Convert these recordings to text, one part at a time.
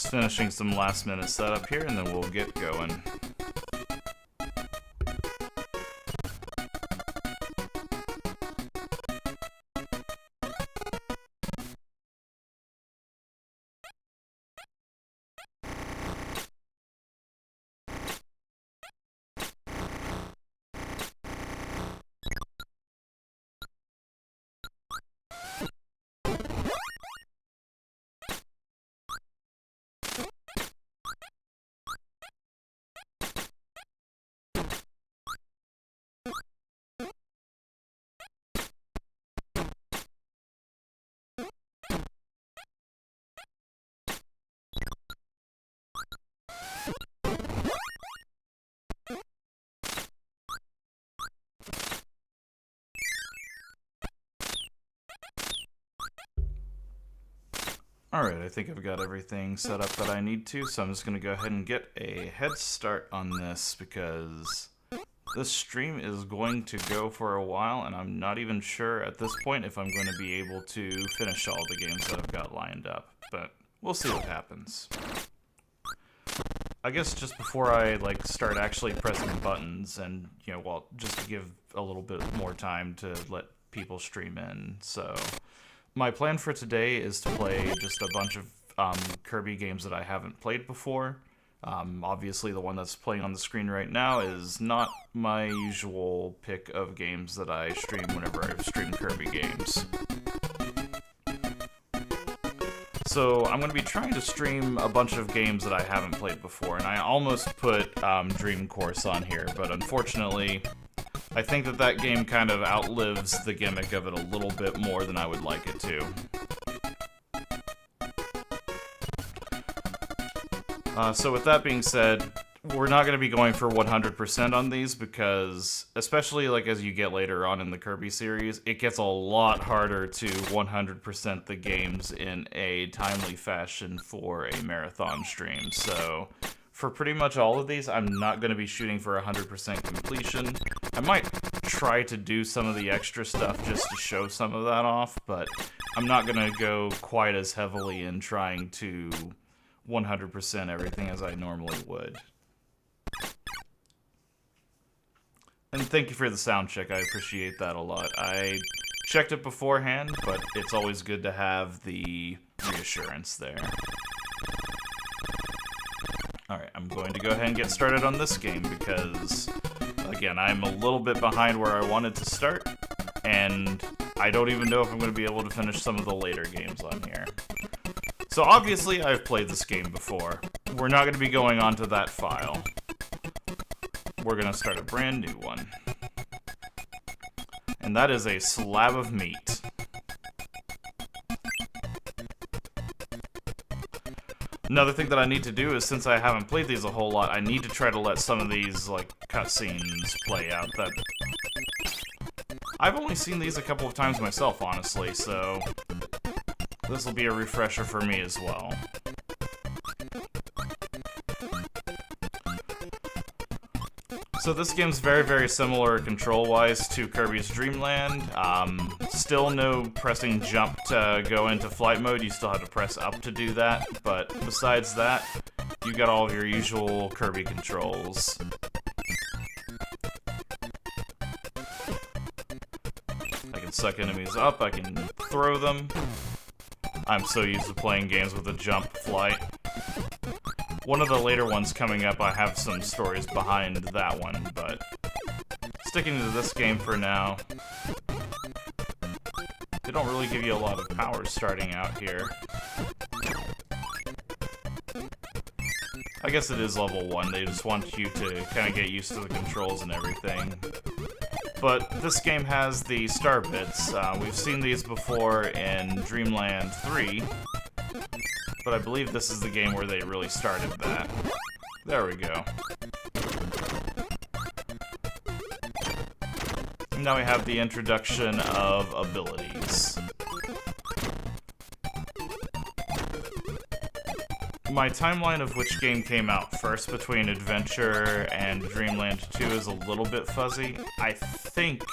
just finishing some last-minute setup here, and then we'll get going. Alright, I think I've got everything set up that I need to, so I'm just going to go ahead and get a head start on this because this stream is going to go for a while, and I'm not even sure at this point if I'm going to be able to finish all the games that I've got lined up, but we'll see what happens. I guess just before I start actually pressing buttons and, just to give a little bit more time to let people stream in, so my plan for today is to play just a bunch of Kirby games that I haven't played before. Obviously, the one that's playing on the screen right now is not my usual pick of games that I stream whenever I stream Kirby games. So I'm going to be trying to stream a bunch of games that I haven't played before, and I almost put Dream Course on here, but unfortunately I think that game kind of outlives the gimmick of it a little bit more than I would like it to. So with that being said, we're not going to be going for 100% on these because, especially as you get later on in the Kirby series, it gets a lot harder to 100% the games in a timely fashion for a marathon stream. So for pretty much all of these, I'm not going to be shooting for 100% completion. I might try to do some of the extra stuff just to show some of that off, but I'm not going to go quite as heavily in trying to 100% everything as I normally would. And thank you for the sound check, I appreciate that a lot. I checked it beforehand, but it's always good to have the reassurance there. Alright, I'm going to go ahead and get started on this game because, again, I'm a little bit behind where I wanted to start, and I don't even know if I'm going to be able to finish some of the later games on here. So obviously I've played this game before. We're not going to be going onto that file. We're going to start a brand new one. And that is a slab of meat. Another thing that I need to do is, since I haven't played these a whole lot, I need to try to let some of these, cutscenes play out. That I've only seen these a couple of times myself, honestly, so this will be a refresher for me as well. So this game's very, very similar control-wise to Kirby's Dream Land. Still no pressing jump to go into flight mode, you still have to press up to do that, but besides that, you got all of your usual Kirby controls. I can suck enemies up, I can throw them. I'm so used to playing games with a jump flight. One of the later ones coming up, I have some stories behind that one, but sticking to this game for now. They don't really give you a lot of powers starting out here. I guess it is level 1, they just want you to kind of get used to the controls and everything. But this game has the star bits. We've seen these before in Dreamland 3. But I believe this is the game where they really started that. There we go. And now we have the introduction of abilities. My timeline of which game came out first between Adventure and Dreamland 2 is a little bit fuzzy. I think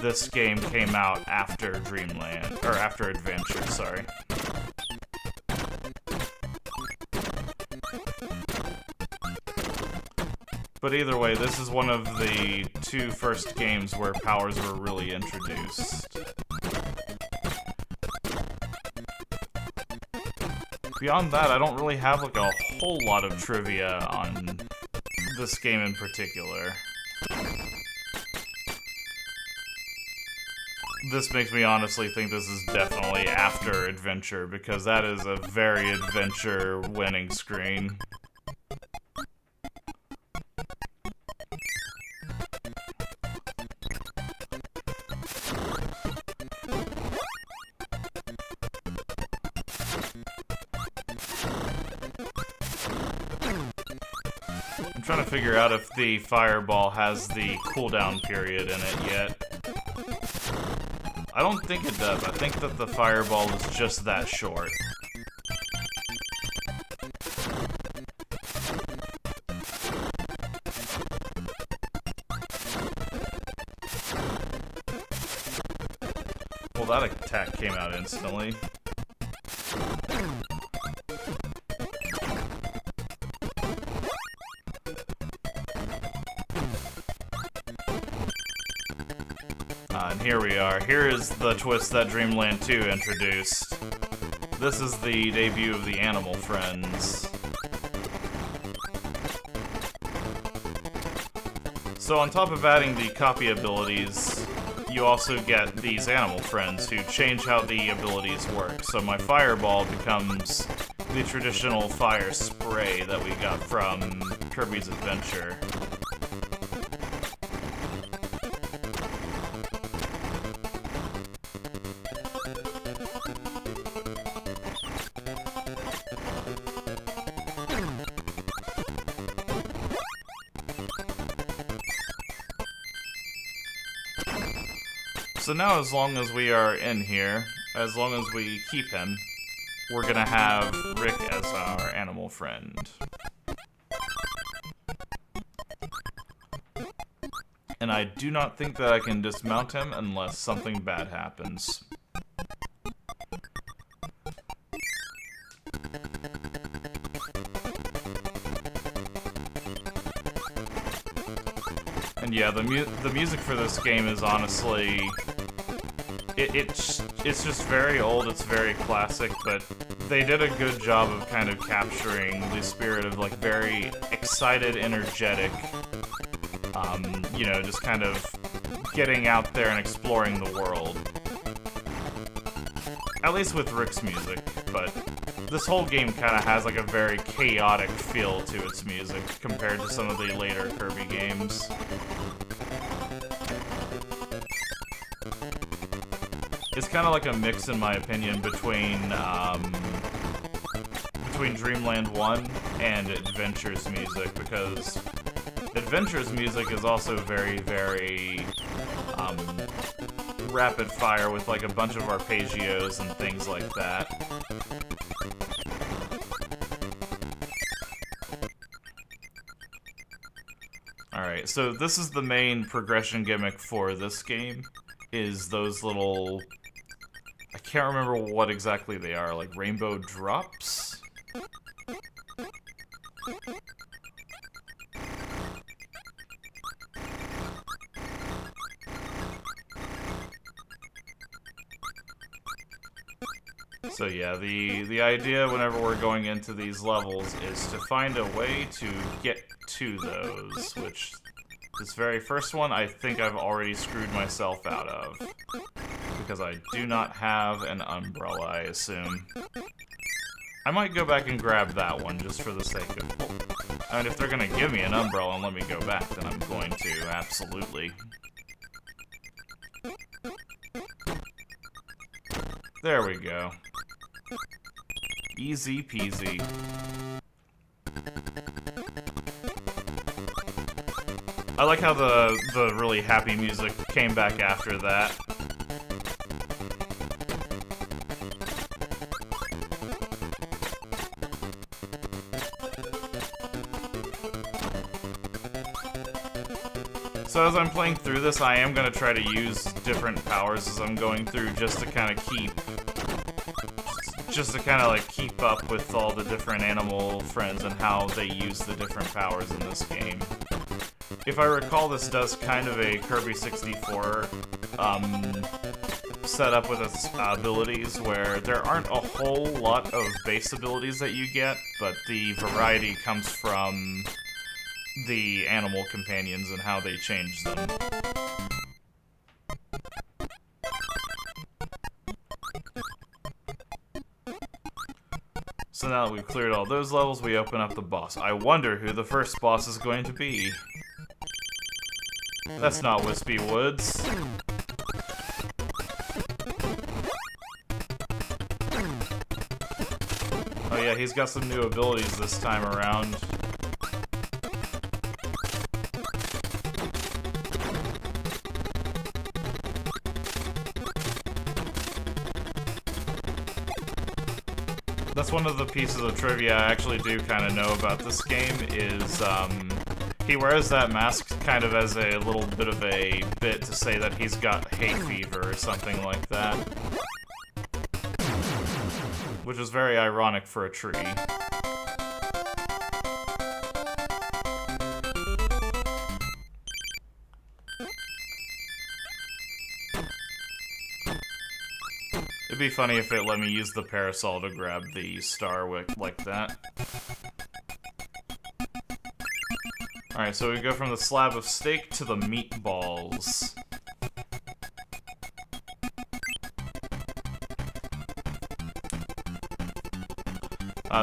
this game came out after Dreamland, or after Adventure, sorry. But either way, this is one of the 2 first games where powers were really introduced. Beyond that, I don't really have like a whole lot of trivia on this game in particular. This makes me honestly think this is definitely after Adventure, because that is a very Adventure winning screen. I'm trying to figure out if the fireball has the cooldown period in it yet. I don't think it does. I think that the fireball is just that short. Well, that attack came out instantly. And here we are. Here is the twist that Dreamland 2 introduced. This is the debut of the animal friends. So on top of adding the copy abilities, you also get these animal friends who change how the abilities work. So my fireball becomes the traditional fire spray that we got from Kirby's Adventure. So now, as long as we are in here, as long as we keep him, we're gonna have Rick as our animal friend. And I do not think that I can dismount him unless something bad happens. And yeah, the music for this game is honestly... It's just very old, it's very classic, but they did a good job of kind of capturing the spirit of, like, very excited, energetic, you know, just kind of getting out there and exploring the world. At least with Rick's music, but this whole game kind of has, like, a very chaotic feel to its music compared to some of the later Kirby games. It's kind of like a mix, in my opinion, between Dreamland 1 and Adventure's music, because Adventure's music is also very, very rapid fire with like a bunch of arpeggios and things like that. Alright, so this is the main progression gimmick for this game, is those little... I can't remember what exactly they are, like rainbow drops? So yeah, the idea whenever we're going into these levels is to find a way to get to those, which this very first one I think I've already screwed myself out of. Because I do not have an umbrella, I assume. I might go back and grab that one just for the sake of... I mean, if they're gonna give me an umbrella and let me go back, then I'm going to, absolutely. There we go. Easy peasy. I like how the really happy music came back after that. So as I'm playing through this, I am going to try to use different powers as I'm going through, just to kind of keep up with all the different animal friends and how they use the different powers in this game. If I recall, this does kind of a Kirby 64 setup with its abilities, where there aren't a whole lot of base abilities that you get, but the variety comes from the animal companions and how they change them. So now that we've cleared all those levels, we open up the boss. I wonder who the first boss is going to be. That's not Wispy Woods. Oh yeah, he's got some new abilities this time around. That's one of the pieces of trivia I actually do kind of know about this game is, he wears that mask kind of as a little bit of a bit to say that he's got hay fever or something like that. Which is very ironic for a tree. It'd be funny if it let me use the parasol to grab the star wick like that. Alright, so we go from the slab of steak to the meatballs.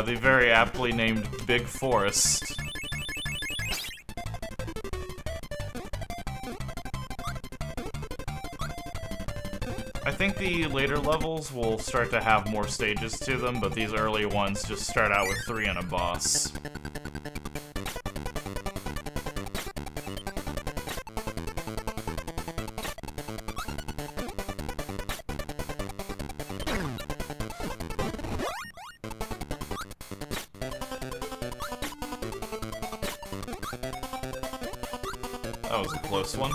The very aptly named Big Forest. I think the later levels will start to have more stages to them, but these early ones just start out with 3 and a boss. That was a close one.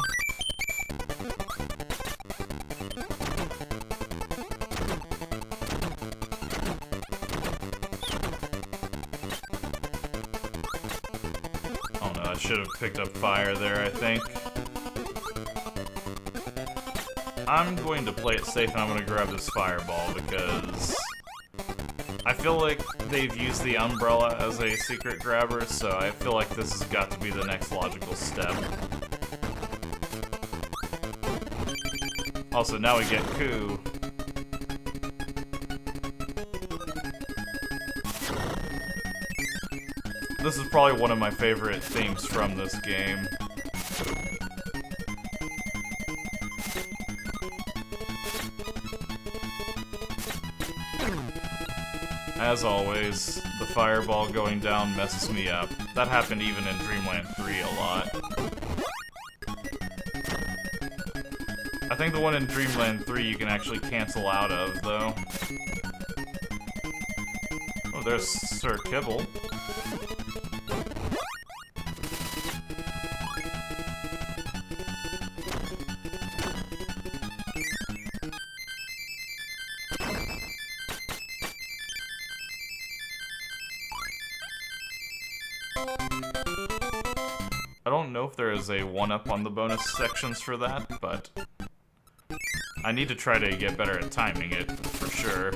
Oh no, I should have picked up fire there, I think. I'm going to play it safe and I'm going to grab this fireball because I feel like they've used the umbrella as a secret grabber, so I feel like this has got to be the next logical step. Also, now we get Koo. This is probably one of my favorite themes from this game. As always, the fireball going down messes me up. That happened even in Dreamland 3 a lot. I think the one in Dreamland 3 you can actually cancel out of, though. Oh, there's Sir Kibble. I don't know if there is a 1-up on the bonus sections for that, but I need to try to get better at timing it, for sure.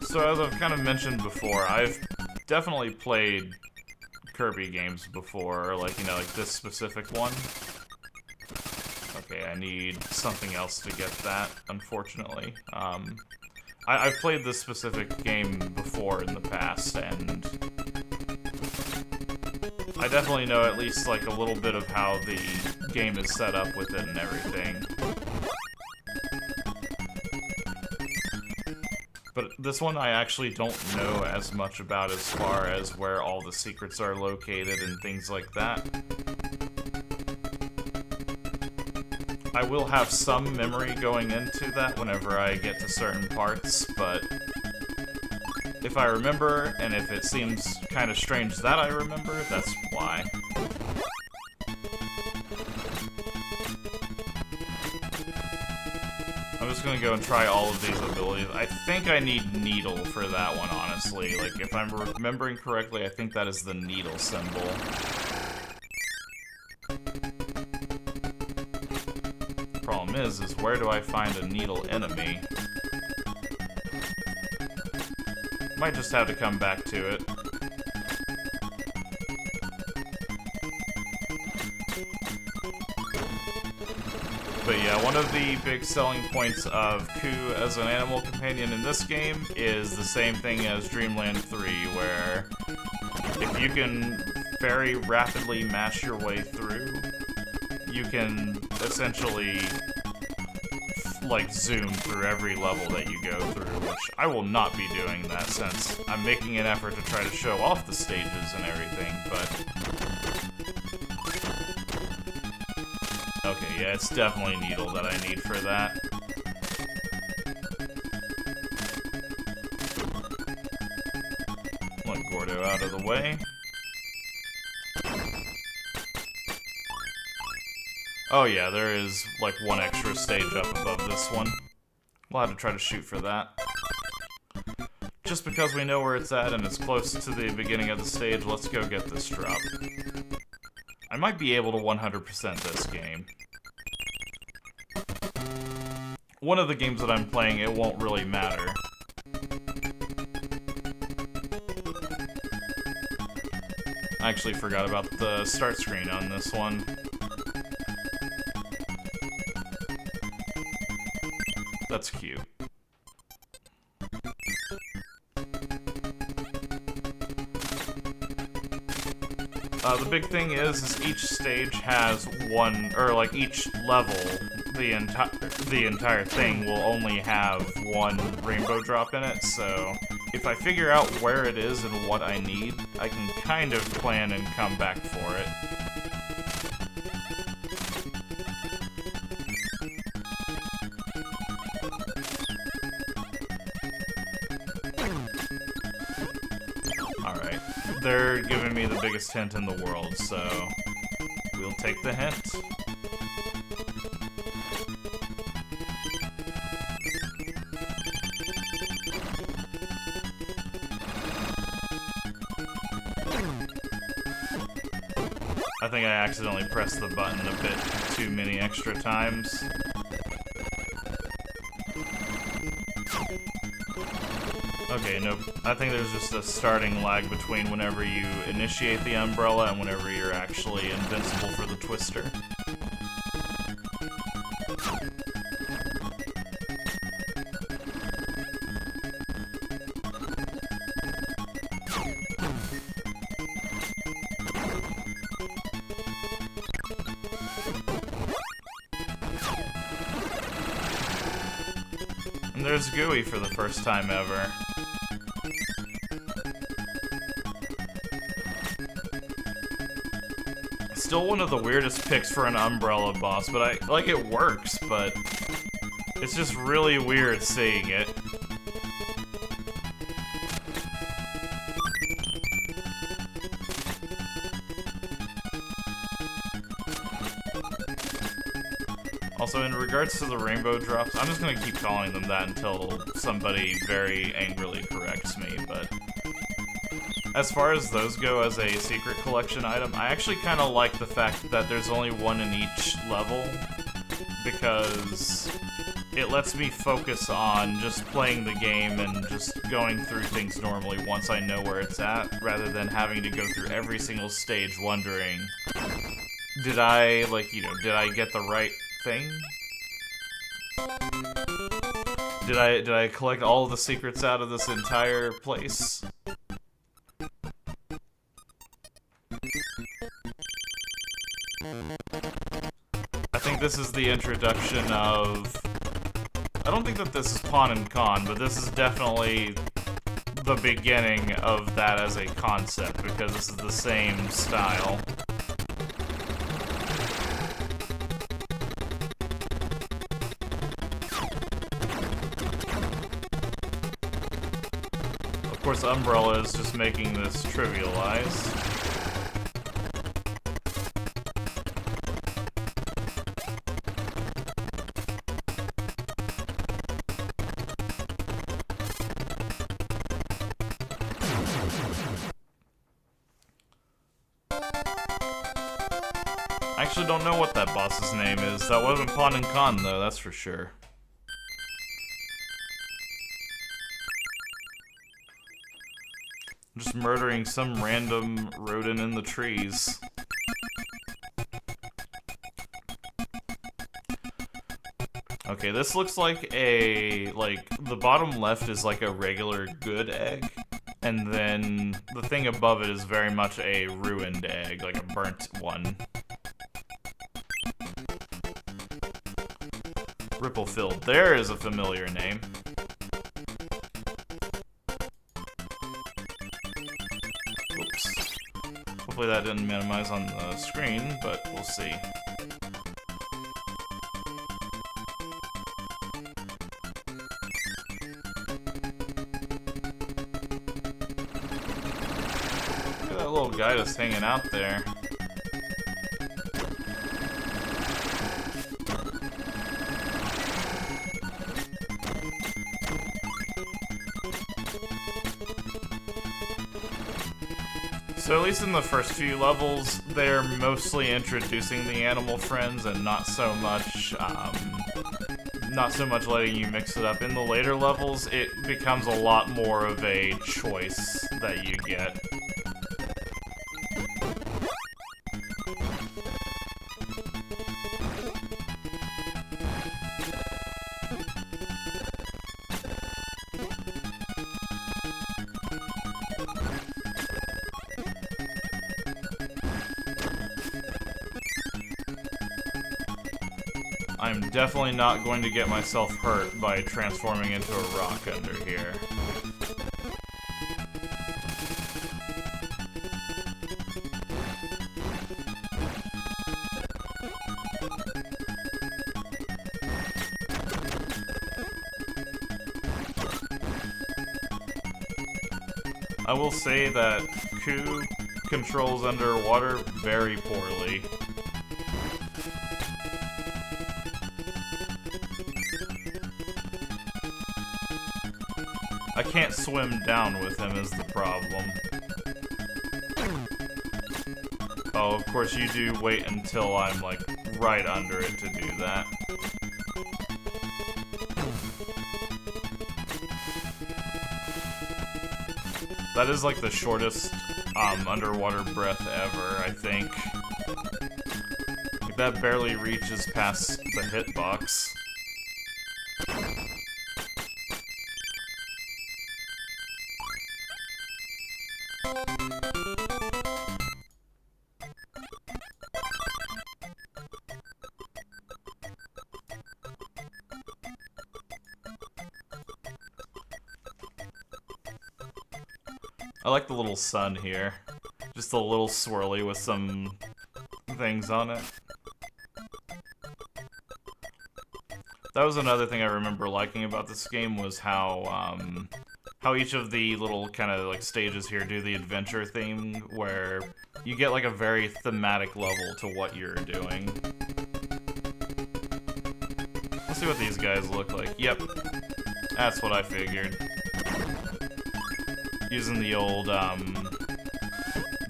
So as I've kind of mentioned before, I've definitely played Kirby games before, like, you know, like this specific one. Okay, I need something else to get that, unfortunately. I've played this specific game before in the past, and I definitely know at least, like, a little bit of how the game is set up with it and everything. But this one I actually don't know as much about as far as where all the secrets are located and things like that. I will have some memory going into that whenever I get to certain parts, but if I remember, and if it seems kind of strange that I remember, that's why. I'm just gonna go and try all of these abilities. I think I need Needle for that one, honestly. Like, if I'm remembering correctly, I think that is the needle symbol. Problem is where do I find a needle enemy? Might just have to come back to it. But yeah, one of the big selling points of Ku as an animal companion in this game is the same thing as Dreamland 3, where if you can very rapidly mash your way through, you can essentially like zoom through every level that you go through, which I will not be doing that since I'm making an effort to try to show off the stages and everything, but okay, yeah, it's definitely Needle that I need for that. Let Gordo out of the way. Oh yeah, there is like one extra stage up above this one. We'll have to try to shoot for that. Just because we know where it's at and it's close to the beginning of the stage, let's go get this drop. I might be able to 100% this game. One of the games that I'm playing, it won't really matter. I actually forgot about the start screen on this one. That's cute. The big thing is each stage has one, or like each level, the entire thing will only have one rainbow drop in it, so if I figure out where it is and what I need, I can kind of plan and come back for it. Alright, they're giving me the biggest hint in the world, so we'll take the hint. I think I accidentally pressed the button a bit too many extra times. Okay, nope. I think there's just a starting lag between whenever you initiate the umbrella and whenever you're actually invincible for the twister. And there's Gooey for the first time ever. Still one of the weirdest picks for an umbrella boss, but like it works, but it's just really weird seeing it. Also, in regards to the rainbow drops, I'm just gonna keep calling them that until somebody very angrily corrects me, but as far as those go as a secret collection item, I actually kind of like the fact that there's only one in each level, because it lets me focus on just playing the game and just going through things normally once I know where it's at, rather than having to go through every single stage wondering, did I, like, you know, did I get the right thing? Did I collect all of the secrets out of this entire place? I think this is the introduction of... I don't think that this is Pawn and Con, but this is definitely the beginning of that as a concept, because this is the same style. Of course, Umbrella is just making this trivialized. I actually don't know what that boss's name is. That wasn't Pon and Con, though, that's for sure. Just murdering some random rodent in the trees. Okay, this looks like a, the bottom left is like a regular good egg, and then the thing above it is very much a ruined egg, like a burnt one. Ripplefilled, there is a familiar name. Oops. Hopefully that didn't minimize on the screen, but we'll see. That little guy just hanging out there. So at least in the first few levels, they're mostly introducing the animal friends and not so much letting you mix it up. In the later levels, it becomes a lot more of a choice that you get. I'm definitely not going to get myself hurt by transforming into a rock under here. I will say that Ku controls underwater very poorly. I can't swim down with him is the problem. Oh, of course you do wait until I'm, like, right under it to do that. That is, like, the shortest, underwater breath ever, I think. Like, that barely reaches past the hitbox. I like the little sun here. Just a little swirly with some things on it. That was another thing I remember liking about this game was how each of the little kind of like stages here do the adventure theme where you get like a very thematic level to what you're doing. Let's see what these guys look like. Yep, that's what I figured. Using the old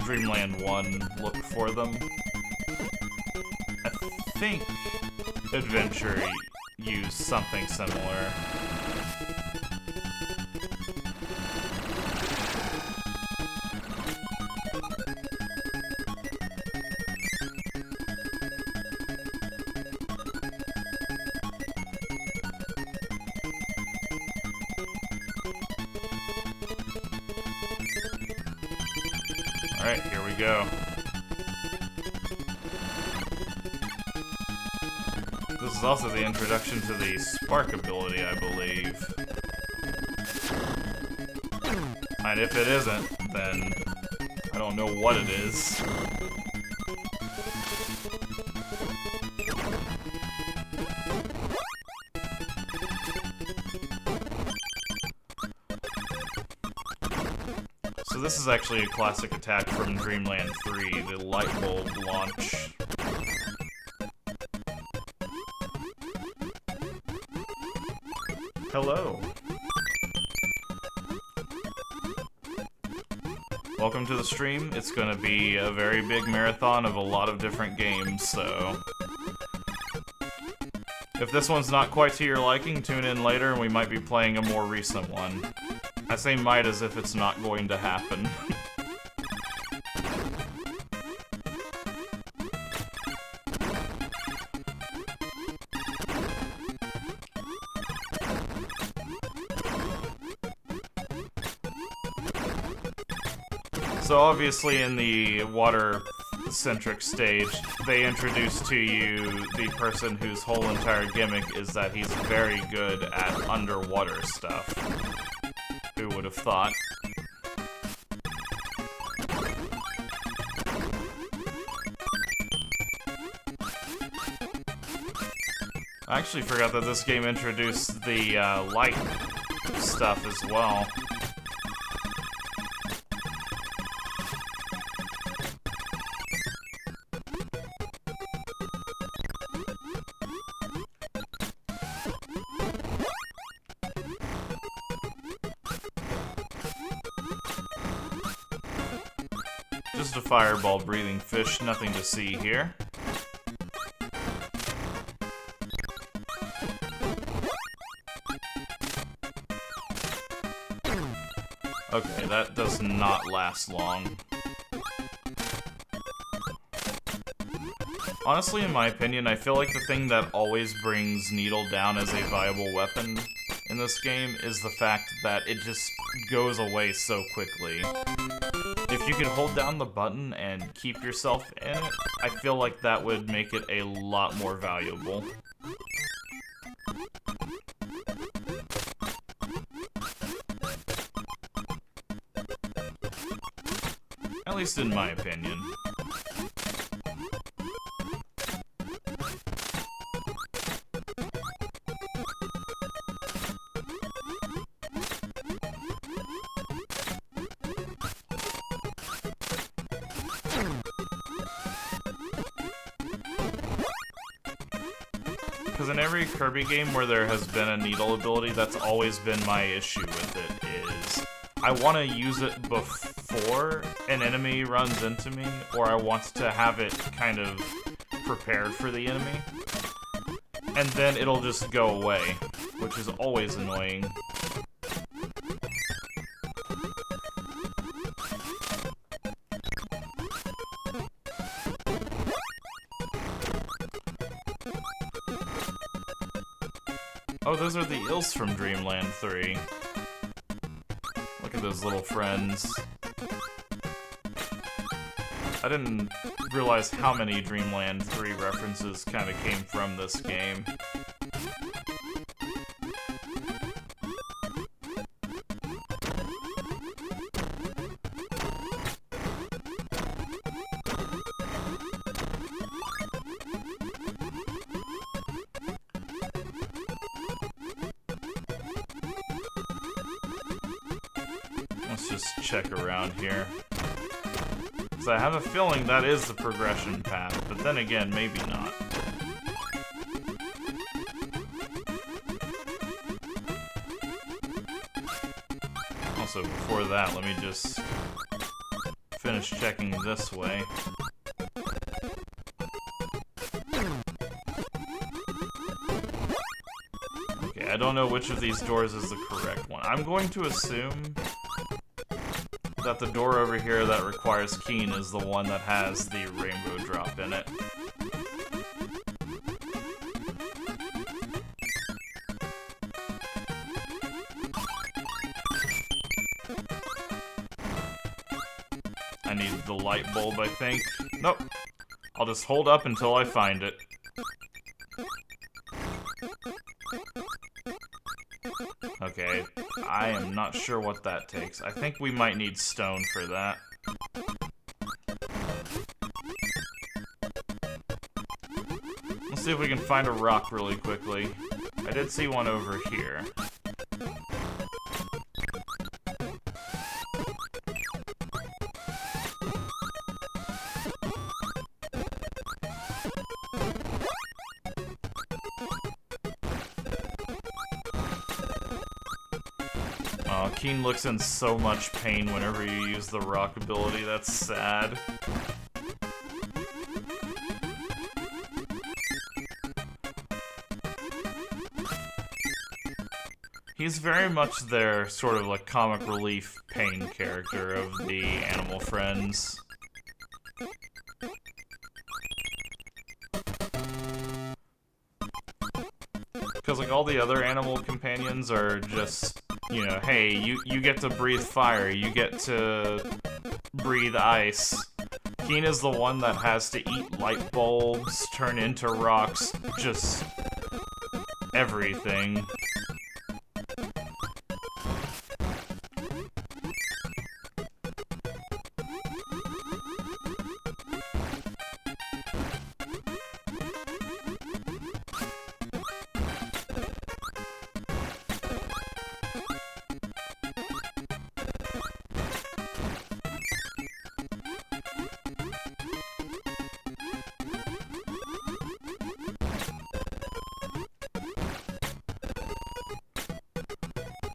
Dreamland 1 look for them. I think Adventure used something similar. Alright, here we go. This is also the introduction to the Spark ability, I believe. And if it isn't, then I don't know what it is. So this is actually a classic attack from Dreamland 3, the light bulb launch. Hello. welcome to the stream. It's gonna be a very big marathon of a lot of different games, so... If this one's not quite to your liking, tune in later and we might be playing a more recent one. I say might as if it's not going to happen. So obviously in the water-centric stage, they introduce to you the person whose whole entire gimmick is that he's very good at underwater stuff. Who would have thought? I actually forgot that this game introduced the light stuff as well. Just a fireball breathing fish, nothing to see here. Okay, that does not last long. Honestly, in my opinion, I feel like the thing that always brings Needle down as a viable weapon in this game is the fact that it just goes away so quickly. If you could hold down the button and keep yourself in it, I feel like that would make it a lot more valuable. At least in my opinion. Because in every Kirby game where there has been a needle ability, that's always been my issue with it, is I want to use it before an enemy runs into me, or I want to have it kind of prepared for the enemy, and then it'll just go away, which is always annoying. Oh, those are the Ills from Dreamland 3. Look at those little friends. I didn't realize how many Dreamland 3 references kind of came from this game. Let's just check around here. Because I have a feeling that is the progression path, but then again, maybe not. Also, before that, let me just finish checking this way. Okay, I don't know which of these doors is the correct one. I'm going to assume that the door over here that requires Keen is the one that has the rainbow drop in it. I need the light bulb, I think. Nope. I'll just hold up until I find it. Okay, I am not sure what that takes. I think we might need stone for that. Let's see if we can find a rock really quickly. I did see one over here. Oh, Keen looks in so much pain whenever you use the rock ability. That's sad. He's very much their sort of like comic relief pain character of the animal friends. Because like all the other animal companions are just, you know, hey, you get to breathe fire, you get to breathe ice. Keen is the one that has to eat light bulbs, turn into rocks, just everything.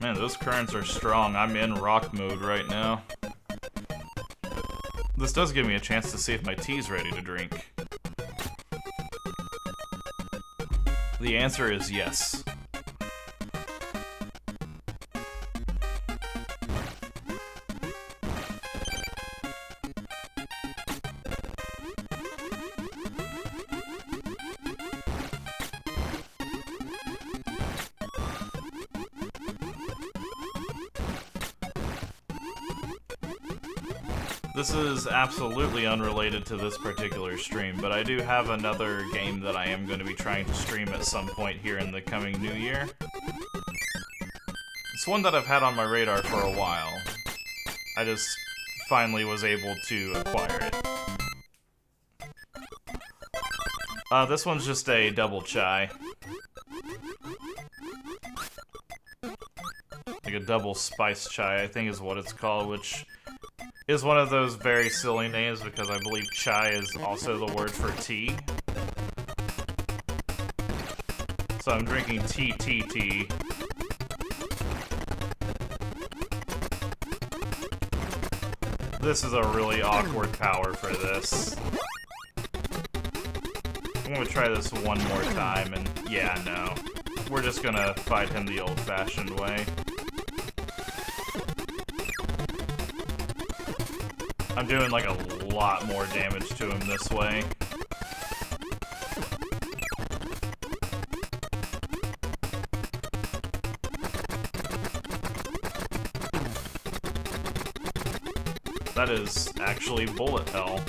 Man, those currents are strong. I'm in rock mode right now. This does give me a chance to see if my tea's ready to drink. The answer is yes. This is absolutely unrelated to this particular stream, but I do have another game that I am going to be trying to stream at some point here in the coming new year. It's one that I've had on my radar for a while. I just finally was able to acquire it. This one's just a double chai. Like a double spice chai, I think is what it's called, which is one of those very silly names because I believe chai is also the word for tea. So I'm drinking tea. This is a really awkward power for this. I'm gonna try this one more time and yeah, no. We're just gonna fight him the old-fashioned way. I'm doing like a lot more damage to him this way. That is actually bullet hell.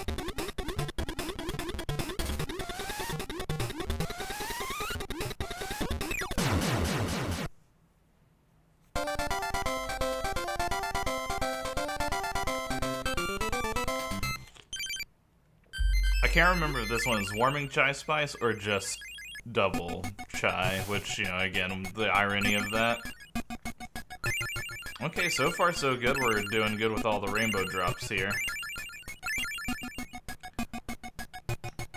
I can't remember if this one is warming chai spice or just double chai, which, you know, again, the irony of that. Okay, so far so good. We're doing good with all the rainbow drops here.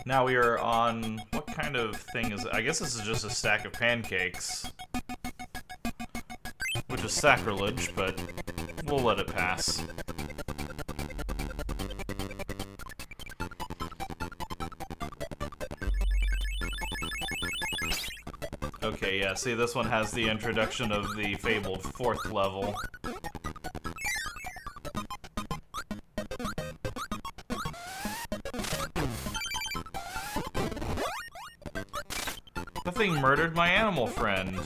Now we are on... what kind of thing is it? I guess this is just a stack of pancakes. Which is sacrilege, but we'll let it pass. Okay, yeah, see, this one has the introduction of the fabled 4th level. The thing murdered my animal friend.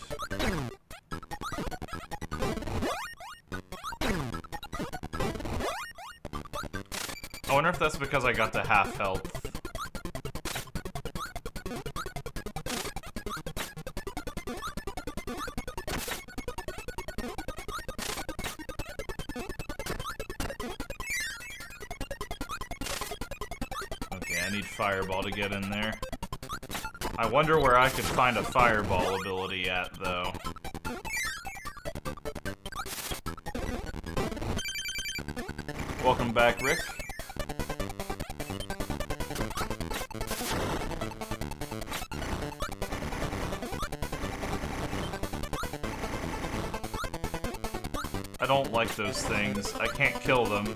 I wonder if that's because I got to half health. Fireball to get in there. I wonder where I could find a fireball ability at, though. Welcome back, Rick. I don't like those things. I can't kill them.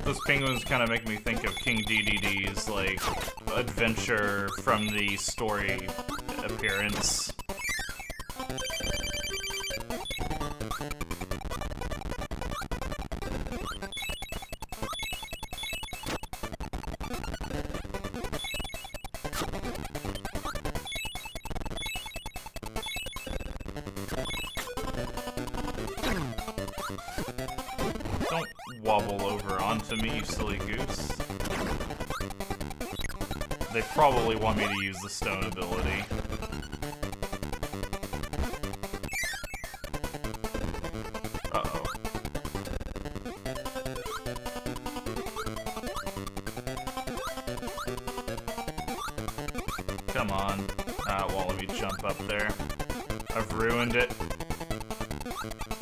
Those penguins kind of make me think of King DDD's, like, adventure from the story appearance. Don't wobble over onto me, you silly goose. They probably want me to use the stone ability. Uh-oh. Come on. Won't let me jump up there. I've ruined it.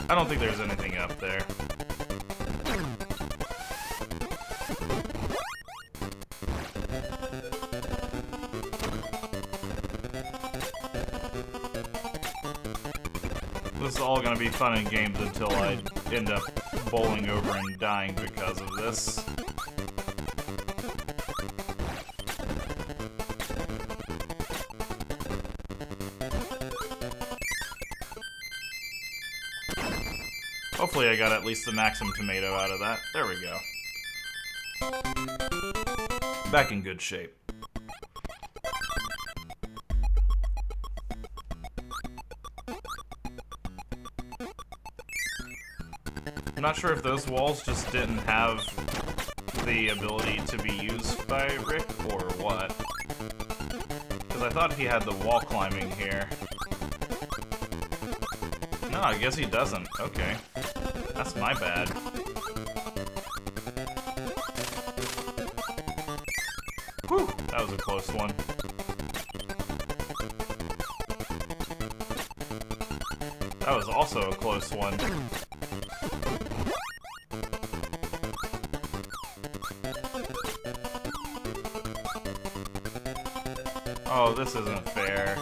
I don't think there's anything up there. This is all gonna be fun and games until I end up bowling over and dying because of this. Hopefully I got at least the maximum tomato out of that. There we go. Back in good shape. I'm not sure if those walls just didn't have the ability to be used by Rick or what. Because I thought he had the wall climbing here. No, I guess he doesn't. Okay. That's my bad. Whew, that was a close one. That was also a close one. Oh, this isn't fair.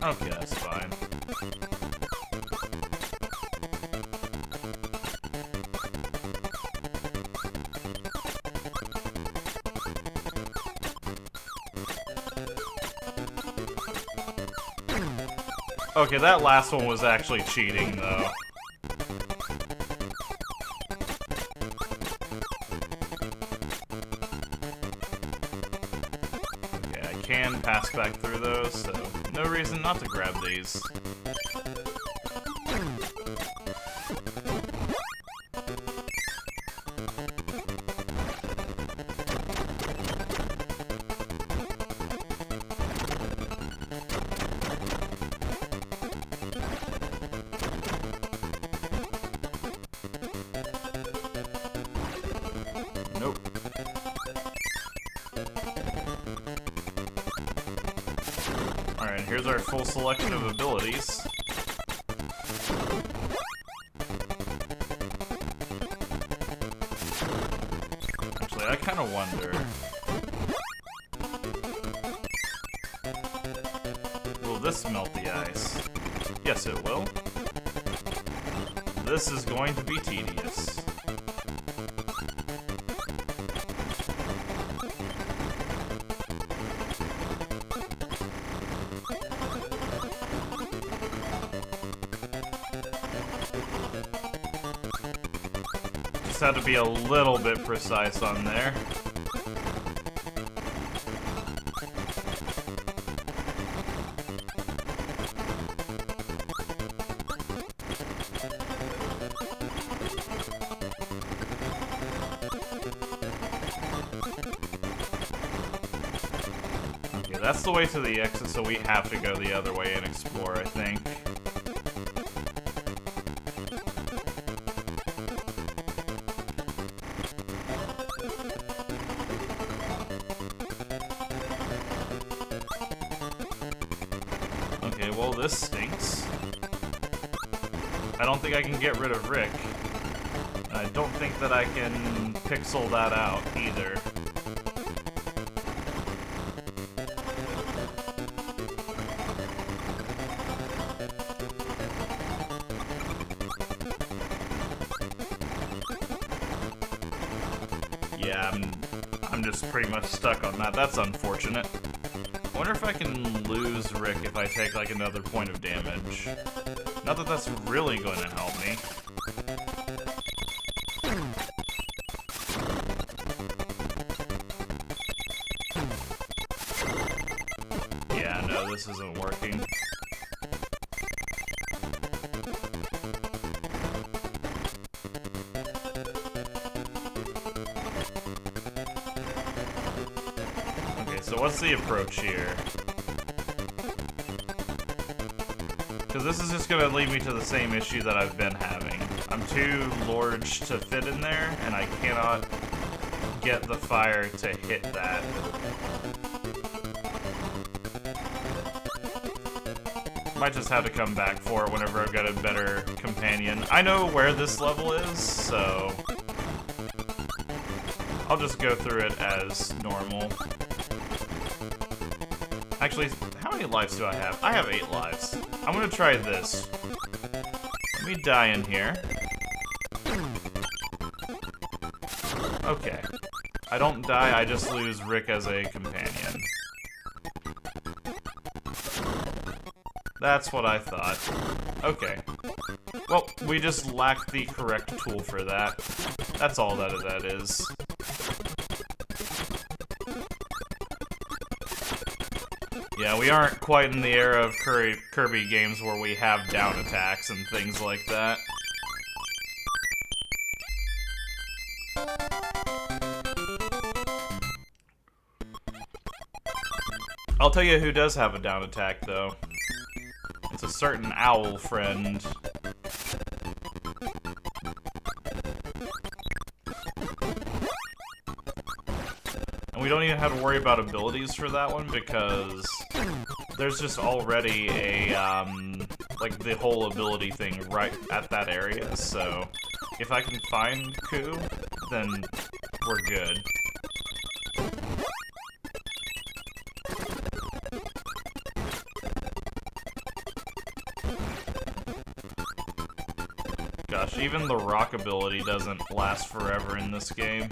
Okay, that's fine. Okay, that last one was actually cheating, though. Okay, I can pass back through those, so no reason not to grab these. Nope. Alright, here's our full selection of abilities. Actually, I kind of wonder... Will this melt the ice? Yes, it will. This is going to be tedious. Just had to be a little bit precise on there. Okay, that's the way to the exit, so we have to go the other way and explore, I think. this stinks. I don't think I can get rid of Rick. I don't think that I can pixel that out either. Yeah, I'm just pretty much stuck on that. That's unfortunate. I wonder if I can lose Rick if I take like another point of damage. Not that that's really going to help me. Yeah, no, this isn't working. So what's the approach here? Because this is just going to lead me to the same issue that I've been having. I'm too large to fit in there, and I cannot get the fire to hit that. Might just have to come back for it whenever I've got a better companion. I know where this level is, so I'll just go through it as normal. Actually, how many lives do I have? I have 8 lives. I'm gonna try this. Let me die in here. Okay. I don't die, I just lose Rick as a companion. That's what I thought. Okay. Well, we just lack the correct tool for that. That's all that is. Yeah, we aren't quite in the era of Kirby games where we have down attacks and things like that. I'll tell you who does have a down attack, though. It's a certain owl friend. And we don't even have to worry about abilities for that one because there's just already a, like the whole ability thing right at that area, so if I can find Ku, then we're good. Gosh, even the rock ability doesn't last forever in this game.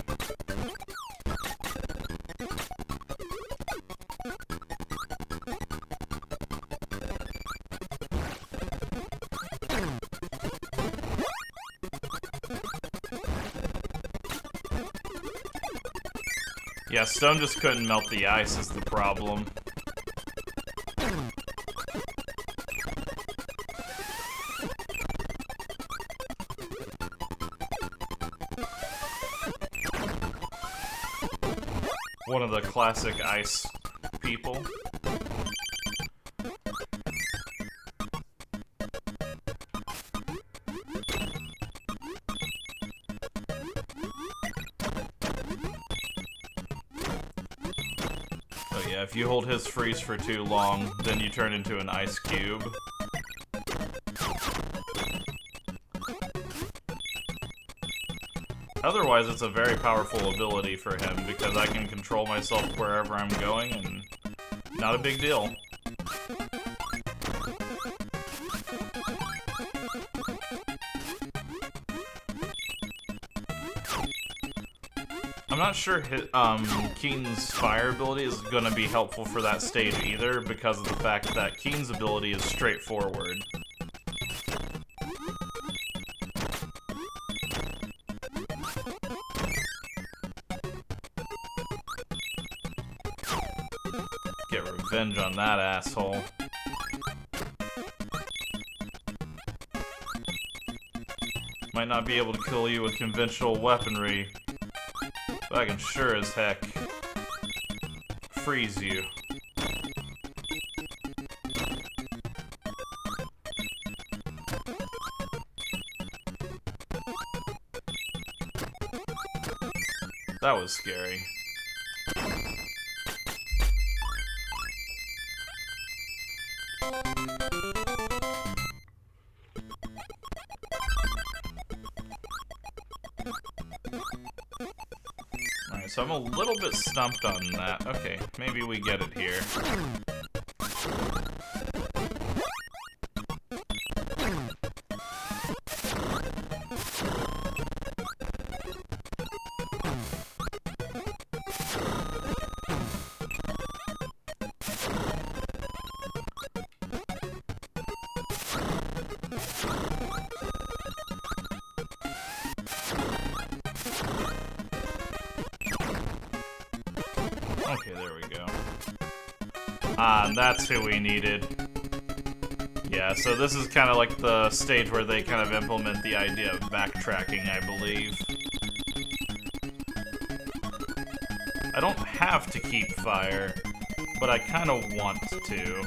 Yeah, stone just couldn't melt the ice is the problem. One of the classic ice people. Oh yeah, if you hold his freeze for too long, then you turn into an ice cube. Otherwise, it's a very powerful ability for him, because I can control myself wherever I'm going, and not a big deal. I'm not sure Keen's fire ability is going to be helpful for that stage either, because of the fact that Keen's ability is straightforward. Get revenge on that asshole. Might not be able to kill you with conventional weaponry, but I can sure as heck freeze you. That was scary. So I'm a little bit stumped on that. Okay, maybe we get it here. Okay, there we go. Ah, that's who we needed. Yeah, so this is kind of like the stage where they kind of implement the idea of backtracking, I believe. I don't have to keep fire, but I kind of want to.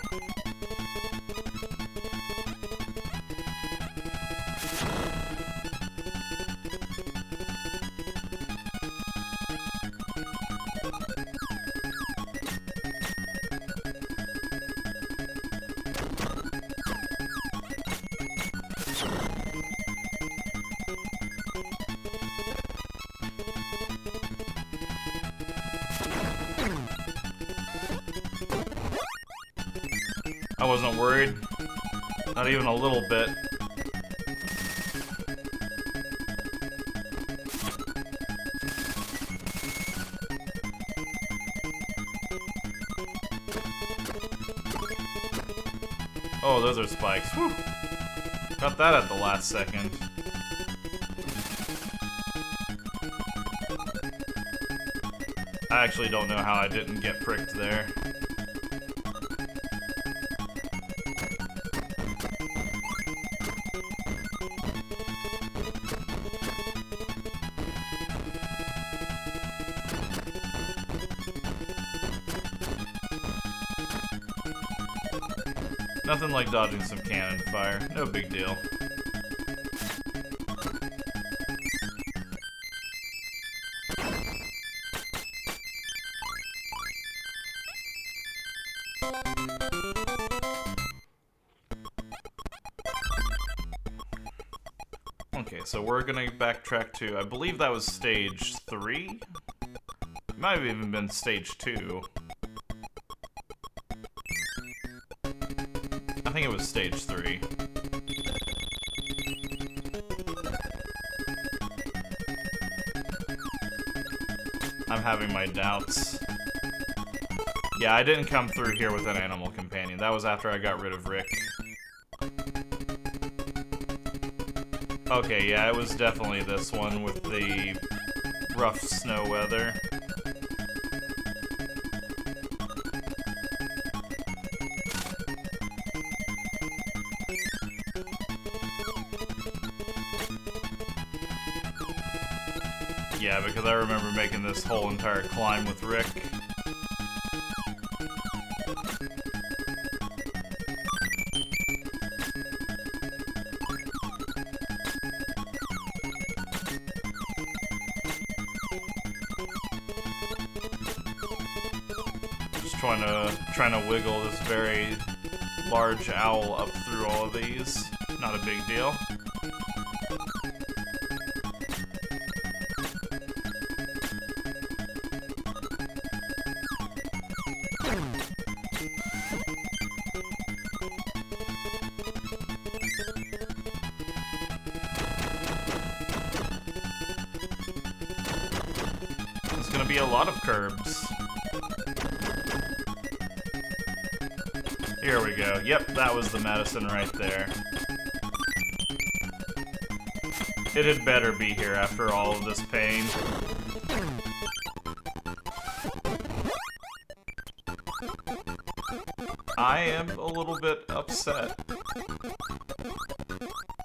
I wasn't worried. Not even a little bit. Oh, those are spikes. Whew. Got that at the last second. I actually don't know how I didn't get pricked there. Nothing like dodging some cannon fire. No big deal. Okay, so we're gonna backtrack to, I believe that was stage 3? It might have even been stage 2. I think it was stage 3. I'm having my doubts. Yeah, I didn't come through here with an animal companion. That was after I got rid of Rick. Okay, yeah, it was definitely this one with the rough snow weather. Yeah, because I remember making this whole entire climb with Rick. Just trying to wiggle this very large owl up through all of these. Not a big deal. There's gonna be a lot of curbs. Here we go. Yep, that was the medicine right there. It had better be here after all of this pain. I am a little bit upset.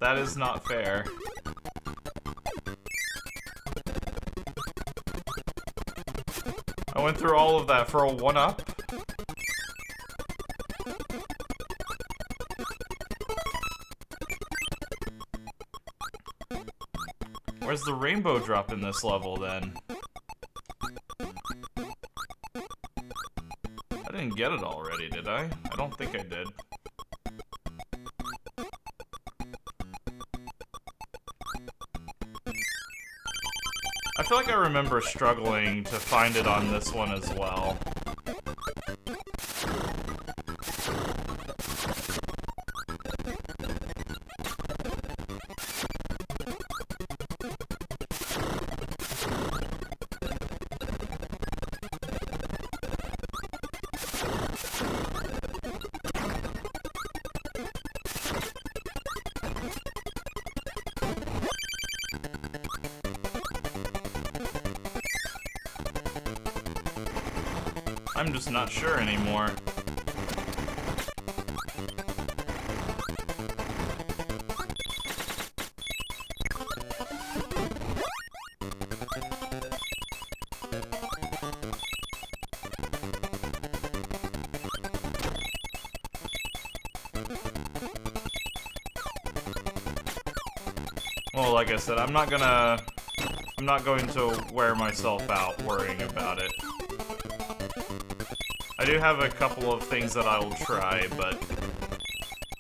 That is not fair. I went through all of that for a 1-up? Where's the rainbow drop in this level, then? I didn't get it already, did I? I don't think I did. I feel like I remember struggling to find it on this one as well. I'm just not sure anymore. Well, like I said, I'm not going to wear myself out worrying about it. I do have a couple of things that I will try, but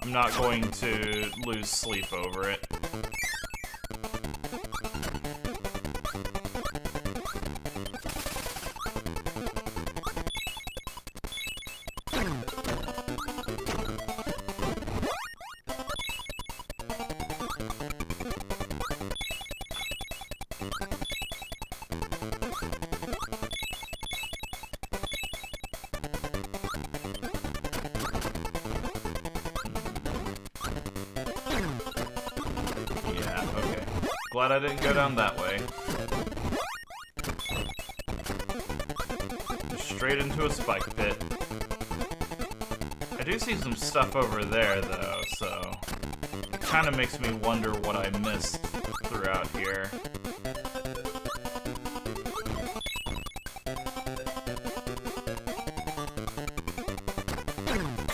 I'm not going to lose sleep over it. Glad I didn't go down that way. Just straight into a spike pit. I do see some stuff over there, though, so it kind of makes me wonder what I missed throughout here.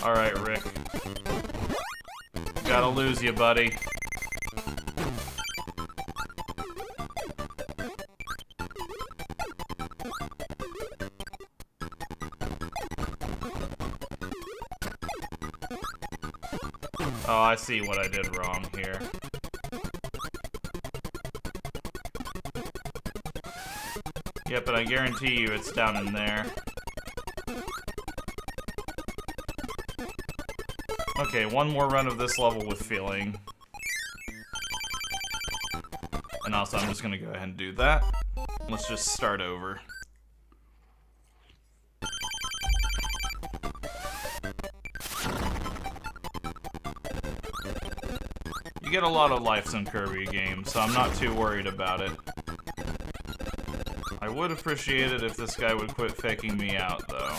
Alright, Rick. Gotta lose you, buddy. Oh, I see what I did wrong here. Yep, but I guarantee you it's down in there. Okay, one more run of this level with feeling. And also, I'm just gonna go ahead and do that. Let's just start over. You get a lot of lives in Kirby games, so I'm not too worried about it. I would appreciate it if this guy would quit faking me out, though.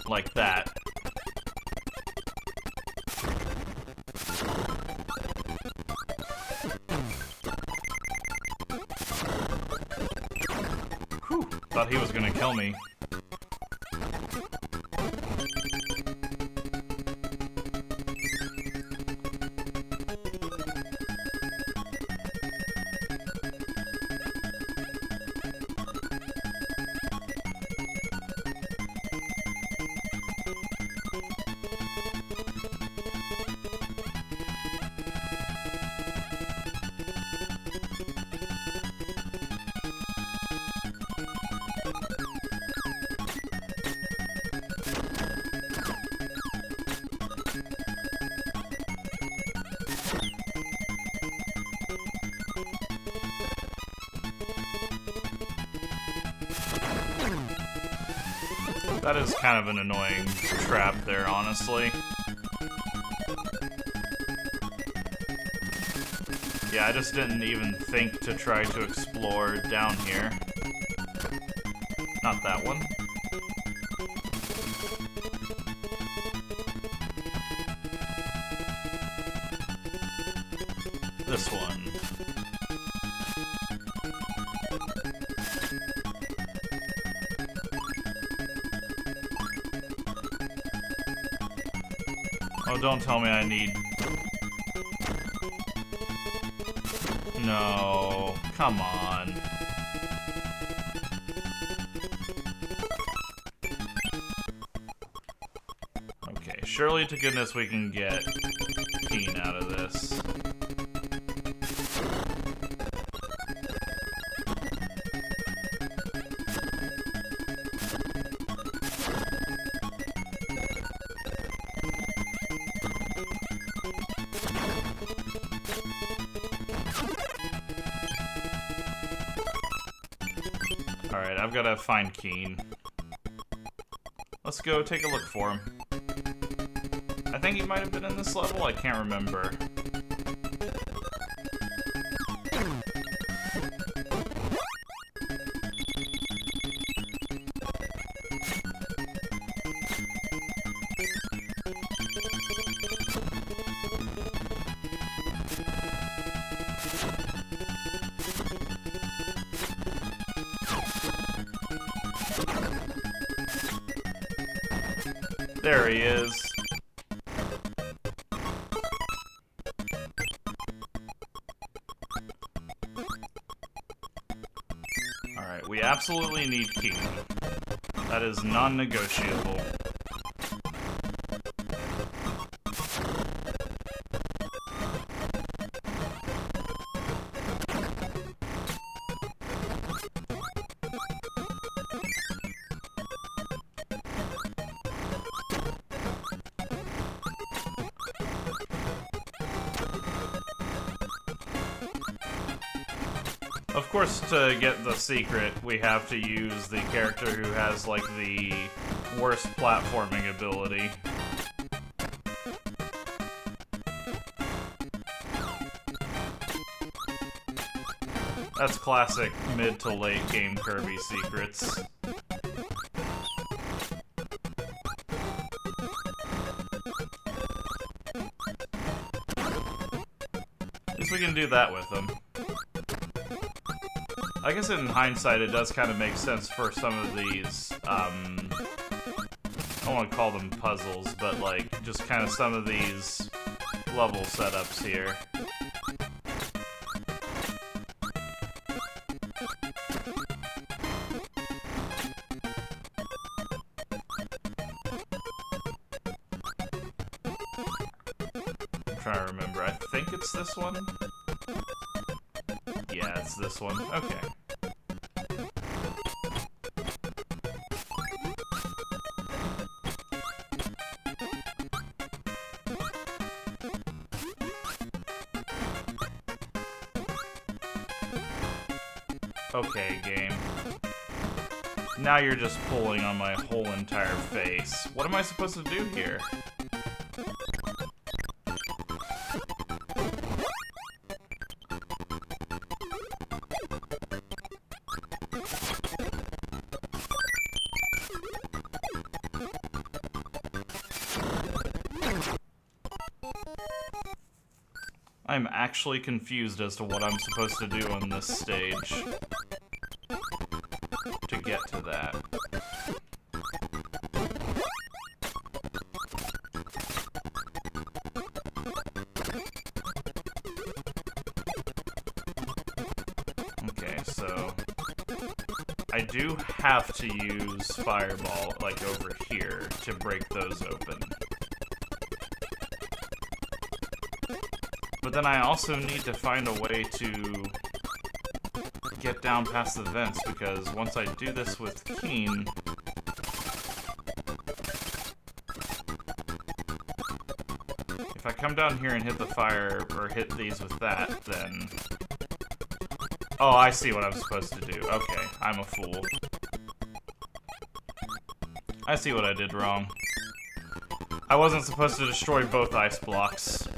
Like that. Whew, thought he was gonna kill me. That is kind of an annoying trap there, honestly. Yeah, I just didn't even think to try to explore down here. Not that one. This one. Oh, don't tell me I need... No, come on. Okay, surely to goodness we can get Keen out of this. Alright, I've gotta find Keen. Let's go take a look for him. I think he might have been in this level, I can't remember. There he is. Alright, we absolutely need King. That is non-negotiable. Of course, to get the secret, we have to use the character who has, like, the worst platforming ability. That's classic mid to late game Kirby secrets. At least we can do that with them. I guess in hindsight, it does kind of make sense for some of these, I don't want to call them puzzles, but like, just kind of some of these level setups here. I'm trying to remember, I think it's this one? Yeah, it's this one. Okay. Okay, game. Now you're just pulling on my whole entire face. What am I supposed to do here? I'm actually confused as to what I'm supposed to do on this stage to get to that. Okay, so I do have to use Fireball, like over here, to break those open. But then I also need to find a way to get down past the vents, because once I do this with Keen, if I come down here and hit the fire, or hit these with that, then... Oh, I see what I'm supposed to do. Okay, I'm a fool. I see what I did wrong. I wasn't supposed to destroy both ice blocks.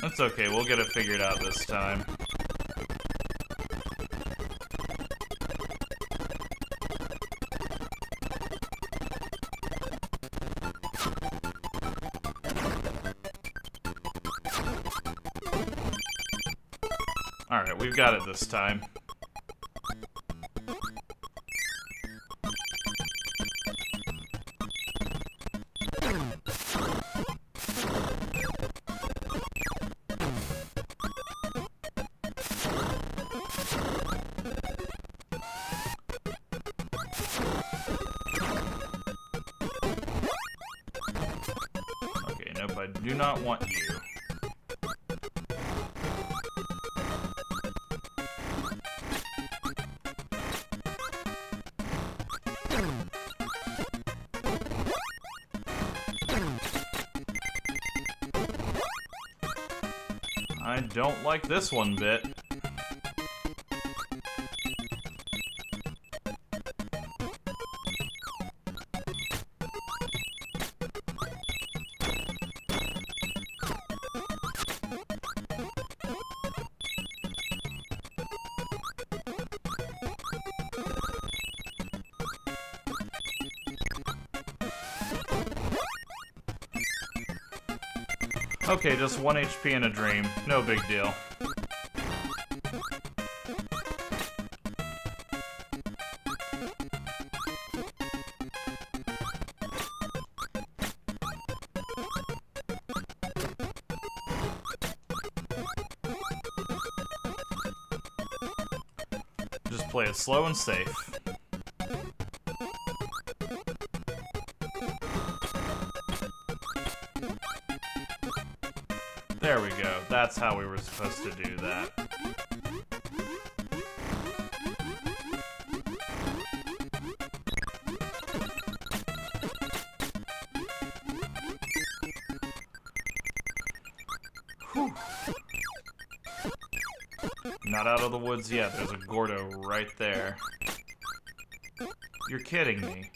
That's okay, we'll get it figured out this time. Alright, we've got it this time. I do not want you. I don't like this one bit. Okay, just 1 HP in a dream. No big deal. Just play it slow and safe. There we go. That's how we were supposed to do that. Whew. Not out of the woods yet. There's a Gordo right there. You're kidding me.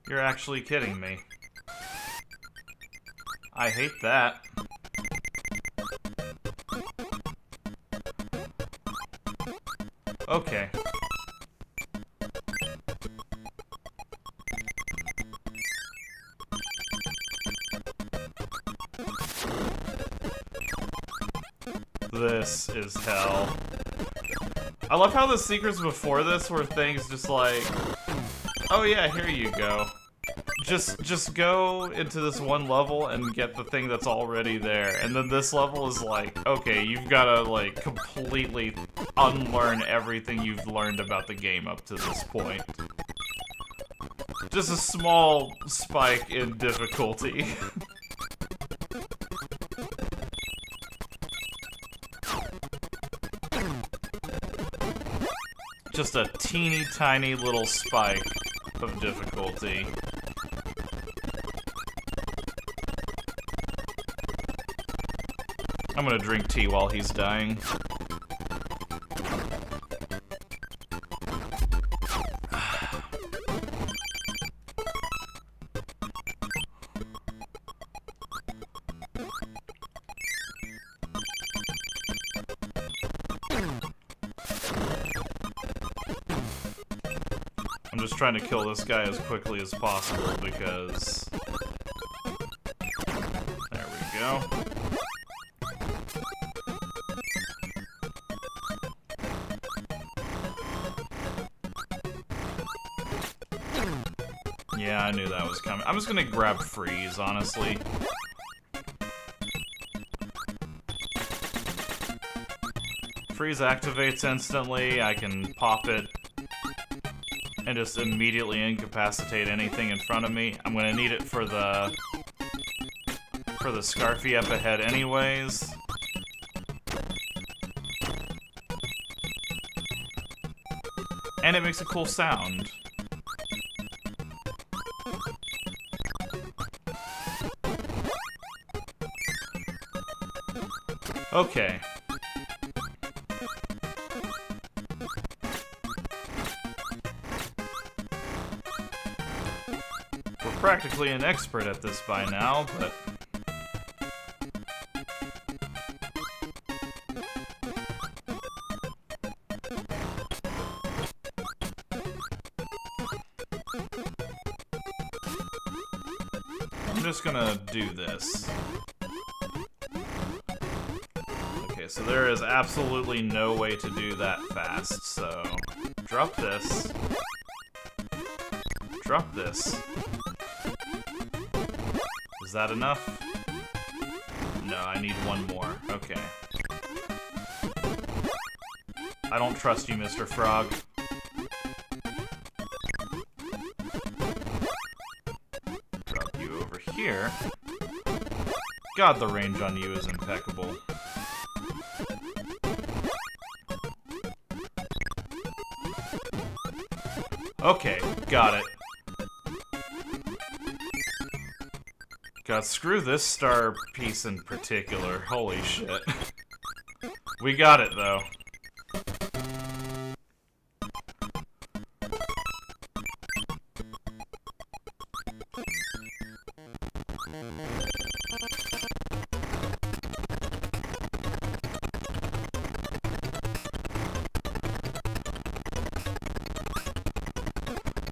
You're actually kidding me. I hate that. Okay. This is hell. I love how the secrets before this were things just like, oh yeah, here you go. Just go into this one level and get the thing that's already there. And then this level is like, okay, you've gotta like completely unlearn everything you've learned about the game up to this point. Just a small spike in difficulty. Just a teeny tiny little spike of difficulty. I'm gonna drink tea while he's dying. I'm just trying to kill this guy as quickly as possible because... There we go. Yeah, I knew that was coming. I'm just gonna grab freeze, honestly. Freeze activates instantly, I can pop it and just immediately incapacitate anything in front of me. I'm gonna need it for the Scarfy up ahead anyways. And it makes a cool sound. Okay. We're practically an expert at this by now, but... I'm just gonna do this. So there is absolutely no way to do that fast, so... Drop this. Drop this. Is that enough? No, I need one more. Okay. I don't trust you, Mr. Frog. Drop you here. God, the range on you is impeccable. Okay, got it. God, screw this star piece in particular. Holy shit. We got it, though.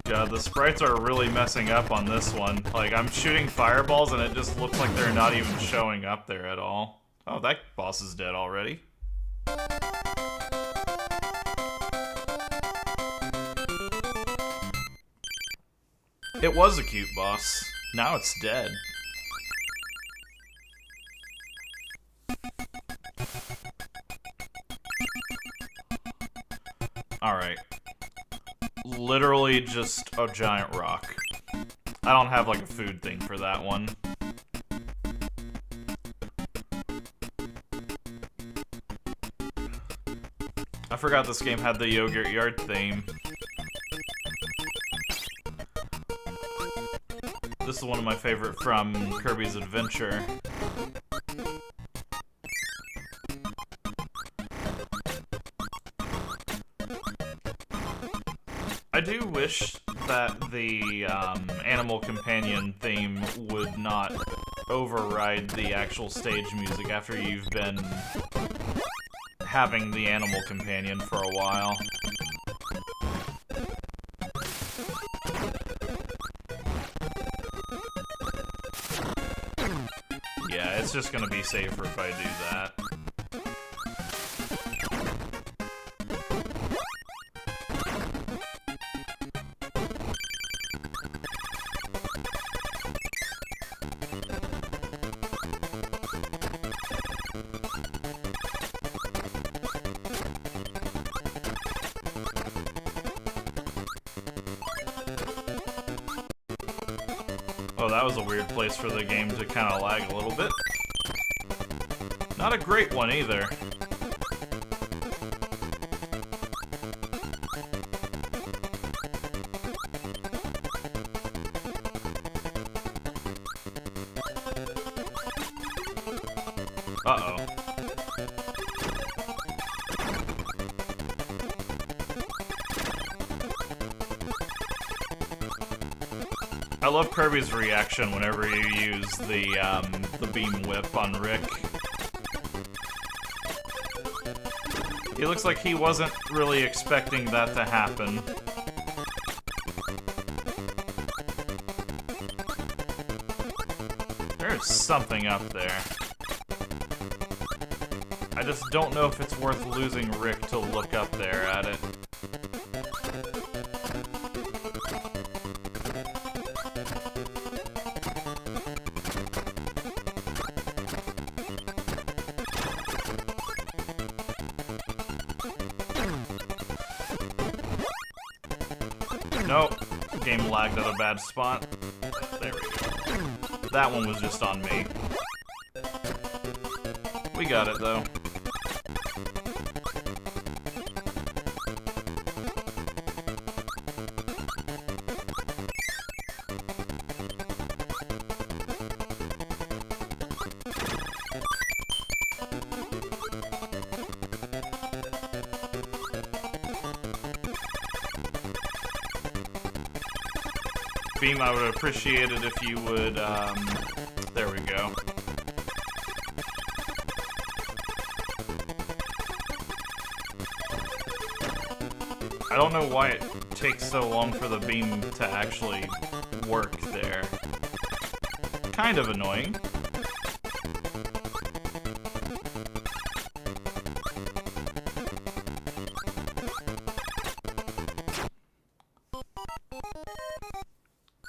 God, the sprites are really messing up on this one. Like, I'm shooting fireballs and it just looks like they're not even showing up there at all. Oh, that boss is dead already. It was a cute boss. Now it's dead. Alright. Literally just a giant rock. I don't have like a food thing for that one. I forgot this game had the Yogurt Yard theme. This is one of my favorite from Kirby's Adventure. I do wish that the Animal Companion theme would not override the actual stage music after you've been having the Animal Companion for a while. Yeah, it's just gonna be safer if I do that. Oh, that was a weird place for the game to kind of lag a little bit. Not a great one either. Uh-oh. I love Kirby's reaction whenever you use the beam whip on Rick. He looks like he wasn't really expecting that to happen. There's something up there. I just don't know if it's worth losing Rick to look up there at it. Nope. Game lagged at a bad spot. There we go. That one was just on me. We got it, though. Beam, I would appreciate it if you would, there we go. I don't know why it takes so long for the beam to actually work there. Kind of annoying.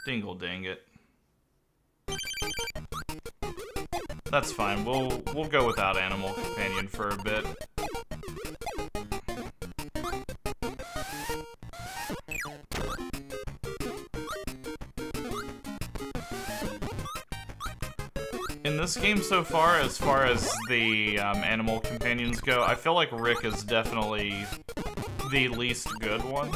Dingle dang it. That's fine. We'll go without Animal Companion for a bit. In this game so far as the animal companions go, I feel like Rick is definitely the least good one.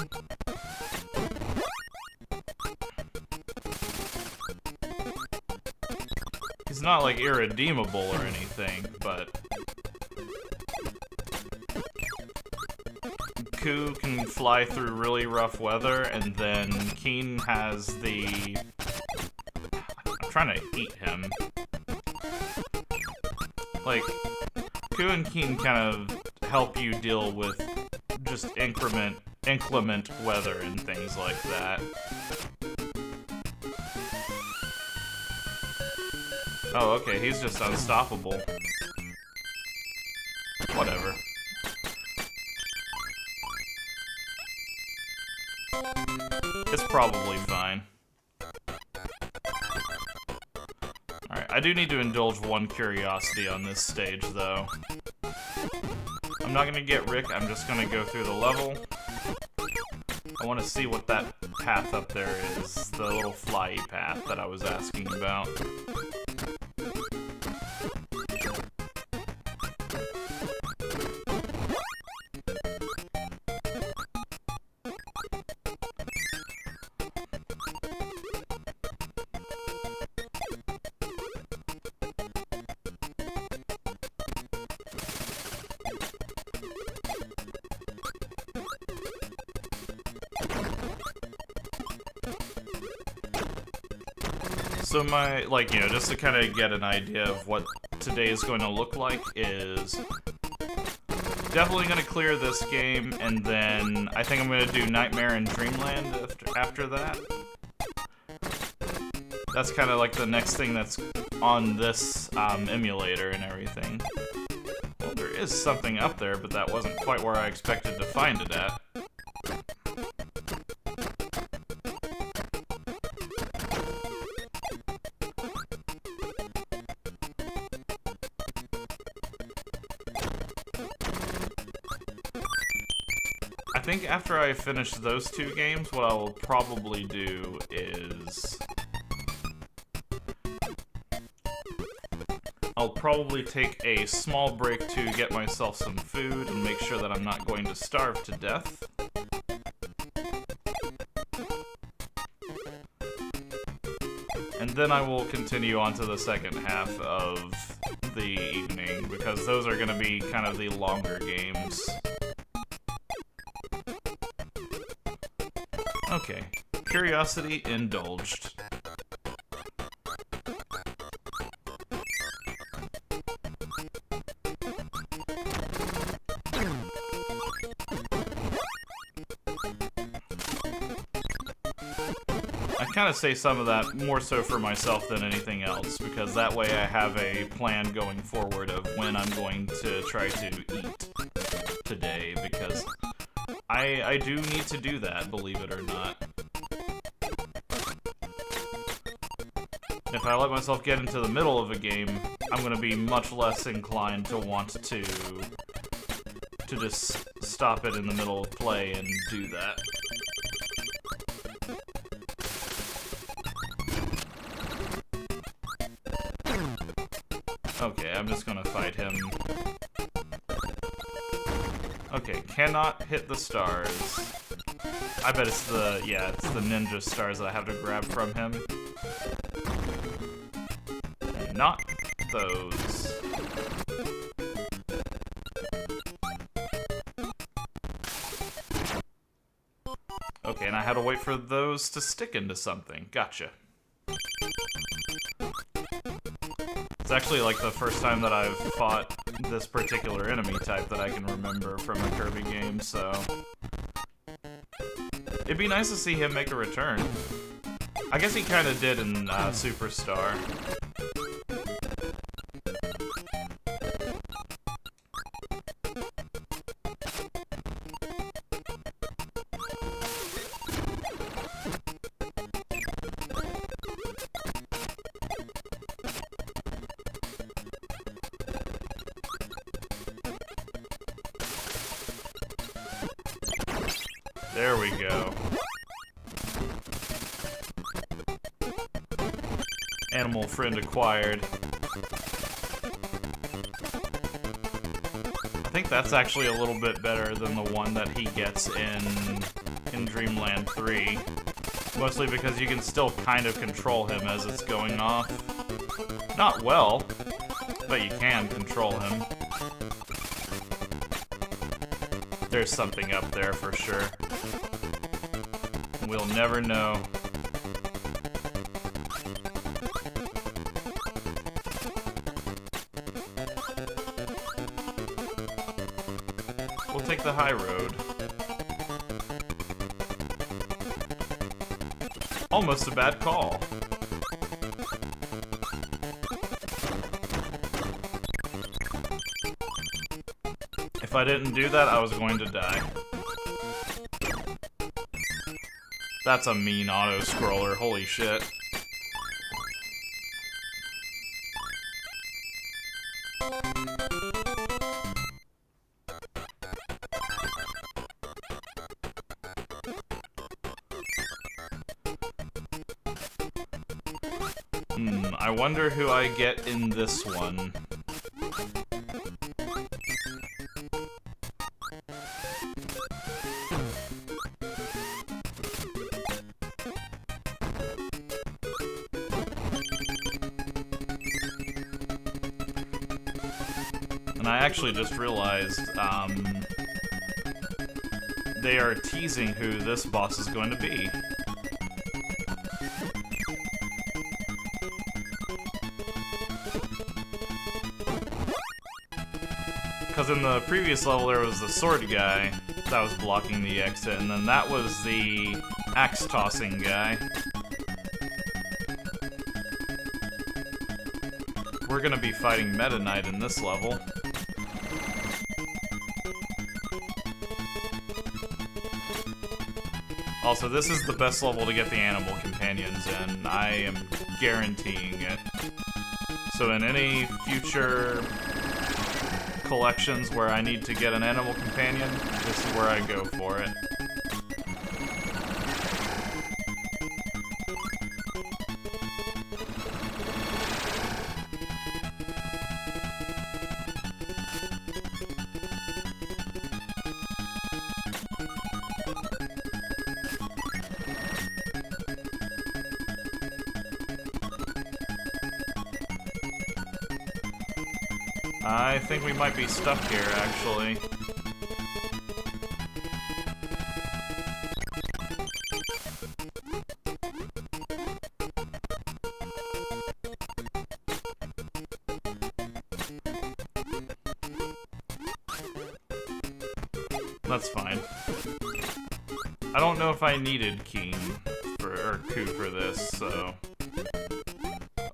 He's not, like, irredeemable or anything, but... Koo can fly through really rough weather, and then Keen has the... I'm trying to eat him. Like, Koo and Keen kind of help you deal with just inclement weather and things like that. Oh, okay, he's just unstoppable. Whatever. It's probably fine. Alright, I do need to indulge one curiosity on this stage, though. I'm not gonna get Rick, I'm just gonna go through the level. I want to see what that path up there is, the little flyy path that I was asking about. So my, like, you know, just to kind of get an idea of what today is going to look like is definitely going to clear this game, and then I think I'm going to do Nightmare and Dreamland after that. That's kind of like the next thing that's on this emulator and everything. Well, there is something up there, but that wasn't quite where I expected to find it at. I think after I finish those two games, what I will probably do is... I'll probably take a small break to get myself some food and make sure that I'm not going to starve to death. And then I will continue on to the second half of the evening, because those are going to be kind of the longer games. Okay, curiosity indulged. I kind of say some of that more so for myself than anything else, because that way I have a plan going forward of when I'm going to try to eat today, because I do need to do that, believe it or not. If I let myself get into the middle of a game, I'm going to be much less inclined to want to just stop it in the middle of play and do that. Okay, I'm just gonna fight him. Okay, cannot hit the stars. I bet it's the, yeah, it's the ninja stars that I have to grab from him. And not those. Okay, and I had to wait for those to stick into something. Gotcha. It's actually like the first time that I've fought this particular enemy type that I can remember from a Kirby game, so... It'd be nice to see him make a return. I guess he kinda did in Superstar. There we go. Animal friend acquired. I think that's actually a little bit better than the one that he gets in Dreamland 3. Mostly because you can still kind of control him as it's going off. Not well, but you can control him. There's something up there for sure. We'll never know. We'll take the high road. Almost a bad call. If I didn't do that, I was going to die. That's a mean auto-scroller, holy shit. I wonder who I get in this one. And I actually just realized, they are teasing who this boss is going to be. Because in the previous level there was the sword guy that was blocking the exit, and then that was the axe-tossing guy. We're gonna be fighting Meta Knight in this level. Also, this is the best level to get the animal companions in. I am guaranteeing it. So in any future collections where I need to get an animal companion, this is where I go for it. I think we might be stuck here, actually. That's fine. I don't know if I needed Keen or Ku for this, so...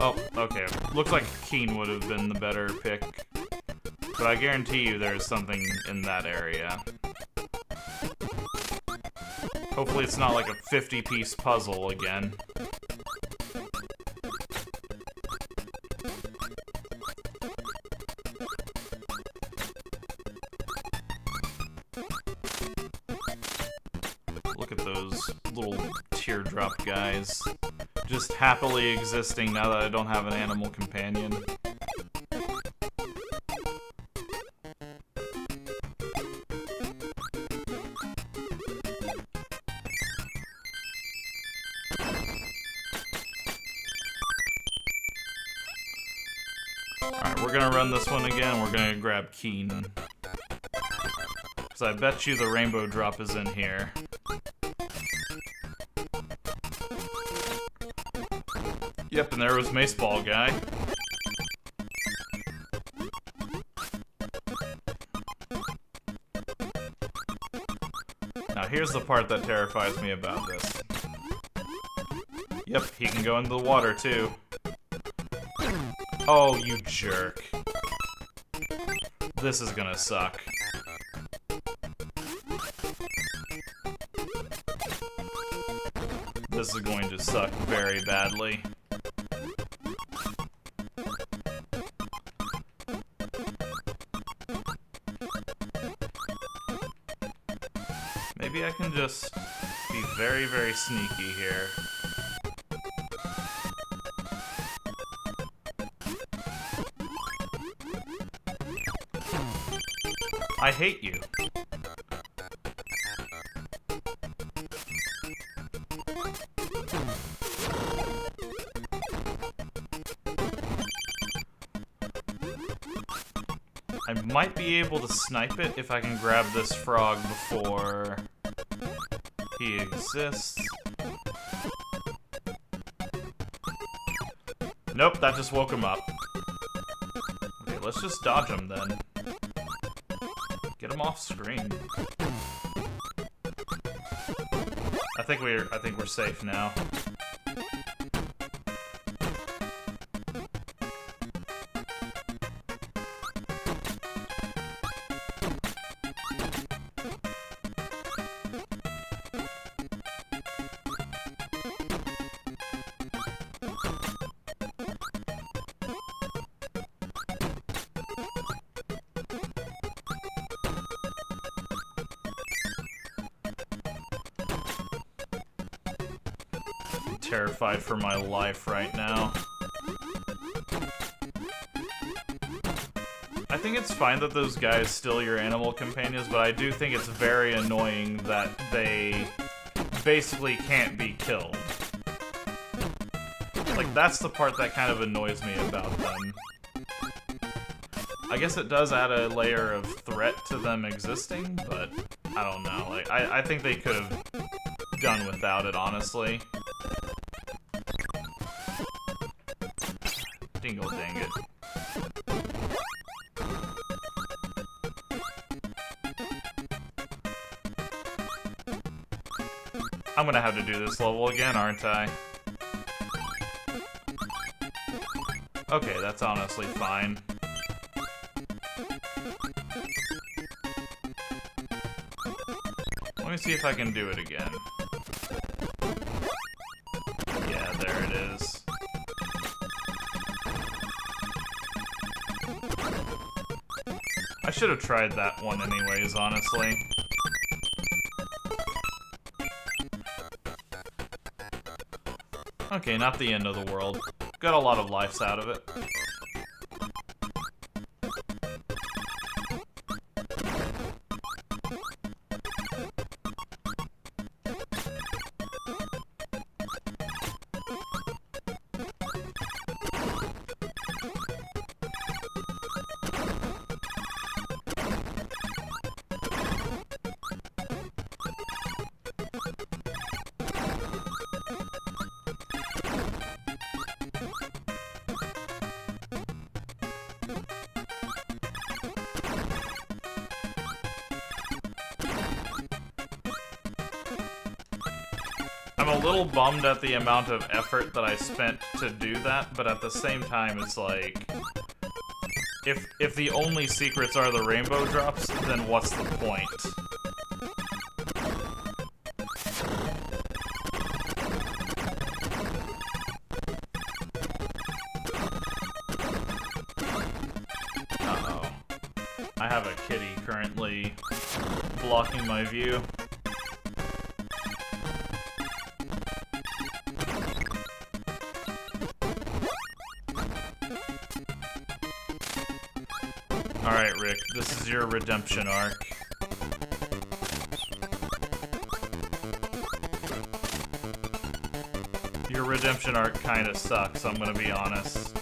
Oh, okay. Looks like Keen would have been the better pick. But I guarantee you there's something in that area. Hopefully it's not like a 50-piece puzzle again. Look at those little teardrop guys. Just happily existing now that I don't have an animal companion. Alright, we're gonna run this one again. We're gonna grab Keen. Because I bet you the rainbow drop is in here. Yep, and there was Mace Ball guy. Now here's the part that terrifies me about this. Yep, he can go into the water too. Oh, you jerk. This is gonna suck. This is going to suck very badly. Maybe I can just be very, very sneaky here. I hate you. I might be able to snipe it if I can grab this frog before he exists. Nope, that just woke him up. Okay, let's just dodge him then. Get him off screen. I think we're safe now. Terrified for my life right now. I think it's fine that those guys steal your animal companions, but I do think it's very annoying that they basically can't be killed. Like, that's the part that kind of annoys me about them. I guess it does add a layer of threat to them existing, but I don't know. Like, I think they could have done without it, honestly. Dingle dang it. I'm gonna have to do this level again, aren't I? Okay, that's honestly fine. Let me see if I can do it again. Yeah, there it is. I should have tried that one anyways, honestly. Okay, not the end of the world. Got a lot of lives out of it. I'm a little bummed at the amount of effort that I spent to do that, but at the same time, it's like, if the only secrets are the rainbow drops, then what's the point? Uh-oh. I have a kitty currently blocking my view. Alright, Rick, this is your redemption arc. Your redemption arc kinda sucks, I'm gonna be honest.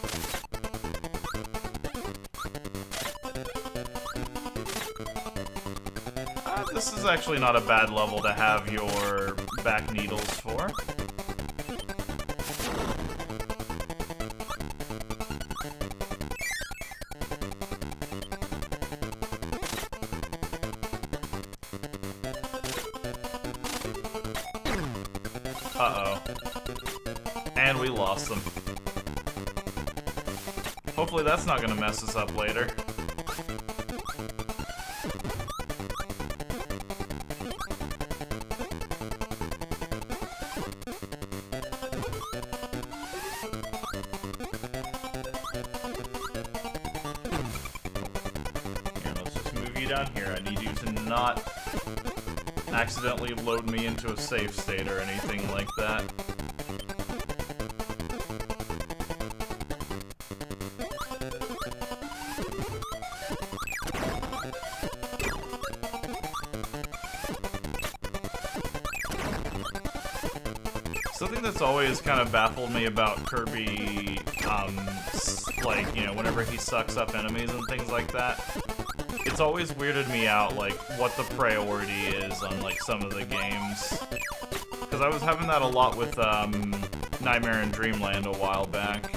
This is actually not a bad level to have your back needles for. Uh-oh. And we lost them. Hopefully that's not gonna mess us up later. Here, let's just move you down here. I need you to not accidentally load me into a save state or anything like that. something that's always kind of baffled me about Kirby, like, you know, whenever he sucks up enemies and things like that, it's always weirded me out, like, what the priority is on, like, some of the games. Because I was having that a lot with, Nightmare in Dreamland a while back.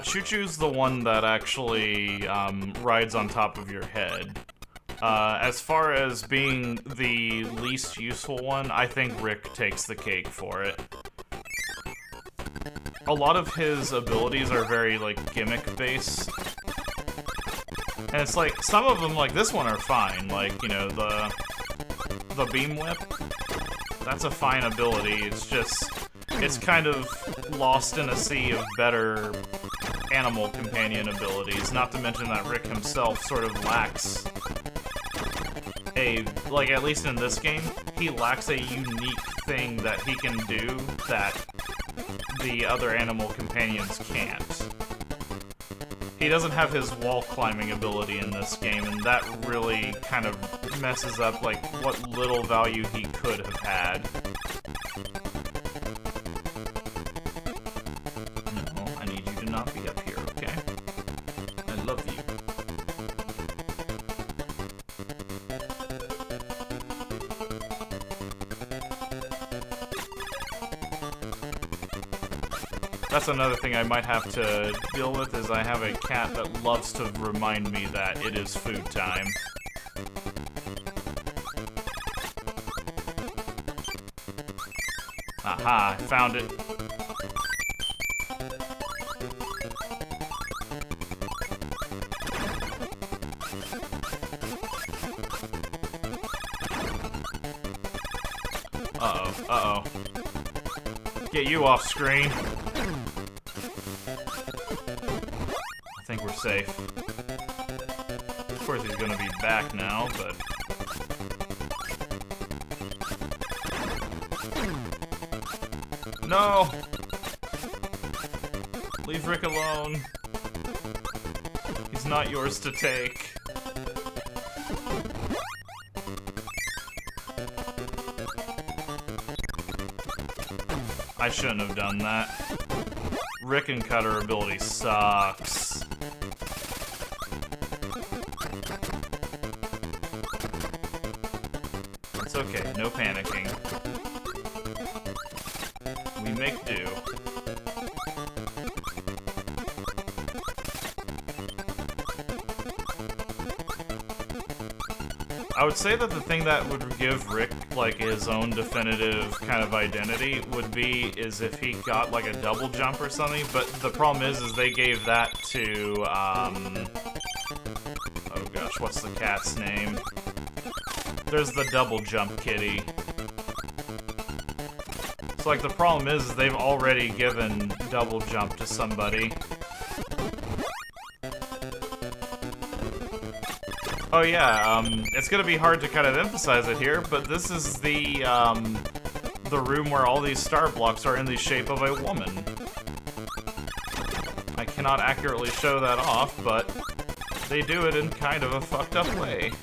Choo-Choo's the one that actually, rides on top of your head. As far as being the least useful one, I think Rick takes the cake for it. A lot of his abilities are very, like, gimmick-based. And it's like, some of them, like this one, are fine. Like, you know, the Beam Whip. That's a fine ability, it's just... it's kind of lost in a sea of better animal companion abilities, not to mention that Rick himself sort of lacks a, like, at least in this game, he lacks a unique thing that he can do that the other animal companions can't. He doesn't have his wall climbing ability in this game, and that really kind of messes up, like, what little value he could have had. No, I need you to not be up here, okay? I love you. That's another thing I might have to deal with, is I have a cat that loves to remind me that it is food time. Aha, I found it. Uh-oh, uh-oh. Get you off screen. I think we're safe. Of course he's gonna be back now, but... No! Leave Rick alone. He's not yours to take. I shouldn't have done that. Rick and Cutter ability sucks. It's okay, no panicking. We make do. I would say that the thing that would give Rick, like, his own definitive kind of identity would be is if he got, like, a double jump or something, but the problem is they gave that to, oh gosh, what's the cat's name? There's the double jump kitty. So, like, the problem is they've already given double jump to somebody. Oh yeah, it's gonna be hard to kind of emphasize it here, but this is the room where all these star blocks are in the shape of a woman. I cannot accurately show that off, but they do it in kind of a fucked up way.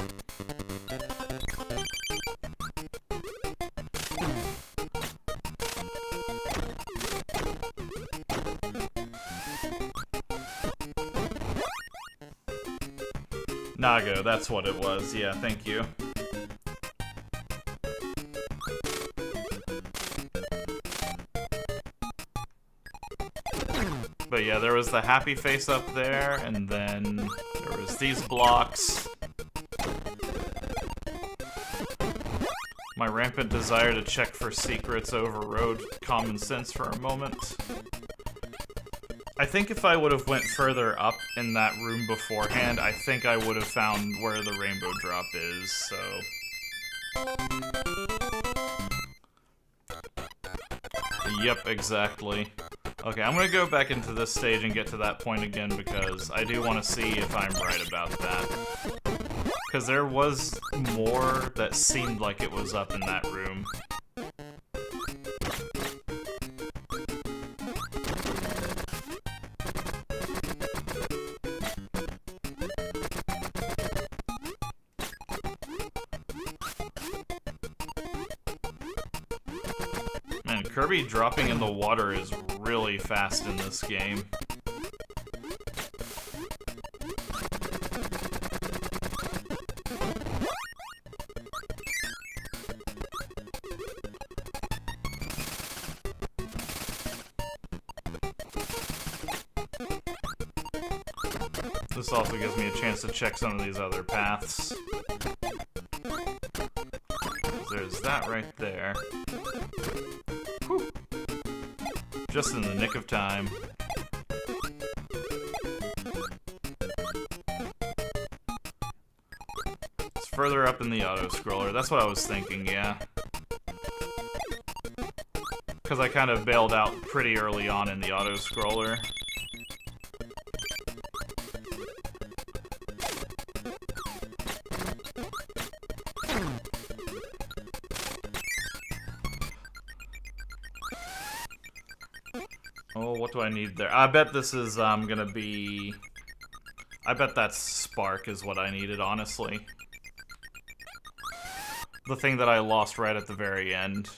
Nago, that's what it was. Yeah, thank you. But yeah, there was the happy face up there, and then there was these blocks. My rampant desire to check for secrets overrode common sense for a moment. I think if I would have went further up in that room beforehand, I think I would have found where the rainbow drop is, so... Yep, exactly. Okay, I'm gonna go back into this stage and get to that point again because I do want to see if I'm right about that. Because there was more that seemed like it was up in that room. Kirby dropping in the water is really fast in this game. This also gives me a chance to check some of these other paths. There's that right there. Whew. Just in the nick of time. It's further up in the auto-scroller. That's what I was thinking, yeah. Because I kind of bailed out pretty early on in the auto-scroller. Oh, what do I need there? I bet this is gonna be... I bet that spark is what I needed, honestly. The thing that I lost right at the very end.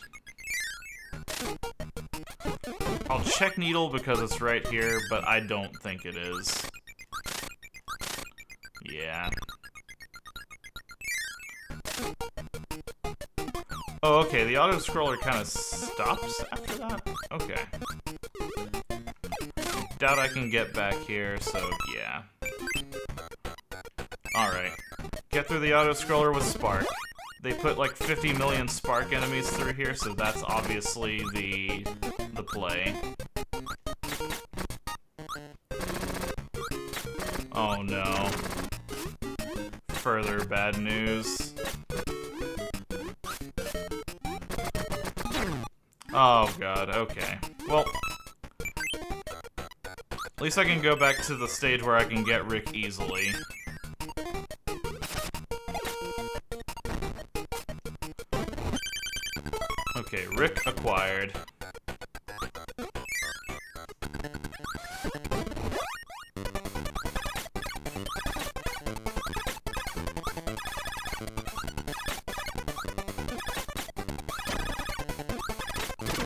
I'll check needle because it's right here, but I don't think it is. Yeah. Oh, okay, the auto-scroller kind of stops after that? Okay. Doubt I can get back here, so yeah. Alright. Get through the auto-scroller with Spark. They put like 50 million Spark enemies through here, so that's obviously the play. Oh no. Further bad news. Oh god, okay. Well, at least I can go back to the stage where I can get Rick easily. Okay, Rick acquired.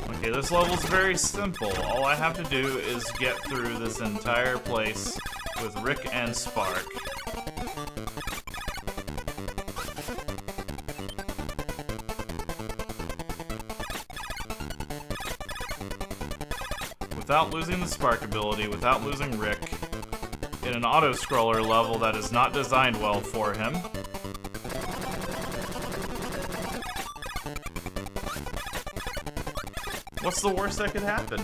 Okay, this level's very simple. All I have to do is get through this entire place with Rick and Spark. Without losing the Spark ability, without losing Rick, in an auto-scroller level that is not designed well for him. What's the worst that could happen?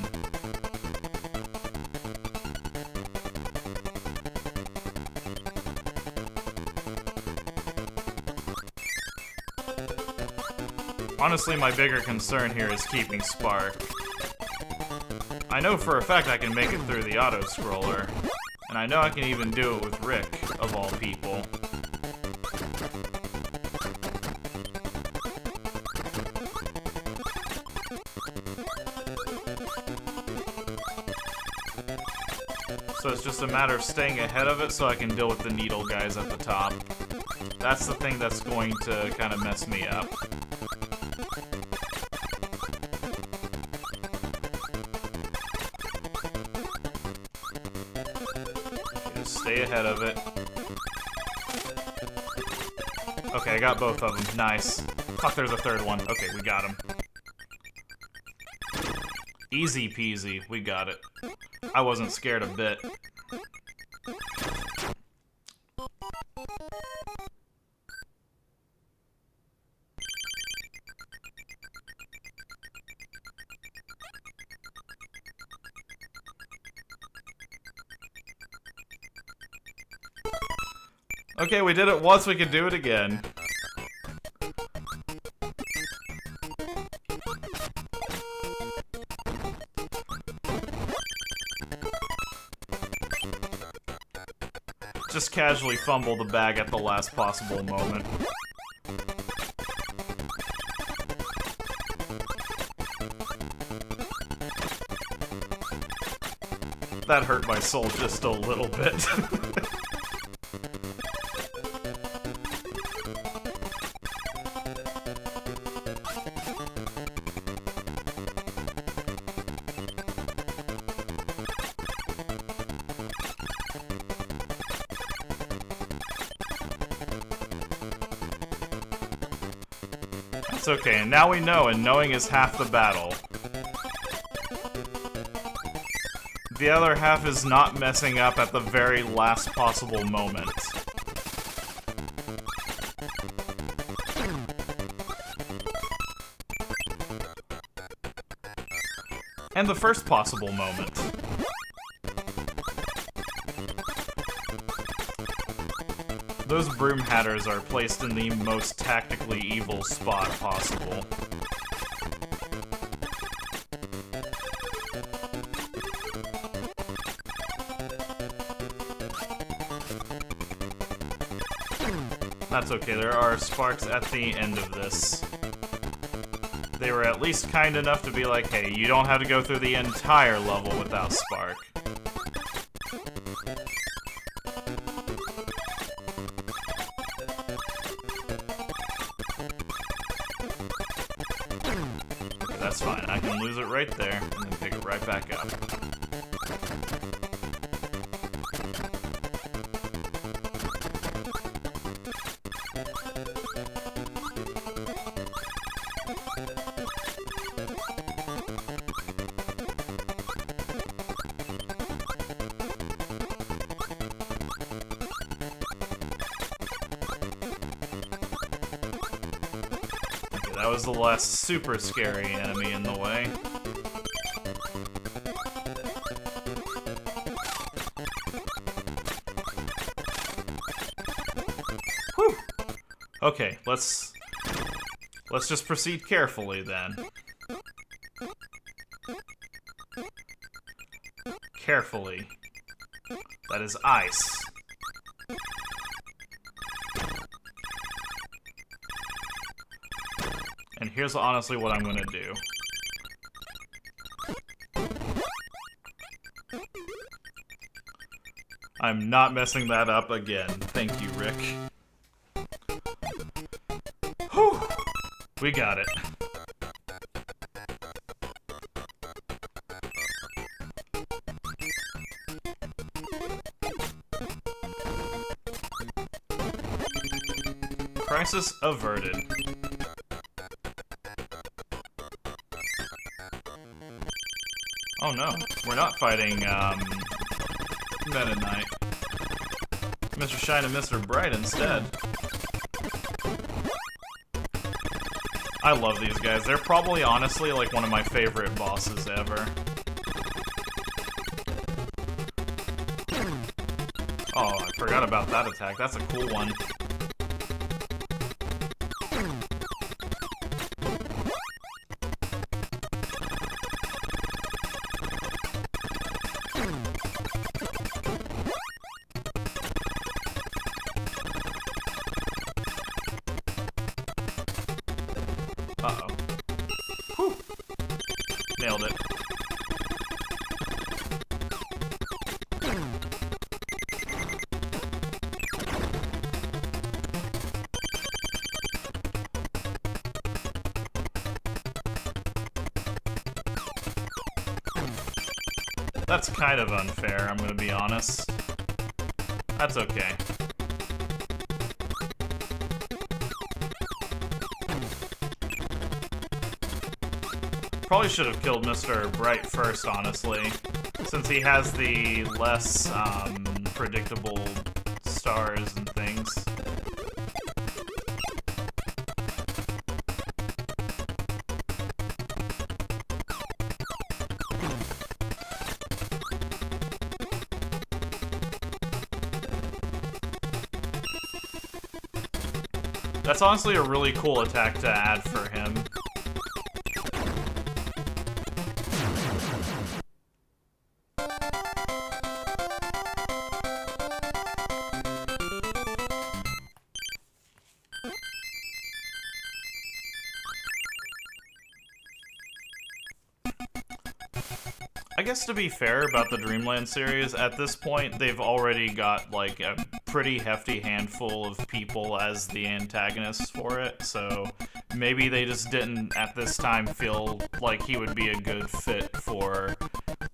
Honestly, my bigger concern here is keeping Spark. I know for a fact I can make it through the auto-scroller, and I know I can even do it with Rick, of all people. So it's just a matter of staying ahead of it so I can deal with the needle guys at the top. That's the thing that's going to kind of mess me up. Just stay ahead of it. Okay, I got both of them. Nice. Fuck, there's a third one. Okay, we got him. Easy peasy. We got it. I wasn't scared a bit. Okay, we did it once, we can do it again. Just casually fumble the bag at the last possible moment. That hurt my soul just a little bit. It's okay, and now we know, and knowing is half the battle. The other half is not messing up at the very last possible moment. And the first possible moment. Those broom hatters are placed in the most tactically evil spot possible. That's okay, there are sparks at the end of this. They were at least kind enough to be like, hey, you don't have to go through the entire level without spark. Okay, that's fine, I can lose it right there, and then pick it right back up. That was the last super scary enemy in the way. Whew. Okay, let's just proceed carefully then. Carefully. That is ice. And here's honestly what I'm gonna do. I'm not messing that up again. Thank you, Rick. Whew! We got it. Crisis averted. Oh no, we're not fighting, Meta Knight. Mr. Shine and Mr. Bright instead. I love these guys. They're probably, honestly, like one of my favorite bosses ever. Oh, I forgot about that attack. That's a cool one. Uh-oh. Whew. Nailed it. That's kind of unfair, I'm gonna be honest. That's okay. Probably should have killed Mr. Bright first, honestly, since he has the less, predictable stars and things. That's honestly a really cool attack to add for him. I guess to be fair about the Dreamland series, at this point they've already got like a pretty hefty handful of people as the antagonists for it, so maybe they just didn't at this time feel like he would be a good fit for,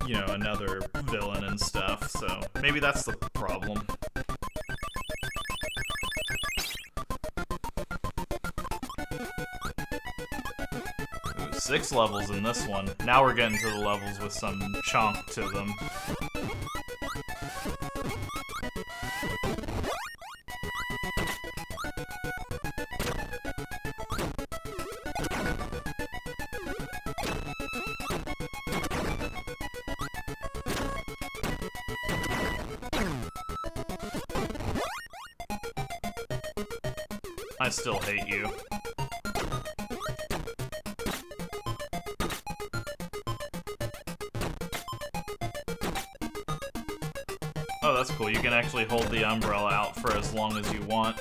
you know, another villain and stuff, so maybe that's the problem. 6 levels in this one. Now we're getting to the levels with some chunk to them. I still hate you. Oh, that's cool. You can actually hold the umbrella out for as long as you want.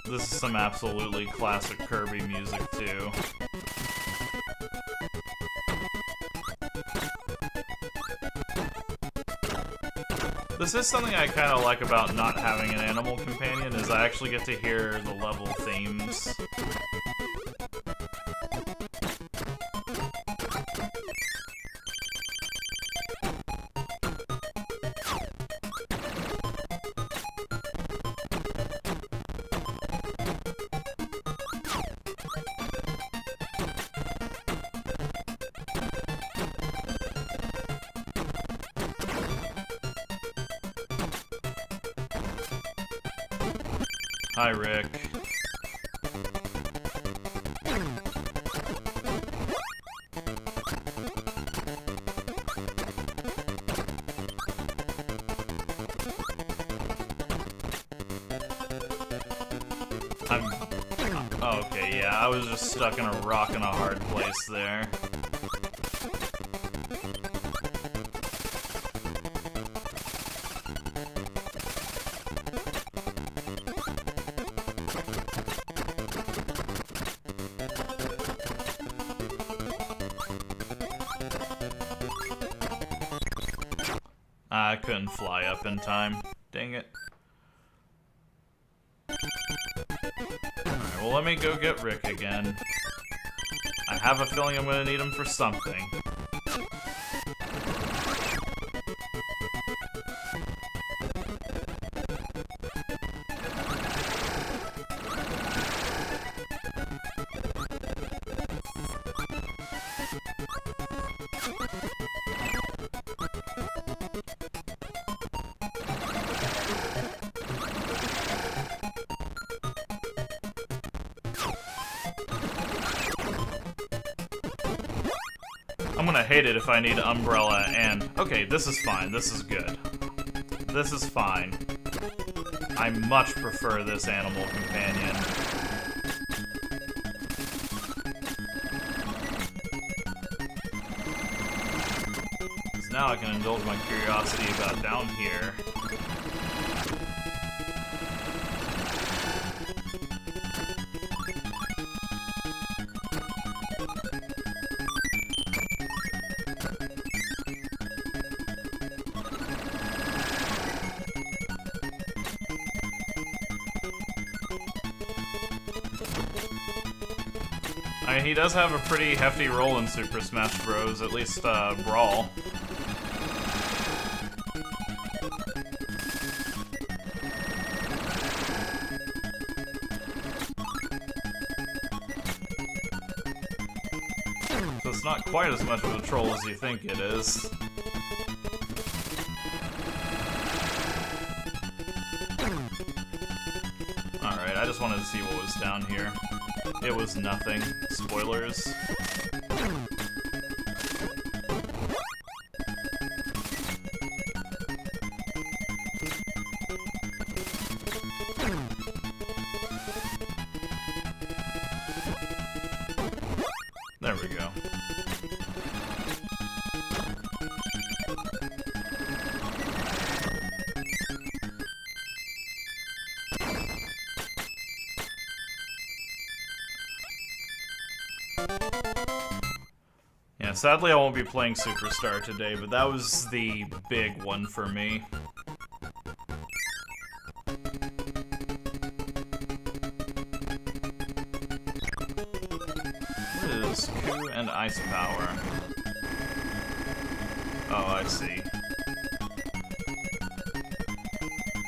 This is some absolutely classic Kirby music, too. This is something I kind of like about not having an animal companion, is I actually get to hear the level themes. Hi, Rick. Oh, okay, yeah, I was just stuck in a rock and a hard place there. I couldn't fly up in time. Dang it. Alright, well, let me go get Rick again. I have a feeling I'm gonna need him for something. I'm gonna hate it if I need umbrella and... Okay, this is fine. This is good. This is fine. I much prefer this animal companion. Because now I can indulge my curiosity about down here. I mean, he does have a pretty hefty role in Super Smash Bros., at least, Brawl. So it's not quite as much of a troll as you think it is. Alright, I just wanted to see what was down here. It was nothing. Spoilers. There we go. Yeah, sadly I won't be playing Superstar today, but that was the big one for me. What is Ku and ice power. Oh, I see.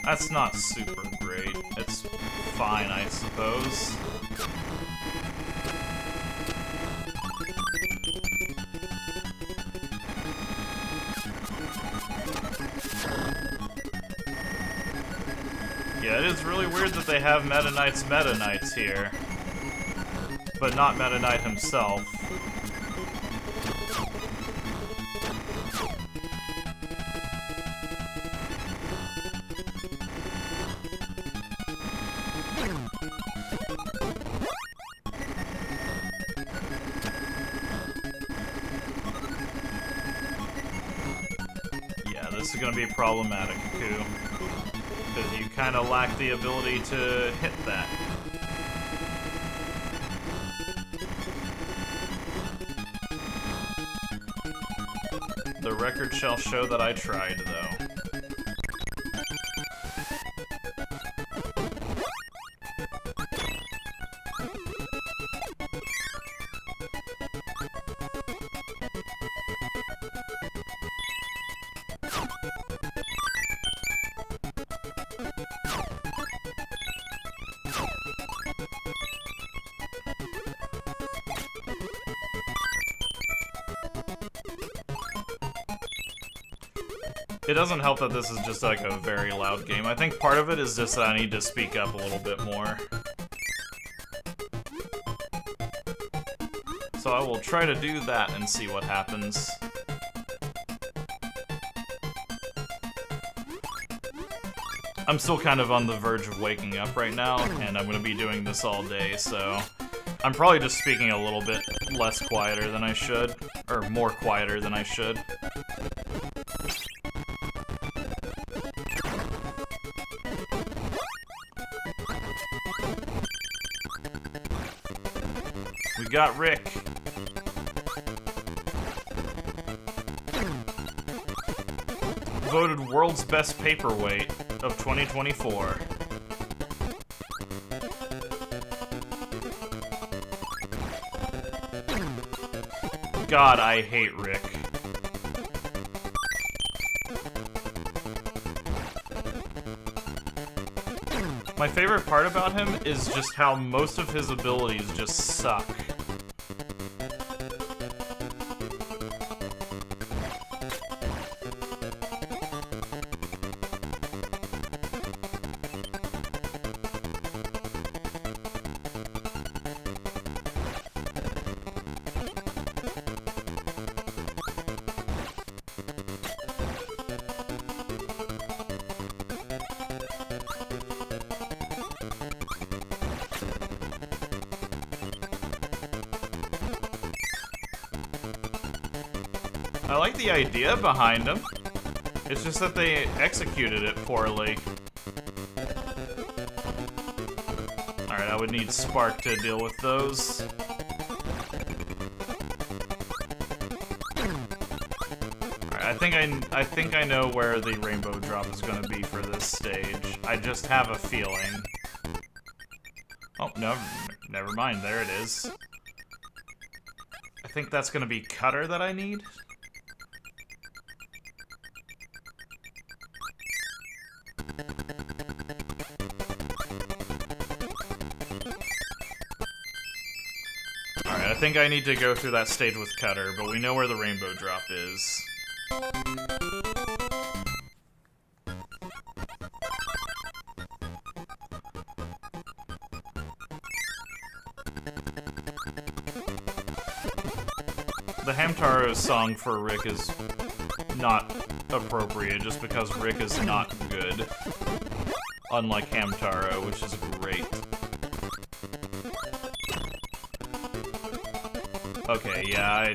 That's not super great. It's fine, I suppose. Yeah, it is really weird that they have Meta Knights here, but not Meta Knight himself. Yeah, this is gonna be problematic, too. Because you kind of lack the ability to hit that. The record shall show that I tried, though. It doesn't help that this is just like a very loud game. I think part of it is just that I need to speak up a little bit more. So I will try to do that and see what happens. I'm still kind of on the verge of waking up right now, and I'm going to be doing this all day, so I'm probably just speaking a little bit less quieter than I should, or more quieter than I should. We got Rick. Voted world's best paperweight of 2024. God, I hate Rick. My favorite part about him is just how most of his abilities just suck. I like the idea behind them. It's just that they executed it poorly. Alright, I would need Spark to deal with those. Alright, I think I know where the rainbow drop is gonna be for this stage. I just have a feeling. Oh, no, never mind, there it is. I think that's gonna be Cutter that I need. I think I need to go through that stage with Cutter, but we know where the rainbow drop is. The Hamtaro song for Rick is not appropriate just because Rick is not good. Unlike Hamtaro, which is great. Okay, yeah,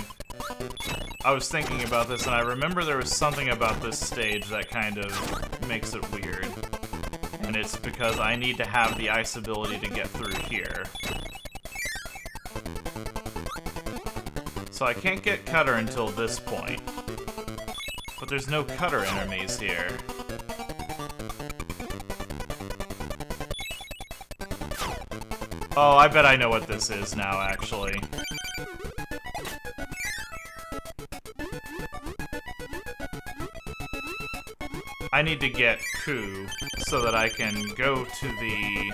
I was thinking about this, and I remember there was something about this stage that kind of makes it weird. And it's because I need to have the ice ability to get through here. So I can't get Cutter until this point. But there's no Cutter enemies here. Oh, I bet I know what this is now, actually. I need to get Ku so that I can go to the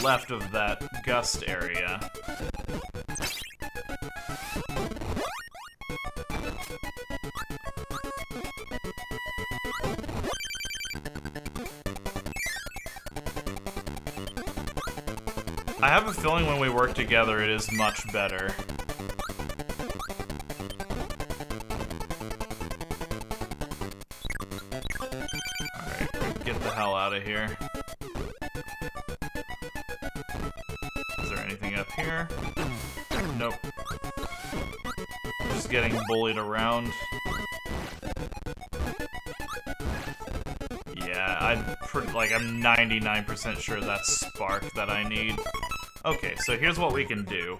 left of that gust area. I have a feeling when we work together it is much better. Alright, get the hell out of here. Is there anything up here? Nope. Just getting bullied around. Yeah, I'm 99% sure that's Spark that I need. Okay, so here's what we can do.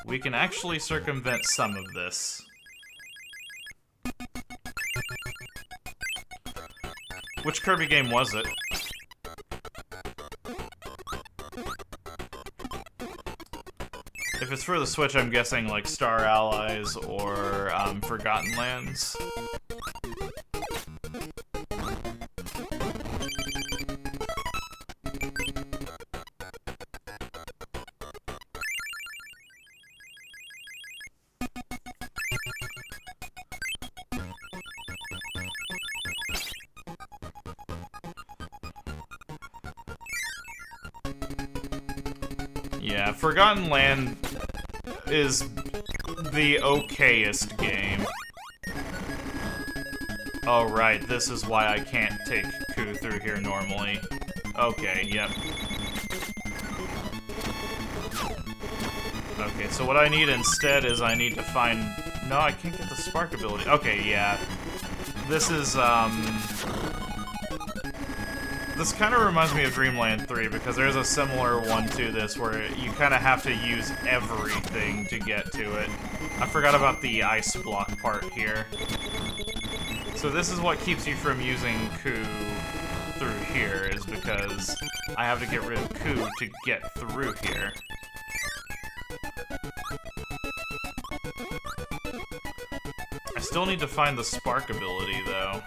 We can actually circumvent some of this. Which Kirby game was it? If it's for the Switch, I'm guessing like Star Allies or Forgotten Lands. Yeah, Forgotten Land is the okayest game. Oh, right, this is why I can't take Ku through here normally. Okay, yep. Okay, so what I need instead is I need to find... No, I can't get the Spark ability. Okay, yeah. This is, This kind of reminds me of Dreamland 3, because there's a similar one to this, where you kind of have to use everything to get to it. I forgot about the ice block part here. So this is what keeps you from using Ku through here, is because I have to get rid of Ku to get through here. I still need to find the Spark ability, though.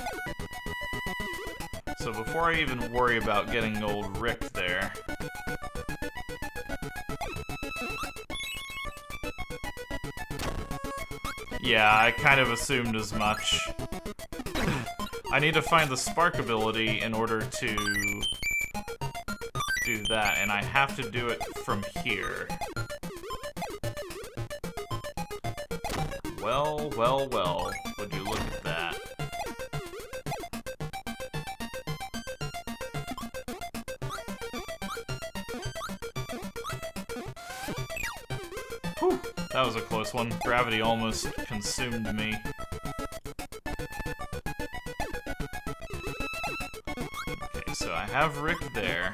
So before I even worry about getting old Rick there... Yeah, I kind of assumed as much. I need to find the Spark ability in order to do that, and I have to do it from here. Well, well, well. Would you look at that? Whew, that was a close one. Gravity almost consumed me. Okay, so I have Rick there.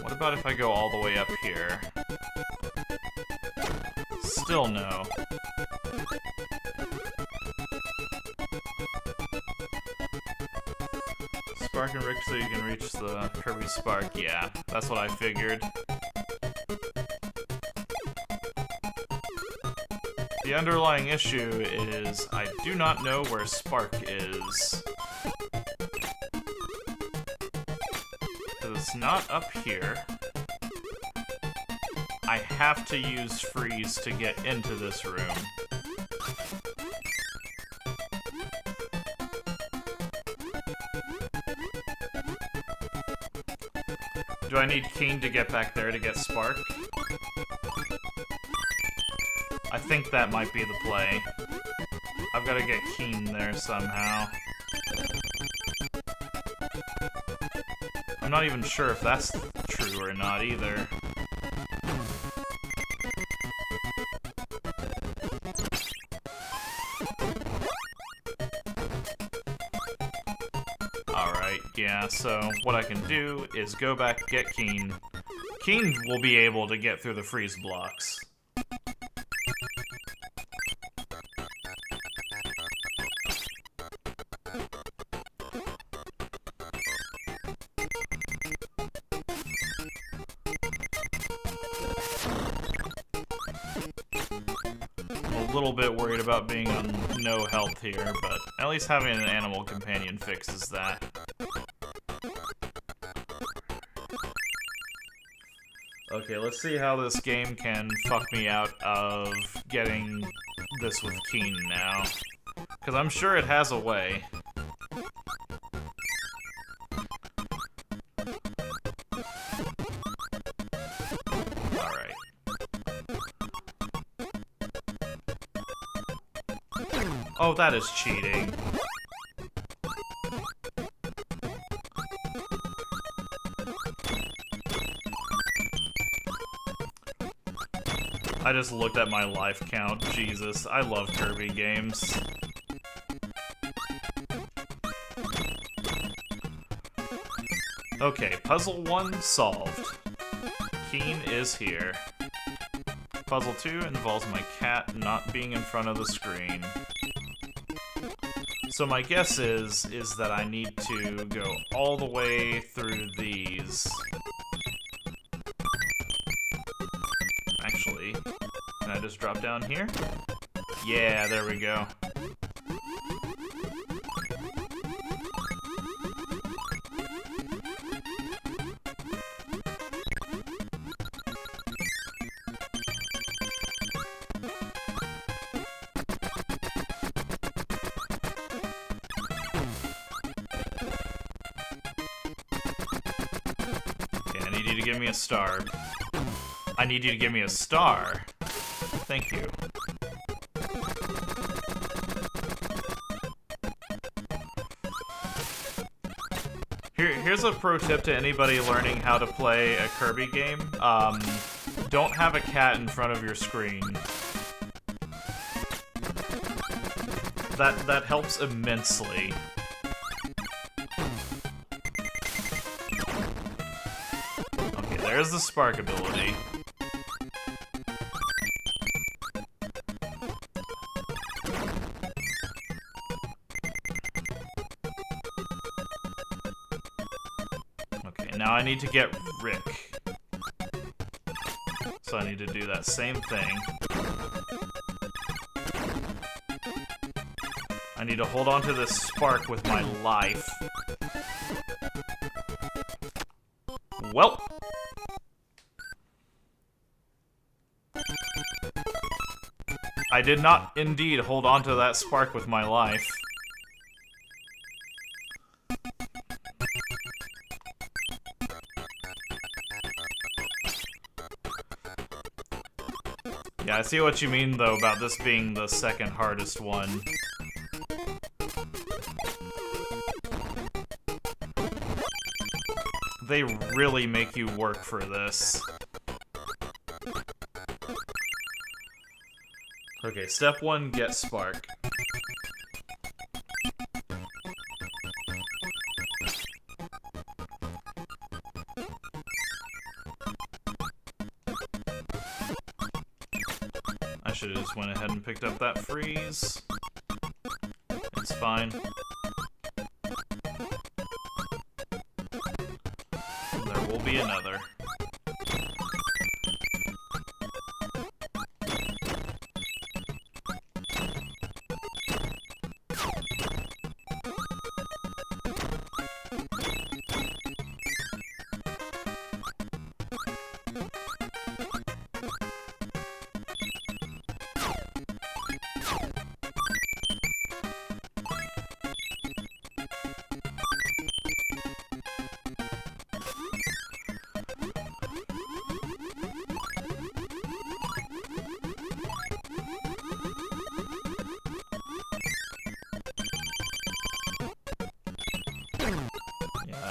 What about if I go all the way up here? Still no. Spark and Rick so you can reach the Kirby Spark. Yeah, that's what I figured. The underlying issue is I do not know where Spark is. Because it's not up here. I have to use Freeze to get into this room. Do I need Keen to get back there to get Spark? I think that might be the play. I've got to get Keen there somehow. I'm not even sure if that's true or not either. Alright, yeah, so what I can do is go back, get Keen. Keen will be able to get through the freeze blocks. little bit worried about being on no health here, but at least having an animal companion fixes that. Okay, let's see how this game can fuck me out of getting this with Keen now. Because I'm sure it has a way. Alright. Oh, that is cheating. I just looked at my life count. Jesus, I love Kirby games. Okay, puzzle 1 solved. Keen is here. Puzzle 2 involves my cat not being in front of the screen. So my guess is that I need to go all the way through these. Actually, can I just drop down here? Yeah, there we go. Okay, I need you to give me a star. I need you to give me a star. Thank you. Here's a pro tip to anybody learning how to play a Kirby game. Don't have a cat in front of your screen. That helps immensely. Okay, there's the spark ability. Now I need to get Rick. So I need to do that same thing. I need to hold on to this spark with my life. Well. I did not indeed hold on to that spark with my life. Yeah, I see what you mean, though, about this being the second hardest one. They really make you work for this. Okay, step 1, get spark. I should have just went ahead and picked up that freeze. It's fine. There will be another.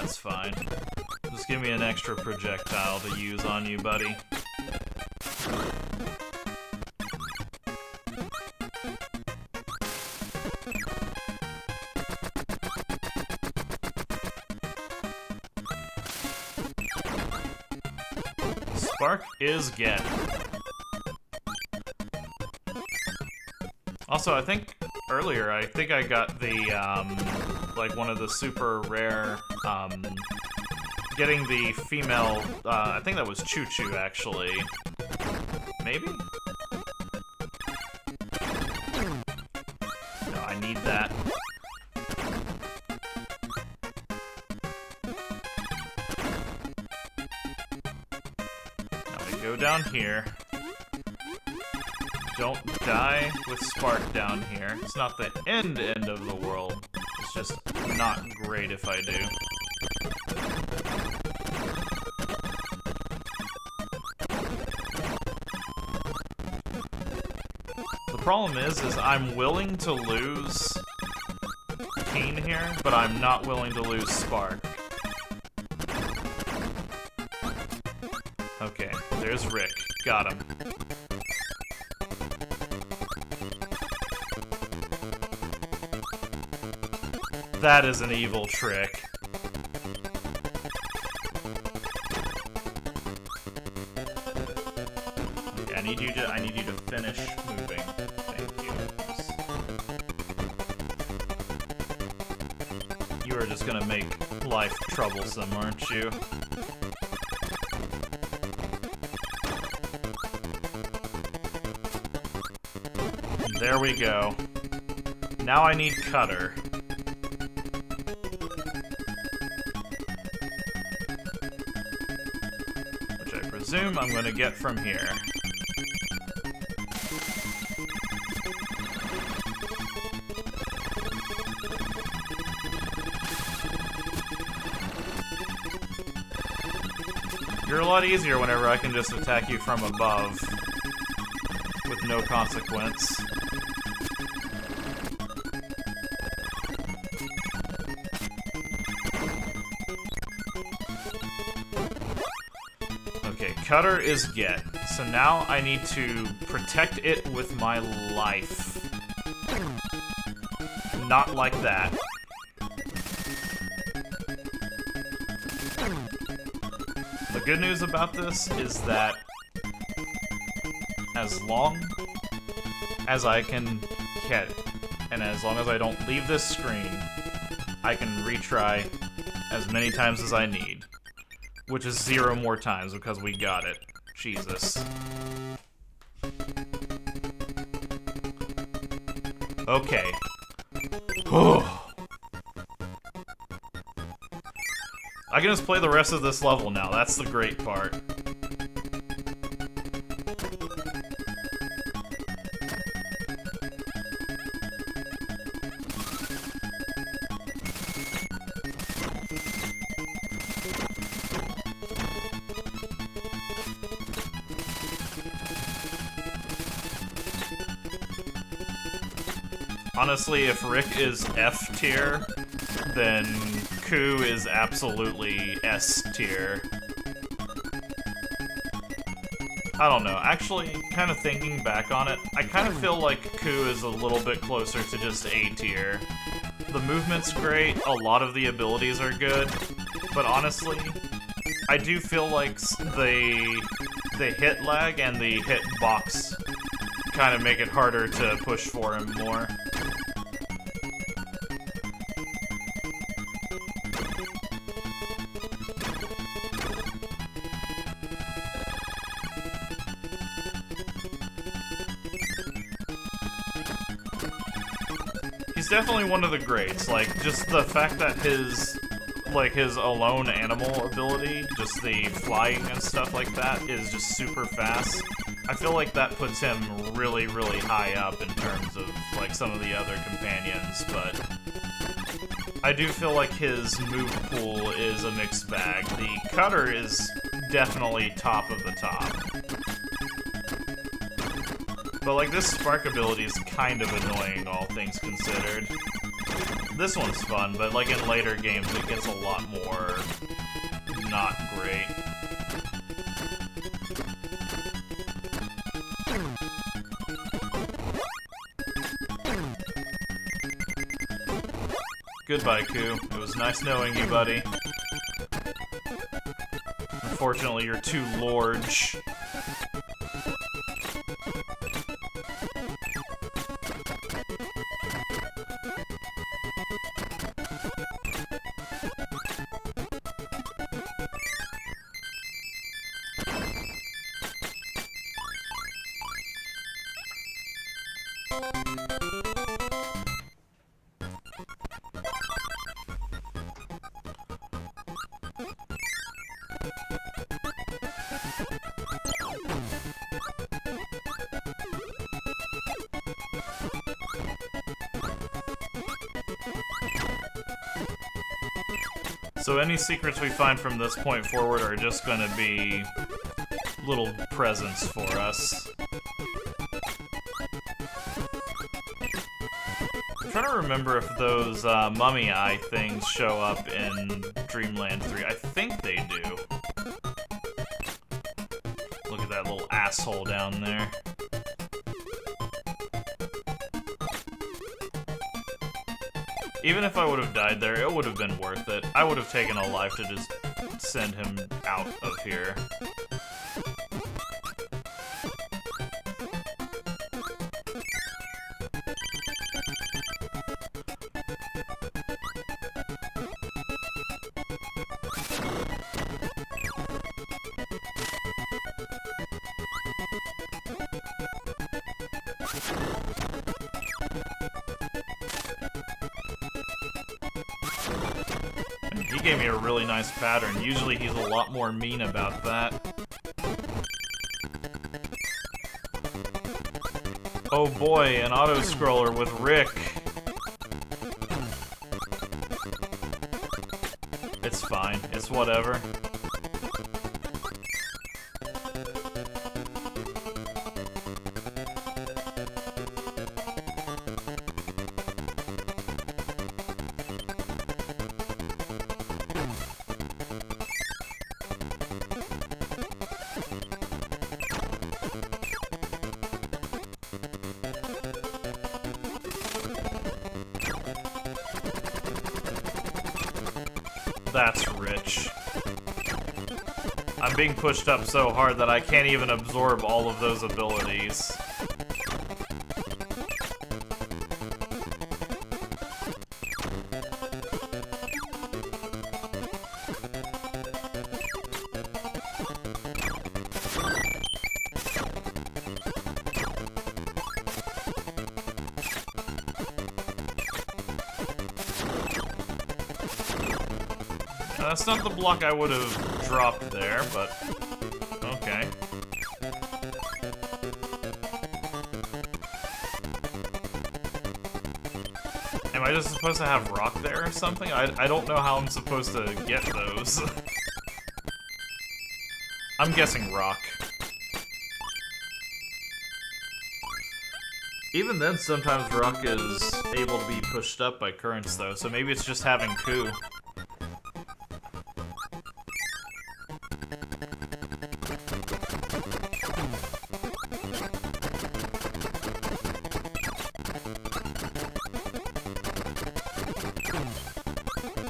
That's fine. Just give me an extra projectile to use on you, buddy. Spark is get. Also, I think earlier, I got the, like one of the super rare, getting the female, I think that was Choo Choo, actually. Maybe? I need that. Now we go down here. Don't die with Spark down here. It's not the end of the world. It's just not great if I do. The problem is I'm willing to lose Keen here, but I'm not willing to lose Spark. Okay, there's Rick. Got him. That is an evil trick. Okay, I need you to finish moving. Thank you. You are just gonna make life troublesome, aren't you? And there we go. Now I need Cutter. I'm going to get from here. You're a lot easier whenever I can just attack you from above with no consequence. Cutter is get, so now I need to protect it with my life. Not like that. The good news about this is that as long as I can get it, and as long as I don't leave this screen, I can retry as many times as I need. Which is 0 more times because we got it. Jesus. Okay. I can just play the rest of this level now. That's the great part. Honestly, if Rick is F tier, then Ku is absolutely S tier. I don't know. Actually, kind of thinking back on it, I kind of feel like Ku is a little bit closer to just A tier. The movement's great, a lot of the abilities are good, but honestly, I do feel like the hit lag and the hit box kind of make it harder to push for him more. He's definitely one of the greats. Like, just the fact that his alone animal ability, just the flying and stuff like that, is just super fast. I feel like that puts him really, really high up in terms of, like, some of the other companions, but I do feel like his move pool is a mixed bag. The Cutter is definitely top of the top. But, like, this Spark ability is kind of annoying, all things considered. This one's fun, but, like, in later games, it gets a lot more not great. Goodbye, Ku. It was nice knowing you, buddy. Unfortunately, you're too large. So any secrets we find from this point forward are just gonna be little presents for us. I'm trying to remember if those mummy eye things show up in Dreamland 3. I think they do. Look at that little asshole down there. Even if I would have died there, it would have been worth it. I would have taken a life to just send him out of here. He gave me a really nice pattern. Usually he's a lot more mean about that. Oh boy, an auto-scroller with Rick. It's fine. It's whatever. That's rich. I'm being pushed up so hard that I can't even absorb all of those abilities. That's not the block I would have dropped there, but okay. Am I just supposed to have rock there or something? I don't know how I'm supposed to get those. I'm guessing rock. Even then, sometimes rock is able to be pushed up by currents though, so maybe it's just having coup.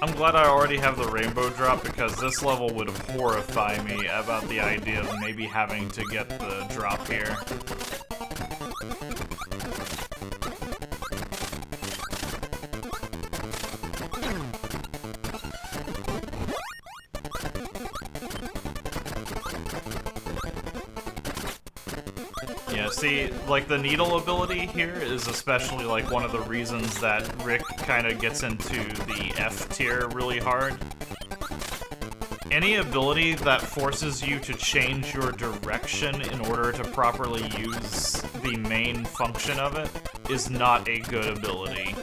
I'm glad I already have the rainbow drop because this level would horrify me about the idea of maybe having to get the drop here. Yeah, see, like, the needle ability here is especially, like, one of the reasons that Rick kind of gets into the F tier really hard. Any ability that forces you to change your direction in order to properly use the main function of it is not a good ability.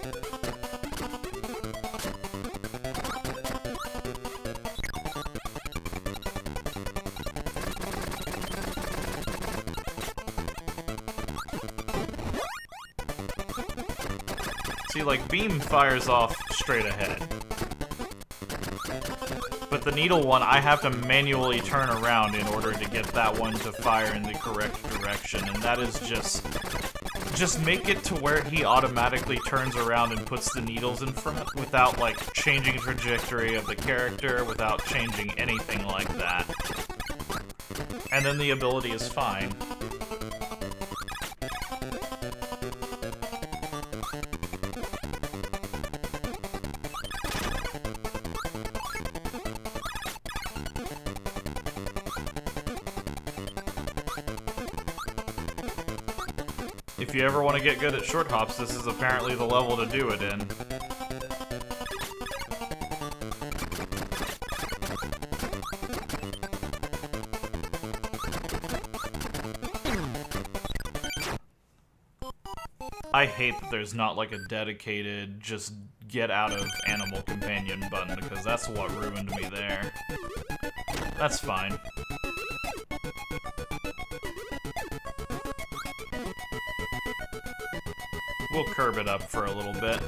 See, like, beam fires off straight ahead. But the needle one, I have to manually turn around in order to get that one to fire in the correct direction, and that is just make it to where he automatically turns around and puts the needles in front without, like, changing trajectory of the character, without changing anything like that. And then the ability is fine. If you ever want to get good at short hops, this is apparently the level to do it in. I hate that there's not like a dedicated just get out of animal companion button, because that's what ruined me there. That's fine. We'll curb it up for a little bit.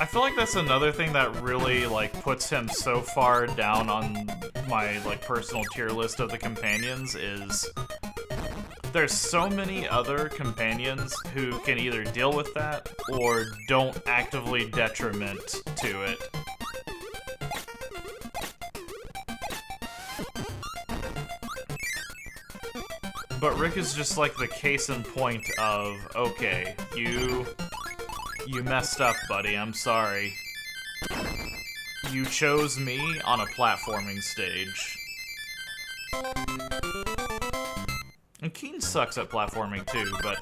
I feel like that's another thing that really, like, puts him so far down on my, like, personal tier list of the companions is there's so many other companions who can either deal with that or don't actively detriment to it. But Rick is just like the case in point of, okay, you messed up, buddy, I'm sorry. You chose me on a platforming stage. And Keen sucks at platforming too, but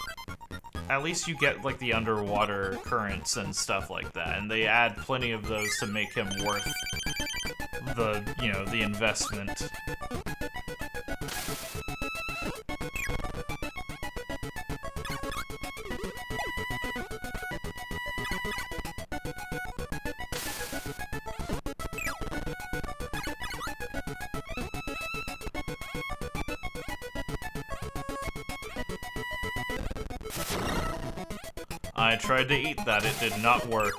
at least you get like the underwater currents and stuff like that, and they add plenty of those to make him worth the, you know, the investment. I tried to eat that, it did not work.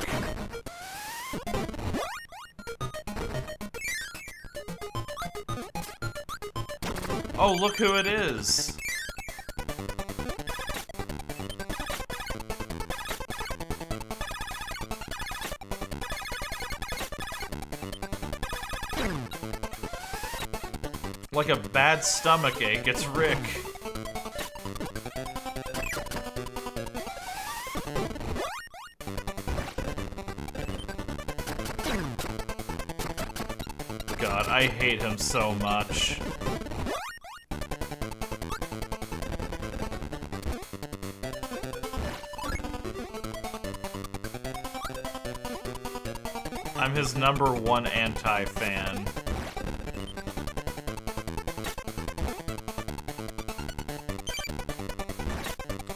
Oh, look who it is! Like a bad stomachache, it's Rick. God, I hate him so much. I'm his #1 anti-fan.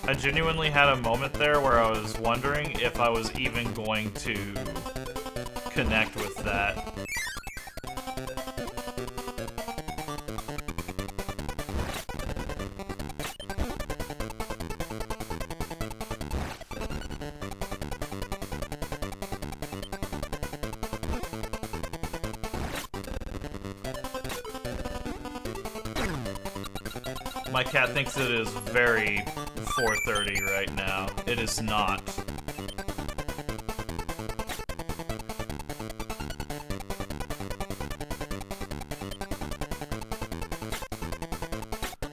I genuinely had a moment there where I was wondering if I was even going to connect with that. My cat thinks it is very 4:30 right now. It is not.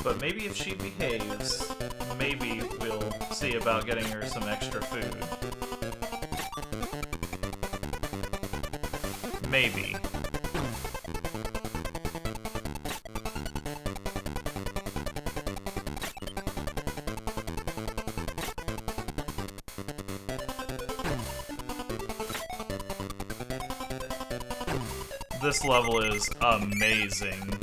But maybe if she behaves, maybe we'll see about getting her some extra food. Maybe. This level is amazing.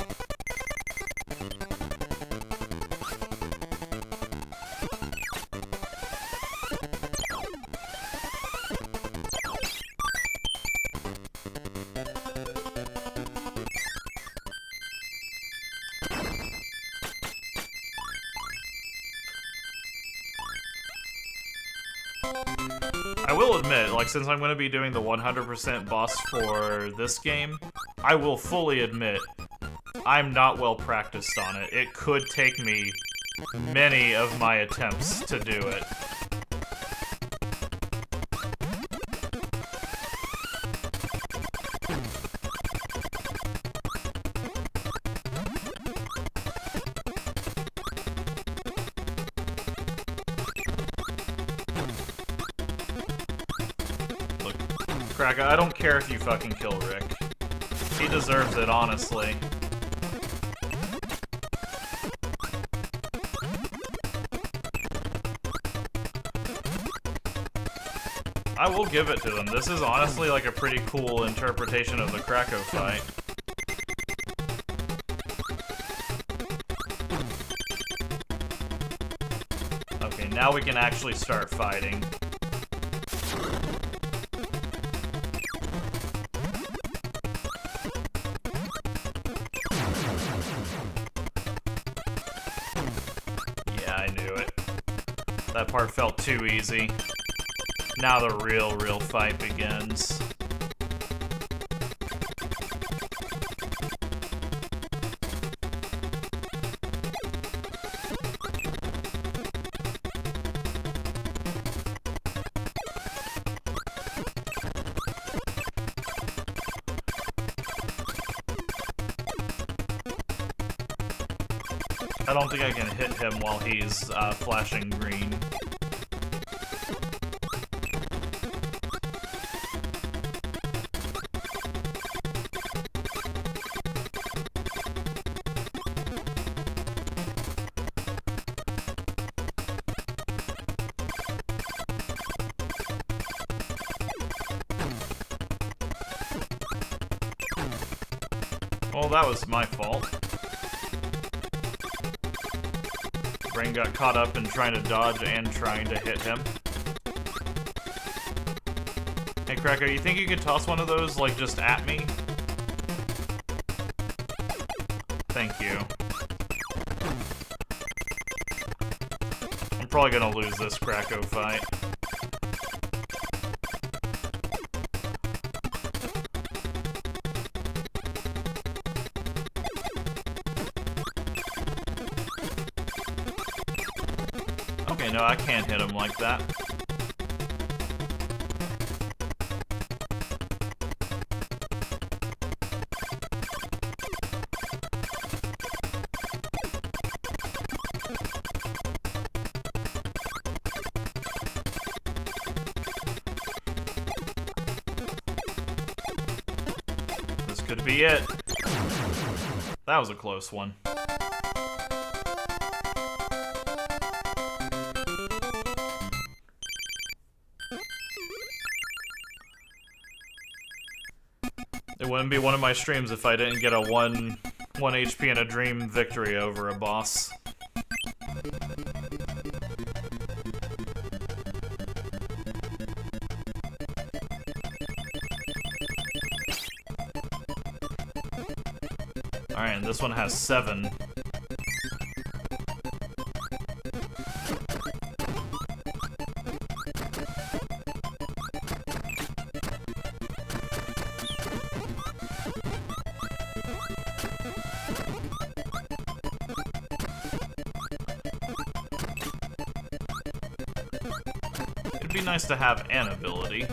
I will admit, like, since I'm going to be doing the 100% boss for this game, I will fully admit, I'm not well practiced on it. It could take me many of my attempts to do it. Look, Kraka, I don't care if you fucking kill Rick. He deserves it, honestly. I will give it to them. This is honestly like a pretty cool interpretation of the Krakow fight. now we can actually start fighting. Yeah, I knew it. That part felt too easy. Now the real fight begins. I don't think I can hit him while he's flashing green. Well, that was my fault. Brain got caught up in trying to dodge and trying to hit him. Hey, Cracker, you think you could toss one of those, like, just at me? Thank you. I'm probably gonna lose this Kracko fight. Okay, no, I can't hit him like that. This could be it. That was a close one. It wouldn't be one of my streams if I didn't get a 1 HP and a dream victory over a boss. Alright, and this one has 7. It'd be nice to have an ability.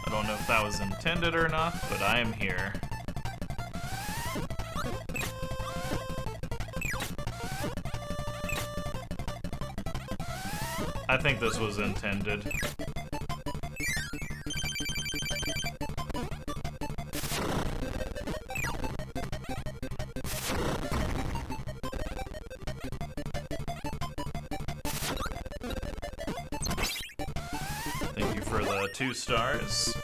I don't know if that was intended or not, but I am here. I think this was intended. Thank you for the 2 stars.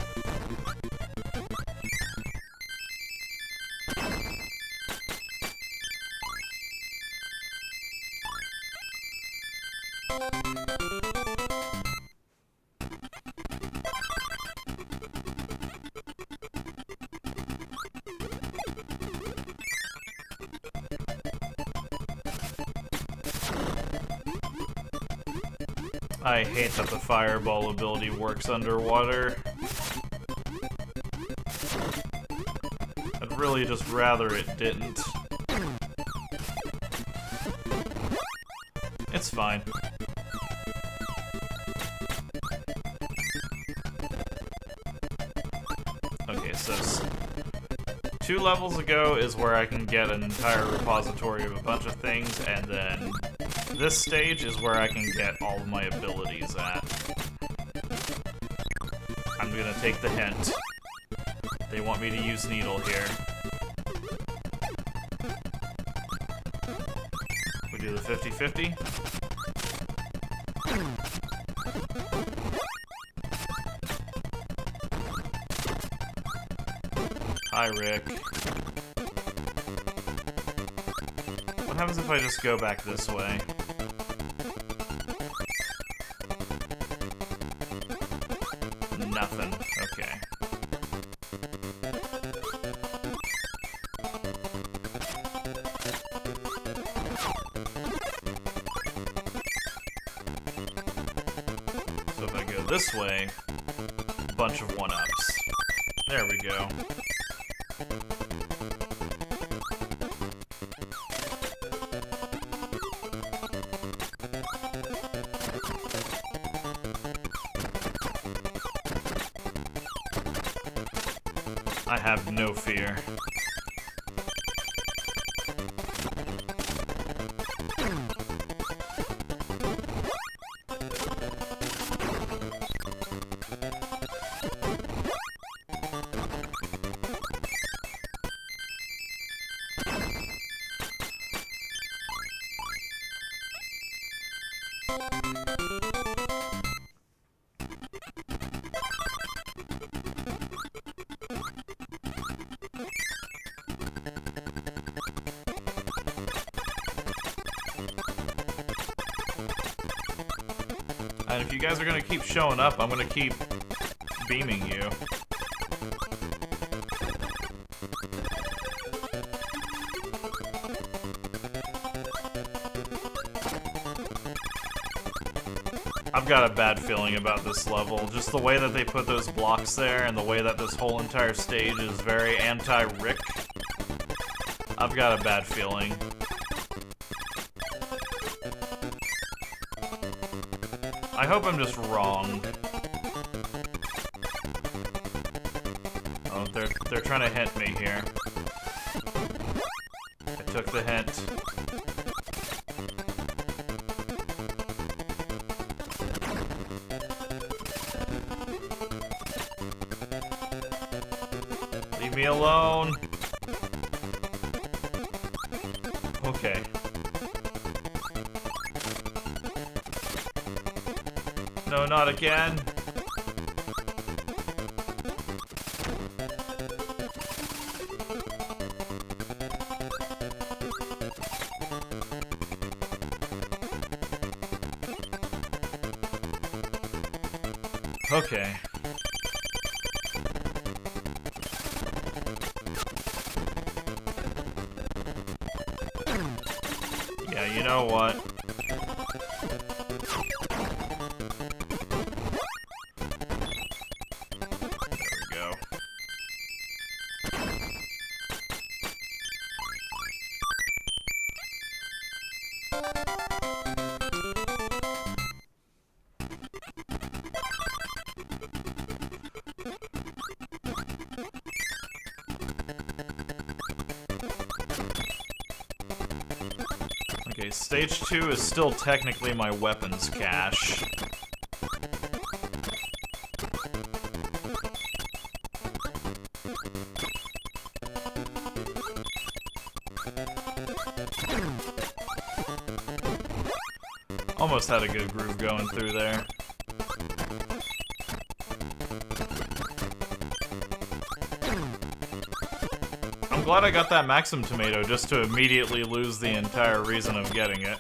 I hate that the fireball ability works underwater. I'd really just rather it didn't. It's fine. Okay, so 2 levels ago is where I can get an entire repository of a bunch of things, and then this stage is where I can get all of my abilities at. I'm gonna take the hint. They want me to use Needle here. do the 50-50. Hi, Rick. What happens if I just go back this way? Nothing. Okay. So if I go this way, a bunch of 1-ups. There we go. I have no fear. And if you guys are gonna keep showing up, I'm gonna keep beaming you. I've got a bad feeling about this level. Just the way that they put those blocks there and the way that this whole entire stage is very anti-Rick. I've got a bad feeling. I hope I'm just wrong. Oh, they're trying to hint me here. I took the hint. Leave me alone. Okay. No, not again. Okay. Yeah, you know what? Okay, stage 2 is still technically my weapons cache. Almost had a good groove going through there. I'm glad I got that Maxim tomato just to immediately lose the entire reason of getting it.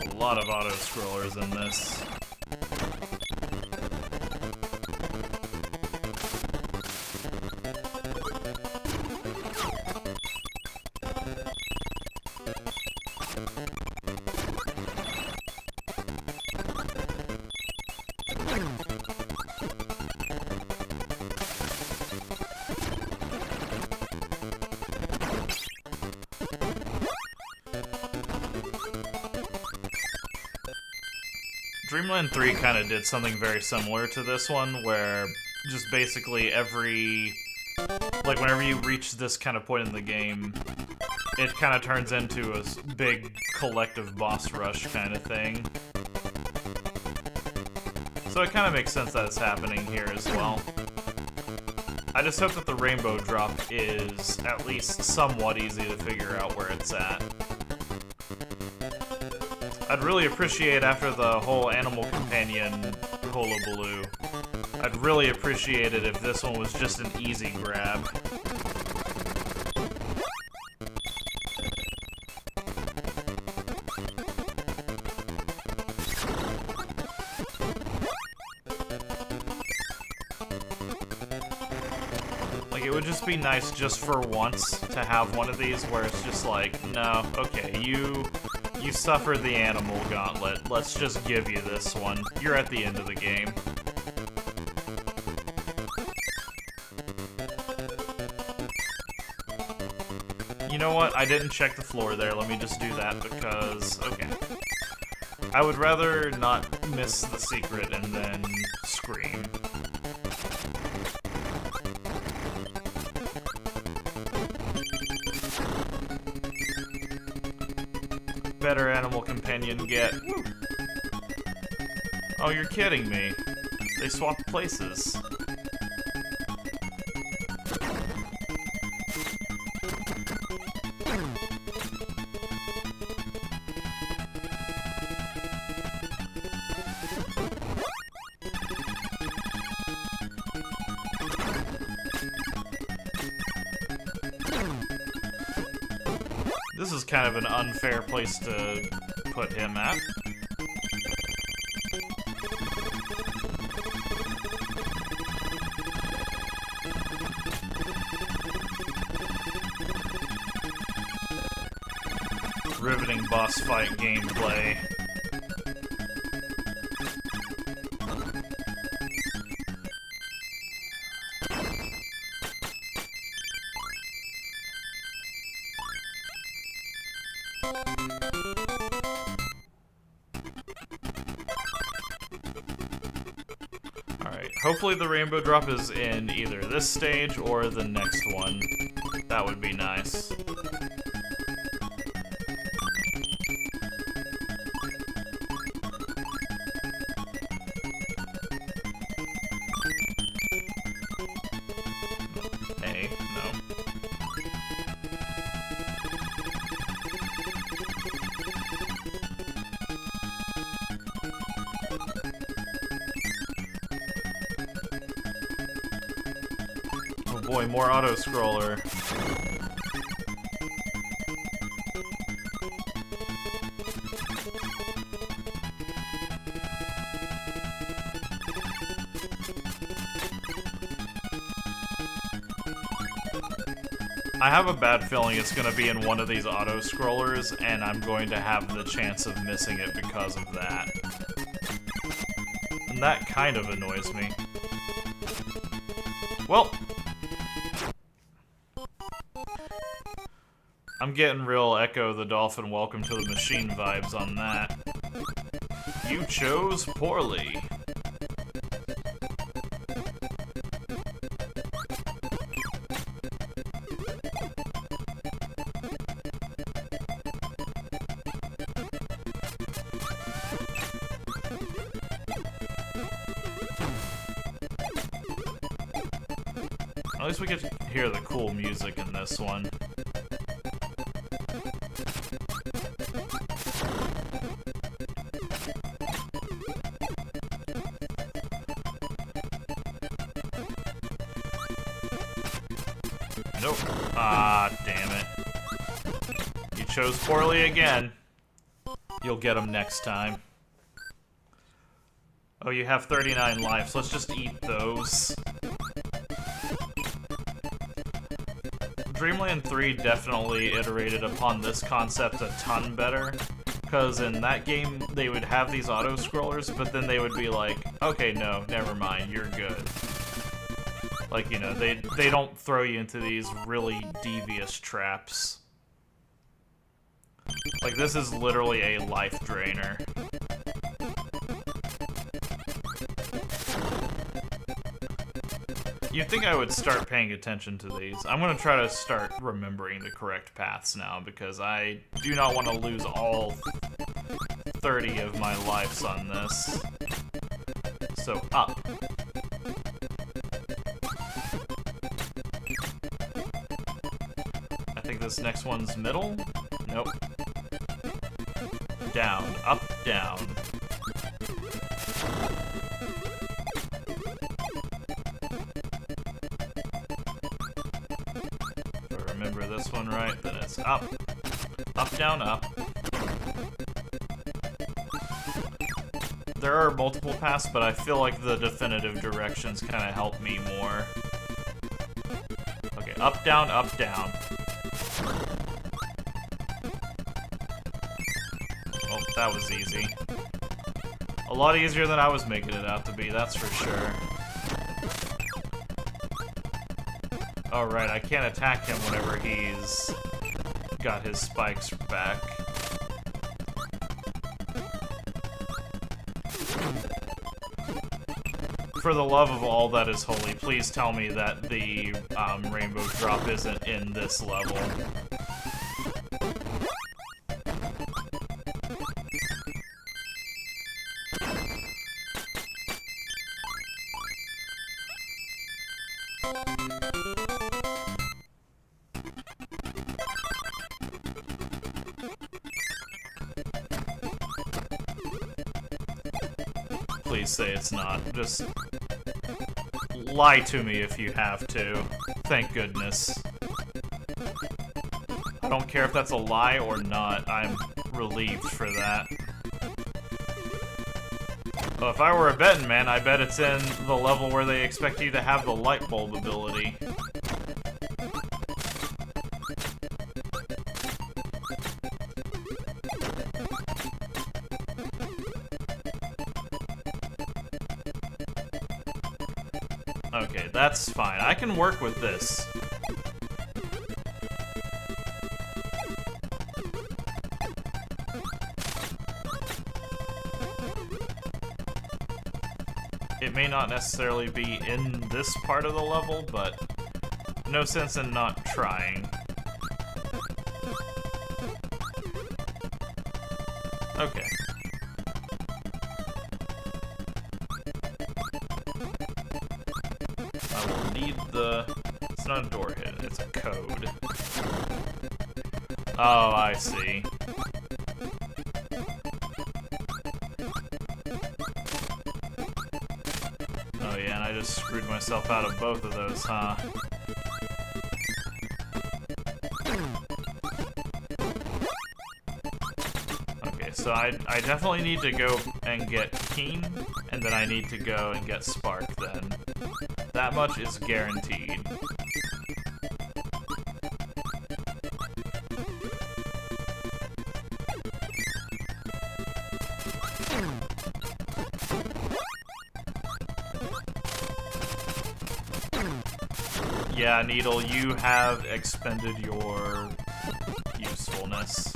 A lot of auto-scrollers in this. Dreamland 3 kind of did something very similar to this one, where just basically like, whenever you reach this kind of point in the game, it kind of turns into a big collective boss rush kind of thing. So it kind of makes sense that it's happening here as well. I just hope that the rainbow drop is at least somewhat easy to figure out where it's at. I'd really appreciate, after the whole animal companion hullabaloo, I'd really appreciate it if this one was just an easy grab. Like, it would just be nice just for once to have one of these where it's just like, no, okay, you suffered the animal gauntlet, let's just give you this one. You're at the end of the game. You know what? I didn't check the floor there. Let me just do that because, okay. I would rather not miss the secret and then scream. Better animal companion get. Woo. Oh, you're kidding me. They swapped places. This is kind of an unfair place to put him at. Riveting boss fight gameplay. Alright, hopefully the rainbow drop is in either this stage or the next one. That would be nice. A, no. Oh boy, more auto-scroller. I have a bad feeling it's going to be in one of these auto-scrollers, and I'm going to have the chance of missing it because of that. And that kind of annoys me. Well, I'm getting real Echo the Dolphin Welcome to the Machine vibes on that. You chose poorly. At least we get to hear the cool music in this one. Nope. Ah, damn it. You chose poorly again. You'll get them next time. Oh, you have 39 lives. Let's just eat those. Dreamland 3 definitely iterated upon this concept a ton better, because in that game they would have these auto-scrollers, but then they would be like, okay, no, never mind, you're good. Like, you know, they don't throw you into these really devious traps. Like, this is literally a life drainer. You'd think I would start paying attention to these. I'm gonna try to start remembering the correct paths now, because I do not want to lose all 30 of my lives on this. So, up. I think this next one's middle? Nope. Down, up, down. If I remember this one right, then it's up. Up, down, up. There are multiple paths, but I feel like the definitive directions kind of help me more. Okay, up, down, up, down. Oh, that was easy. A lot easier than I was making it out to be, that's for sure. Oh, right, I can't attack him whenever he's got his spikes back. For the love of all that is holy, please tell me that the rainbow drop isn't in this level. Please say it's not. Just lie to me if you have to. Thank goodness. I don't care if that's a lie or not. I'm relieved for that. Well, if I were a betting man, I bet it's in the level where they expect you to have the light bulb ability. Okay, that's fine. I can work with this. It may not necessarily be in this part of the level, but no sense in not trying. Okay. I will need the... It's not a door hit, it's a code. Oh, I see. Oh yeah, and I just screwed myself out of both of those, huh? Okay, so I definitely need to go and get Keen, and then I need to go and get Spark then. That much is guaranteed. Yeah, Needle, you have expended your usefulness.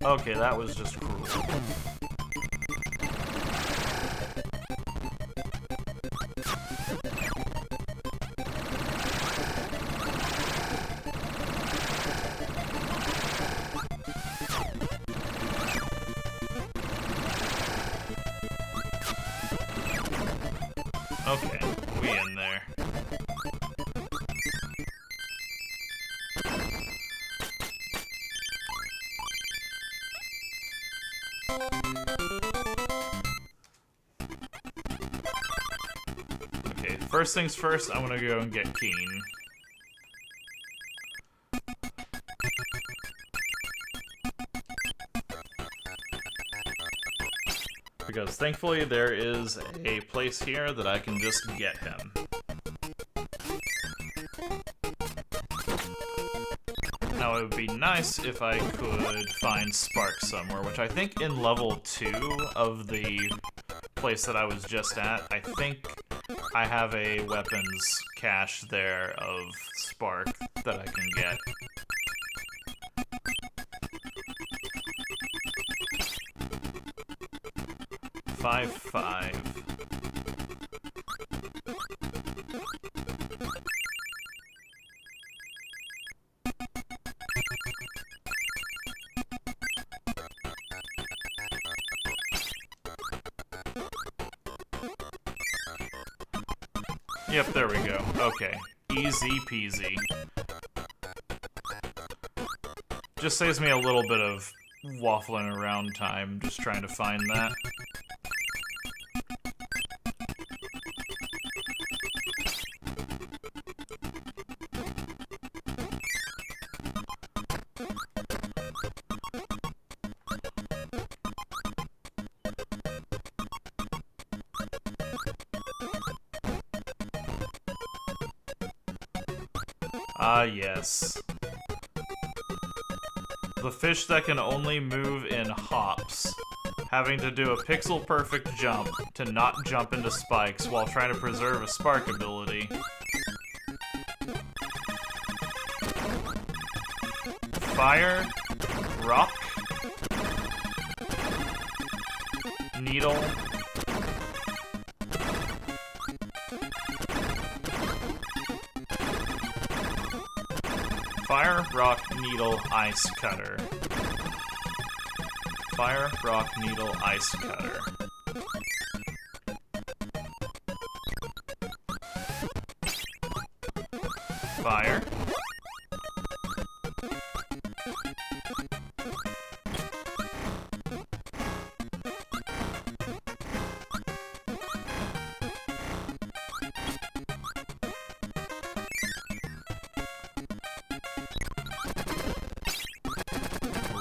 Okay, that was just cruel. Okay, we in there. Okay, first things first, I'm gonna go and get Keen. Because thankfully there is a place here that I can just get him. Now it would be nice if I could find Spark somewhere, which I think in level 2 of the place that I was just at, I think I have a weapons cache there of Spark that I can get. 5-5. Yep, there we go. Okay. Easy peasy. Just saves me a little bit of waffling around time, just trying to find that. Ah, yes. The fish that can only move in hops, having to do a pixel-perfect jump to not jump into spikes while trying to preserve a spark ability. Fire, rock, needle, fire, rock, needle, ice cutter. Fire, rock, needle, ice cutter. Fire.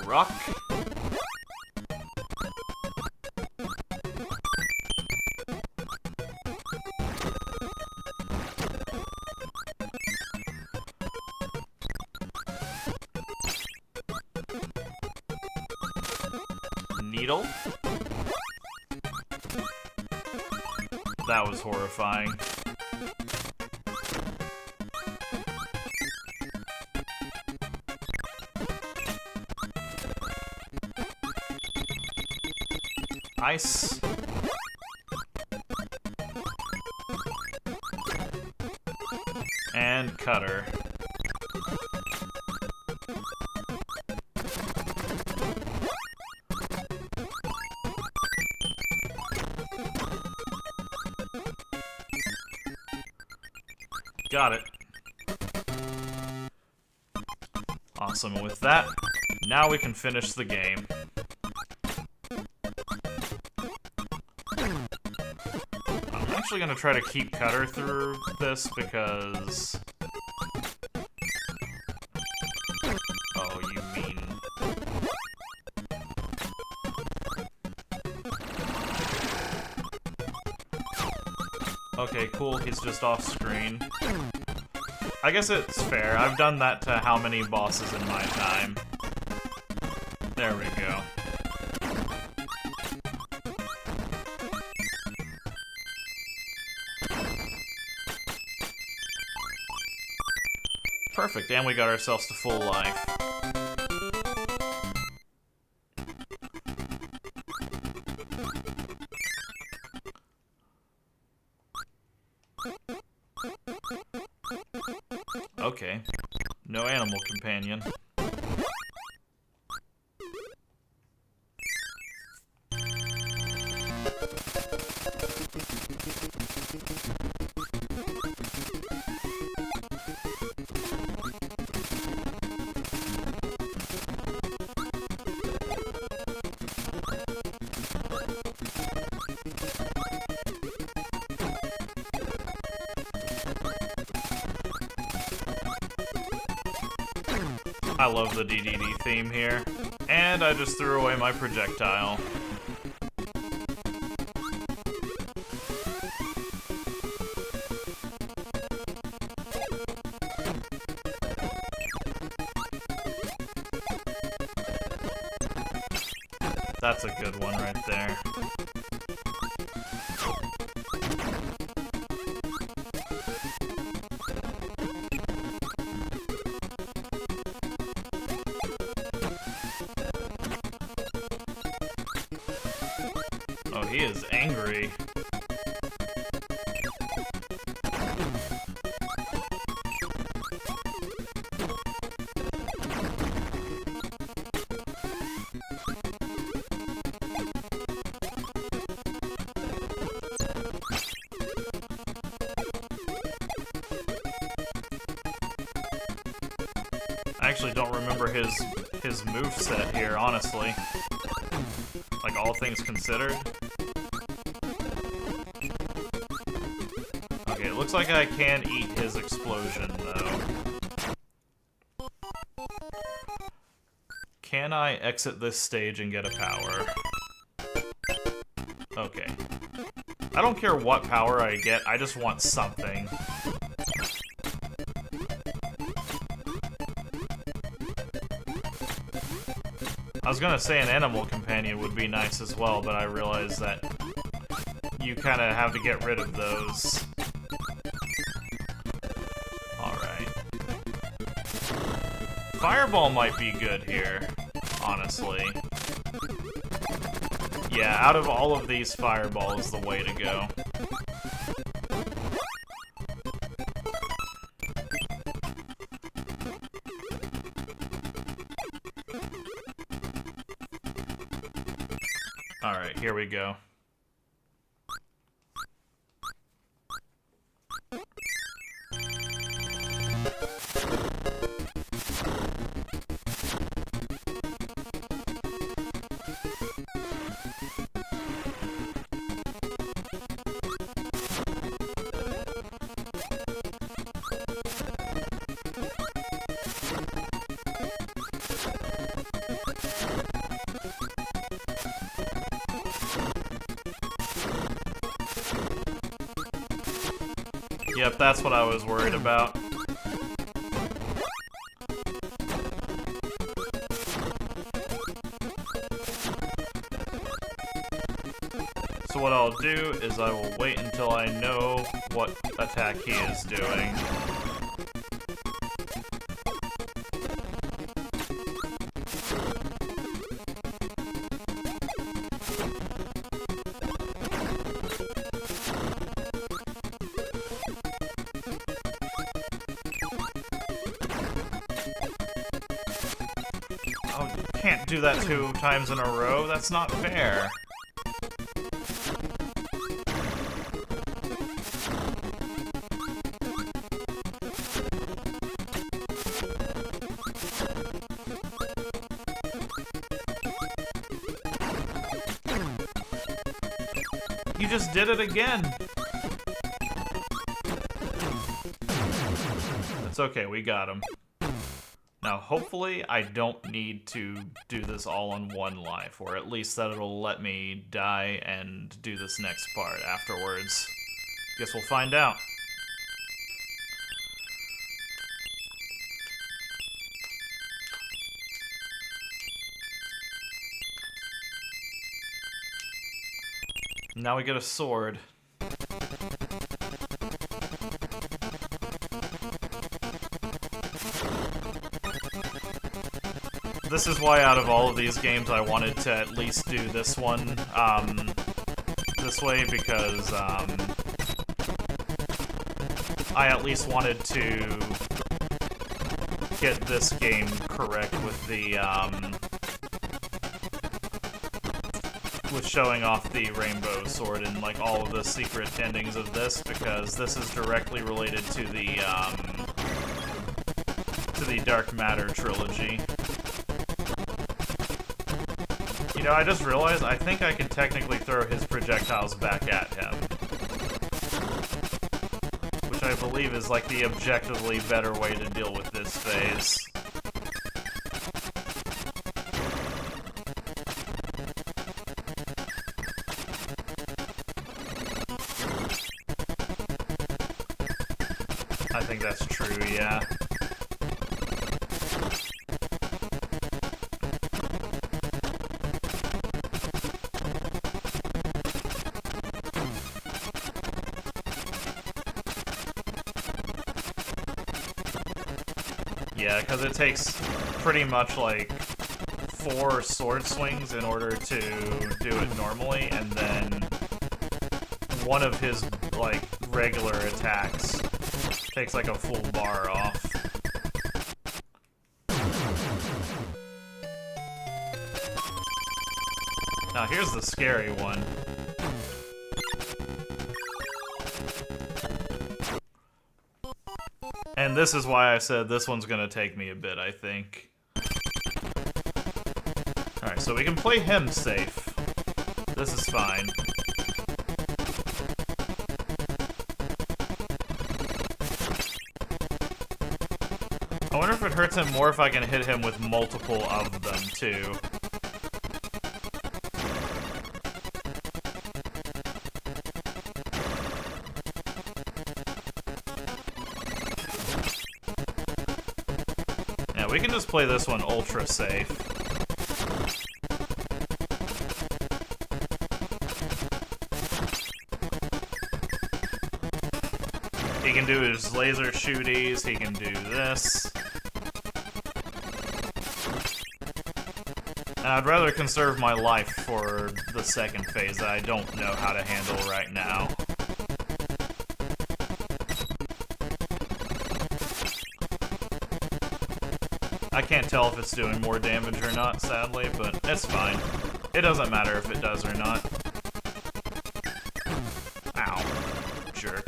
Rock. Needle. That was horrifying. Ice. And cutter. Got it. Awesome, and with that, now we can finish the game. I'm actually gonna try to keep Cutter through this because... Oh, you mean... Okay, cool, he's just off screen. I guess it's fair. I've done that to how many bosses in my time. There we go. Perfect, and we got ourselves to full life. Okay. No animal companion. I love the DDD theme here. And I just threw away my projectile. That's a good one right there. Oh he is angry. I actually don't remember his moveset here, honestly. Like, all things considered. Okay, it looks like I can eat his explosion, though. Can I exit this stage and get a power? Okay. I don't care what power I get, I just want something. I was gonna say an animal companion would be nice as well, but I realized that you kind of have to get rid of those. Alright. Fireball might be good here, honestly. Yeah, out of all of these, Fireball is the way to go. Alright, here we go. Yep, that's what I was worried about. So what I'll do is I will wait until I know what attack he is doing. Can't do that 2 times in a row. That's not fair. You just did it again. It's okay, we got him. Now, hopefully, I don't need to do this all on 1 life, or at least that it'll let me die and do this next part afterwards. Guess we'll find out. Now we get a sword. This is why out of all of these games I wanted to at least do this one, this way, because, I at least wanted to get this game correct with the, with showing off the rainbow sword and, like, all of the secret endings of this, because this is directly related to the Dark Matter trilogy. You know, I just realized I think I can technically throw his projectiles back at him. Which I believe is like the objectively better way to deal with this phase. I think that's true, yeah. Yeah, because it takes pretty much like 4 sword swings in order to do it normally, and then one of his, like, regular attacks takes, like, a full bar off. Now here's the scary one. And this is why I said this one's gonna take me a bit, I think. Alright, so we can play him safe. This is fine. I wonder if it hurts him more if I can hit him with multiple of them, too. Yeah, we can just play this one ultra safe. He can do his laser shooties, he can do this. And I'd rather conserve my life for the second phase that I don't know how to handle right now. I can't tell if it's doing more damage or not, sadly, but it's fine. It doesn't matter if it does or not. Ow. Jerk.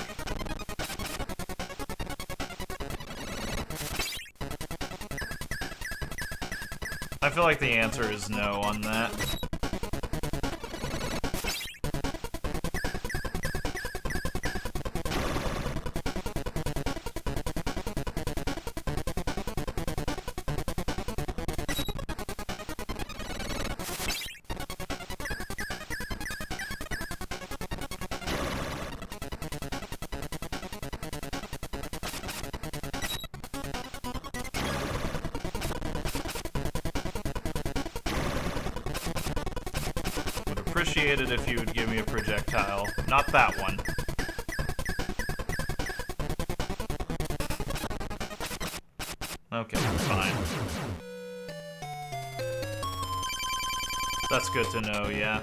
I feel like the answer is no on that. Appreciate it if you would give me a projectile. Not that one. Okay, fine. That's good to know, yeah.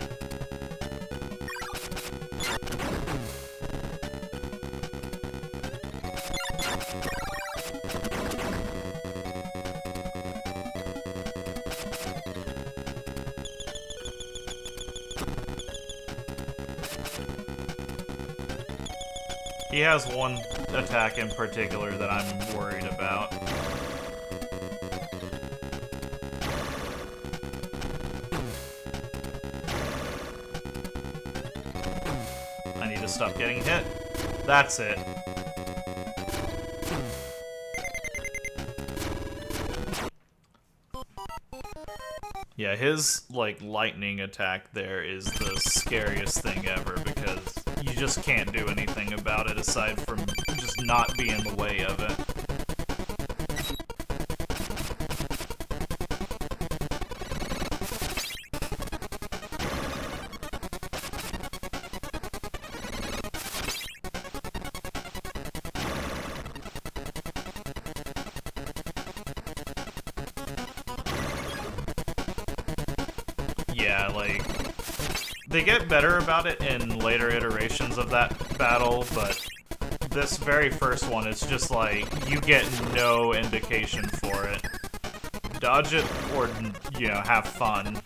He has one attack in particular that I'm worried about. I need to stop getting hit. That's it. Yeah, his, like, lightning attack there is the scariest thing ever because you just can't do anything about it aside from just not be in the way of it. Yeah, like, they get better about it in later iterations of that battle, but this very first one, it's just like, you get no indication for it. Dodge it or, you know, have fun.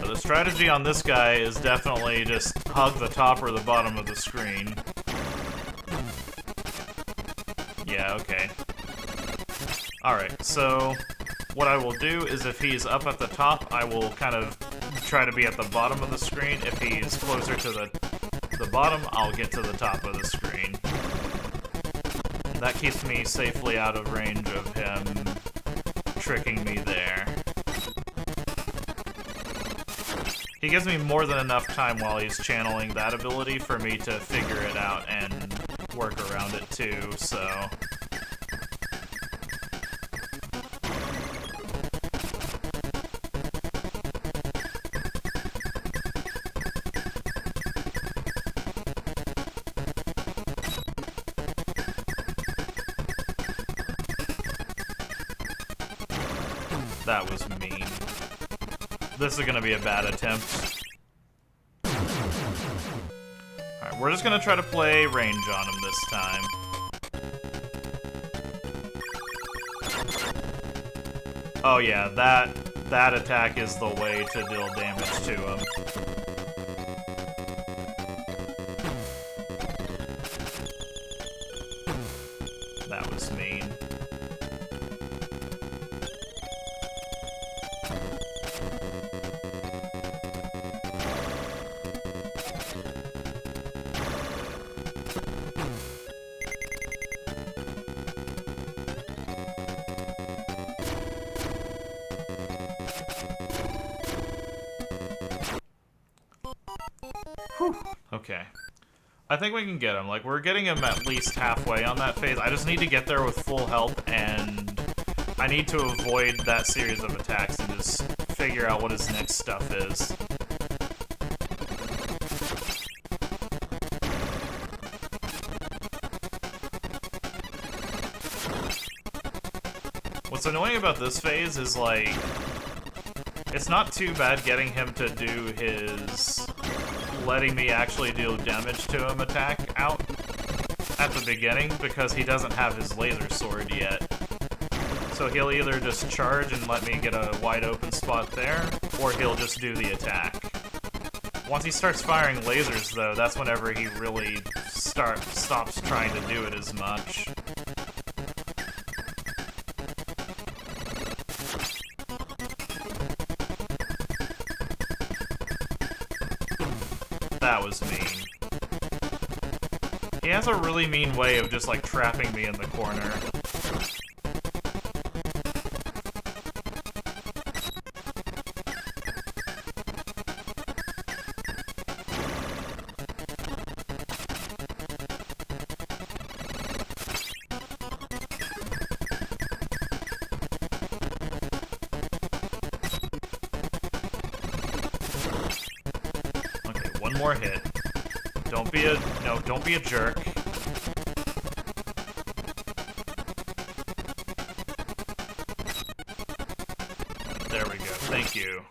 The strategy on this guy is definitely just hug the top or the bottom of the screen. Yeah, okay. Alright, so what I will do is if he's up at the top, I will kind of try to be at the bottom of the screen. If he's closer to the bottom, I'll get to the top of the screen. That keeps me safely out of range of him tricking me there. He gives me more than enough time while he's channeling that ability for me to figure it out and work around it too, so... That was mean. This is gonna be a bad attempt. Alright, we're just gonna try to play range on him this time. Oh yeah, that attack is the way to deal damage to him. That was mean. Whew. Okay. I think we can get him. Like, we're getting him at least halfway on that phase. I just need to get there with full health, and I need to avoid that series of attacks and just figure out what his next stuff is. What's annoying about this phase is, like, it's not too bad getting him to do his letting me actually deal damage to him attack out at the beginning, because he doesn't have his laser sword yet. So he'll either just charge and let me get a wide open spot there, or he'll just do the attack. Once he starts firing lasers, though, that's whenever he really stops trying to do it as much. That was mean. He has a really mean way of just, like, trapping me in the corner. One more hit. Don't be a jerk. There we go. Thank you.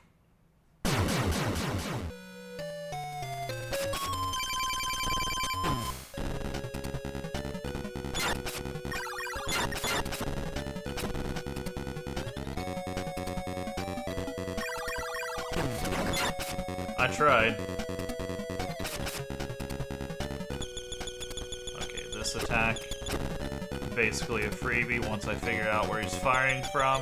I tried. Attack. Basically a freebie once I figure out where he's firing from.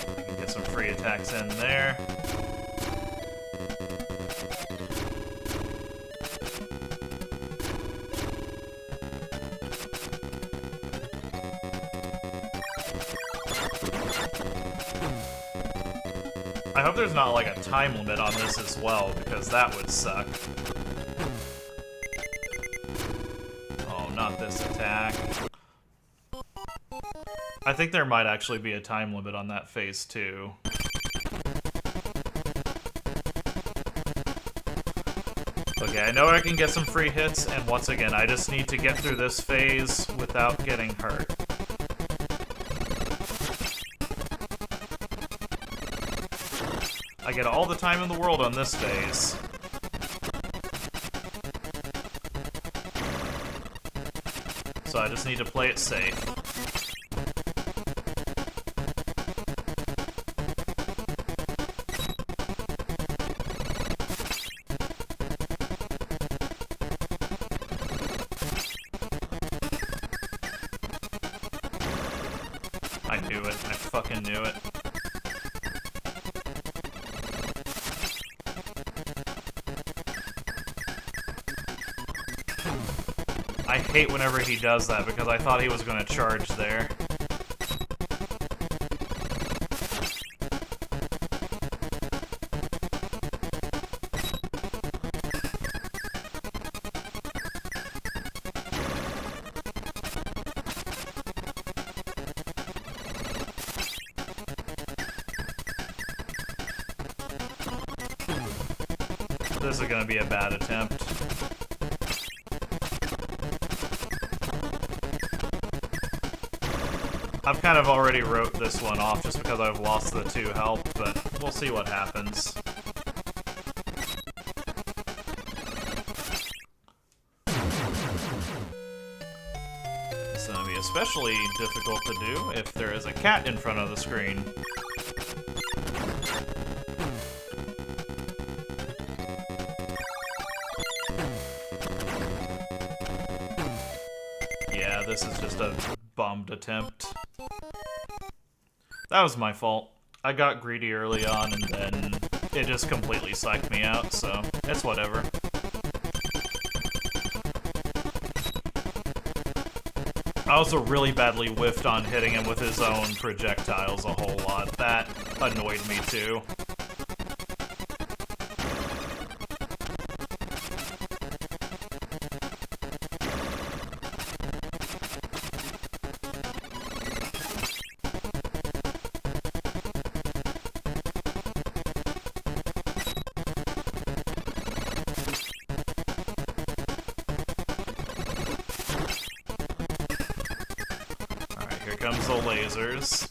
I can get some free attacks in there. I hope there's not, like, a time limit on this as well, because that would suck. Oh, not this attack. I think there might actually be a time limit on that phase, too. Okay, I know I can get some free hits, and once again, I just need to get through this phase without getting hurt. I get all the time in the world on this phase. So I just need to play it safe. I knew it. I fucking knew it. I hate whenever he does that, because I thought he was going to charge there. This is gonna be a bad attempt. I've kind of already wrote this one off just because I've lost the 2 health, but we'll see what happens. It's gonna be especially difficult to do if there is a cat in front of the screen. Yeah, this is just a bummed attempt. That was my fault. I got greedy early on and then it just completely psyched me out, so it's whatever. I also really badly whiffed on hitting him with his own projectiles a whole lot. That annoyed me too. Here comes the lasers.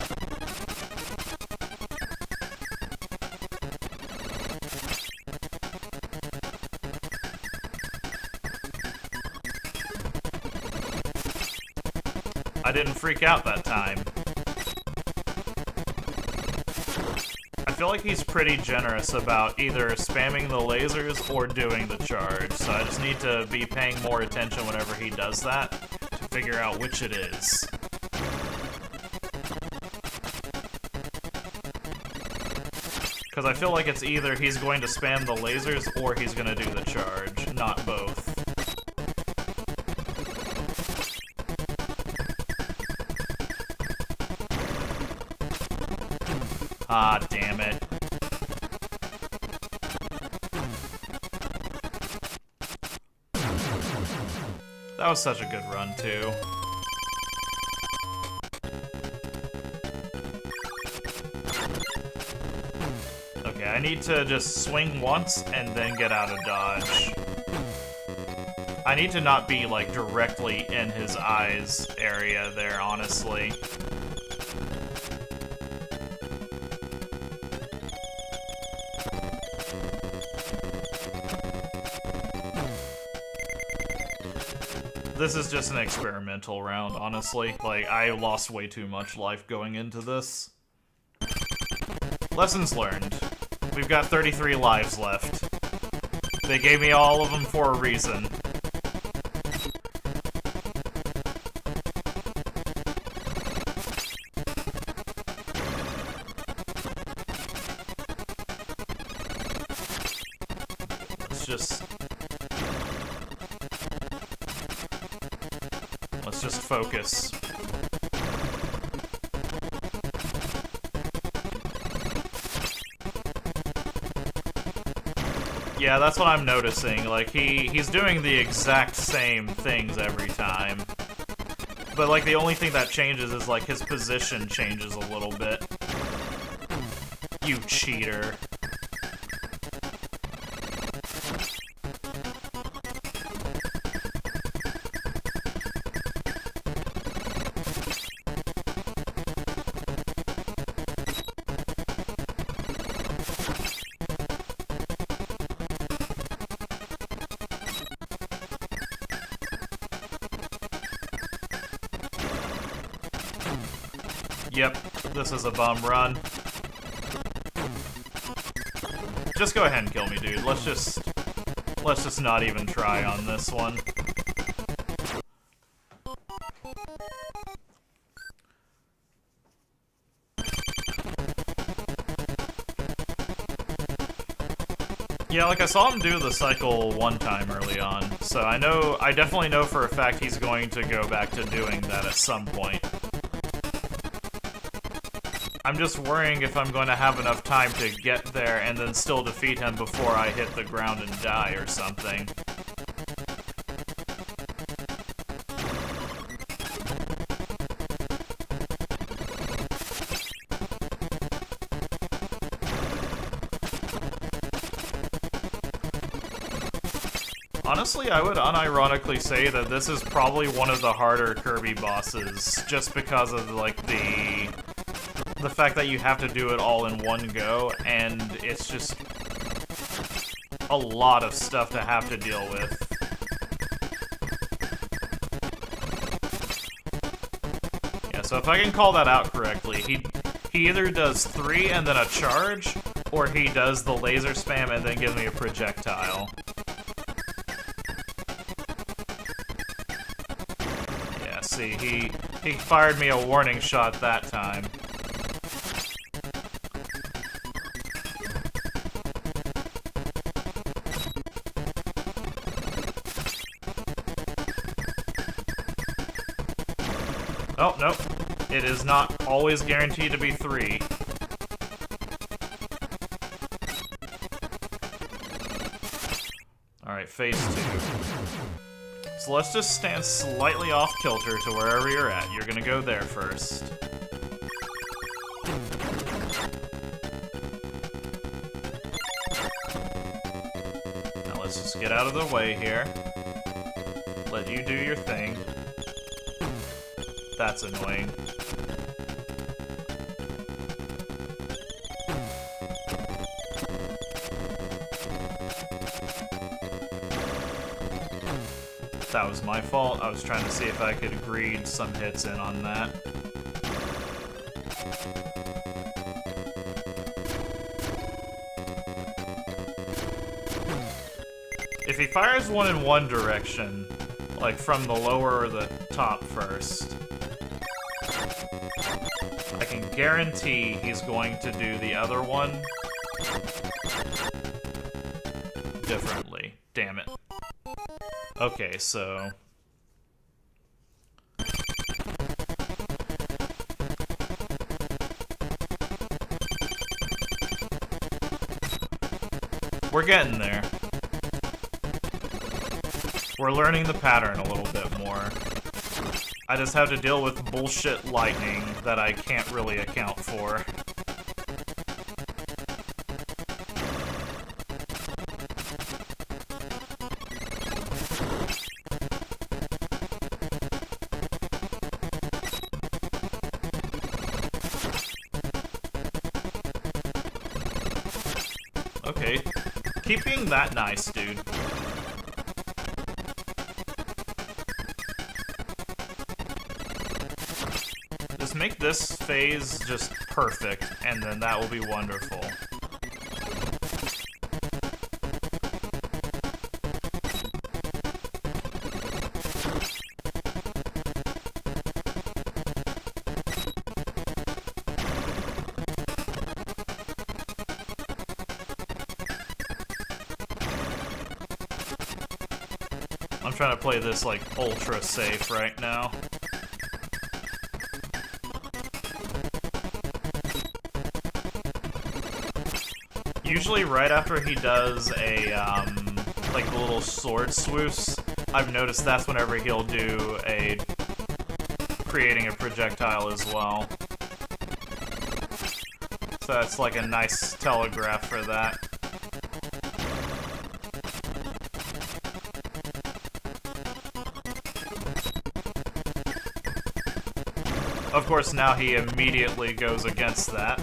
I didn't freak out that time. I feel like he's pretty generous about either spamming the lasers or doing the charge, so I just need to be paying more attention whenever he does that to figure out which it is. Because I feel like it's either he's going to spam the lasers or he's going to do the charge, not both. Ah, damn it. That was such a good run, too. Okay, I need to just swing once and then get out of dodge. I need to not be, like, directly in his eyes area there, honestly. This is just an experimental round, honestly. Like, I lost way too much life going into this. Lessons learned. We've got 33 lives left. They gave me all of them for a reason. Let's just focus. Yeah, that's what I'm noticing. Like, he's doing the exact same things every time. But, like, the only thing that changes is, like, his position changes a little bit. You cheater. Yep, this is a bum run. Just go ahead and kill me, dude. Let's just not even try on this one. Yeah, like I saw him do the cycle one time early on, so I definitely know for a fact he's going to go back to doing that at some point. I'm just worrying if I'm going to have enough time to get there and then still defeat him before I hit the ground and die or something. Honestly, I would unironically say that this is probably one of the harder Kirby bosses, just because of, like, the fact that you have to do it all in one go, and it's just a lot of stuff to have to deal with. Yeah, so if I can call that out correctly, he either does 3 and then a charge, or he does the laser spam and then gives me a projectile. Yeah, see, he fired me a warning shot that time. Oh, nope. It is not always guaranteed to be 3. Alright, phase 2. So let's just stand slightly off kilter to wherever you're at. You're gonna go there first. Now let's just get out of the way here. Let you do your thing. That's annoying. That was my fault. I was trying to see if I could greed some hits in on that. If he fires one in one direction, like from the lower or the top first, I can guarantee he's going to do the other one differently. Damn it. Okay, so... we're getting there. We're learning the pattern a little bit more. I just have to deal with bullshit lightning that I can't really account for. Okay, keep being that nice, dude. Just make this phase just perfect, and then that will be wonderful. I'm trying to play this, like, ultra safe right now. Usually right after he does a, like the little sword swoops, I've noticed that's whenever he'll do a creating a projectile as well. So that's like a nice telegraph for that. Of course, now he immediately goes against that.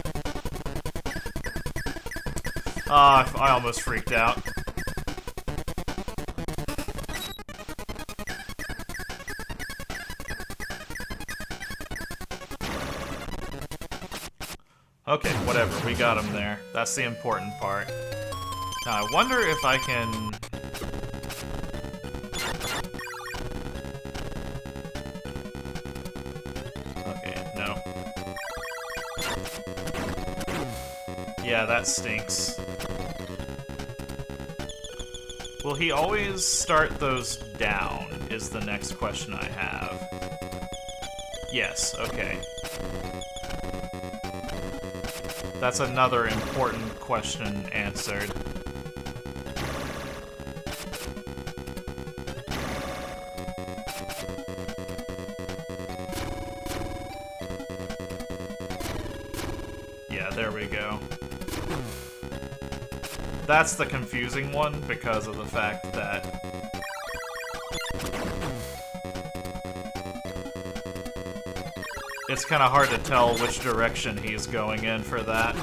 I almost freaked out. Okay, whatever, we got him there. That's the important part. Now, I wonder if I can... Okay, no. Yeah, that stinks. Will he always start those down, is the next question I have. Yes, okay. That's another important question answered. Yeah, there we go. That's the confusing one, because of the fact that it's kind of hard to tell which direction he's going in for that.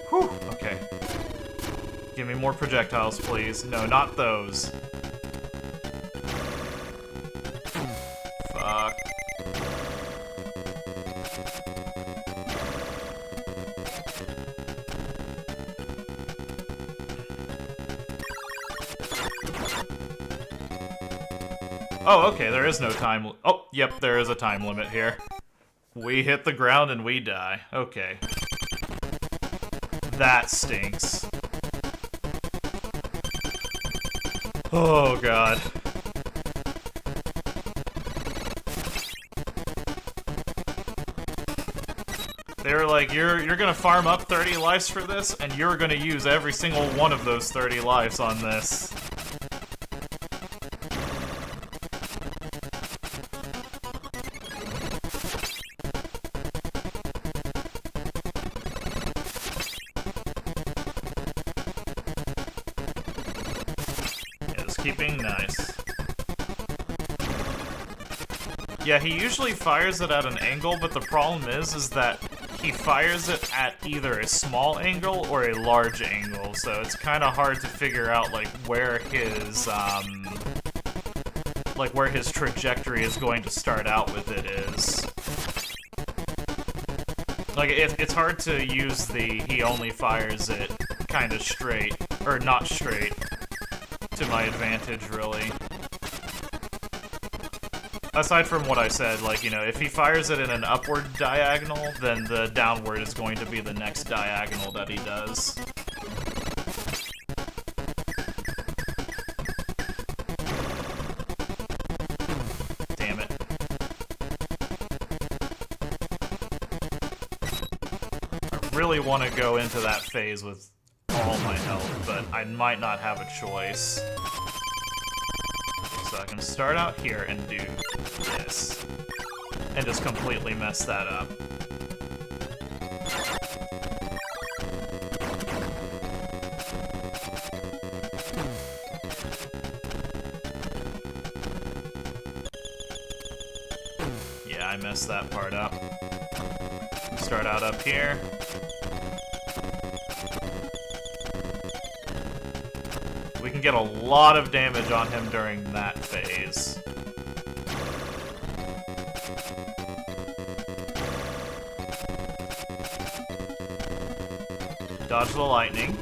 Whew, okay. Give me more projectiles, please. No, not those. Fuck. Oh, okay, there is no time. Oh, yep, there is a time limit here. We hit the ground and we die. Okay. That stinks. Oh, God. They were like, you're gonna farm up 30 lives for this, and you're gonna use every single one of those 30 lives on this. Keeping nice. Yeah, he usually fires it at an angle, but the problem is that he fires it at either a small angle or a large angle, so it's kind of hard to figure out, like, where his trajectory is going to start out with it is. Like, it's hard to use the he only fires it kind of straight, or not straight, to my advantage, really. Aside from what I said, like, you know, if he fires it in an upward diagonal, then the downward is going to be the next diagonal that he does. Damn it. I really want to go into that phase with all my health, but I might not have a choice. So I can start out here and do this. And just completely mess that up. Yeah, I messed that part up. Start out up here. We can get a lot of damage on him during that phase. Dodge the lightning.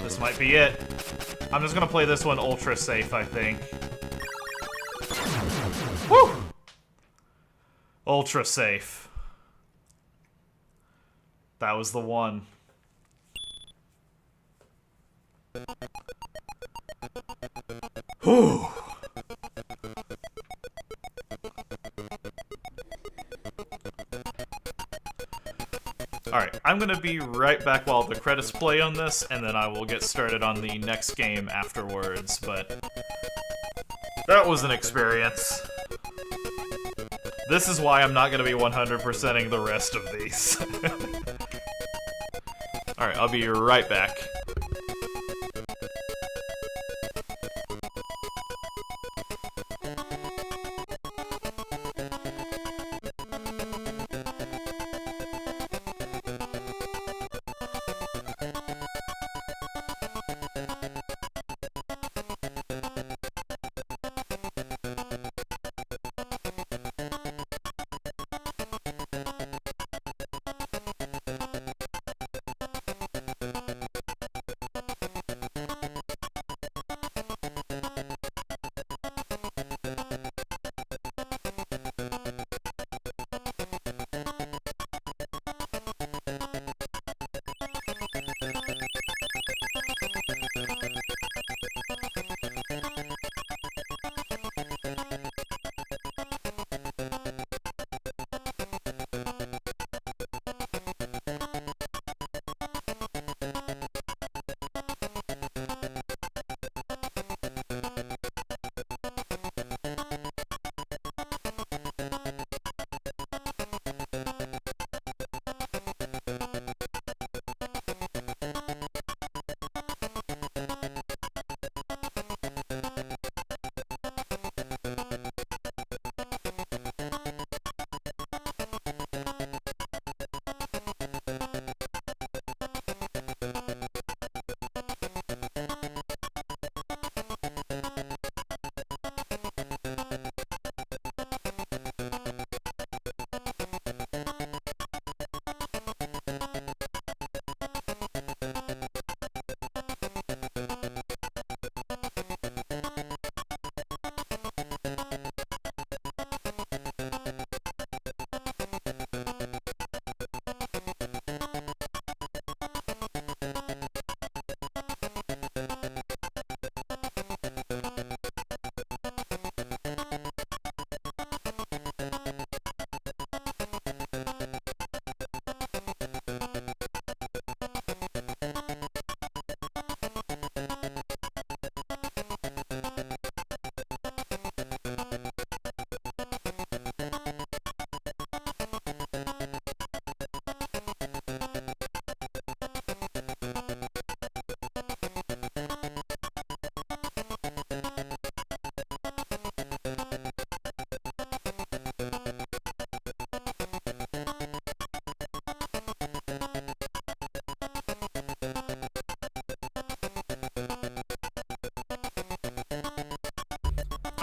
This might be it. I'm just gonna play this one ultra safe, I think. Woo! Ultra safe. That was the one. Whew. Alright, I'm gonna be right back while the credits play on this, and then I will get started on the next game afterwards, but that was an experience. This is why I'm not gonna be 100%ing the rest of these. Alright, I'll be right back.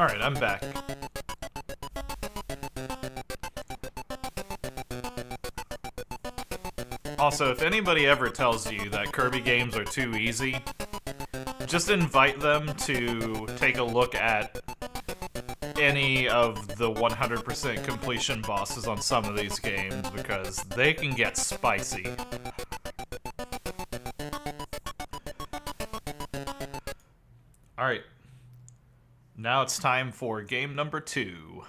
Alright, I'm back. Also, if anybody ever tells you that Kirby games are too easy, just invite them to take a look at any of the 100% completion bosses on some of these games, because they can get spicy. Alright. Now it's time for game number 2.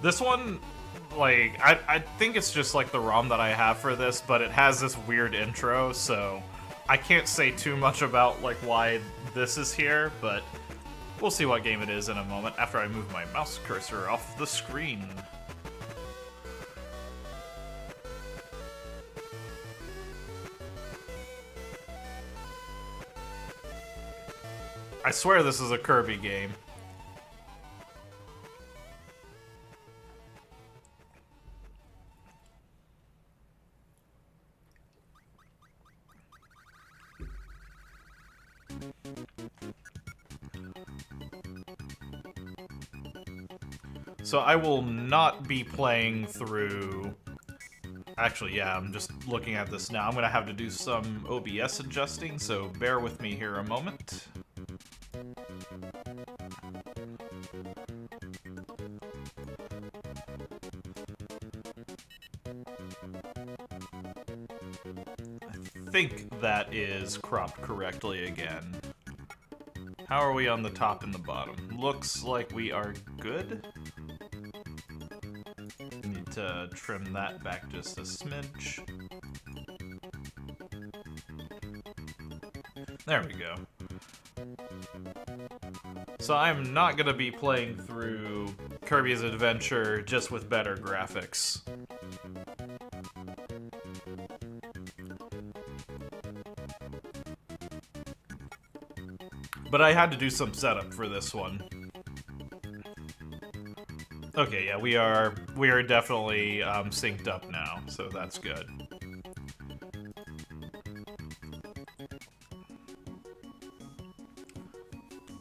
This one, like, I think it's just like the ROM that I have for this, but it has this weird intro, so I can't say too much about, like, why this is here, but we'll see what game it is in a moment after I move my mouse cursor off the screen. I swear this is a Kirby game. So I will not be playing through... Actually, yeah, I'm just looking at this now. I'm going to have to do some OBS adjusting, so bear with me here a moment. I think that is cropped correctly again. How are we on the top and the bottom? Looks like we are good. Need to trim that back just a smidge. There we go. So I'm not going to be playing through Kirby's Adventure just with better graphics. But I had to do some setup for this one. Okay, yeah, we are definitely synced up now, so that's good.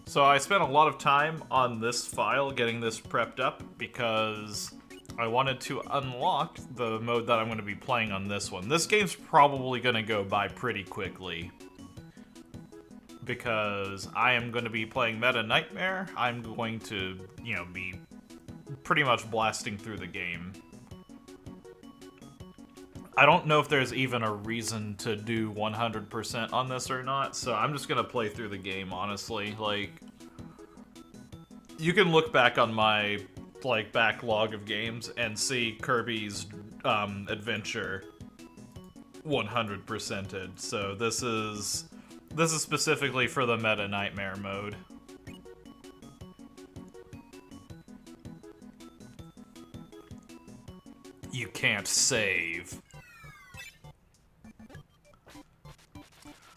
So I spent a lot of time on this file getting this prepped up because I wanted to unlock the mode that I'm going to be playing on this one. This game's probably going to go by pretty quickly, because I am going to be playing Meta Nightmare. I'm going to, you know, be pretty much blasting through the game. I don't know if there's even a reason to do 100% on this or not, so I'm just going to play through the game, honestly. Like, you can look back on my, like, backlog of games and see Kirby's Adventure 100%ed, so this is specifically for the Meta Nightmare mode. You can't save.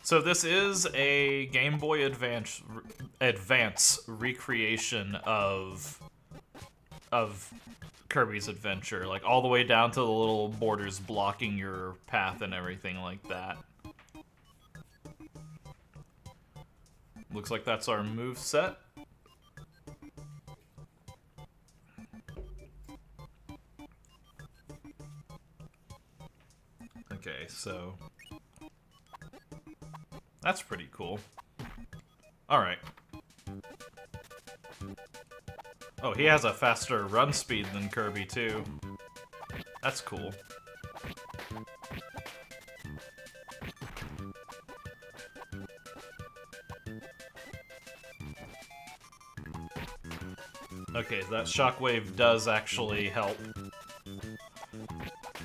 So this is a Game Boy Advance recreation of Kirby's Adventure, like all the way down to the little borders blocking your path and everything like that. Looks like that's our move set. Okay, so that's pretty cool. Alright. Oh, he has a faster run speed than Kirby, too. That's cool. Okay, that shockwave does actually help.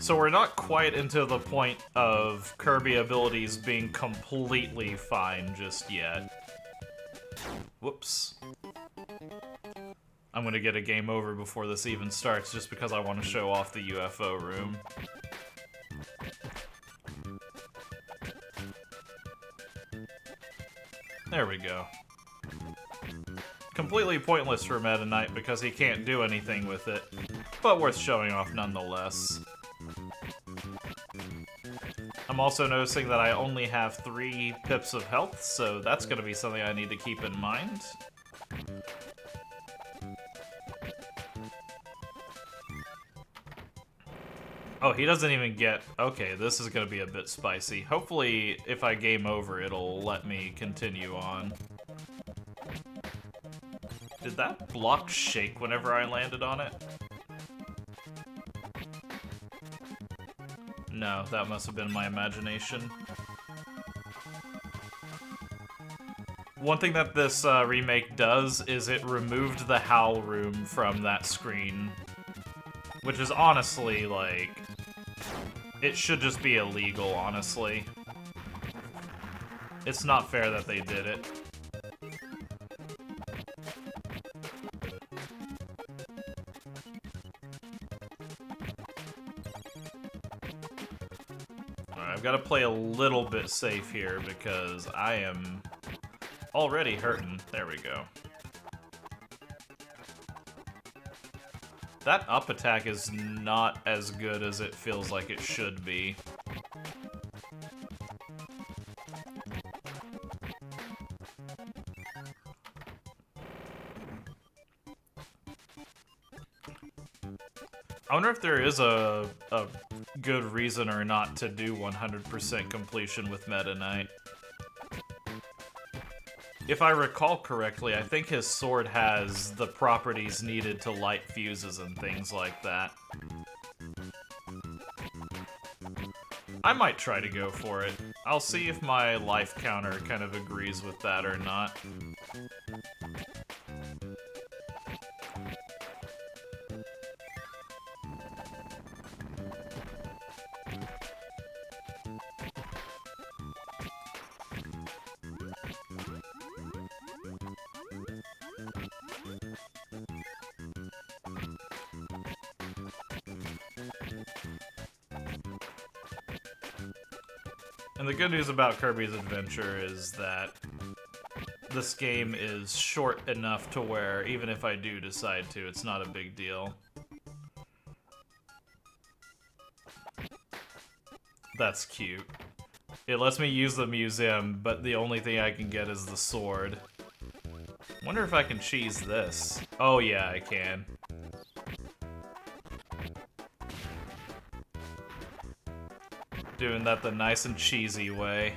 So we're not quite into the point of Kirby abilities being completely fine just yet. Whoops. I'm gonna get a game over before this even starts just because I want to show off the UFO room. There we go. Completely pointless for Meta Knight because he can't do anything with it, but worth showing off nonetheless. I'm also noticing that I only have 3 pips of health, so that's going to be something I need to keep in mind. Oh, he doesn't even get... Okay, this is going to be a bit spicy. Hopefully, if I game over, it'll let me continue on. Did that block shake whenever I landed on it? No, that must have been my imagination. One thing that this remake does is it removed the howl room from that screen. Which is honestly, like... It should just be illegal, honestly. It's not fair that they did it. Alright, I've got to play a little bit safe here because I am already hurting. There we go. That up attack is not as good as it feels like it should be. I wonder if there is a good reason or not to do 100% completion with Meta Knight. If I recall correctly, I think his sword has the properties needed to light fuses and things like that. I might try to go for it. I'll see if my life counter kind of agrees with that or not. And the good news about Kirby's Adventure is that this game is short enough to where even if I do decide to, it's not a big deal. That's cute. It lets me use the museum, but the only thing I can get is the sword. Wonder if I can cheese this. Oh yeah, I can. Doing that the nice and cheesy way.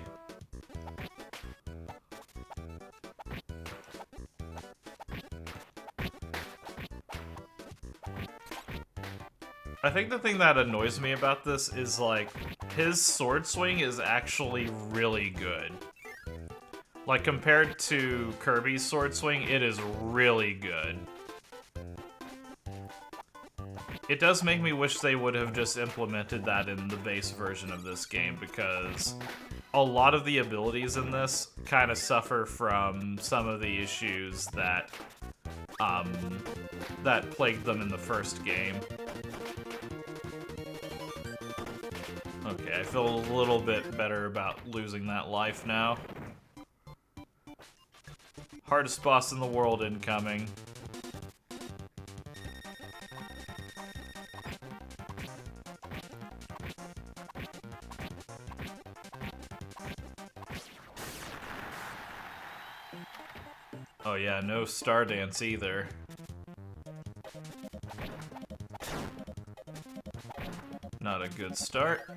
I think the thing that annoys me about this is, like, his sword swing is actually really good. Like, compared to Kirby's sword swing, it is really good. It does make me wish they would have just implemented that in the base version of this game, because a lot of the abilities in this kind of suffer from some of the issues that that plagued them in the first game. Okay, I feel a little bit better about losing that life now. Hardest boss in the world incoming. Oh yeah, no Star Dance either. Not a good start.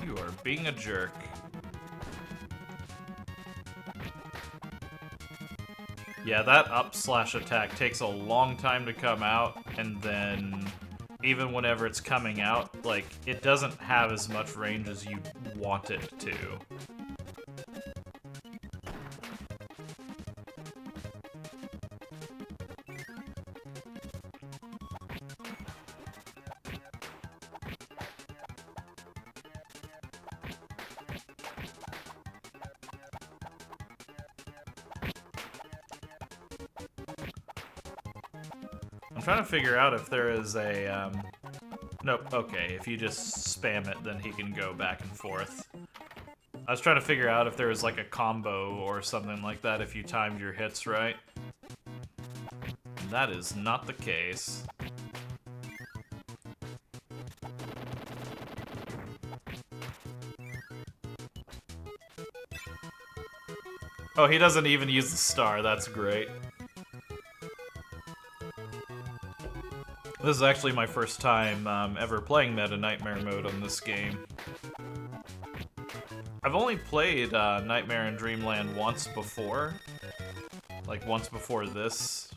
You are being a jerk. Yeah, that up/slash attack takes a long time to come out, and then even whenever it's coming out, like, it doesn't have as much range as you want it to. I'm trying to figure out if there is a, Nope, okay, if you just spam it, then he can go back and forth. I was trying to figure out if there was like a combo or something like that if you timed your hits right. That is not the case. Oh, he doesn't even use the star. That's great. This is actually my first time ever playing Meta Nightmare mode on this game. I've only played Nightmare in Dreamland once before. Like, once before this.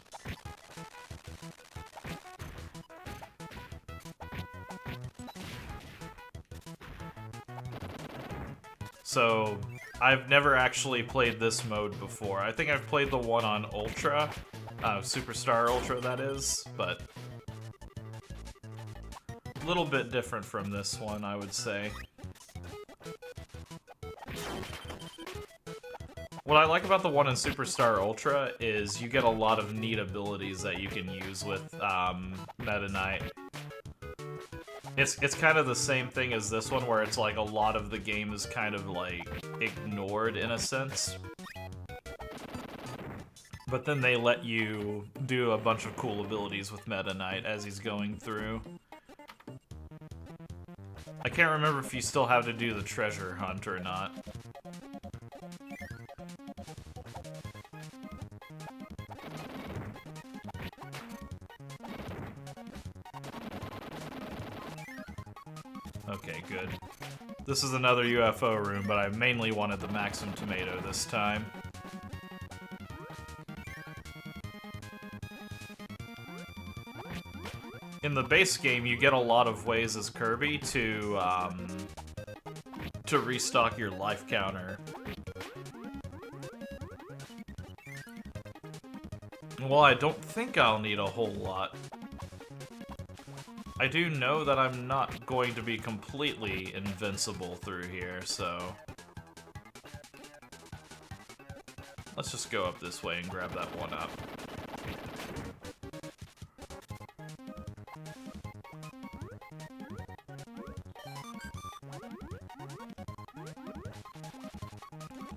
So, I've never actually played this mode before. I think I've played the one on Ultra. Superstar Ultra, that is. But a little bit different from this one, I would say. What I like about the one in Superstar Ultra is you get a lot of neat abilities that you can use with Meta Knight. It's kind of the same thing as this one, where it's like a lot of the game is kind of like ignored in a sense. But then they let you do a bunch of cool abilities with Meta Knight as he's going through. I can't remember if you still have to do the treasure hunt or not. Okay, good. This is another UFO room, but I mainly wanted the Maxim Tomato this time. In the base game, you get a lot of ways as Kirby to restock your life counter. Well, I don't think I'll need a whole lot. I do know that I'm not going to be completely invincible through here, so let's just go up this way and grab that one up.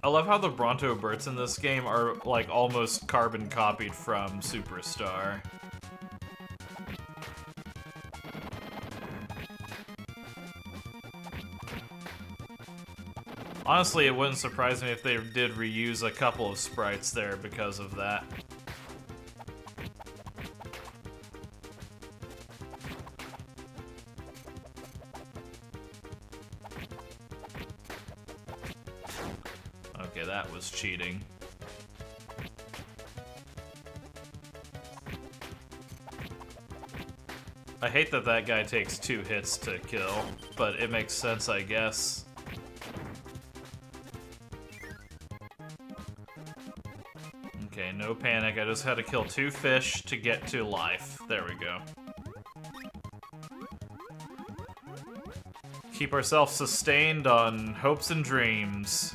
I love how the Bronto Berts in this game are like almost carbon copied from Superstar. Honestly, it wouldn't surprise me if they did reuse a couple of sprites there because of that. Okay, that was cheating. I hate that that guy takes 2 hits to kill, but it makes sense, I guess. Okay, no panic. I just had to kill 2 fish to get to life. There we go. Keep ourselves sustained on hopes and dreams.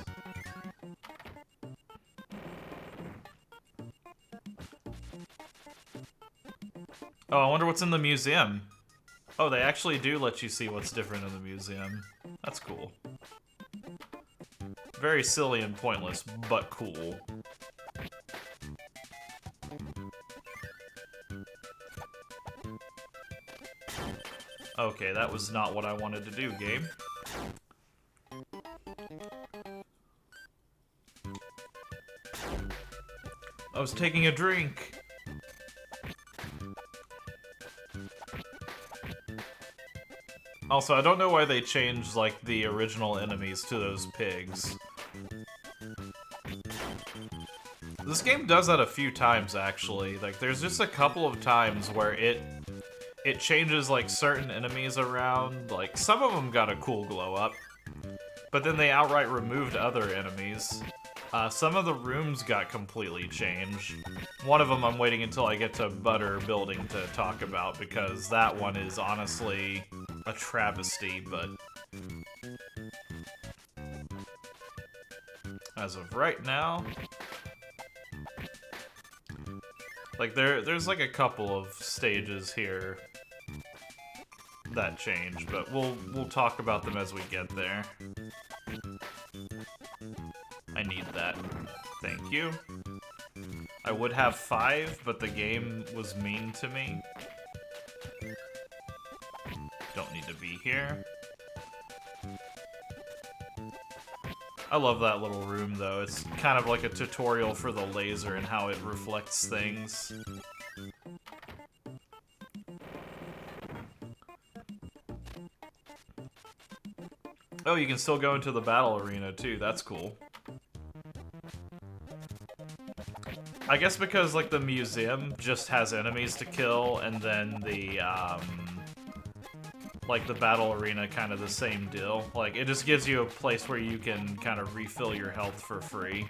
Oh, I wonder what's in the museum. Oh, they actually do let you see what's different in the museum. That's cool. Very silly and pointless, but cool. Okay, that was not what I wanted to do, game. I was taking a drink. Also, I don't know why they changed, like, the original enemies to those pigs. This game does that a few times, actually. Like, there's just a couple of times where it changes, like, certain enemies around. Like, some of them got a cool glow up, but then they outright removed other enemies. Some of the rooms got completely changed. One of them I'm waiting until I get to Butter Building to talk about, because that one is honestly a travesty, but as of right now, like there's like a couple of stages here that change, but we'll talk about them as we get there. I need that. Thank you. I would have 5, but the game was mean to me. Don't need to be here. I love that little room, though. It's kind of like a tutorial for the laser and how it reflects things. Oh, you can still go into the battle arena, too. That's cool. I guess because, like, the museum just has enemies to kill, and then the, like, the battle arena, kind of the same deal. Like, it just gives you a place where you can kind of refill your health for free.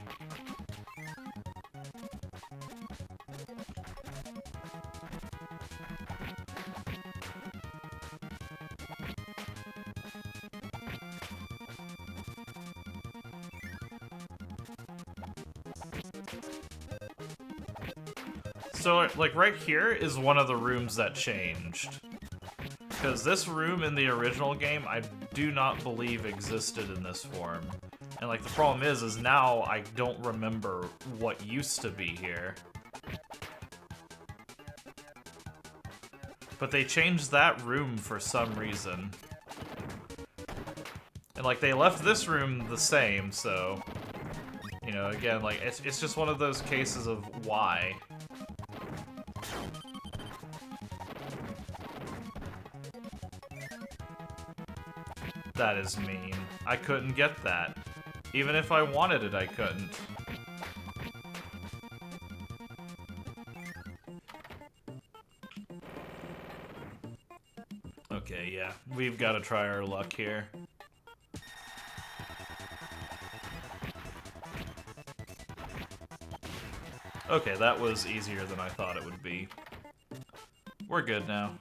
So, like, right here is one of the rooms that changed. Because this room in the original game, I do not believe existed in this form. And, like, the problem is now I don't remember what used to be here. But they changed that room for some reason. And, like, they left this room the same, so... You know, again, like, it's just one of those cases of why. That is mean. I couldn't get that. Even if I wanted it, I couldn't. Okay, yeah. We've got to try our luck here. Okay, that was easier than I thought it would be. We're good now.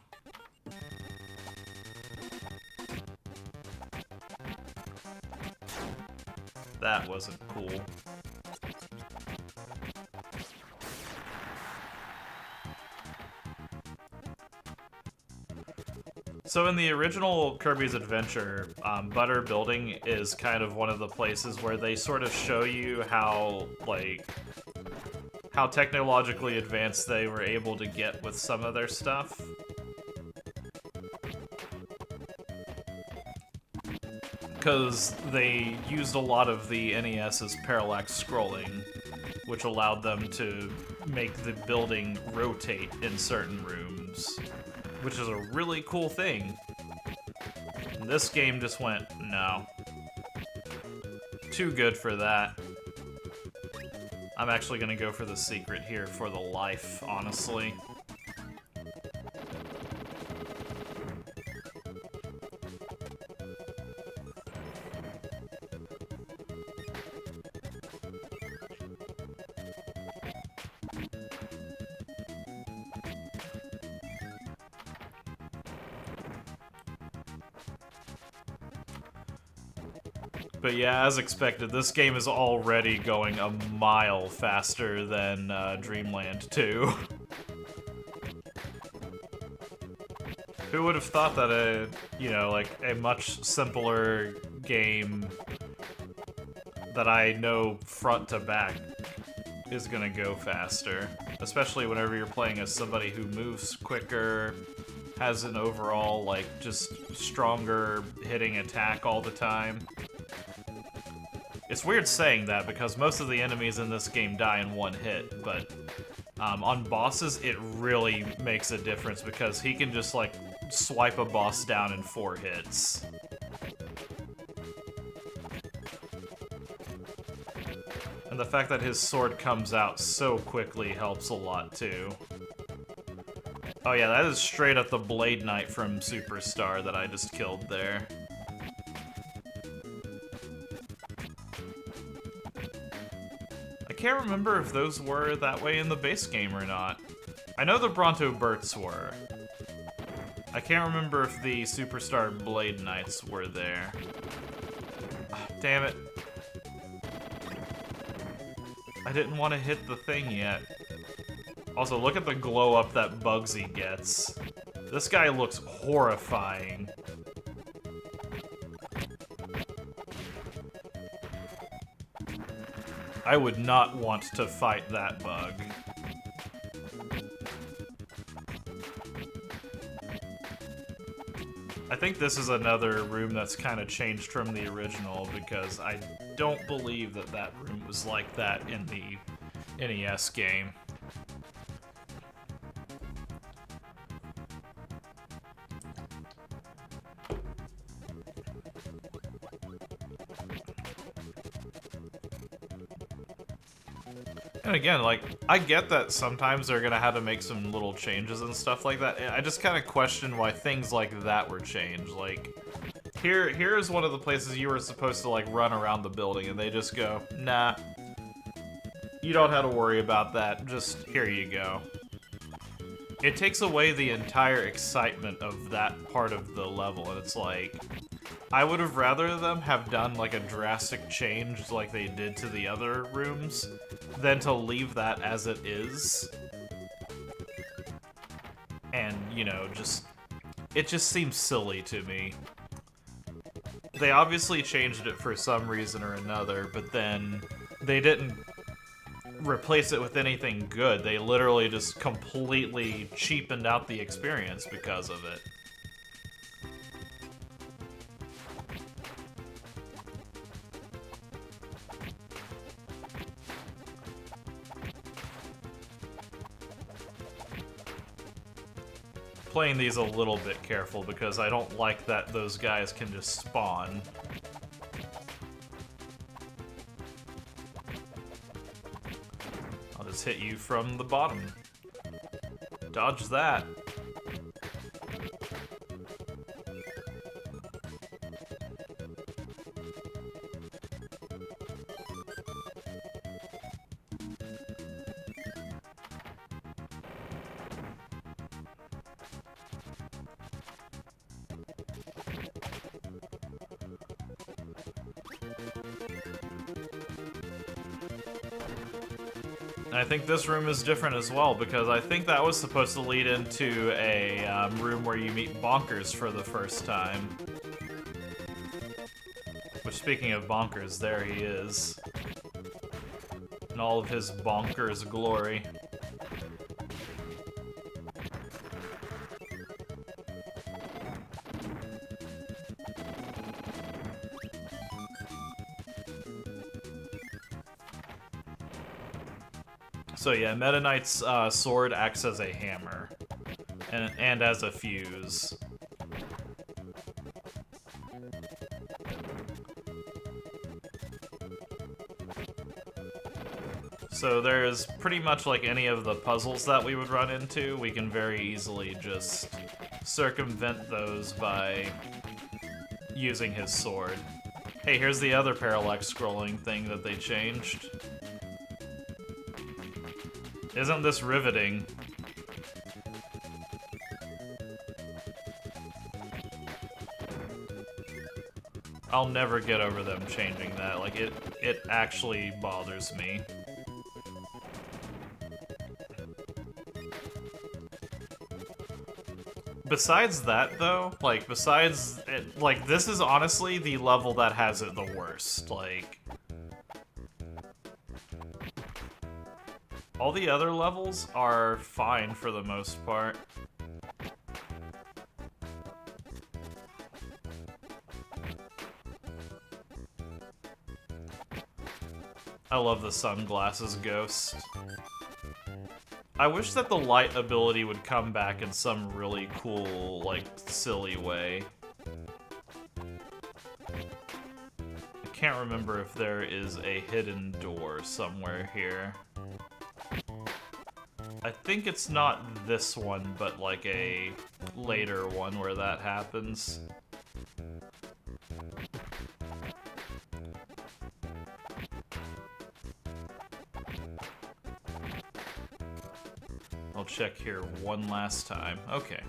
That wasn't cool. So in the original Kirby's Adventure, Butter Building is kind of one of the places where they sort of show you how, like, how technologically advanced they were able to get with some of their stuff. Because they used a lot of the NES's parallax scrolling, which allowed them to make the building rotate in certain rooms, which is a really cool thing. And this game just went, no. Too good for that. I'm actually gonna go for the secret here for the life, honestly. But yeah, as expected, this game is already going a mile faster than Dreamland 2. Who would have thought that a much simpler game that I know front to back is gonna go faster. Especially whenever you're playing as somebody who moves quicker, has an overall, like, just stronger hitting attack all the time. It's weird saying that because most of the enemies in this game die in one hit, but on bosses it really makes a difference because he can just, like, swipe a boss down in 4 hits. And the fact that his sword comes out so quickly helps a lot too. Oh yeah, that is straight up the Blade Knight from Superstar that I just killed there. I can't remember if those were that way in the base game or not. I know the Bronto Burts were. I can't remember if the Superstar Blade Knights were there. Oh, damn it. I didn't want to hit the thing yet. Also, look at the glow up that Bugsy gets. This guy looks horrifying. I would not want to fight that bug. I think this is another room that's kind of changed from the original, because I don't believe that that room was like that in the NES game. And again, like, I get that sometimes they're gonna have to make some little changes and stuff like that. I just kind of question why things like that were changed. Like, here's one of the places you were supposed to, like, run around the building, and they just go, nah, you don't have to worry about that, just here you go. It takes away the entire excitement of that part of the level, and it's like, I would have rather them have done like a drastic change like they did to the other rooms than to leave that as it is. And, you know, it just seems silly to me. They obviously changed it for some reason or another, but then they didn't replace it with anything good. They literally just completely cheapened out the experience because of it. Playing these a little bit careful because I don't like that those guys can just spawn. I'll just hit you from the bottom. Dodge that. I think this room is different as well, because I think that was supposed to lead into a room where you meet Bonkers for the first time. Which, speaking of Bonkers, there he is. In all of his bonkers glory. So yeah, Meta Knight's sword acts as a hammer, and as a fuse. So there's pretty much like any of the puzzles that we would run into, we can very easily just circumvent those by using his sword. Hey, here's the other parallax scrolling thing that they changed. Isn't this riveting? I'll never get over them changing that. Like, it actually bothers me. Besides that, though, like, besides it, like, this is honestly the level that has it the worst. Like, all the other levels are fine for the most part. I love the sunglasses ghost. I wish that the light ability would come back in some really cool, like, silly way. I can't remember if there is a hidden door somewhere here. I think it's not this one, but like a later one where that happens. I'll check here one last time. Okay.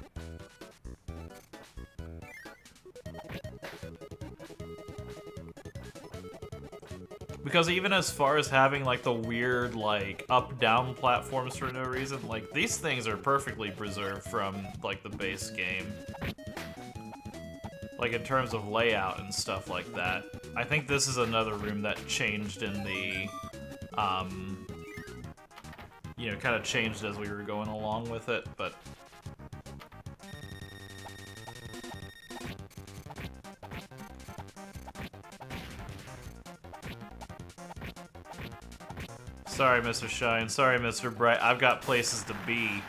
Because even as far as having, like, the weird, like, up-down platforms for no reason, like, these things are perfectly preserved from, like, the base game. Like, in terms of layout and stuff like that. I think this is another room that changed in the you know, kind of changed as we were going along with it, but... Sorry, Mr. Shine. Sorry, Mr. Bright. I've got places to be,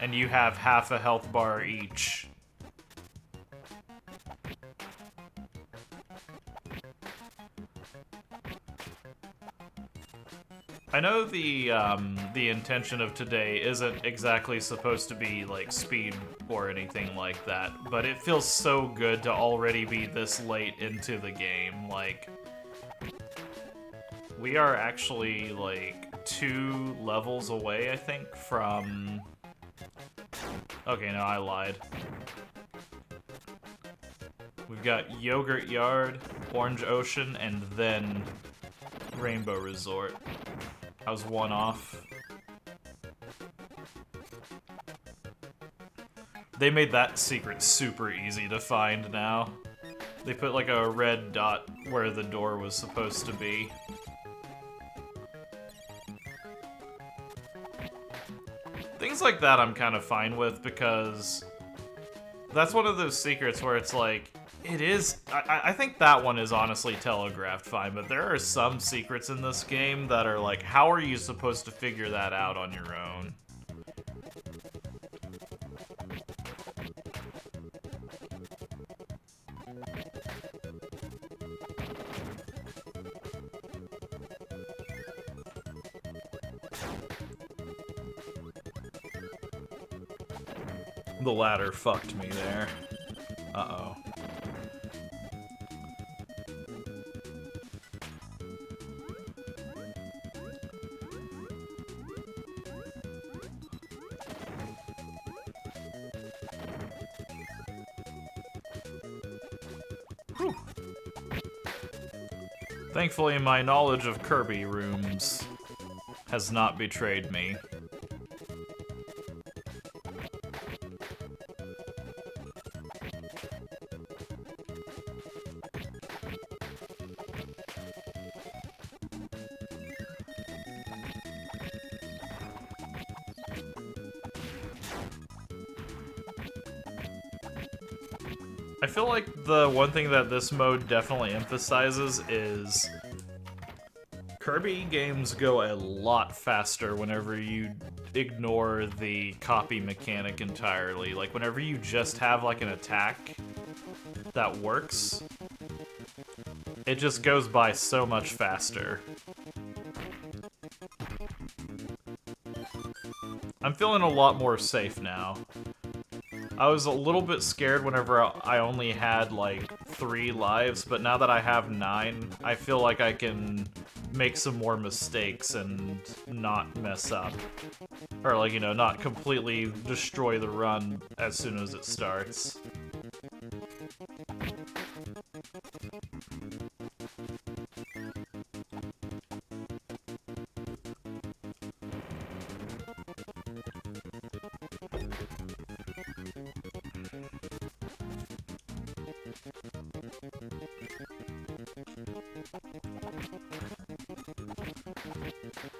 and you have half a health bar each. I know the intention of today isn't exactly supposed to be like speed or anything like that, but it feels so good to already be this late into the game. Like, we are actually like 2 levels away, I think, from... Okay, no, I lied. We've got Yogurt Yard, Orange Ocean, and then Rainbow Resort. I was 1 off. They made that secret super easy to find now. They put like a red dot where the door was supposed to be. Things like that I'm kind of fine with, because that's one of those secrets where it's like, it is... I think that one is honestly telegraphed fine, but there are some secrets in this game that are like, how are you supposed to figure that out on your own? The ladder fucked me there. Uh-oh. Whew. Thankfully, my knowledge of Kirby rooms has not betrayed me. I feel like the one thing that this mode definitely emphasizes is Kirby games go a lot faster whenever you ignore the copy mechanic entirely. Like, whenever you just have, like, an attack that works, it just goes by so much faster. I'm feeling a lot more safe now. I was a little bit scared whenever I only had, like, 3 lives, but now that I have 9, I feel like I can make some more mistakes and not mess up. Or, like, you know, not completely destroy the run as soon as it starts.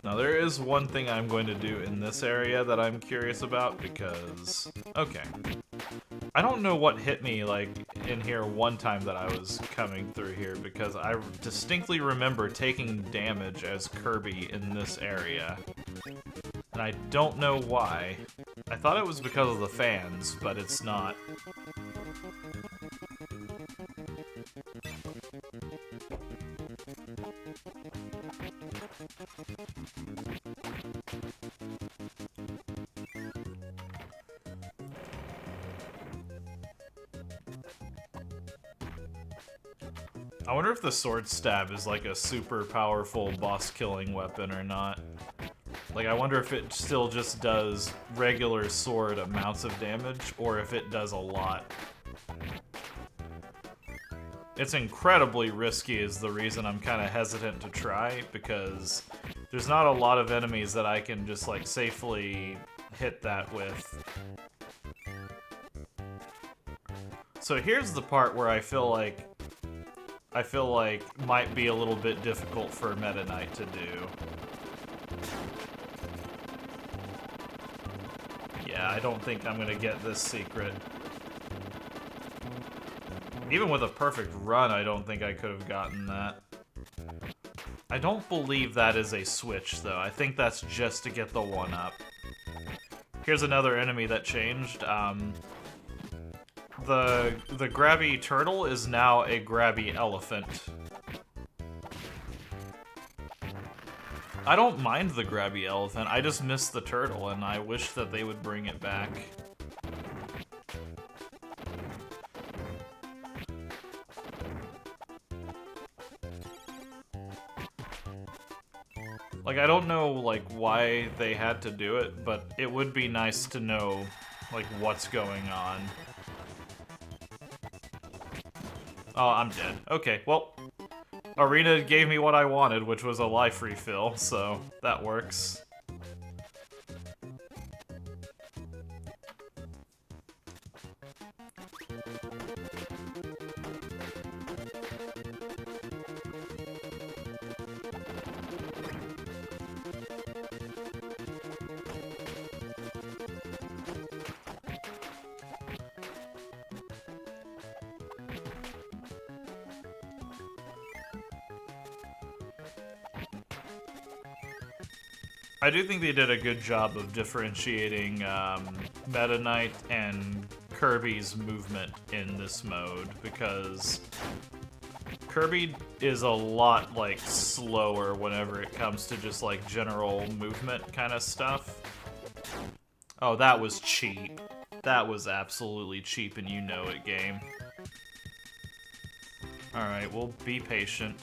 Now, there is one thing I'm going to do in this area that I'm curious about, because... Okay. I don't know what hit me, like, in here one time that I was coming through here, because I distinctly remember taking damage as Kirby in this area. And I don't know why. I thought it was because of the fans, but it's not. I wonder if the sword stab is like a super powerful boss killing weapon or not. Like, I wonder if it still just does regular sword amounts of damage, or if it does a lot. It's incredibly risky is the reason I'm kind of hesitant to try, because there's not a lot of enemies that I can just, like, safely hit that with. So here's the part where I feel like might be a little bit difficult for Meta Knight to do. yeah, I don't think I'm gonna get this secret. Even with a perfect run, I don't think I could have gotten that. I don't believe that is a switch, though. I think that's just to get the 1-up. Here's another enemy that changed. The grabby turtle is now a grabby elephant. I don't mind the grabby elephant, I just miss the turtle, and I wish that they would bring it back. Like, I don't know, like, why they had to do it, but it would be nice to know, like, what's going on. Oh, I'm dead. Okay, well, Arena gave me what I wanted, which was a life refill, so that works. I do think they did a good job of differentiating Meta Knight and Kirby's movement in this mode, because Kirby is a lot, like, slower whenever it comes to just, like, general movement kind of stuff. Oh, that was cheap. That was absolutely cheap, and you know it, game. Alright, we'll be patient.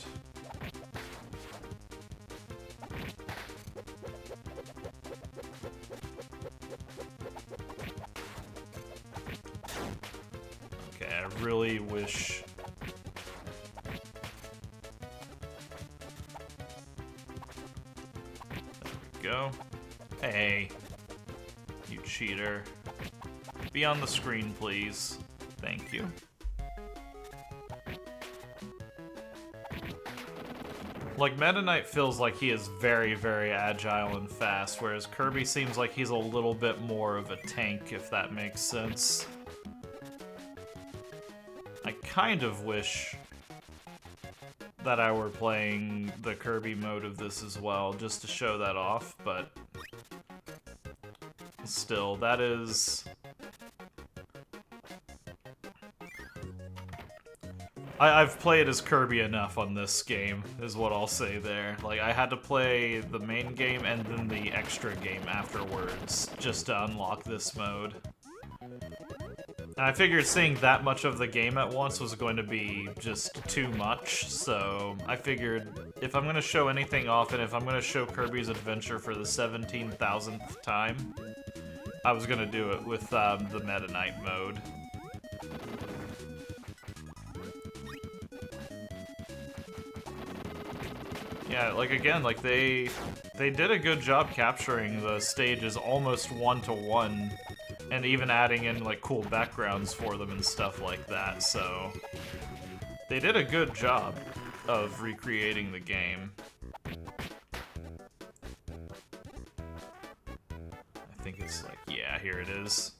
I really wish... There we go. Hey, you cheater. Be on the screen, please. Thank you. Like, Meta Knight feels like he is very, very agile and fast, whereas Kirby seems like he's a little bit more of a tank, if that makes sense. I kind of wish that I were playing the Kirby mode of this as well, just to show that off, but still, that is... I've played as Kirby enough on this game, is what I'll say there. Like, I had to play the main game and then the extra game afterwards, just to unlock this mode. And I figured seeing that much of the game at once was going to be just too much, so I figured if I'm going to show anything off, and if I'm going to show Kirby's Adventure for the 17,000th time, I was going to do it with the Meta Knight mode. Yeah, like, again, like, they did a good job capturing the stages almost one-to-one, and even adding in, like, cool backgrounds for them and stuff like that, so... They did a good job of recreating the game. I think it's like, yeah, here it is.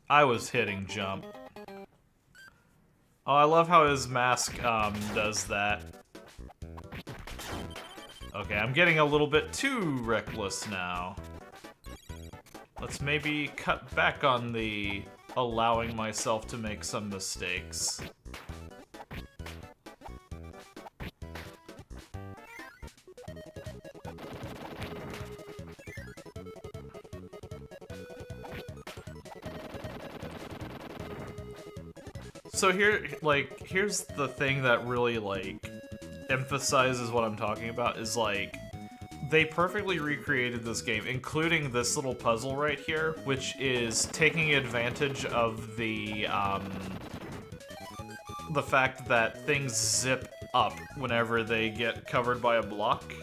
I was hitting jump. Oh, I love how his mask does that. Okay, I'm getting a little bit too reckless now. Let's maybe cut back on the allowing myself to make some mistakes. So here's the thing that really, like, emphasizes what I'm talking about, is, like, they perfectly recreated this game, including this little puzzle right here, which is taking advantage of the fact that things zip up whenever they get covered by a block.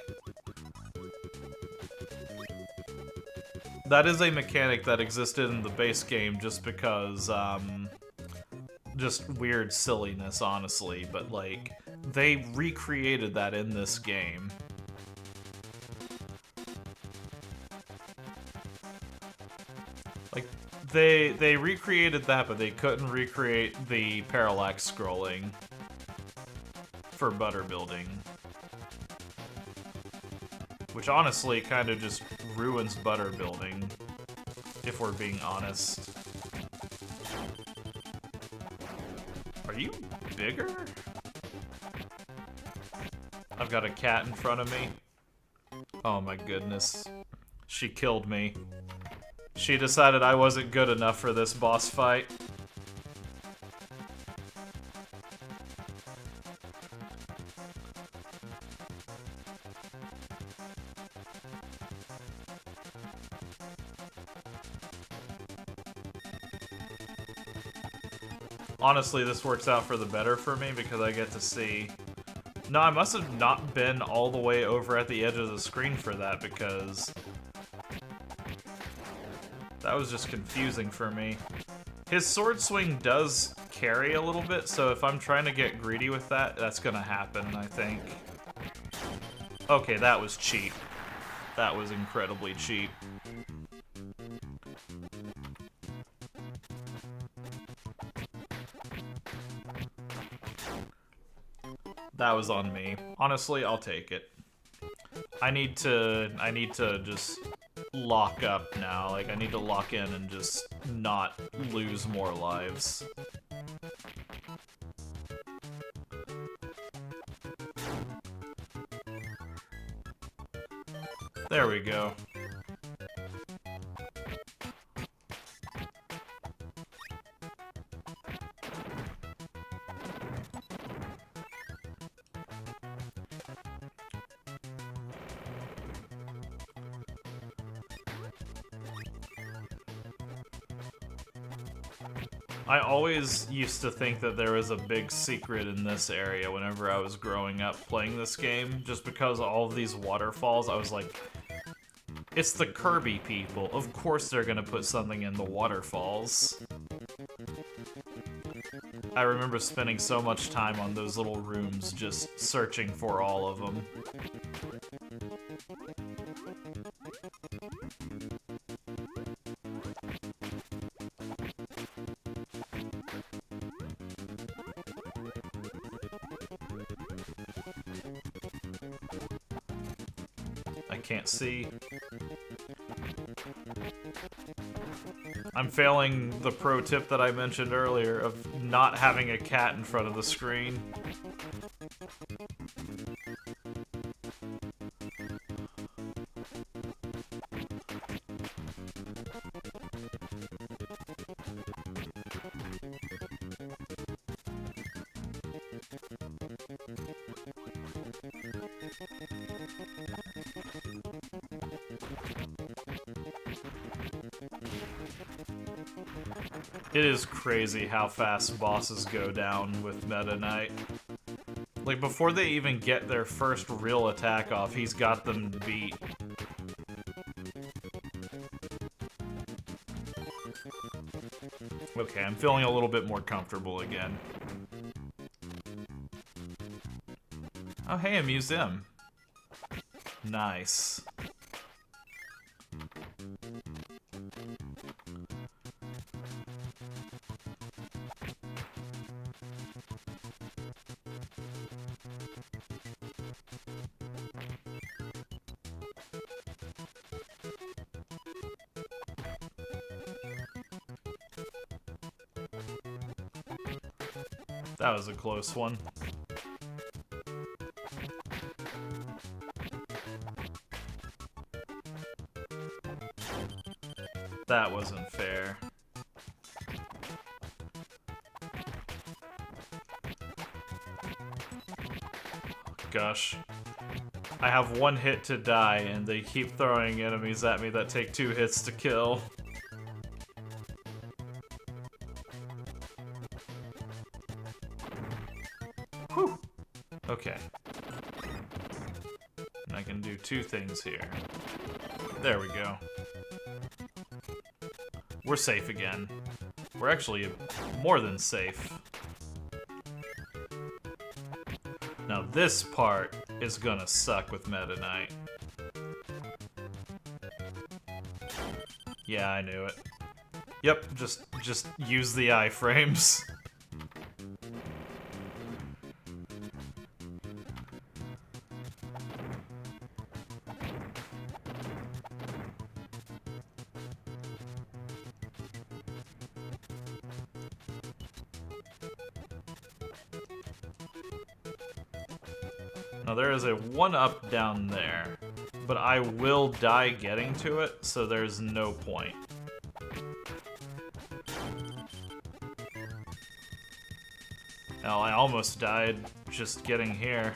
That is a mechanic that existed in the base game just because, just weird silliness, honestly, but like they recreated that in this game. Like they recreated that, but they couldn't recreate the parallax scrolling for butter building. Which honestly kind of just ruins butter building, if we're being honest. Are you bigger? I've got a cat in front of me. Oh my goodness. She killed me. She decided I wasn't good enough for this boss fight. Honestly, this works out for the better for me because I get to see... No, I must have not been all the way over at the edge of the screen for that because... that was just confusing for me. His sword swing does carry a little bit, so if I'm trying to get greedy with that, that's gonna happen, I think. Okay, that was cheap. That was incredibly cheap. That was on me. Honestly, I'll take it. I need to just lock up now. Like, I need to lock in and just not lose more lives. There we go. I always used to think that there was a big secret in this area whenever I was growing up playing this game, just because all of these waterfalls, I was like, it's the Kirby people. Of course they're gonna put something in the waterfalls. I remember spending so much time on those little rooms just searching for all of them. I can't see. I'm failing the pro tip that I mentioned earlier of not having a cat in front of the screen. It is crazy how fast bosses go down with Meta Knight. Like, before they even get their first real attack off, he's got them beat. Okay, I'm feeling a little bit more comfortable again. Oh, hey, a museum. Nice. That was a close one. That wasn't fair. Gosh. I have one hit to die, and they keep throwing enemies at me that take 2 hits to kill. Whew. Okay. And I can do 2 things here. There we go. We're safe again. We're actually more than safe. this part is gonna suck with Meta Knight. Yeah, I knew it. Yep, just use the iframes. Now there is a 1-up down there, but I will die getting to it, so there's no point. Hell, I almost died just getting here.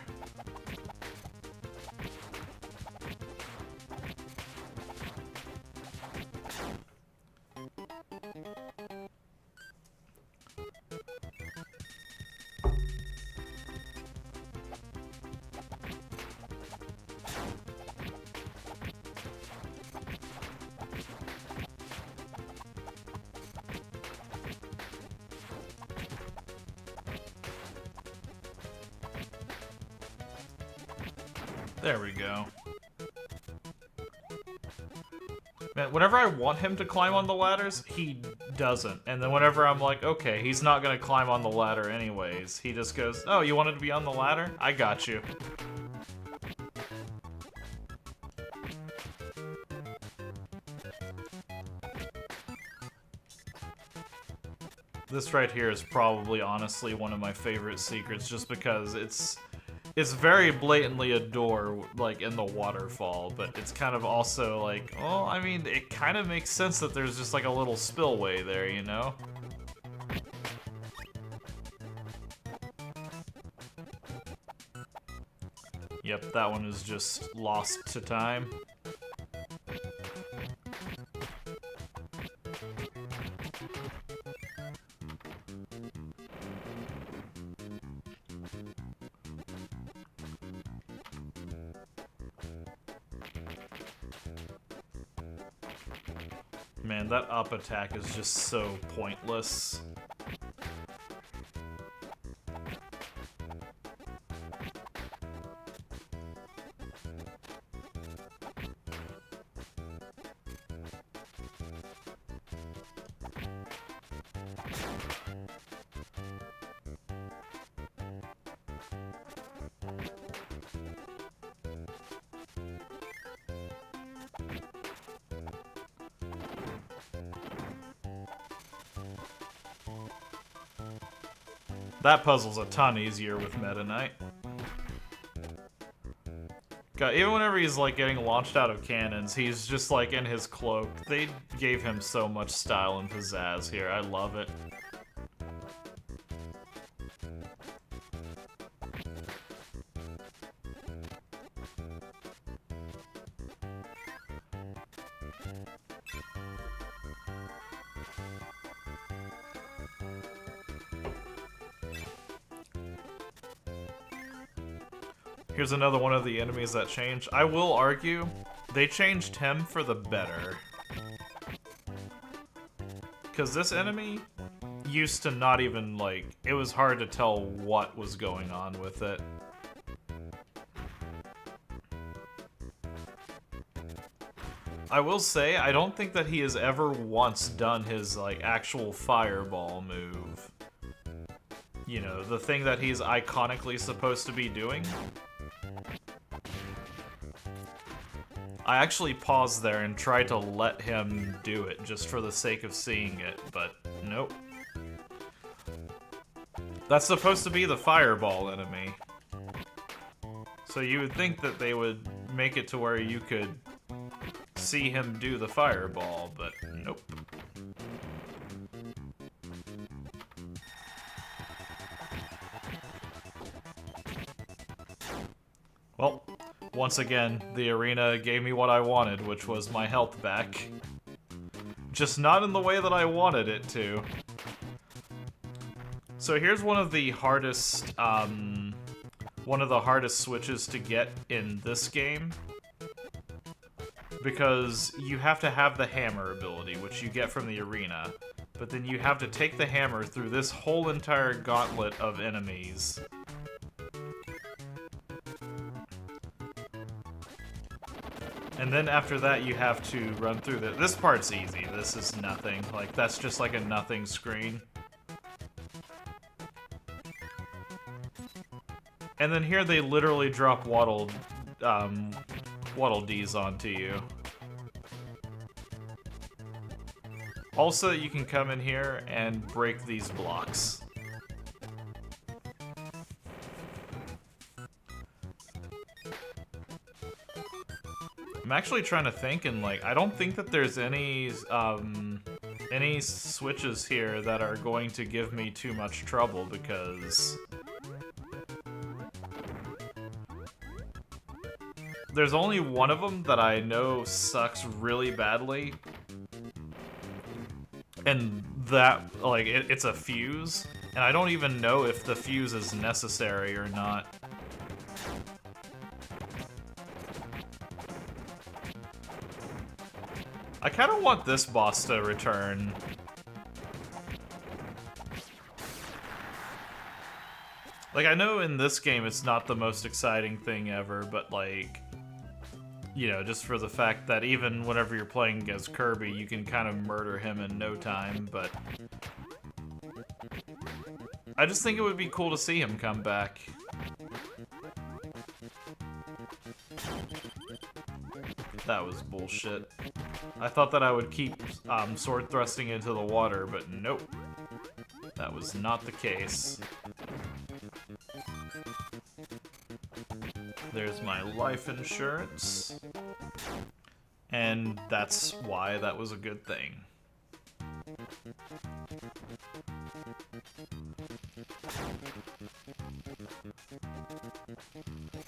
There we go. Man, whenever I want him to climb on the ladders, he doesn't. And then whenever I'm like, okay, he's not gonna climb on the ladder anyways, he just goes, oh, you wanted to be on the ladder? I got you. This right here is probably, honestly, one of my favorite secrets, just because it's very blatantly a door, like, in the waterfall, but it's kind of also like, well, I mean, it kind of makes sense that there's just like a little spillway there, you know? Yep, that one is just lost to time. Man, that up attack is just so pointless. That puzzle's a ton easier with Meta Knight. God, even whenever he's like getting launched out of cannons, he's just like in his cloak. They gave him so much style and pizzazz here. I love it. Here's another one of the enemies that changed. I will argue, they changed him for the better. Because this enemy used to not even, like, it was hard to tell what was going on with it. I will say, I don't think that he has ever once done his, like, actual fireball move. You know, the thing that he's iconically supposed to be doing. I actually paused there and tried to let him do it just for the sake of seeing it, but nope. That's supposed to be the fireball enemy. So you would think that they would make it to where you could see him do the fireball, but nope. Well, once again, the arena gave me what I wanted, which was my health back. Just not in the way that I wanted it to. So here's one of the hardest, switches to get in this game. Because you have to have the hammer ability, which you get from the arena. But then you have to take the hammer through this whole entire gauntlet of enemies. And then after that, you have to run through this part's easy. This is nothing. Like, that's just like a nothing screen. And then here they literally drop Waddle Dees onto you. Also, you can come in here and break these blocks. I'm actually trying to think, and like, I don't think that there's any switches here that are going to give me too much trouble, because there's only one of them that I know sucks really badly, and that, like, it's a fuse, and I don't even know if the fuse is necessary or not. I kind of want this boss to return. Like, I know in this game it's not the most exciting thing ever, but like, you know, just for the fact that even whenever you're playing as Kirby, you can kind of murder him in no time, but I just think it would be cool to see him come back. That was bullshit. I thought that I would keep sword thrusting into the water, but nope. That was not the case. There's my life insurance. And that's why that was a good thing.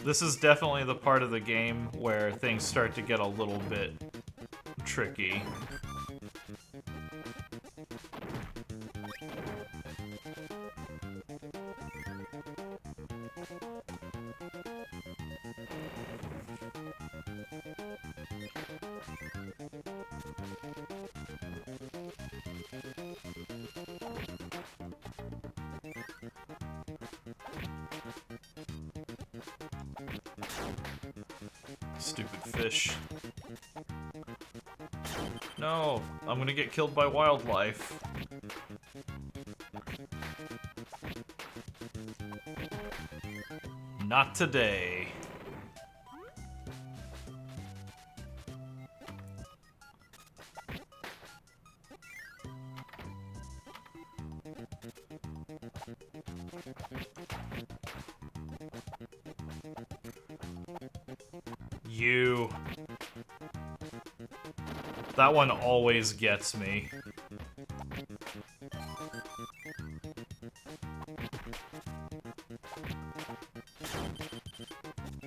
This is definitely the part of the game where things start to get a little bit tricky. Stupid fish. No, I'm gonna get killed by wildlife. Not today. You. That one always gets me.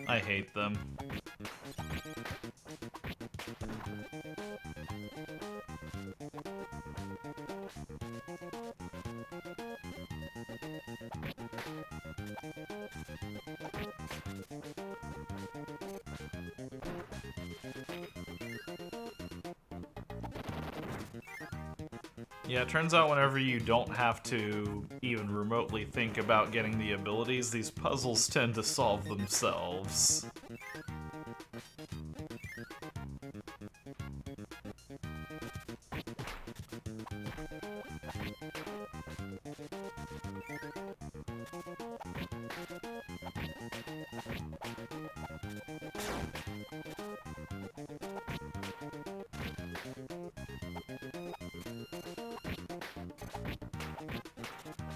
I hate them. Yeah, it turns out whenever you don't have to even remotely think about getting the abilities, these puzzles tend to solve themselves.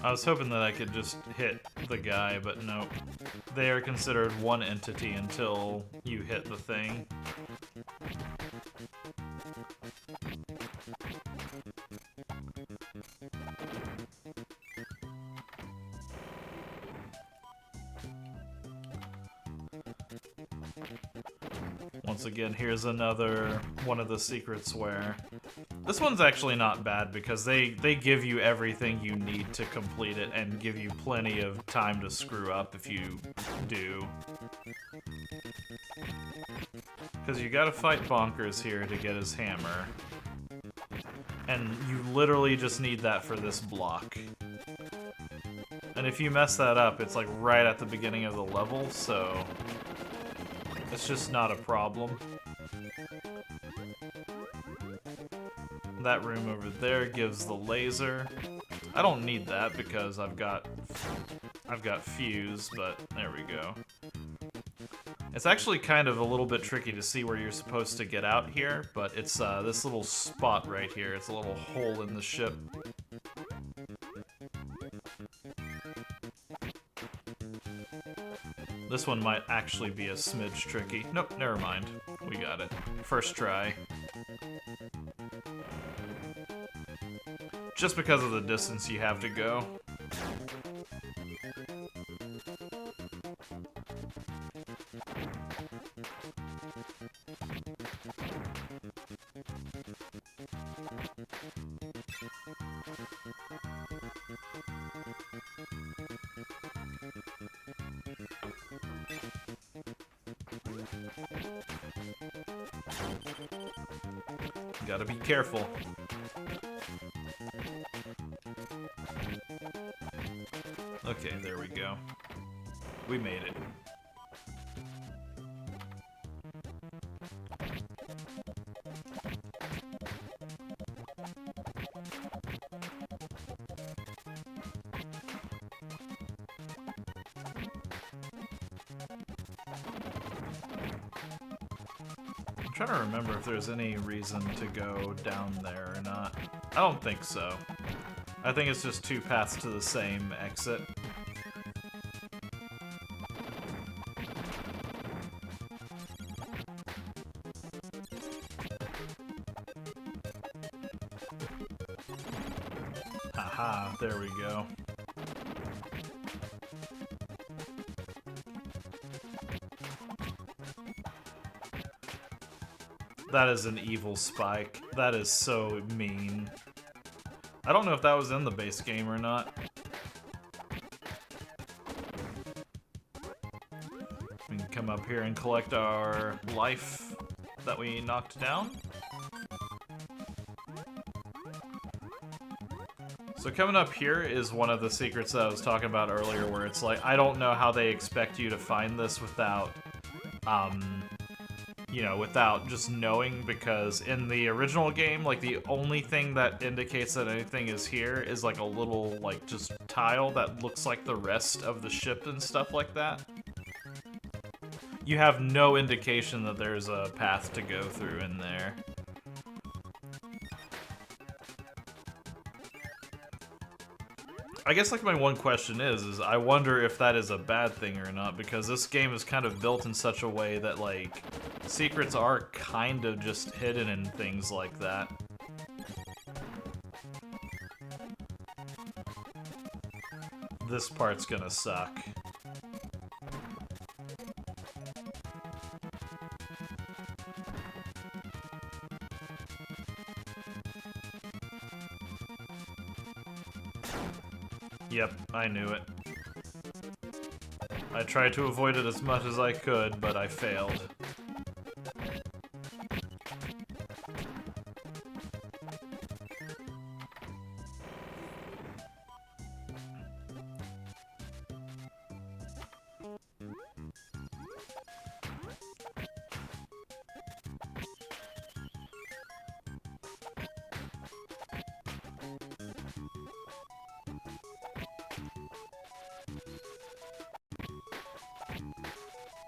I was hoping that I could just hit the guy, but no. They are considered one entity until you hit the thing. Once again, here's another one of the secrets where... This one's actually not bad because they give you everything you need to complete it and give you plenty of time to screw up if you do. Because you gotta fight Bonkers here to get his hammer. And you literally just need that for this block. And if you mess that up, it's like right at the beginning of the level, so... It's just not a problem. That room over there gives the laser. I don't need that because I've got fuse, but there we go. It's actually kind of a little bit tricky to see where you're supposed to get out here, but it's this little spot right here. It's a little hole in the ship. This one might actually be a smidge tricky. Nope, never mind. We got it. First try. Just because of the distance you have to go. Gotta be careful. Okay, there we go. We made it. I'm trying to remember if there's any reason to go down there or not. I don't think so. I think it's just two paths to the same exit. Haha, there we go. That is an evil spike. That is so mean. I don't know if that was in the base game or not. We can come up here and collect our life that we knocked down. So coming up here is one of the secrets that I was talking about earlier, where it's like, I don't know how they expect you to find this without, you know, without just knowing, because in the original game, like, the only thing that indicates that anything is here is like a little, like, just tile that looks like the rest of the ship and stuff like that. You have no indication that there's a path to go through in there. I guess, like, my one question is I wonder if that is a bad thing or not, because this game is kind of built in such a way that, like, secrets are kind of just hidden in things like that. This part's gonna suck. Yep, I knew it. I tried to avoid it as much as I could, but I failed.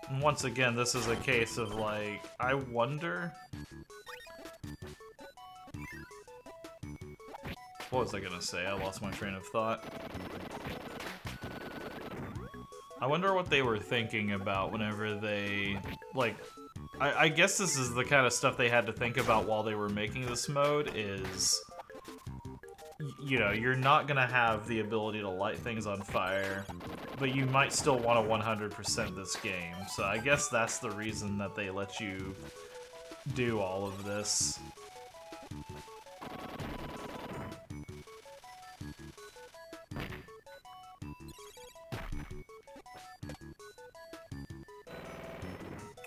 And once again, this is a case of, like, I wonder... What was I gonna say? I lost my train of thought. I wonder what they were thinking about whenever they, like... I guess this is the kind of stuff they had to think about while they were making this mode, is... You know, you're not gonna have the ability to light things on fire, but you might still want to 100% this game. So I guess that's the reason that they let you do all of this.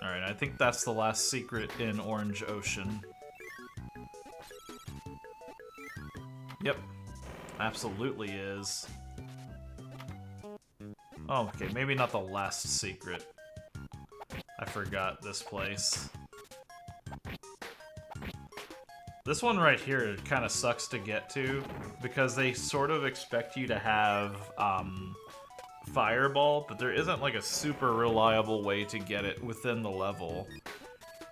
Alright, I think that's the last secret in Orange Ocean. Yep, absolutely is. Oh, okay, maybe not the last secret. I forgot this place. This one right here kind of sucks to get to because they sort of expect you to have Fireball, but there isn't like a super reliable way to get it within the level.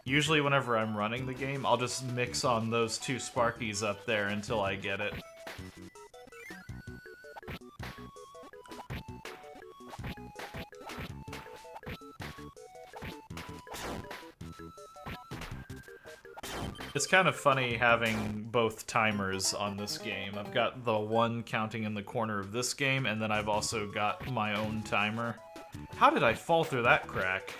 Usually whenever I'm running the game, I'll just mix on those two Sparkies up there until I get it. It's kind of funny having both timers on this game. I've got the one counting in the corner of this game, and then I've also got my own timer. How did I fall through that crack?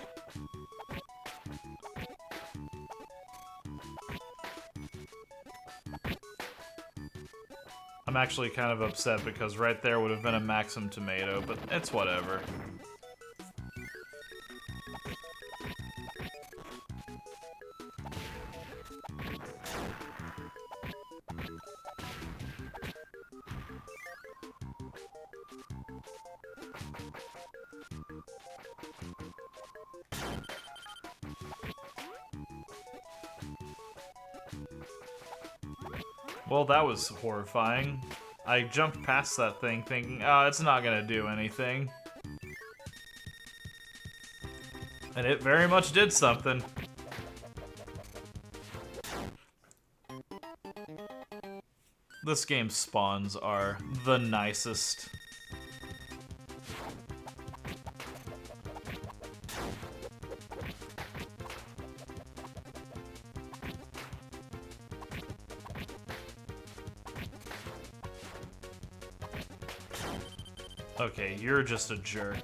I'm actually kind of upset because right there would have been a Maxim tomato, but it's whatever. Well, that was horrifying. I jumped past that thing thinking, oh, it's not gonna do anything. And it very much did something. This game's spawns are the nicest. Okay, you're just a jerk.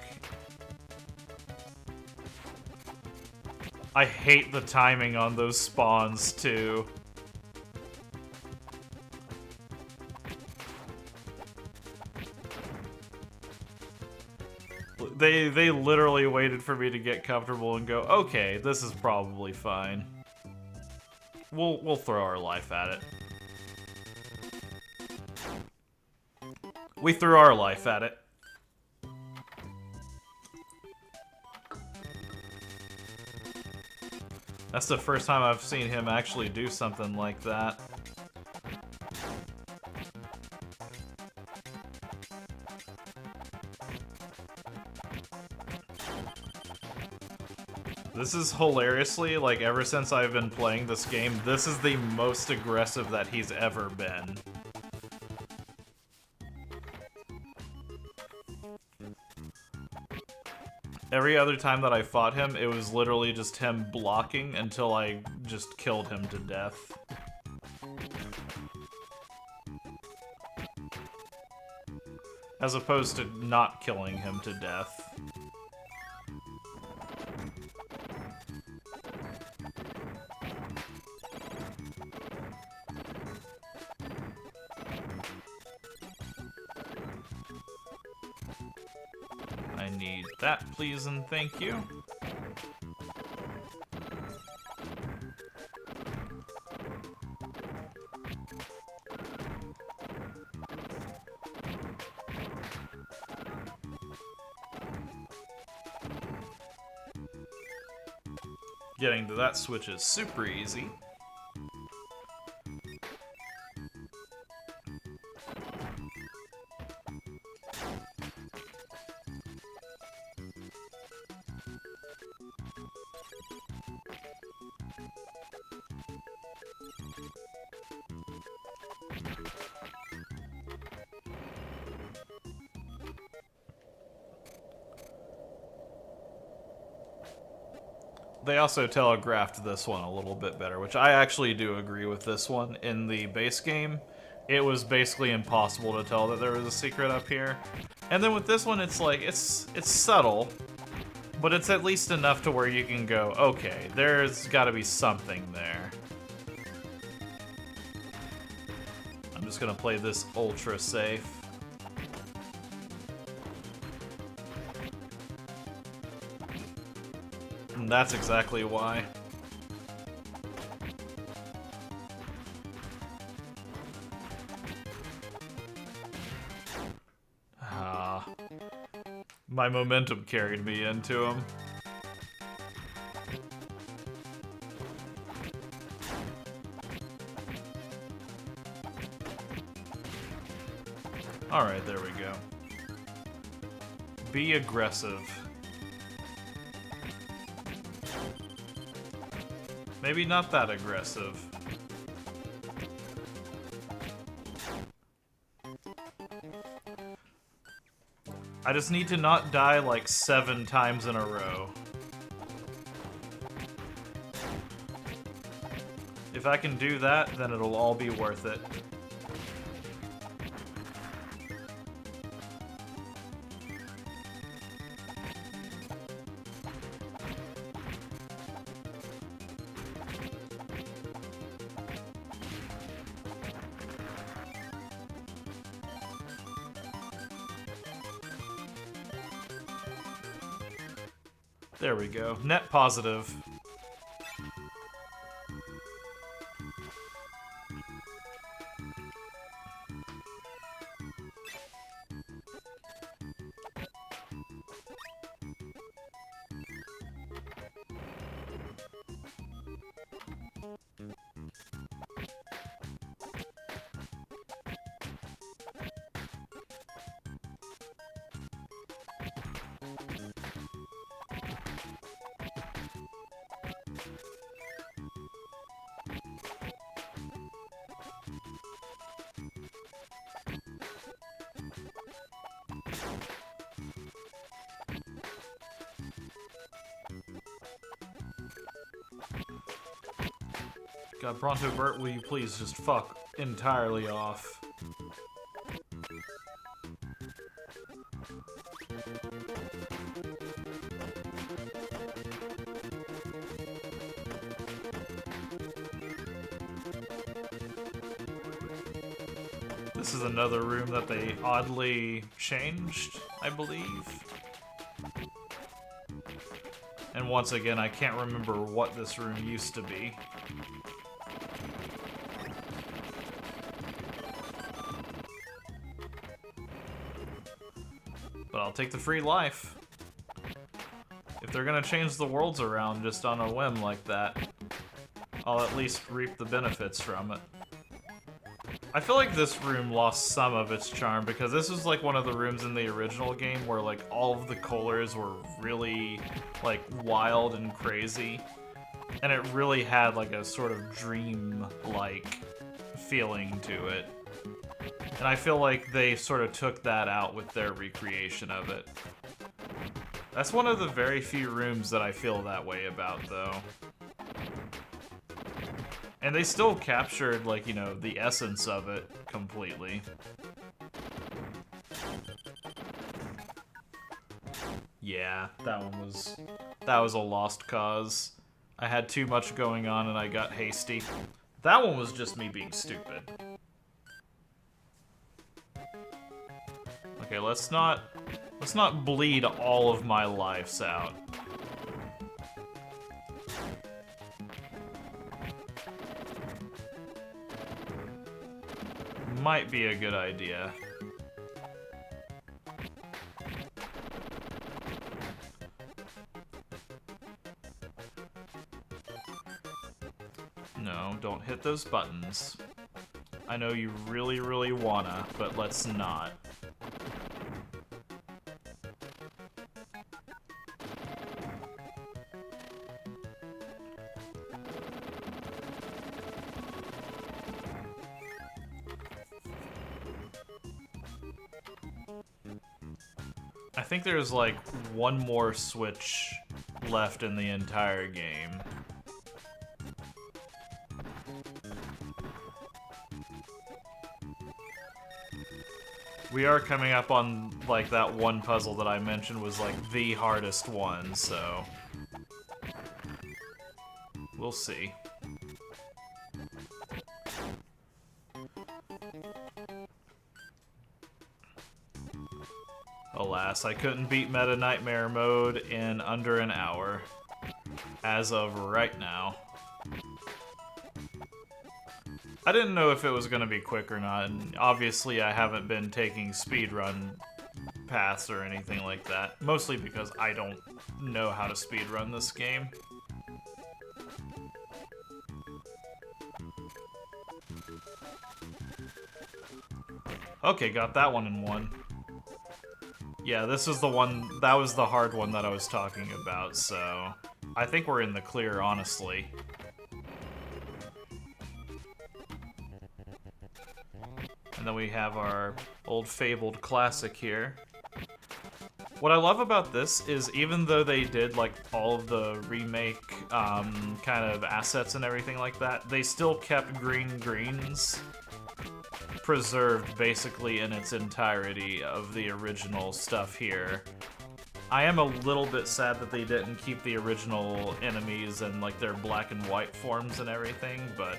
I hate the timing on those spawns, too. They literally waited for me to get comfortable and go, okay, this is probably fine. We'll throw our life at it. We threw our life at it. That's the first time I've seen him actually do something like that. This is hilariously, like, ever since I've been playing this game, this is the most aggressive that he's ever been. Every other time that I fought him, it was literally just him blocking until I just killed him to death. As opposed to not killing him to death. I need that, please and thank you. Getting to that switch is super easy. They also telegraphed this one a little bit better, which I actually do agree with this one. In the base game, it was basically impossible to tell that there was a secret up here. And then with this one, it's like, it's subtle, but it's at least enough to where you can go, okay, there's gotta be something there. I'm just gonna play this ultra safe. And that's exactly why. My momentum carried me into him. Alright, there we go. Be aggressive. Maybe not that aggressive. I just need to not die like 7 times in a row. If I can do that, then it'll all be worth it. There we go. Net positive. God, Bronto Burt, will you please just fuck entirely off? This is another room that they oddly changed, I believe. And once again, I can't remember what this room used to be. But I'll take the free life. If they're gonna change the worlds around just on a whim like that, I'll at least reap the benefits from it. I feel like this room lost some of its charm because this was like one of the rooms in the original game where like all of the colors were really like wild and crazy. And it really had like a sort of dream-like feeling to it. And I feel like they sort of took that out with their recreation of it. That's one of the very few rooms that I feel that way about, though. And they still captured, like, you know, the essence of it completely. Yeah, that was a lost cause. I had too much going on and I got hasty. That one was just me being stupid. Okay, let's not bleed all of my lives out. Might be a good idea. No, don't hit those buttons. I know you really, really wanna, but let's not. I think there's like one more switch left in the entire game. We are coming up on like that one puzzle that I mentioned was like the hardest one, so we'll see. Alas, I couldn't beat Meta Nightmare mode in under an hour. As of right now. I didn't know if it was going to be quick or not, and obviously I haven't been taking speedrun paths or anything like that. Mostly because I don't know how to speedrun this game. Okay, got that one in one. Yeah, this is the one, that was the hard one that I was talking about, so I think we're in the clear, honestly. And then we have our old fabled classic here. What I love about this is even though they did like all of the remake kind of assets and everything like that, they still kept Green Greens preserved basically in its entirety of the original stuff here. I am a little bit sad that they didn't keep the original enemies and like their black and white forms and everything, but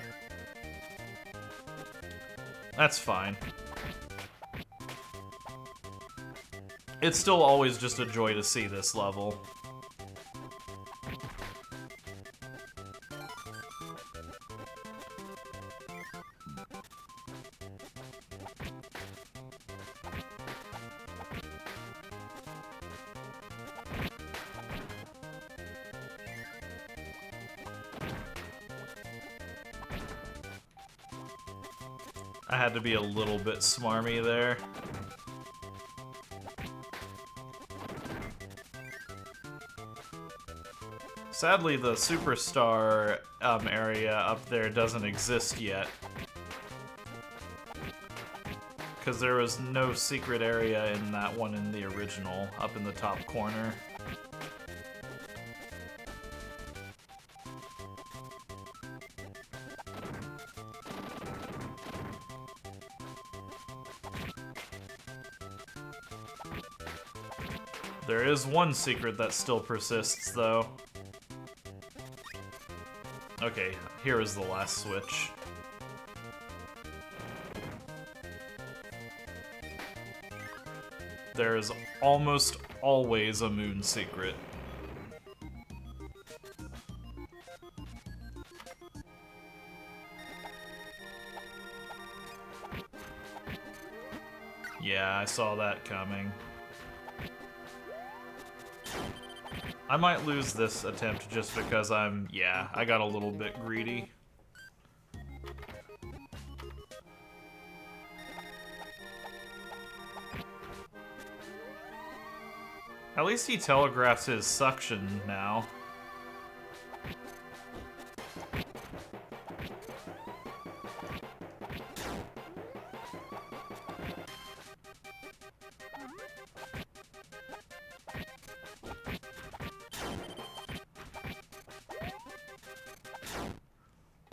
that's fine. It's still always just a joy to see this level. I had to be a little bit smarmy there. Sadly, the Superstar area up there doesn't exist yet. Because there was no secret area in that one in the original, up in the top corner. There is one secret that still persists, though. Okay, here is the last switch. There is almost always a moon secret. Yeah, I saw that coming. I might lose this attempt just because I got a little bit greedy. At least he telegraphs his suction now.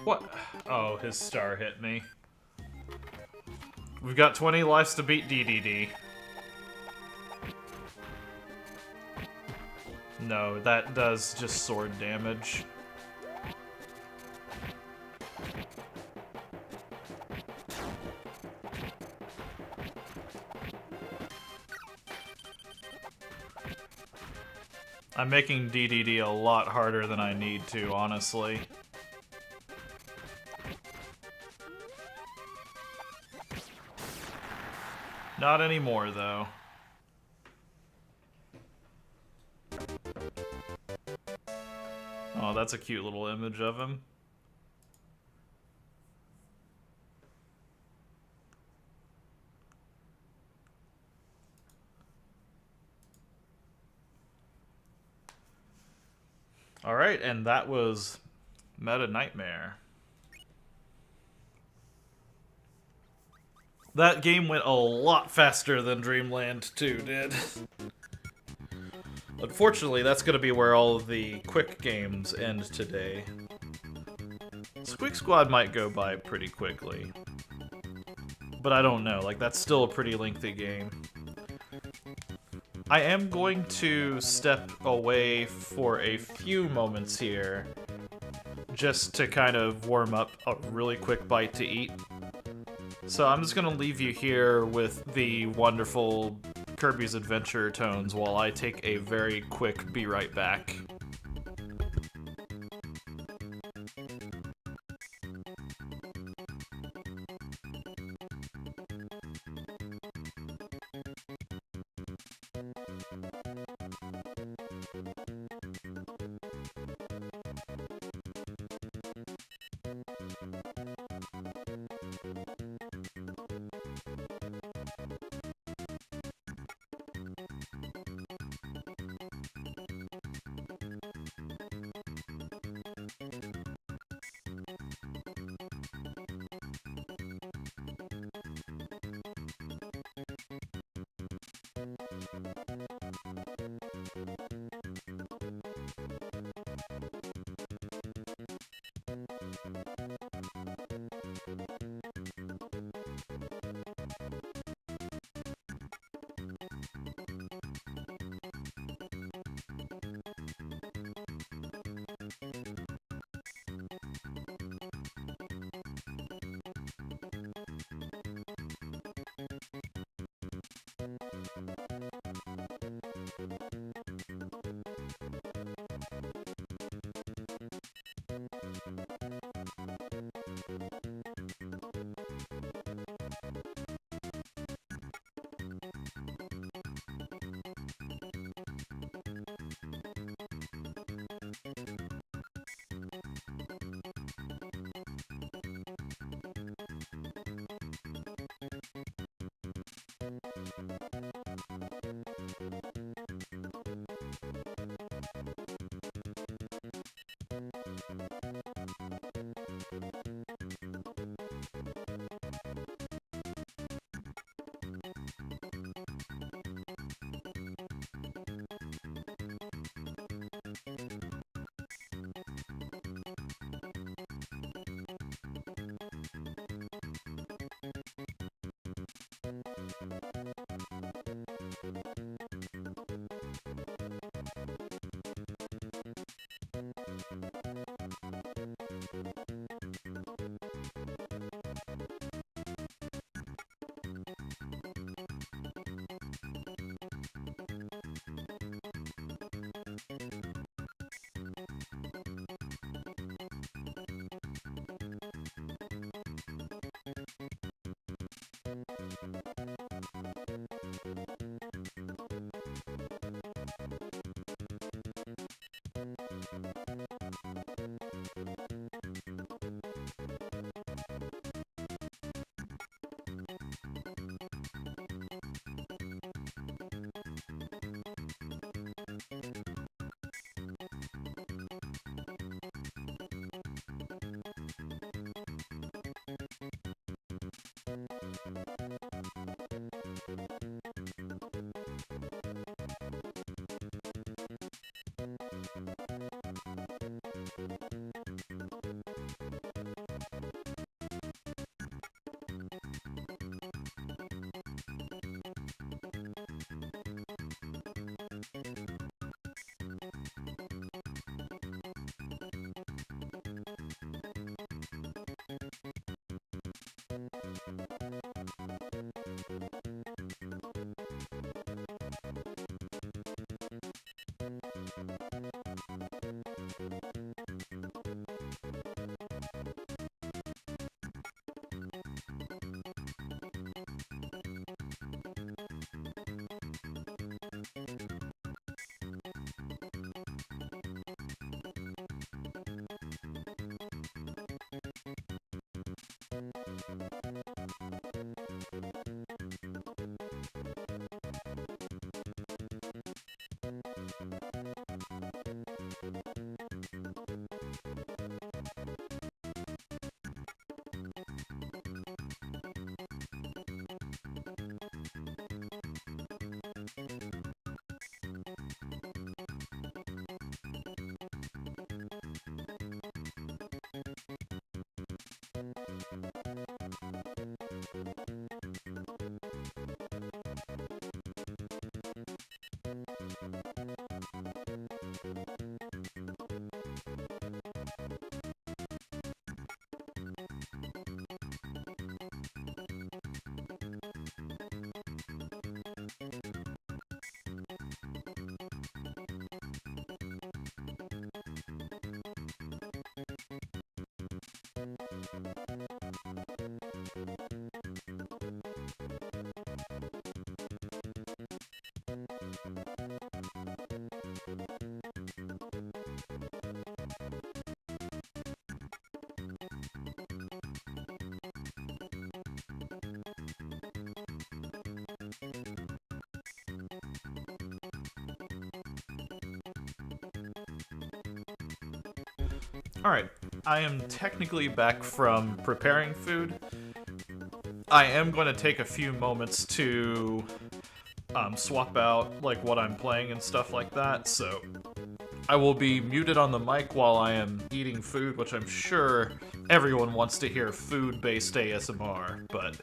What? Oh, his star hit me. We've got 20 lives to beat DDD. No, that does just sword damage. I'm making DDD a lot harder than I need to, honestly. Not anymore, though. Oh, that's a cute little image of him. Alright, and that was Meta Nightmare. That game went a lot faster than Dreamland 2 did. Unfortunately, that's going to be where all of the quick games end today. Squeak Squad might go by pretty quickly. But I don't know, like, that's still a pretty lengthy game. I am going to step away for a few moments here, just to kind of warm up a really quick bite to eat. So I'm just gonna leave you here with the wonderful Kirby's Adventure tones while I take a very quick be right back. Alright, I am technically back from preparing food. I am going to take a few moments to swap out like what I'm playing and stuff like that, so I will be muted on the mic while I am eating food, which I'm sure everyone wants to hear food-based ASMR, but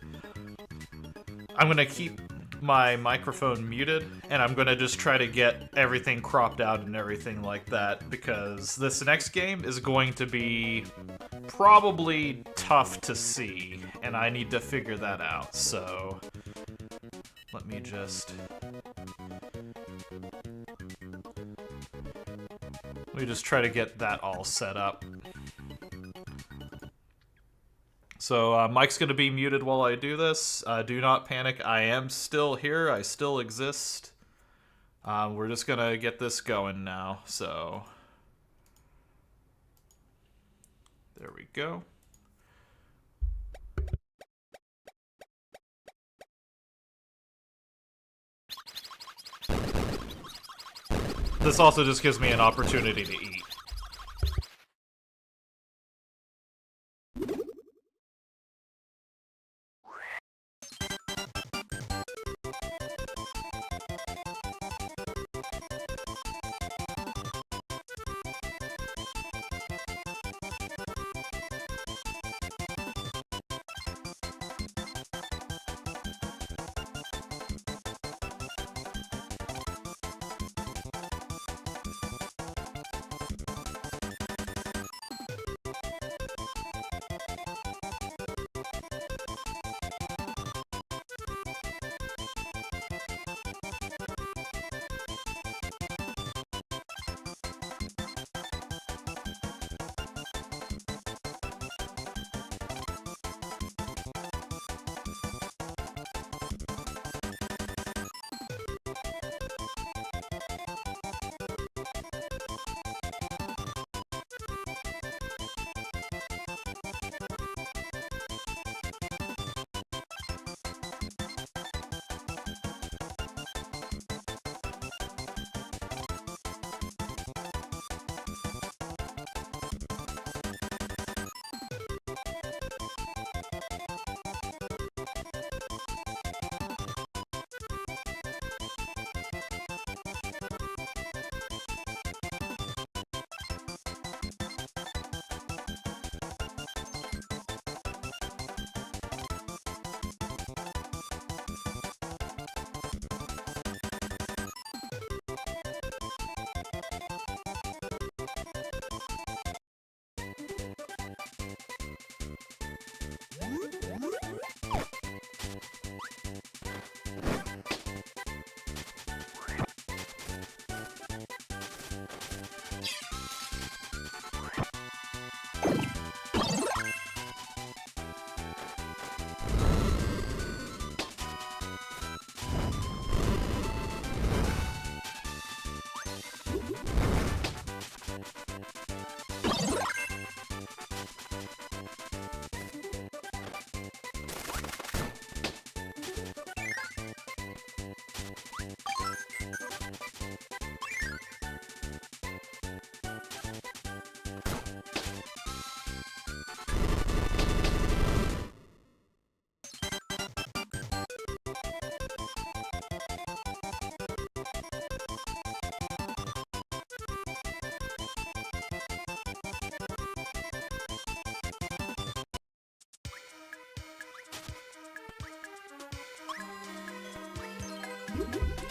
I'm going to keep my microphone muted, and I'm gonna just try to get everything cropped out and everything like that, because this next game is going to be probably tough to see, and I need to figure that out, so let me just try to get that all set up. So Mike's gonna be muted while I do this. Do not panic, I am still here, I still exist. We're just gonna get this going now, so there we go. This also just gives me an opportunity to eat.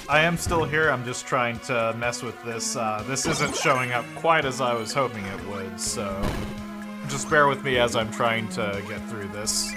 I am still here, I'm just trying to mess with this. This isn't showing up quite as I was hoping it would, so just bear with me as I'm trying to get through this.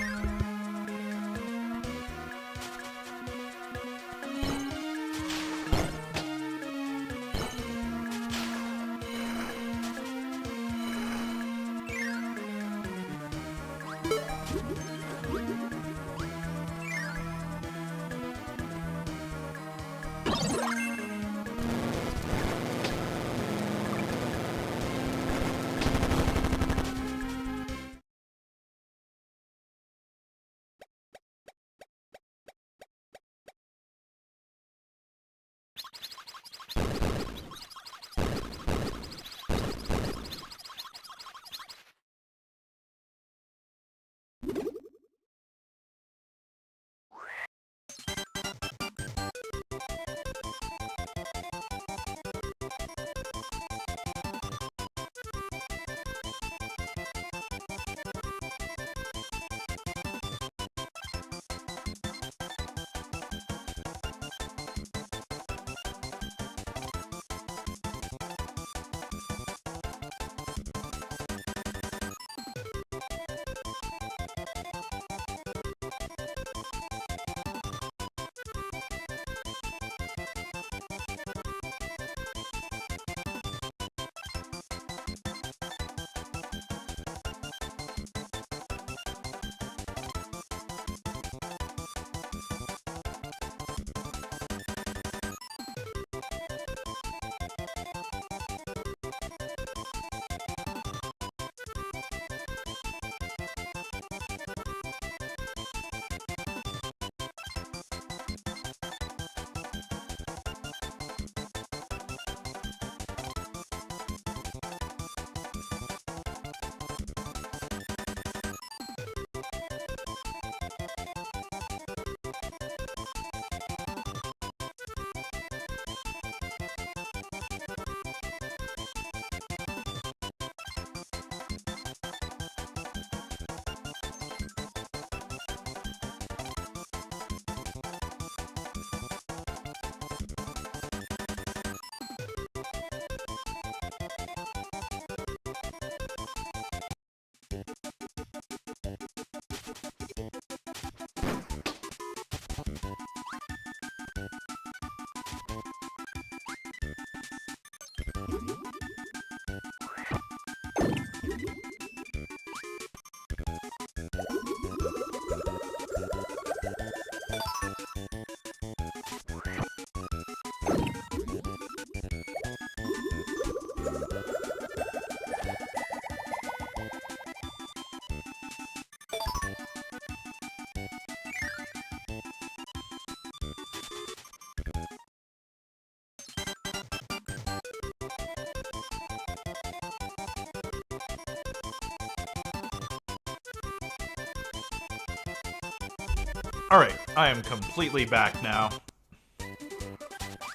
Alright, I am completely back now.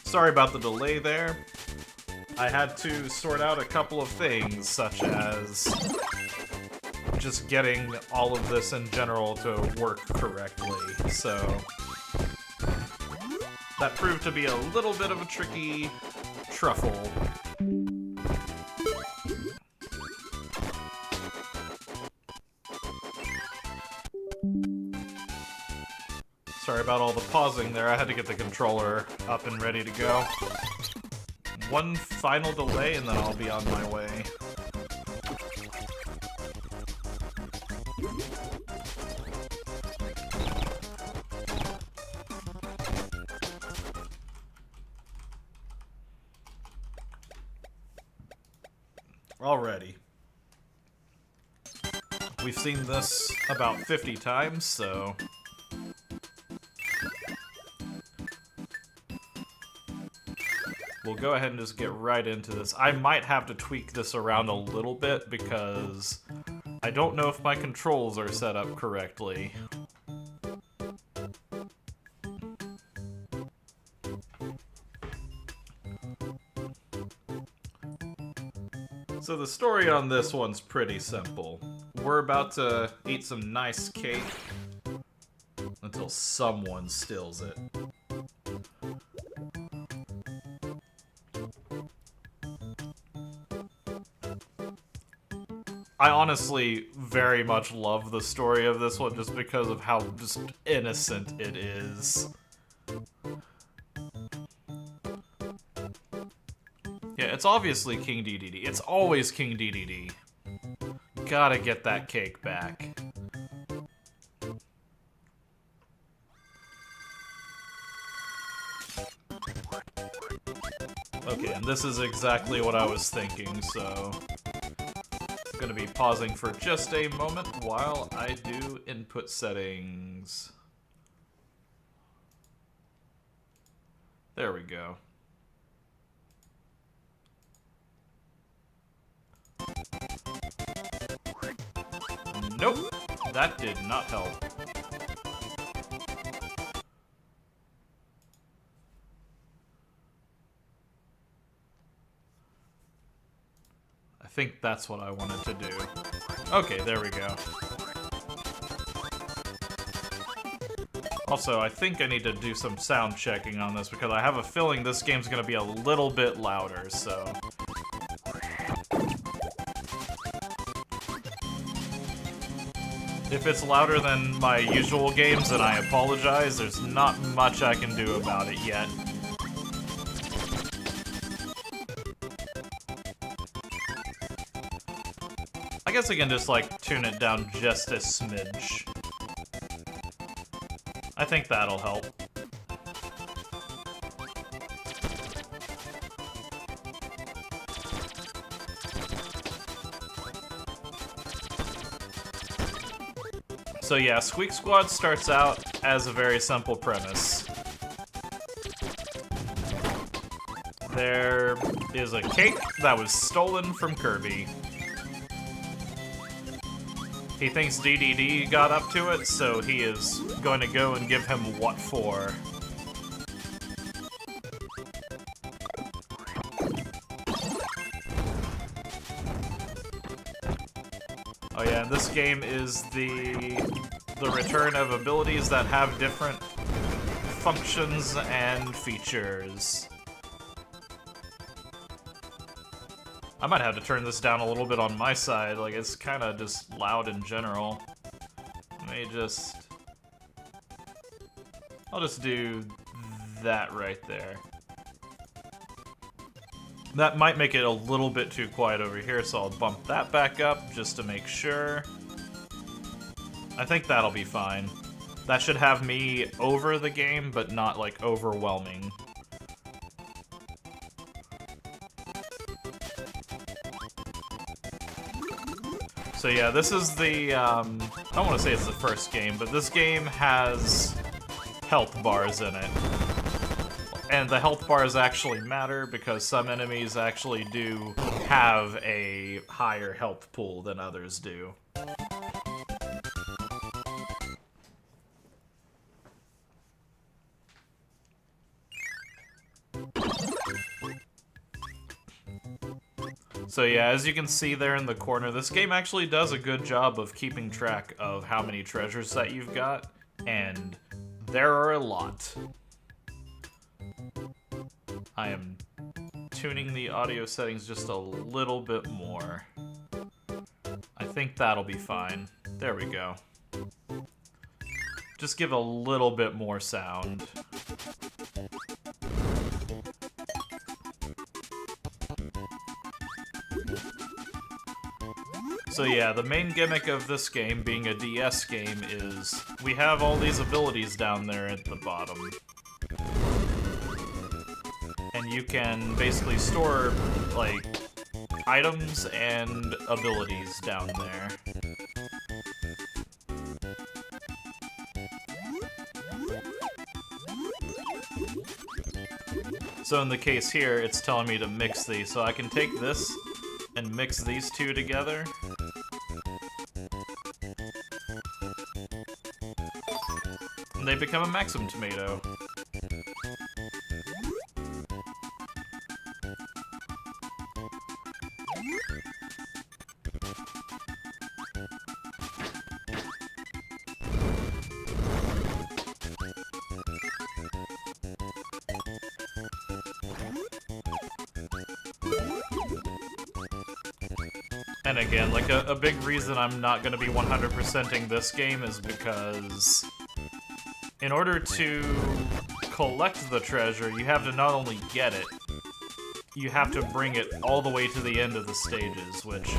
Sorry about the delay there. I had to sort out a couple of things, such as just getting all of this in general to work correctly, so that proved to be a little bit of a tricky truffle. Sorry about all the pausing there, I had to get the controller up and ready to go. One final delay and then I'll be on my way. Alrighty. We've seen this about 50 times, so we'll go ahead and just get right into this. I might have to tweak this around a little bit because I don't know if my controls are set up correctly. So the story on this one's pretty simple. We're about to eat some nice cake until someone steals it. I honestly very much love the story of this one just because of how just innocent it is. Yeah, it's obviously King DDD. It's always King DDD. Gotta get that cake back. Okay, and this is exactly what I was thinking, so I'm gonna be pausing for just a moment while I do input settings. There we go. Nope, that did not help. I think that's what I wanted to do. Okay, there we go. Also, I think I need to do some sound checking on this because I have a feeling this game's gonna be a little bit louder, so if it's louder than my usual games, then I apologize. There's not much I can do about it yet. I guess I can just, like, tune it down just a smidge. I think that'll help. So yeah, Squeak Squad starts out as a very simple premise. There is a cake that was stolen from Kirby. He thinks DDD got up to it, so he is going to go and give him what for. Oh yeah, this game is the return of abilities that have different functions and features. I might have to turn this down a little bit on my side, like it's kind of just loud in general. I'll just do that right there. That might make it a little bit too quiet over here, so I'll bump that back up just to make sure. I think that'll be fine. That should have me over the game, but not, like, overwhelming. So yeah, this is the, I don't want to say it's the first game, but this game has health bars in it. And the health bars actually matter because some enemies actually do have a higher health pool than others do. So yeah, as you can see there in the corner, this game actually does a good job of keeping track of how many treasures that you've got, and there are a lot. I am tuning the audio settings just a little bit more. I think that'll be fine. There we go. Just give a little bit more sound. So yeah, the main gimmick of this game, being a DS game, is we have all these abilities down there at the bottom. And you can basically store, like, items and abilities down there. So in the case here, it's telling me to mix these, so I can take this and mix these two together. And they become a Maxim tomato. And again, like a big reason I'm not going to be 100%ing this game is because in order to collect the treasure, you have to not only get it, you have to bring it all the way to the end of the stages, which,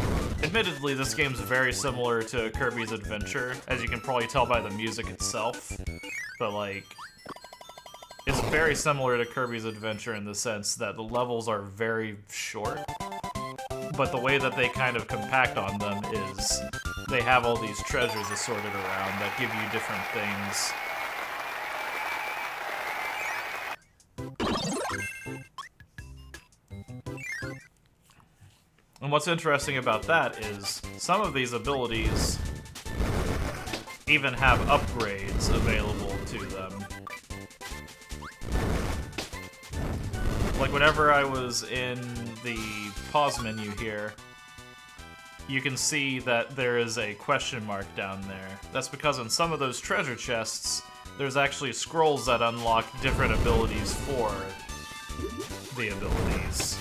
admittedly, this game's very similar to Kirby's Adventure, as you can probably tell by the music itself, but, like, it's very similar to Kirby's Adventure in the sense that the levels are very short, but the way that they kind of compact on them is they have all these treasures assorted around that give you different things. And what's interesting about that is some of these abilities even have upgrades available to them. Like whenever I was in the pause menu here, you can see that there is a question mark down there. That's because in some of those treasure chests, there's actually scrolls that unlock different abilities for the abilities.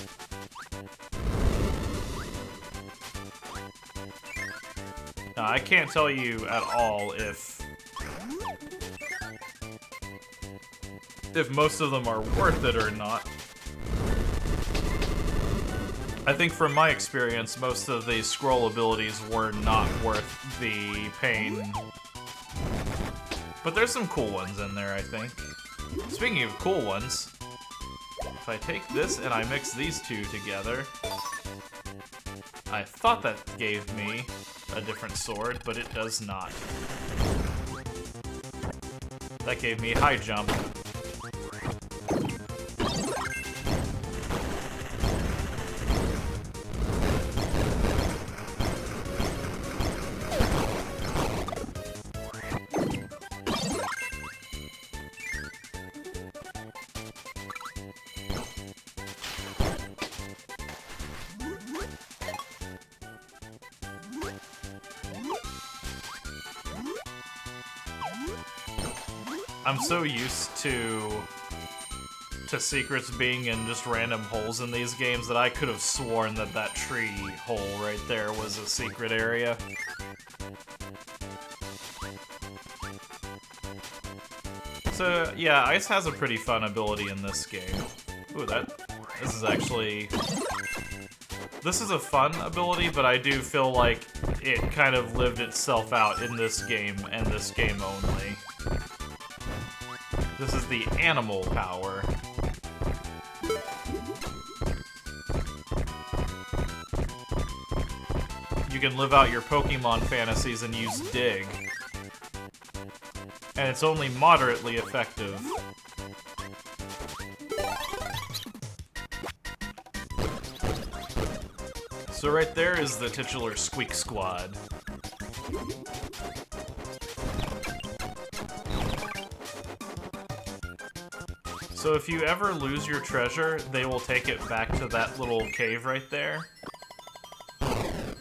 Now, I can't tell you at all if most of them are worth it or not. I think from my experience, most of the scroll abilities were not worth the pain. But there's some cool ones in there, I think. Speaking of cool ones, if I take this and I mix these two together, I thought that gave me a different sword, but it does not. That gave me high jump. I'm so used to secrets being in just random holes in these games that I could have sworn that that tree hole right there was a secret area. So, yeah, Ice has a pretty fun ability in this game. Ooh, this is actually... This is a fun ability, but I do feel like it kind of lived itself out in this game, and this game only. This is the animal power. You can live out your Pokemon fantasies and use Dig. And it's only moderately effective. So right there is the titular Squeak Squad. So if you ever lose your treasure, they will take it back to that little cave right there.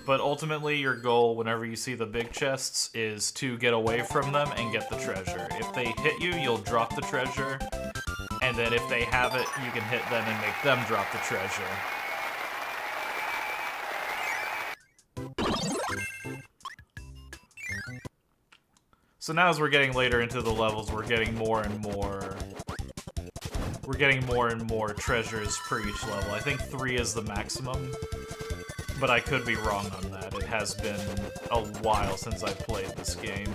But ultimately, your goal whenever you see the big chests is to get away from them and get the treasure. If they hit you, you'll drop the treasure. And then if they have it, you can hit them and make them drop the treasure. So now as we're getting later into the levels, we're getting more and more... We're getting more and more treasures for each level. I think 3 is the maximum. But I could be wrong on that. It has been a while since I've played this game.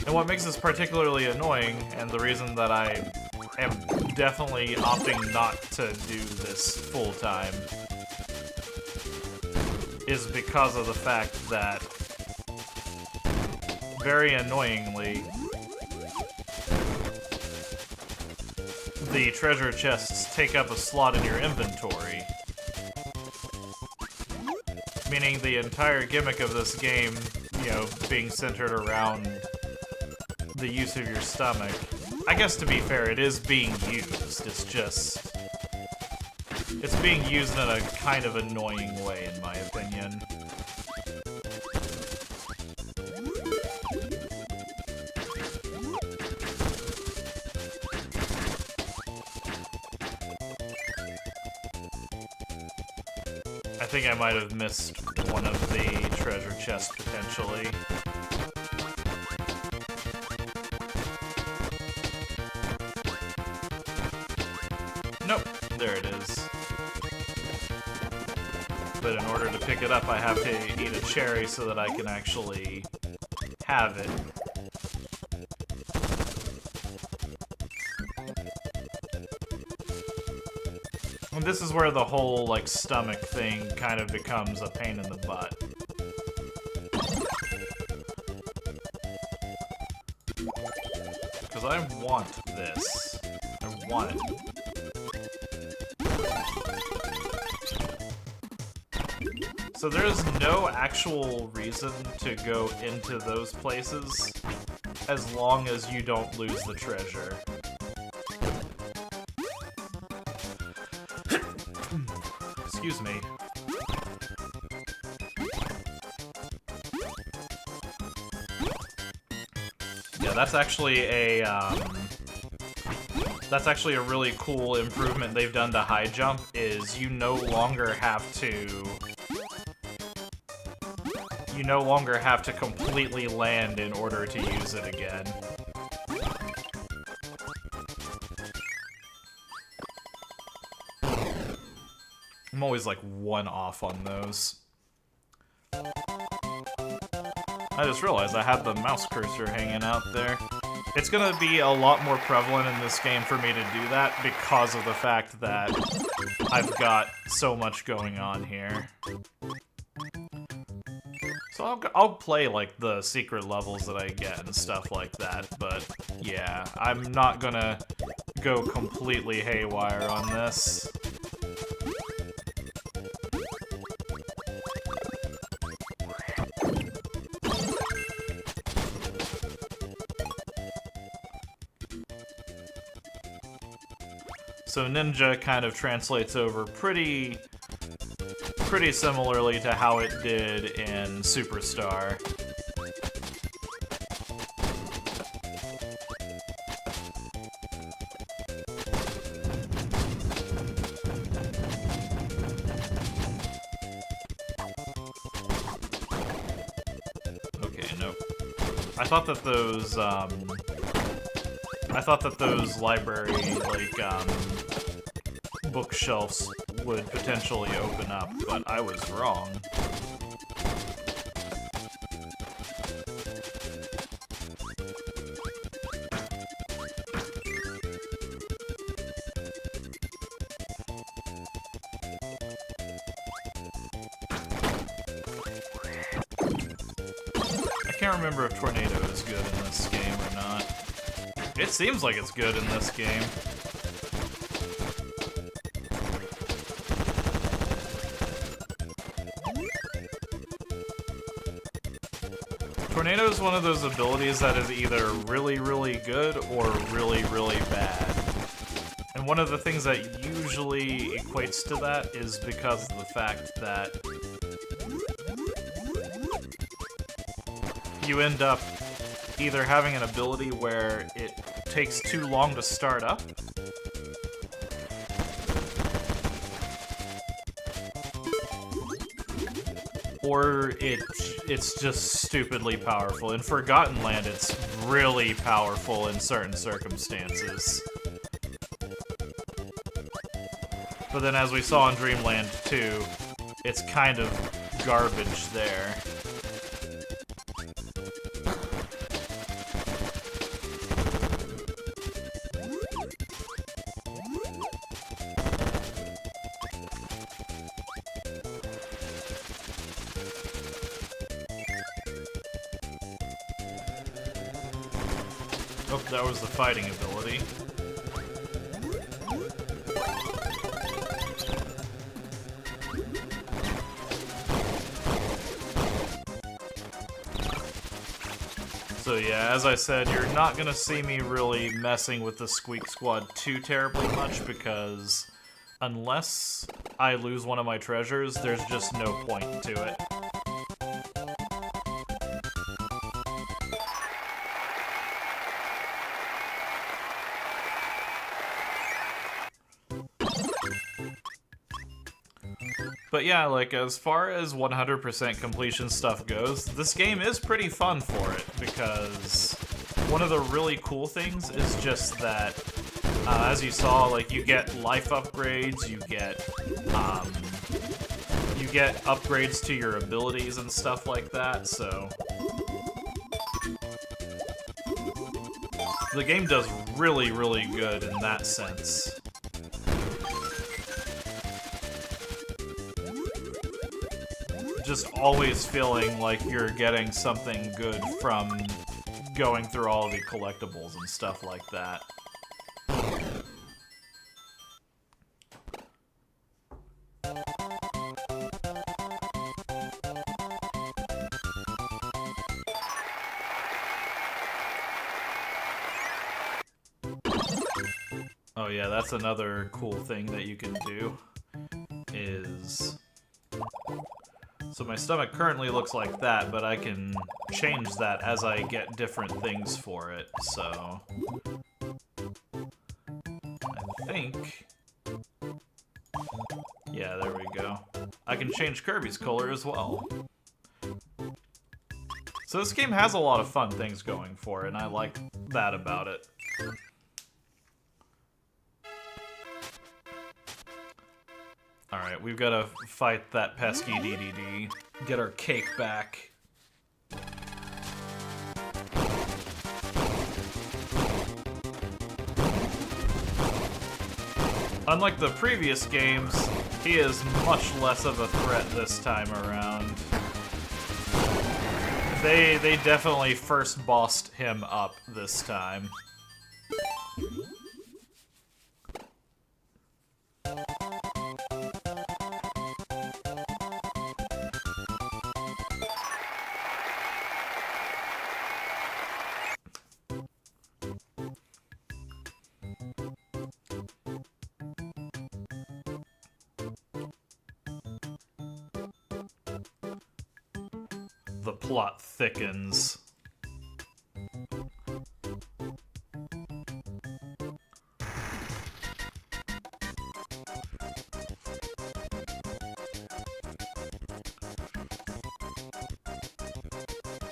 And what makes this particularly annoying, and the reason that I am definitely opting not to do this full time, is because of the fact that, very annoyingly, the treasure chests take up a slot in your inventory. Meaning the entire gimmick of this game, you know, being centered around the use of your stomach. I guess to be fair, it is being used. It's just... It's being used in a kind of annoying way, in my opinion. I think I might have missed one of the treasure chests, potentially. Nope, there it is. But in order to pick it up, I have to eat a cherry so that I can actually have it. And this is where the whole, like, stomach thing kind of becomes a pain in the butt. Because I want this. I want it. So there's no actual reason to go into those places as long as you don't lose the treasure. Excuse me. Yeah, that's actually a really cool improvement they've done to high jump, is you no longer have to completely land in order to use it again. I'm always like 1 off on those. I just realized I had the mouse cursor hanging out there. It's gonna be a lot more prevalent in this game for me to do that because of the fact that I've got so much going on here. So I'll play, like, the secret levels that I get and stuff like that, but yeah, I'm not gonna go completely haywire on this. So Ninja kind of translates over pretty similarly to how it did in Superstar. Okay, nope. I thought that those library, like, bookshelves would potentially open up, but I was wrong. I can't remember if Tornado is good in this game or not. It seems like it's good in this game. Tornado is one of those abilities that is either really, really good or really, really bad. And one of the things that usually equates to that is because of the fact that you end up either having an ability where it takes too long to start up, or it's just stupidly powerful. In Forgotten Land, it's really powerful in certain circumstances. But then as we saw in Dreamland 2, it's kind of garbage there. Oh, that was the fighting ability. So yeah, as I said, you're not gonna see me really messing with the Squeak Squad too terribly much, because unless I lose one of my treasures, there's just no point to it. But yeah, like, as far as 100% completion stuff goes, this game is pretty fun for it, because one of the really cool things is just that, as you saw, like, you get life upgrades, you get upgrades to your abilities and stuff like that, so the game does really, really good in that sense. Just always feeling like you're getting something good from going through all the collectibles and stuff like that. Oh yeah, that's another cool thing that you can do, is... So my stomach currently looks like that, but I can change that as I get different things for it, so... I think... Yeah, there we go. I can change Kirby's color as well. So this game has a lot of fun things going for it, and I like that about it. Alright, we've got to fight that pesky DDD. Get our cake back. Unlike the previous games, he is much less of a threat this time around. They definitely first bossed him up this time. The plot thickens.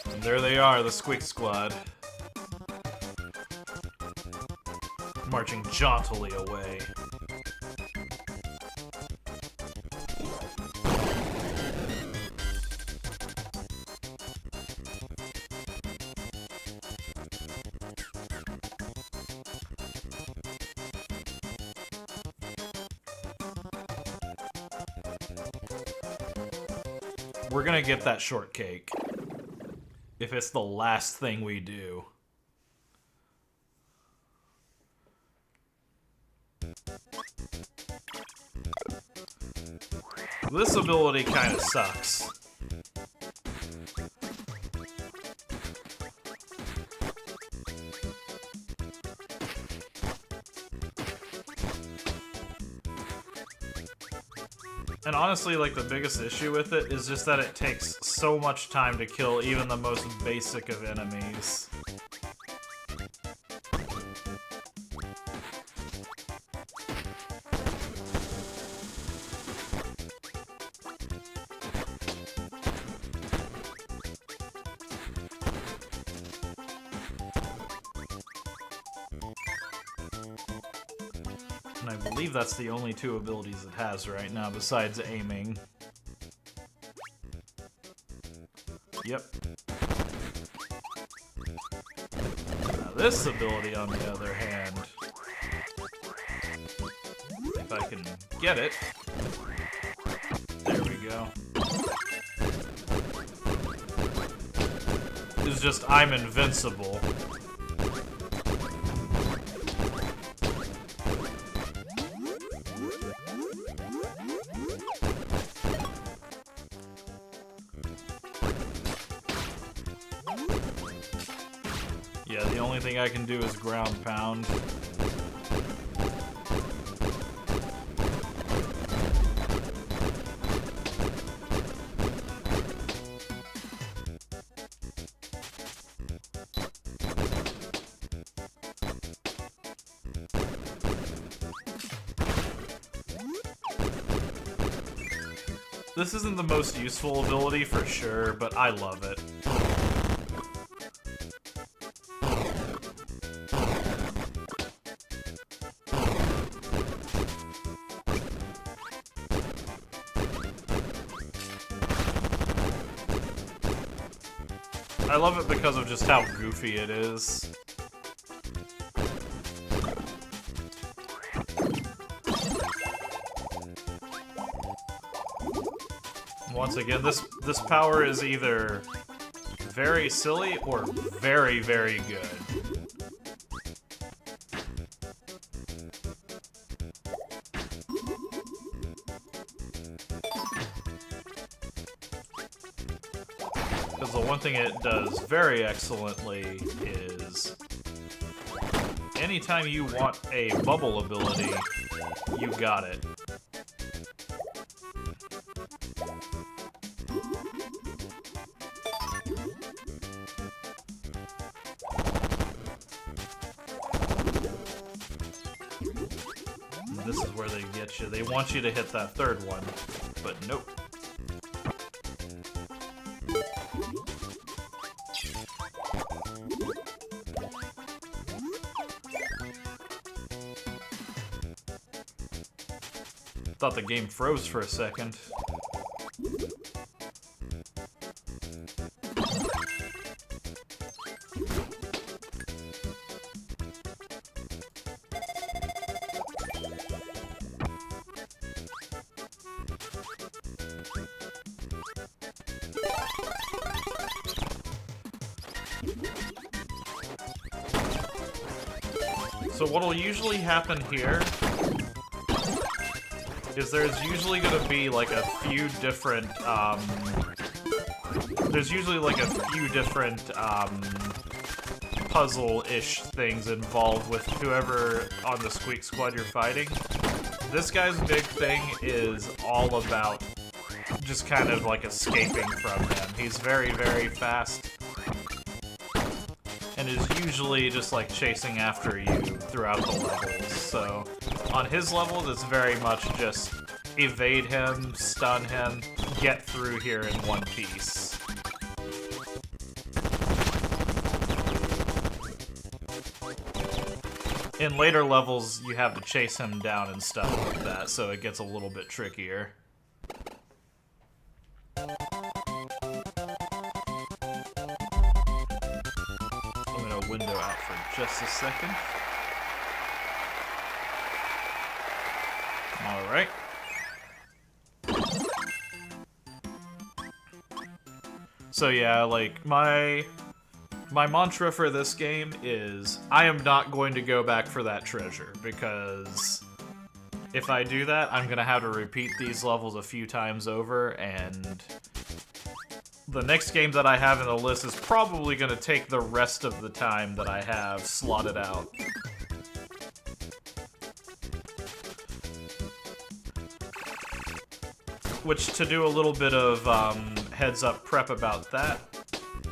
And there they are, the Squeak Squad. Marching jauntily away. We're gonna get that shortcake. If it's the last thing we do. This ability kind of sucks. And honestly, like, the biggest issue with it is just that it takes so much time to kill even the most basic of enemies. And I believe that's the only two abilities it has right now, besides aiming. Yep. Now this ability, on the other hand, if I can get it. There we go. It's just, I'm invincible. Yeah, the only thing I can do is ground pound. This isn't the most useful ability for sure, but I love it. I love it because of just how goofy it is. Once again, this power is either very silly or very, very good. Because the one thing it does very excellently is anytime you want a bubble ability, you got it. This is where they get you. They want you to hit that third one, but nope. Thought the game froze for a second. So what'll usually happen here is there's usually gonna be like a few different, puzzle-ish things involved with whoever on the Squeak Squad you're fighting. This guy's big thing is all about just kind of like escaping from him. He's very, very fast. And is usually just like chasing after you throughout the levels. So on his levels, it's very much just evade him, stun him, get through here in one piece. In later levels, you have to chase him down and stuff like that, so it gets a little bit trickier. Window out for just a second. Alright. So yeah, like, my mantra for this game is, I am not going to go back for that treasure, because if I do that, I'm gonna have to repeat these levels a few times over, and the next game that I have in the list is probably going to take the rest of the time that I have slotted out. Which, to do a little bit of heads up prep about that,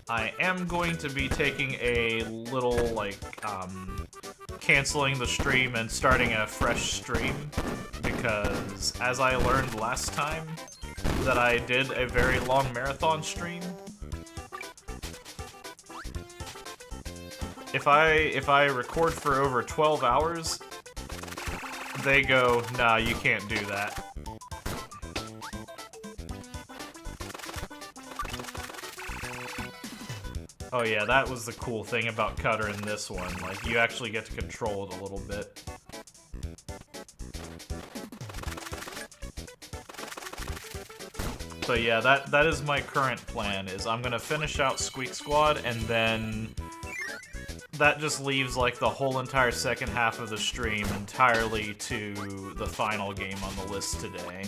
I am going to be taking a little, like, canceling the stream and starting a fresh stream, because as I learned last time that I did a very long marathon stream, if I record for over 12 hours, they go, nah, you can't do that. Oh yeah, that was the cool thing about Cutter in this one. Like, you actually get to control it a little bit. So yeah, that is my current plan, is I'm gonna finish out Squeak Squad, and then that just leaves, like, the whole entire second half of the stream entirely to the final game on the list today.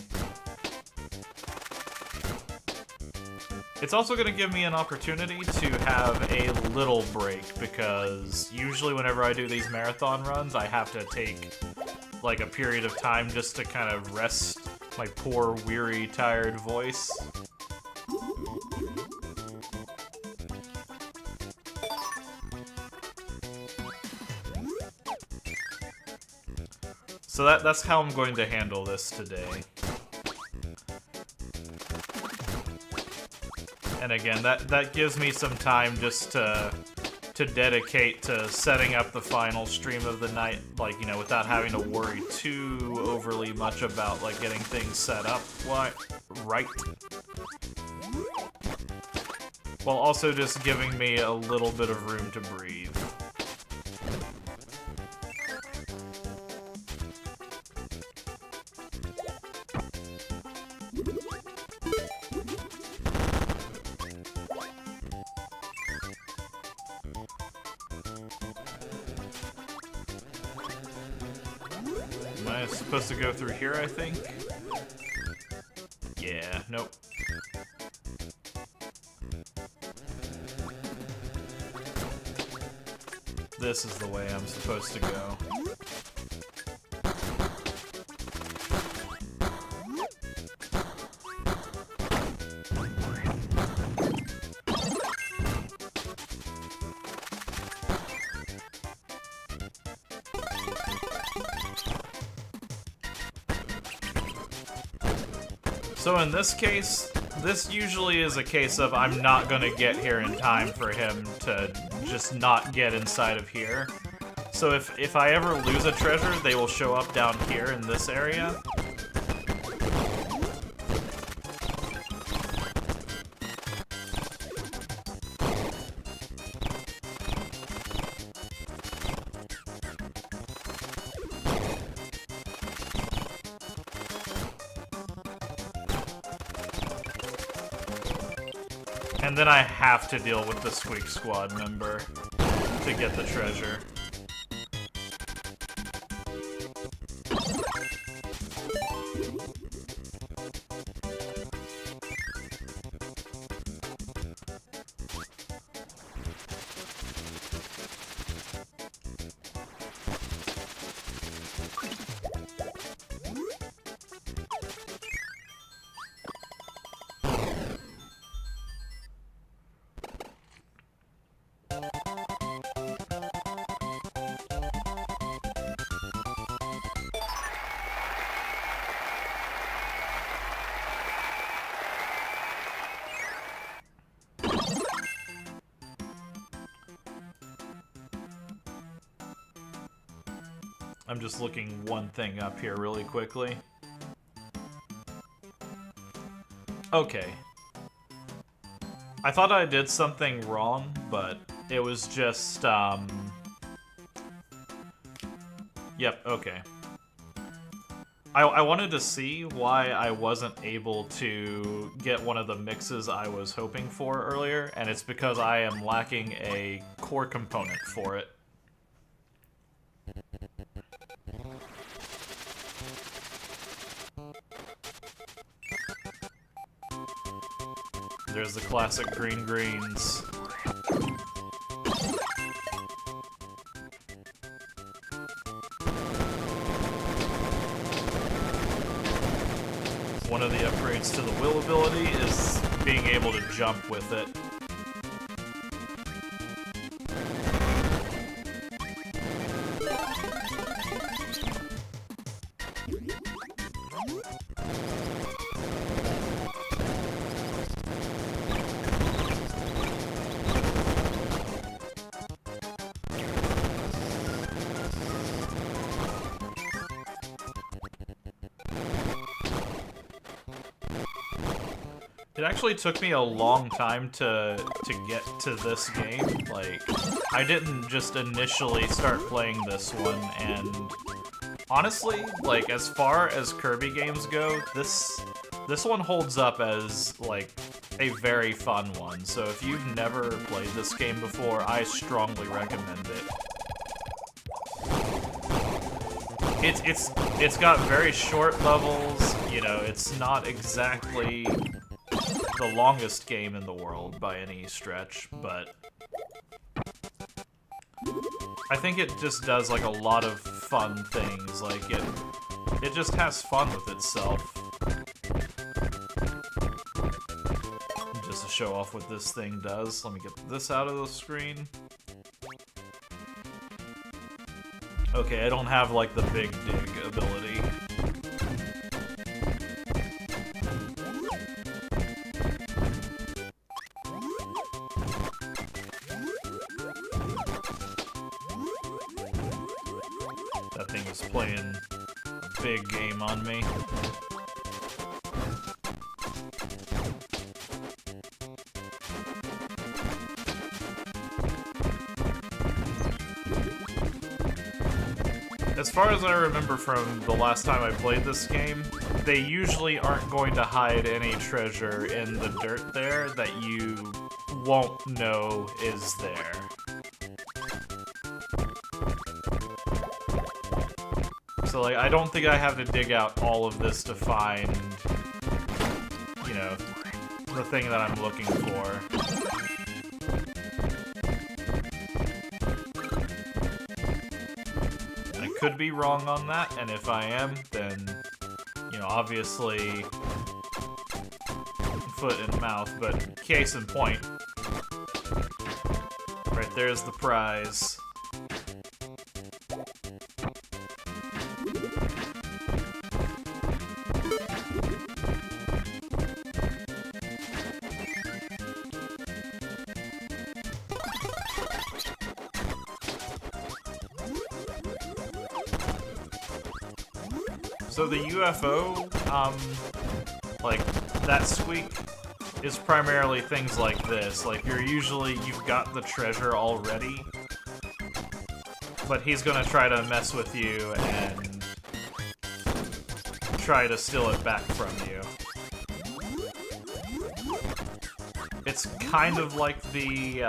It's also going to give me an opportunity to have a little break, because usually whenever I do these marathon runs, I have to take, like, a period of time just to kind of rest my poor, weary, tired voice. So that's how I'm going to handle this today. And again, that gives me some time just to dedicate to setting up the final stream of the night, like, you know, without having to worry too overly much about, like, getting things set up right. While also just giving me a little bit of room to breathe. Am I supposed to go through here, I think? Yeah, nope. This is the way I'm supposed to go. So in this case, this usually is a case of I'm not gonna get here in time for him to just not get inside of here. So if I ever lose a treasure, they will show up down here in this area. And then I have to deal with the Squeak Squad member to get the treasure. I'm just looking one thing up here really quickly. Okay. I thought I did something wrong, but it was just, Yep, okay. I wanted to see why I wasn't able to get one of the mixes I was hoping for earlier, and it's because I am lacking a core component for it. There's the classic green greens. one of the upgrades to the will ability is being able to jump with it. It actually took me a long time to get to this game. Like, I didn't just initially start playing this one, and honestly, like, as far as Kirby games go, this one holds up as, like, a very fun one. So if you've never played this game before, I strongly recommend it. It's got very short levels, you know, it's not exactly the longest game in the world by any stretch, but I think it just does like a lot of fun things. Like it just has fun with itself. Just to show off what this thing does, let me get this out of the screen. Okay, I don't have like the big dig ability. That thing is playing a big game on me. As far as I remember from the last time I played this game, they usually aren't going to hide any treasure in the dirt there that you won't know is there. So, like, I don't think I have to dig out all of this to find, you know, the thing that I'm looking for. I could be wrong on that, and if I am, then, you know, obviously foot and mouth, but case in point. Right there's the prize. So the UFO, like, that squeak is primarily things like this. Like, you've got the treasure already, but he's gonna try to mess with you and try to steal it back from you. It's kind of like the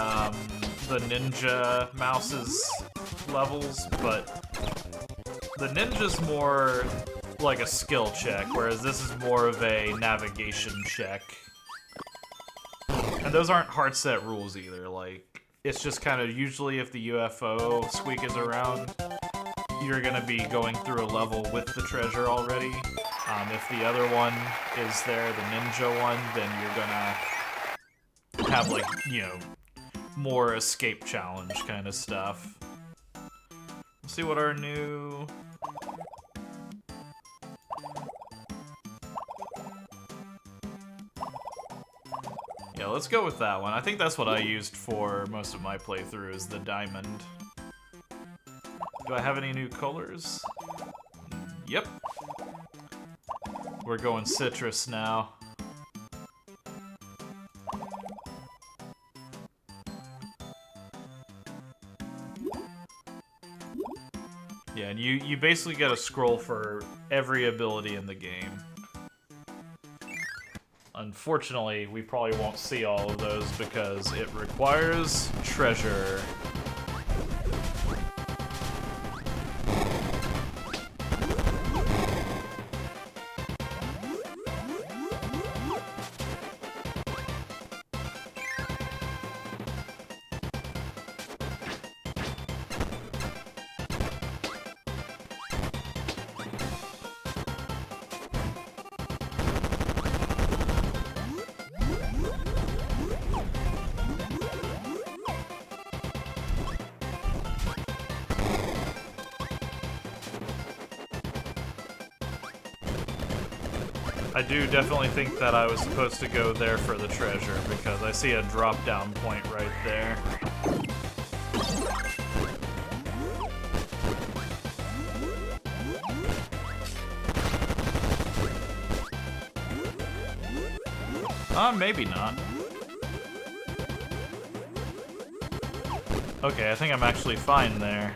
Ninja Mouse's levels, but the Ninja's more like a skill check, whereas this is more of a navigation check. And those aren't hard set rules either. Like, it's just kind of usually if the UFO squeak is around, you're gonna be going through a level with the treasure already. If the other one is there, the ninja one, then you're gonna have, like, you know, more escape challenge kind of stuff. Let's see what our new... Yeah, let's go with that one. I think that's what I used for most of my playthrough, is the diamond. Do I have any new colors? Yep. We're going citrus now. Yeah, and you basically get a scroll for every ability in the game. Unfortunately, we probably won't see all of those because it requires treasure. I do definitely think that I was supposed to go there for the treasure, because I see a drop-down point right there. Maybe not. Okay, I think I'm actually fine there.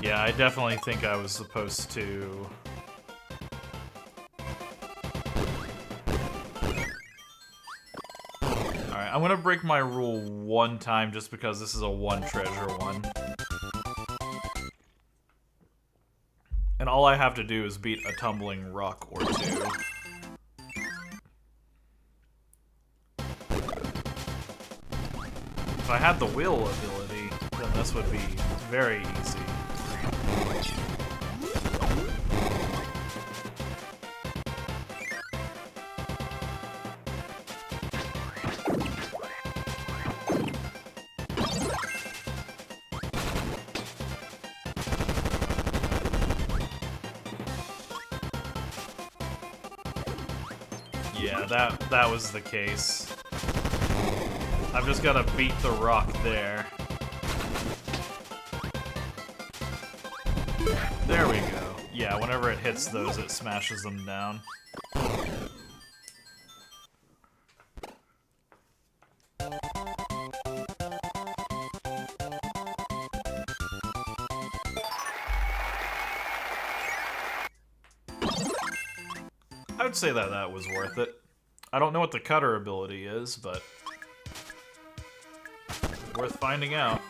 Yeah, I definitely think I was supposed to... Alright, I'm gonna break my rule one time just because this is a one treasure one. And all I have to do is beat a tumbling rock or two. If I had the wheel ability, then this would be very easy. Yeah, that was the case. I've just gotta beat the rock there. There we go. Yeah, whenever it hits those, it smashes them down. I would say that that was worth it. I don't know what the cutter ability is, but worth finding out.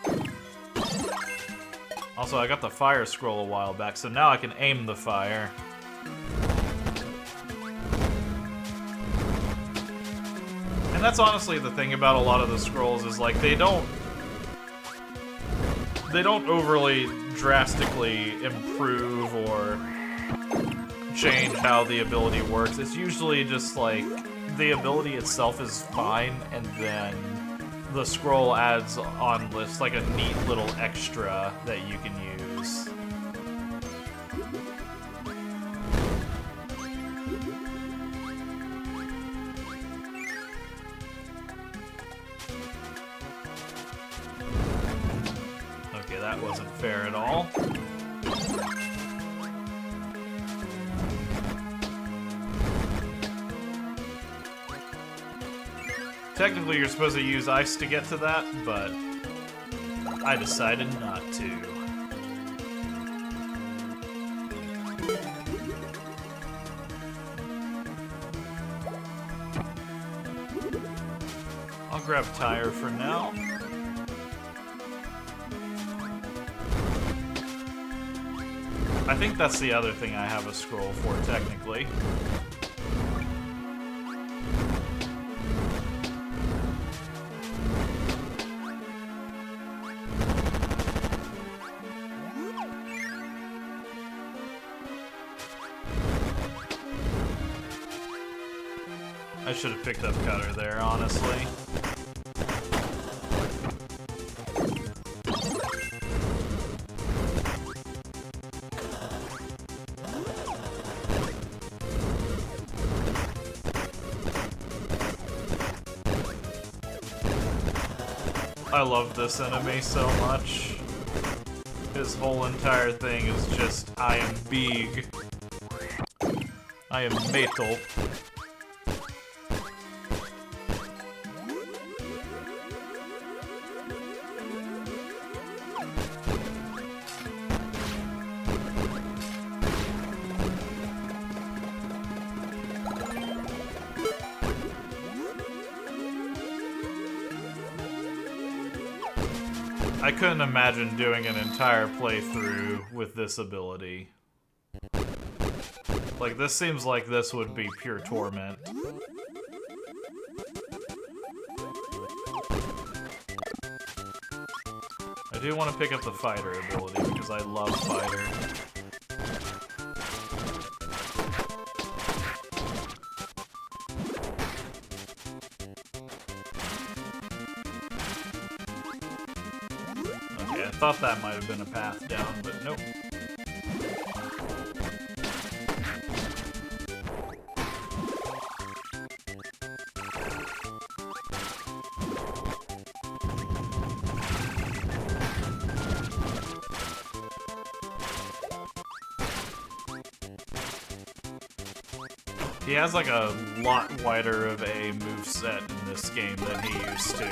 Also, I got the fire scroll a while back, so now I can aim the fire. And that's honestly the thing about a lot of the scrolls is like they don't overly drastically improve or change how the ability works. It's usually just like the ability itself is fine, and then the scroll adds on lists like a neat little extra that you can use. Okay, that wasn't fair at all. Technically, you're supposed to use ice to get to that, but I decided not to. I'll grab Tire for now. I think that's the other thing I have a scroll for, technically. I should have picked up Cutter there, honestly. I love this enemy so much. His whole entire thing is just, I am big. I am metal. I couldn't imagine doing an entire playthrough with this ability. Like, this seems like this would be pure torment. do want to pick up the fighter ability because I love fighter. Okay, I thought that might have been a path down, but nope. He has like a lot wider of a moveset in this game than he used to.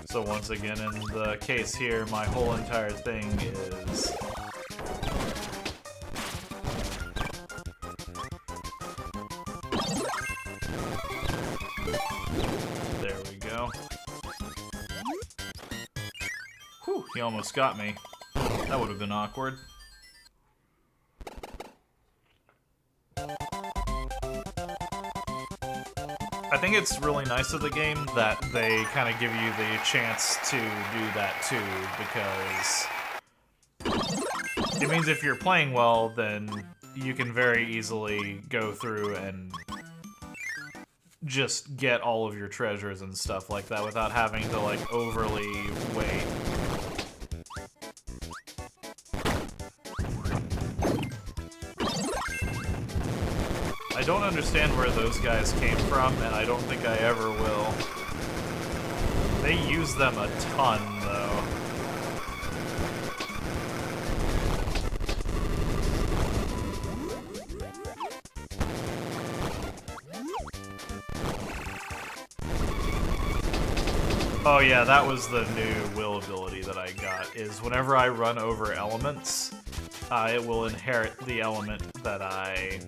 So once again, in the case here, my whole entire thing is... There we go. Whew, he almost got me. That would have been awkward. I think it's really nice of the game that they kind of give you the chance to do that too, because it means if you're playing well, then you can very easily go through and just get all of your treasures and stuff like that without having to like overly wait. I don't understand where those guys came from, and I don't think I ever will. They use them a ton, though. Oh yeah, that was the new will ability that I got, is whenever I run over elements, it will inherit the element that I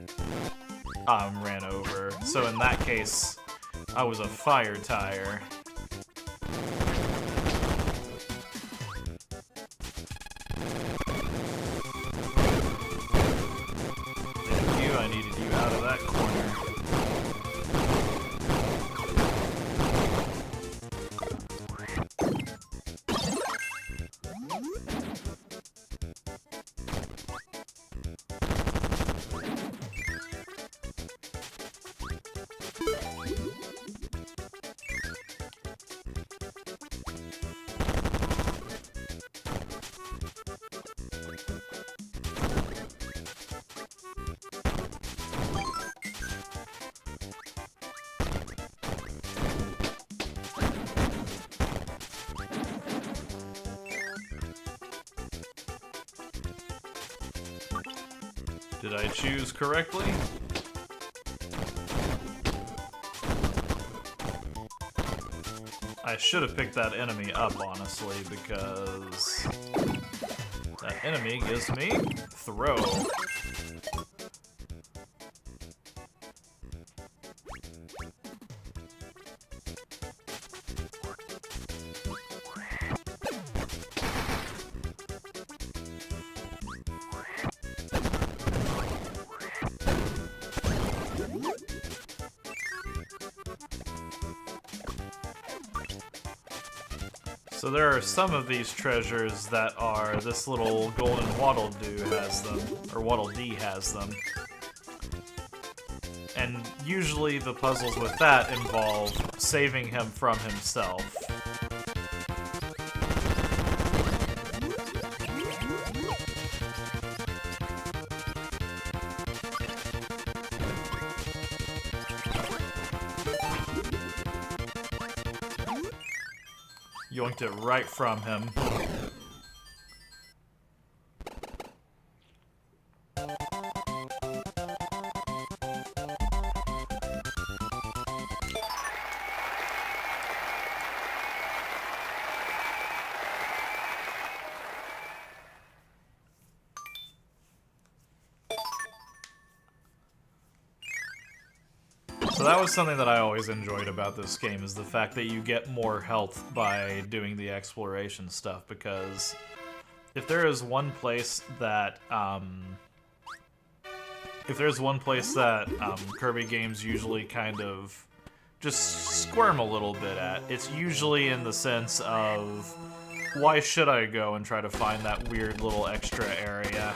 ran over. So in that case, I was a fire tire. Thank you, I needed you out of that corner. Did I choose correctly? I should have picked that enemy up, honestly, because that enemy gives me throw. So there are some of these treasures that are this little golden Waddle Doo has them, or Waddle Dee has them. And usually the puzzles with that involve saving him from himself. Yoinked it right from him. So that was something that I always enjoyed about this game, is the fact that you get more health by doing the exploration stuff, because if there is one place that Kirby games usually kind of just squirm a little bit at. It's usually in the sense of, why should I go and try to find that weird little extra area?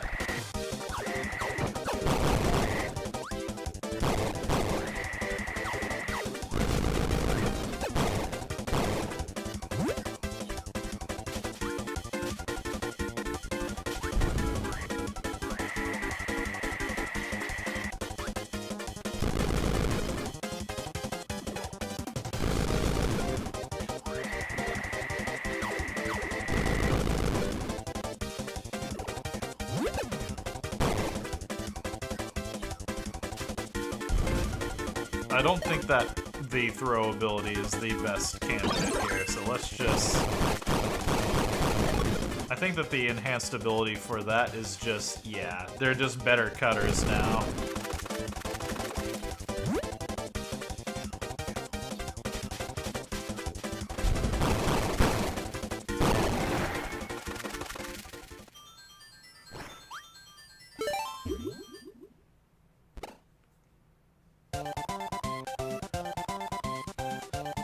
I don't think that the throw ability is the best candidate here, so let's just... I think that the enhanced ability for that is just, yeah, they're just better cutters now.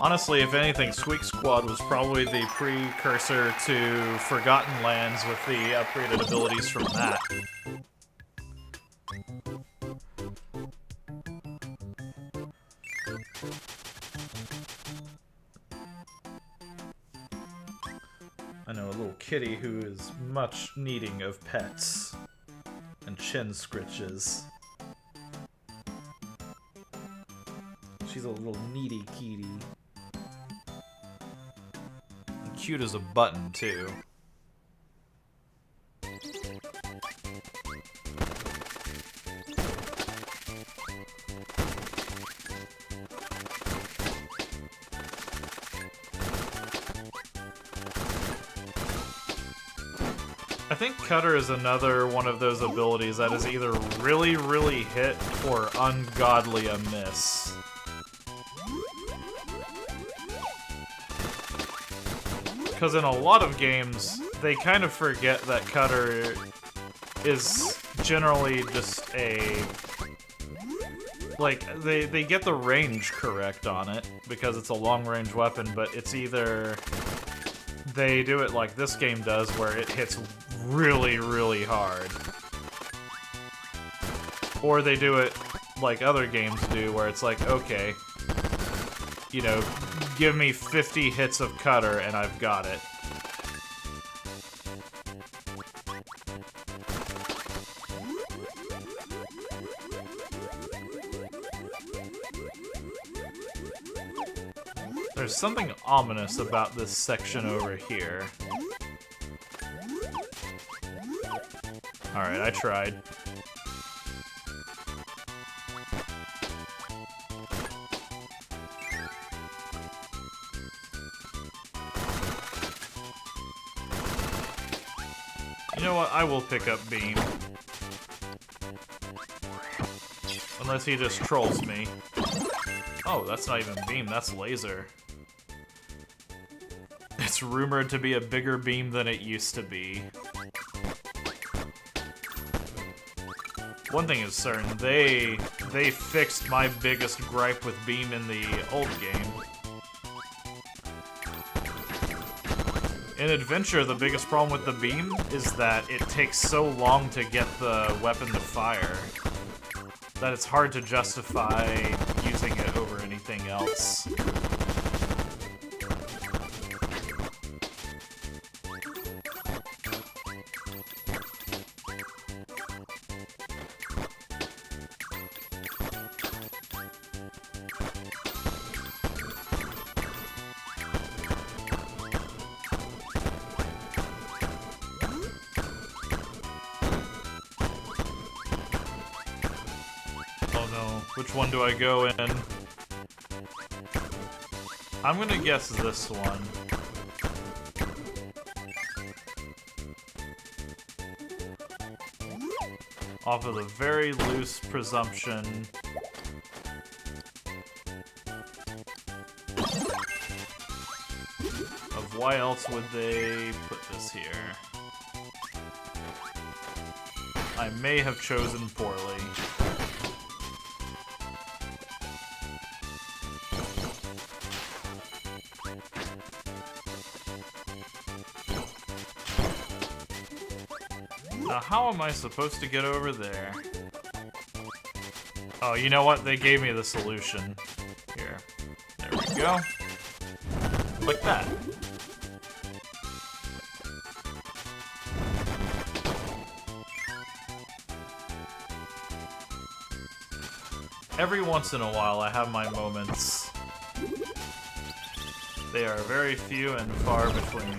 Honestly, if anything, Squeak Squad was probably the precursor to Forgotten Lands with the upgraded abilities from that. I know a little kitty who is much needing of pets and chin scritches. She's a little needy kitty. Cute as a button, too. I think Cutter is another one of those abilities that is either really, really hit or ungodly a miss. Because in a lot of games, they kind of forget that Cutter is generally just a... Like, they get the range correct on it, because it's a long-range weapon, but it's either... They do it like this game does, where it hits really, really hard. Or they do it like other games do, where it's like, okay, you know, give me 50 hits of Cutter and I've got it. There's something ominous about this section over here. Alright, I tried. You know what? I will pick up Beam. Unless he just trolls me. Oh, that's not even Beam, that's Laser. It's rumored to be a bigger beam than it used to be. One thing is certain, they fixed my biggest gripe with Beam in the old game. In Adventure, the biggest problem with the Beam is that it takes so long to get the weapon to fire that it's hard to justify using it over anything else. Which one do I go in? I'm gonna guess this one. Off of the very loose presumption of why else would they put this here? I may have chosen poorly. Now, how am I supposed to get over there? Oh, you know what? They gave me the solution. Here. There we go. Like that. Every once in a while, I have my moments. They are very few and far between.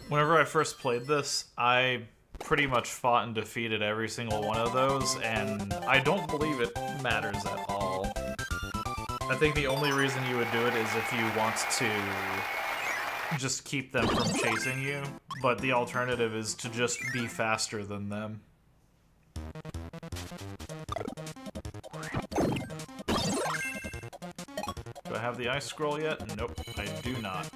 Whenever I first played this, I pretty much fought and defeated every single one of those, and I don't believe it matters at all. I think the only reason you would do it is if you want to just keep them from chasing you, but the alternative is to just be faster than them. Do I have the ice scroll yet? Nope, I do not.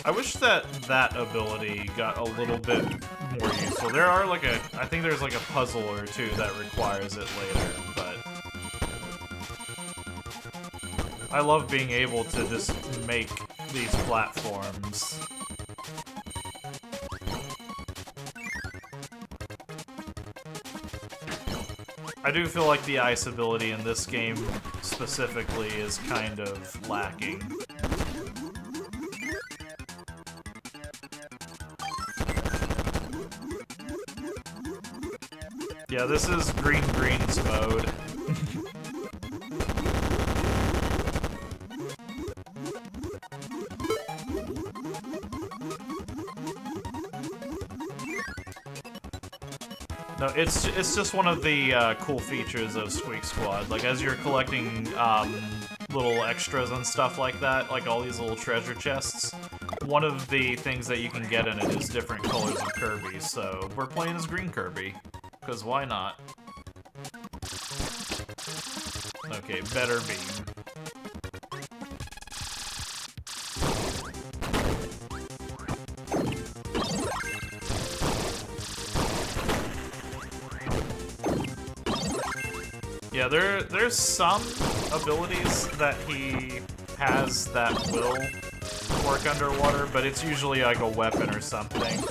I wish that ability got a little bit more useful. There are like I think there's like a puzzle or two that requires it later, but I love being able to just make these platforms. I do feel like the ice ability in this game specifically is kind of lacking. Yeah, this is Green's mode. No, it's just one of the cool features of Squeak Squad. Like, as you're collecting little extras and stuff like that, like all these little treasure chests, one of the things that you can get in it is different colors of Kirby, so we're playing as Green Kirby. Because why not? Okay, better beam. Yeah, there's some abilities that he has that will work underwater, but it's usually like a weapon or something.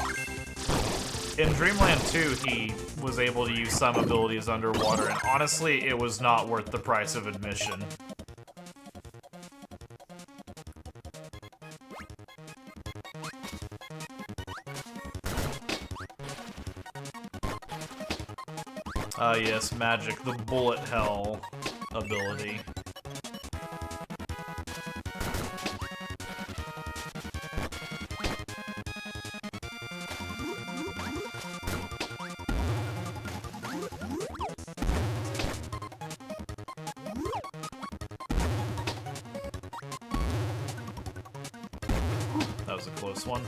In Dreamland 2, he was able to use some abilities underwater, and honestly, it was not worth the price of admission. Yes, magic, the bullet hell ability. That was a close one.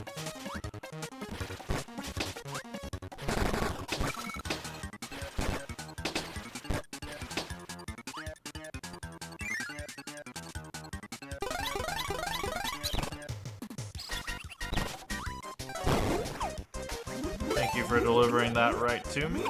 Thank you for delivering that right to me.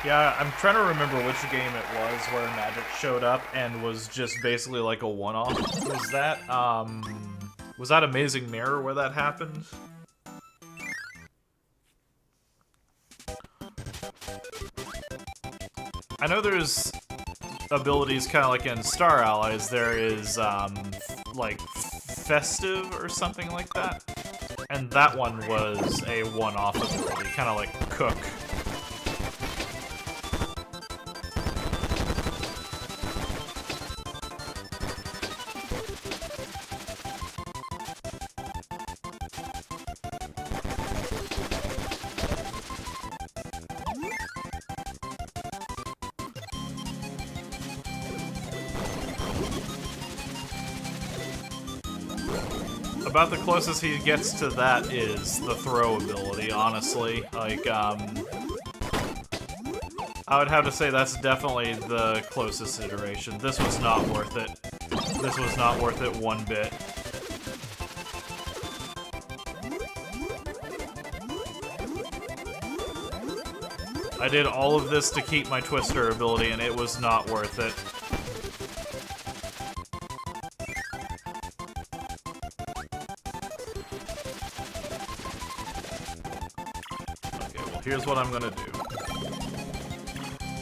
Yeah, I'm trying to remember which game it was where magic showed up and was just basically like a one-off. Was that Amazing Mirror where that happened? I know there's abilities kind of like in Star Allies. There is, like, Festive or something like that. And that one was a one-off ability, kind of like Cook. About the closest he gets to that is the throw ability, honestly. Like, I would have to say that's definitely the closest iteration. This was not worth it. This was not worth it one bit. I did all of this to keep my Twister ability, and it was not worth it. Okay, well, here's what I'm gonna do.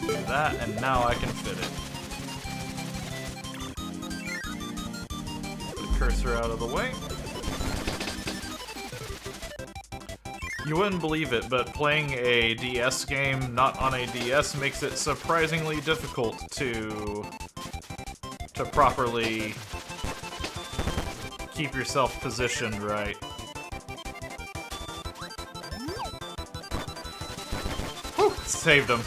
Do that, and now I can fit it. Put the cursor out of the way. You wouldn't believe it, but playing a DS game not on a DS makes it surprisingly difficult to properly keep yourself positioned right. Whew, saved him.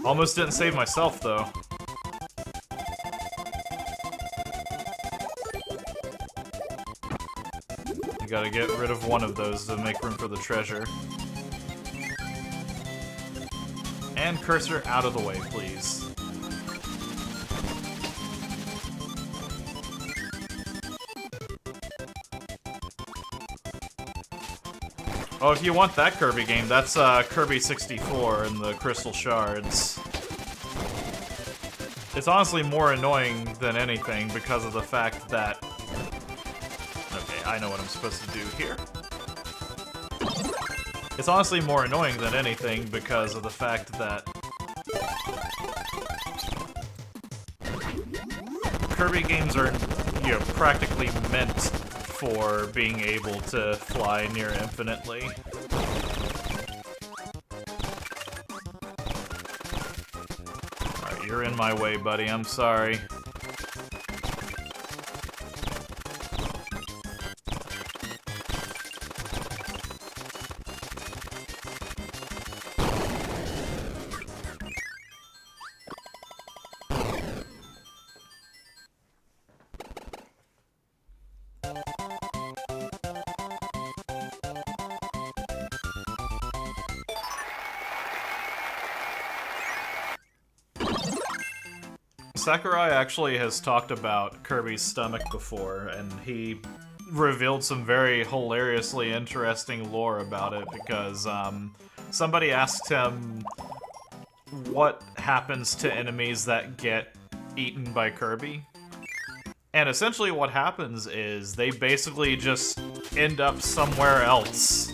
Almost didn't save myself, though. You gotta get rid of one of those to make room for the treasure. And cursor out of the way, please. Oh, if you want that Kirby game, that's Kirby 64 and the Crystal Shards. It's honestly more annoying than anything because of the fact that... Okay, I know what I'm supposed to do here. It's honestly more annoying than anything because of the fact that... Kirby games are, you know, practically meant for being able to fly near infinitely. Alright, you're in my way, buddy. I'm sorry. Sakurai actually has talked about Kirby's stomach before, and he revealed some very hilariously interesting lore about it because somebody asked him what happens to enemies that get eaten by Kirby. And essentially what happens is they basically just end up somewhere else.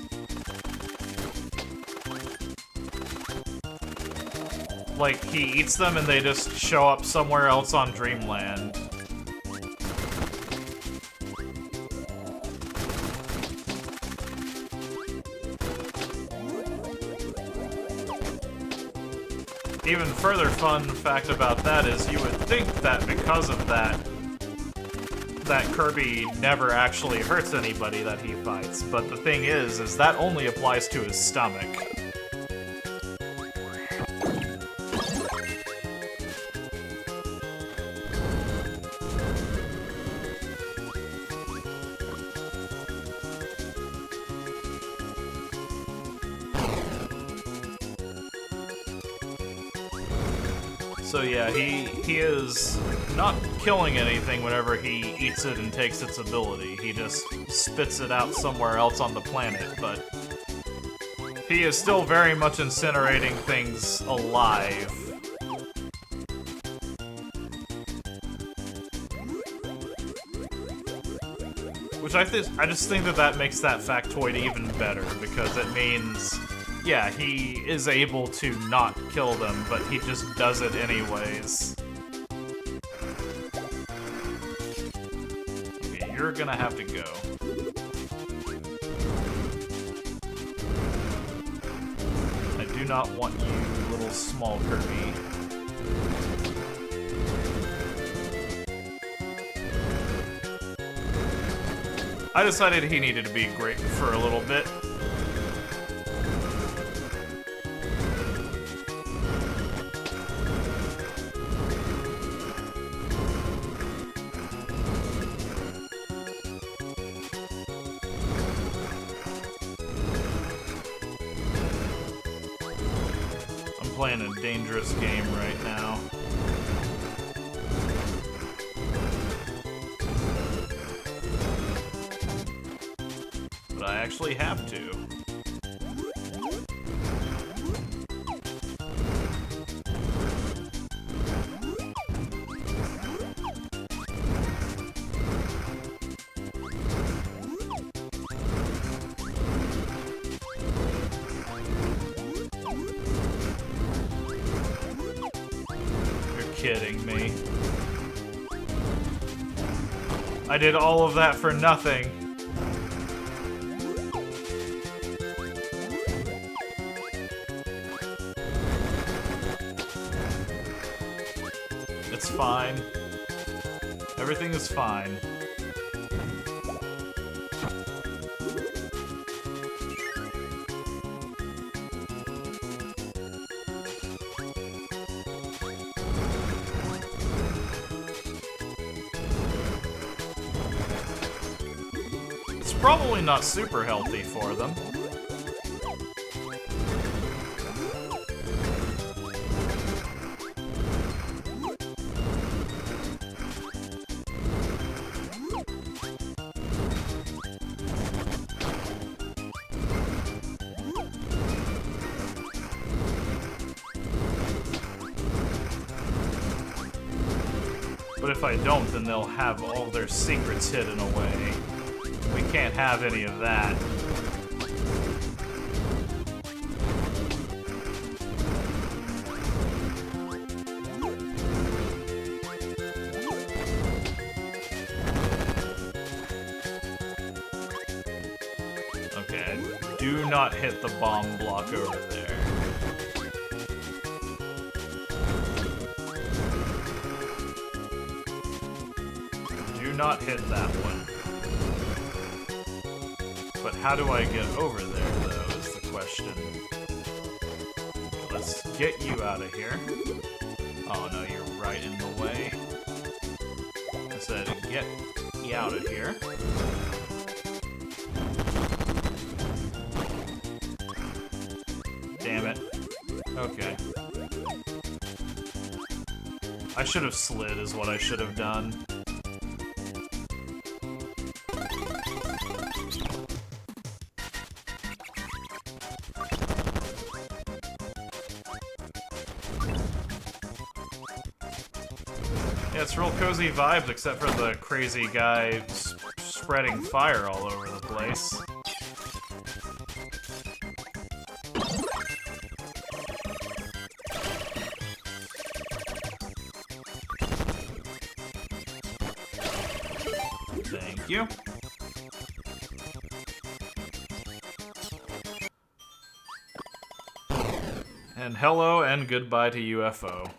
Like, he eats them and they just show up somewhere else on Dreamland. Even further fun fact about that is you would think that because of that, that Kirby never actually hurts anybody that he fights. But the thing is that only applies to his stomach. So yeah, he is not killing anything whenever he eats it and takes its ability. He just spits it out somewhere else on the planet, but he is still very much incinerating things alive. Which I just think that makes that factoid even better, because it means... yeah, he is able to not kill them, but he just does it anyways. Okay, you're gonna have to go. I do not want you, little small Kirby. I decided he needed to be great for a little bit. playing a dangerous game right now. But I actually have to. Kidding me. I did all of that for nothing. It's fine. Everything is fine. Probably not super healthy for them. But if I don't, then they'll have all their secrets hidden away. We can't have any of that. Okay, do not hit the bomb block over there. Do not hit that one. But how do I get over there, though, is the question. Let's get you out of here. Oh, no, you're right in the way. I said, get you out of here. Damn it. Okay. I should have slid, is what I should have done. Yeah, it's real cozy vibes, except for the crazy guy spreading fire all over the place. Thank you. And hello and goodbye to UFO.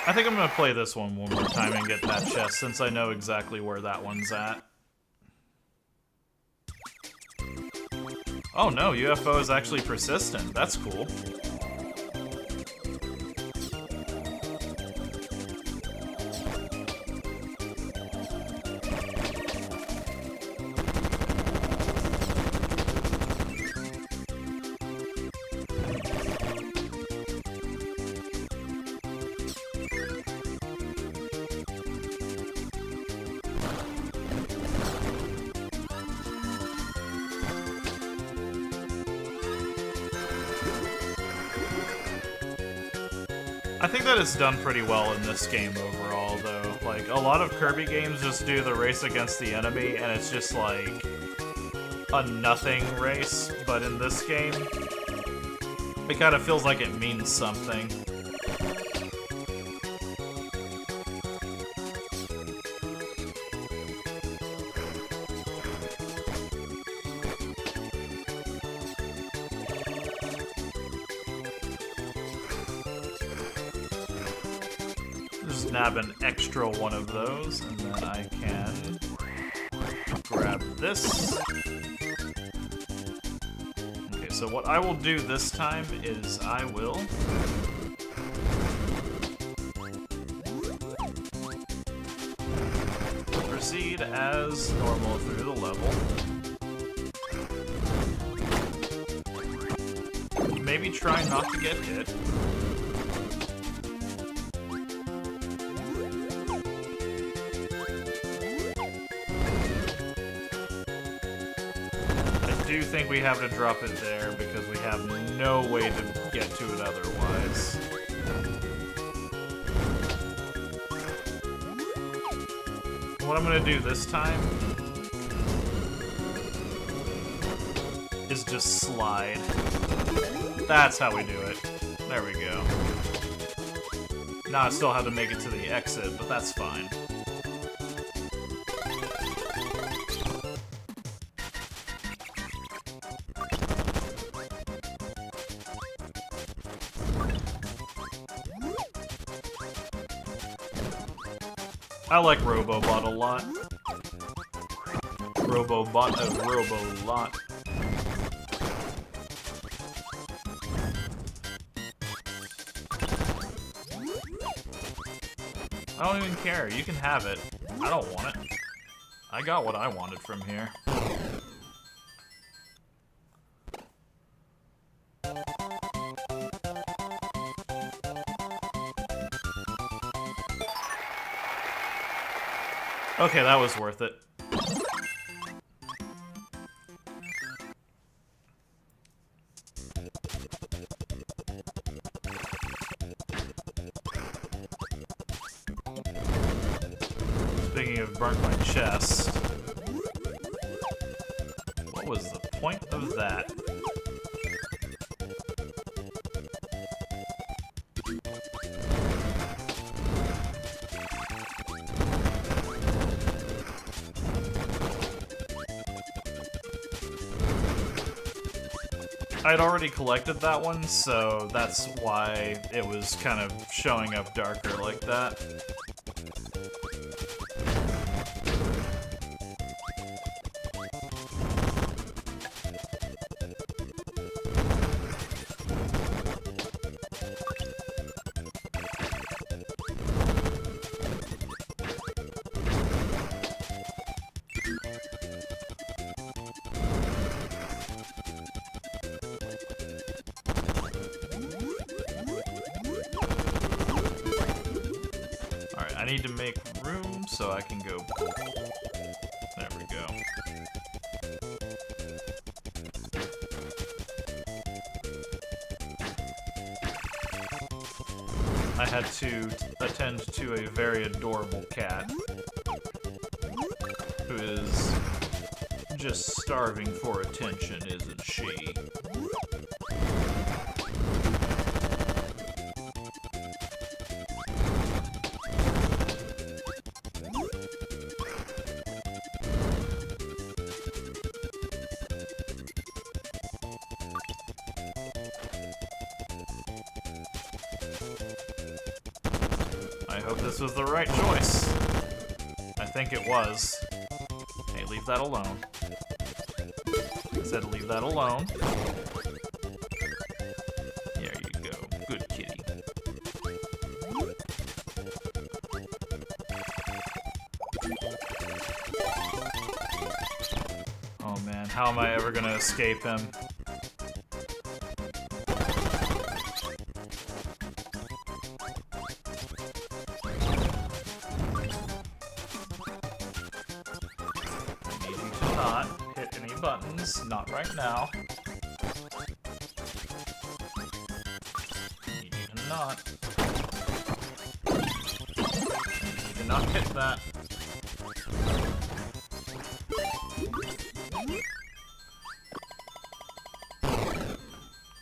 I think I'm gonna play this one more time and get that chest, since I know exactly where that one's at. Oh no, UFO is actually persistent. That's cool. I think that it's done pretty well in this game overall, though. Like, a lot of Kirby games just do the race against the enemy, and it's just like a nothing race. But in this game, it kind of feels like it means something. Nab an extra one of those, and then I can grab this. Okay, so what I will do this time is I will proceed as normal through the level. Maybe try not to get hit. I do think we have to drop it there because we have no way to get to it otherwise. What I'm gonna do this time is just slide. That's how we do it. There we go. Now I still have to make it to the exit, but that's fine. I like Robobot a lot. Robobot of Robo-lot. I don't even care. You can have it. I don't want it. I got what I wanted from here. Okay, that was worth it. Speaking of burnt my chest, what was the point of that? I'd already collected that one, so that's why it was kind of showing up darker like that. I need to make room so I can go. There we go. I had to attend to a very adorable cat who is just starving for attention, isn't she? I hope this was the right choice. I think it was. Hey, leave that alone. I said leave that alone. There you go. Good kitty. Oh man, how am I ever gonna escape him? Not hit any buttons, not right now. You need to not. You cannot hit that.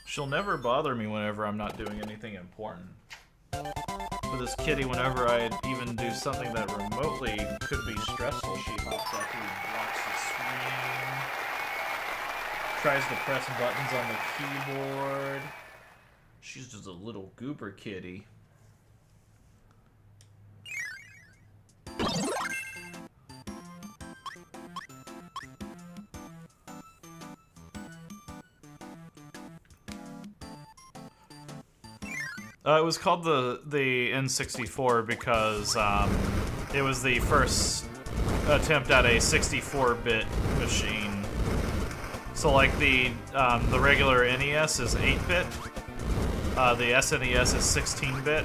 She'll never bother me whenever I'm not doing anything important. For this kitty, whenever I even do something that remotely could be stressful, she hops up and blocks the screen, tries to press buttons on the keyboard. She's just a little goober kitty. It was called the N64 because it was the first attempt at a 64-bit machine. So like the regular NES is 8-bit, the SNES is 16-bit.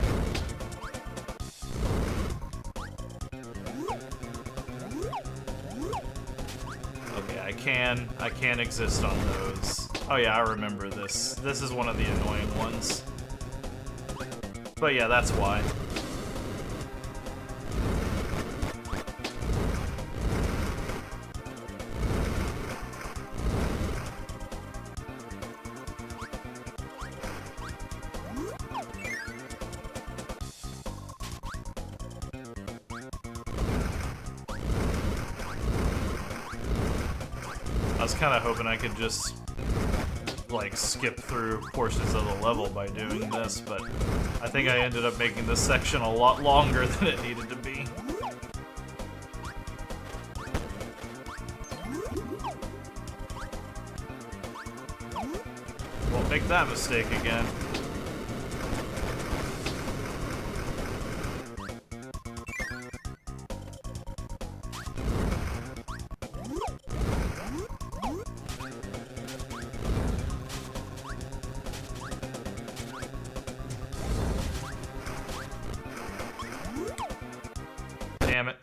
Okay, I can exist on those. Oh yeah, I remember this. This is one of the annoying ones. But yeah, that's why. I was kind of hoping I could just, like, skip through portions of the level by doing this, but I think I ended up making this section a lot longer than it needed to be. Won't make that mistake again. Damn it.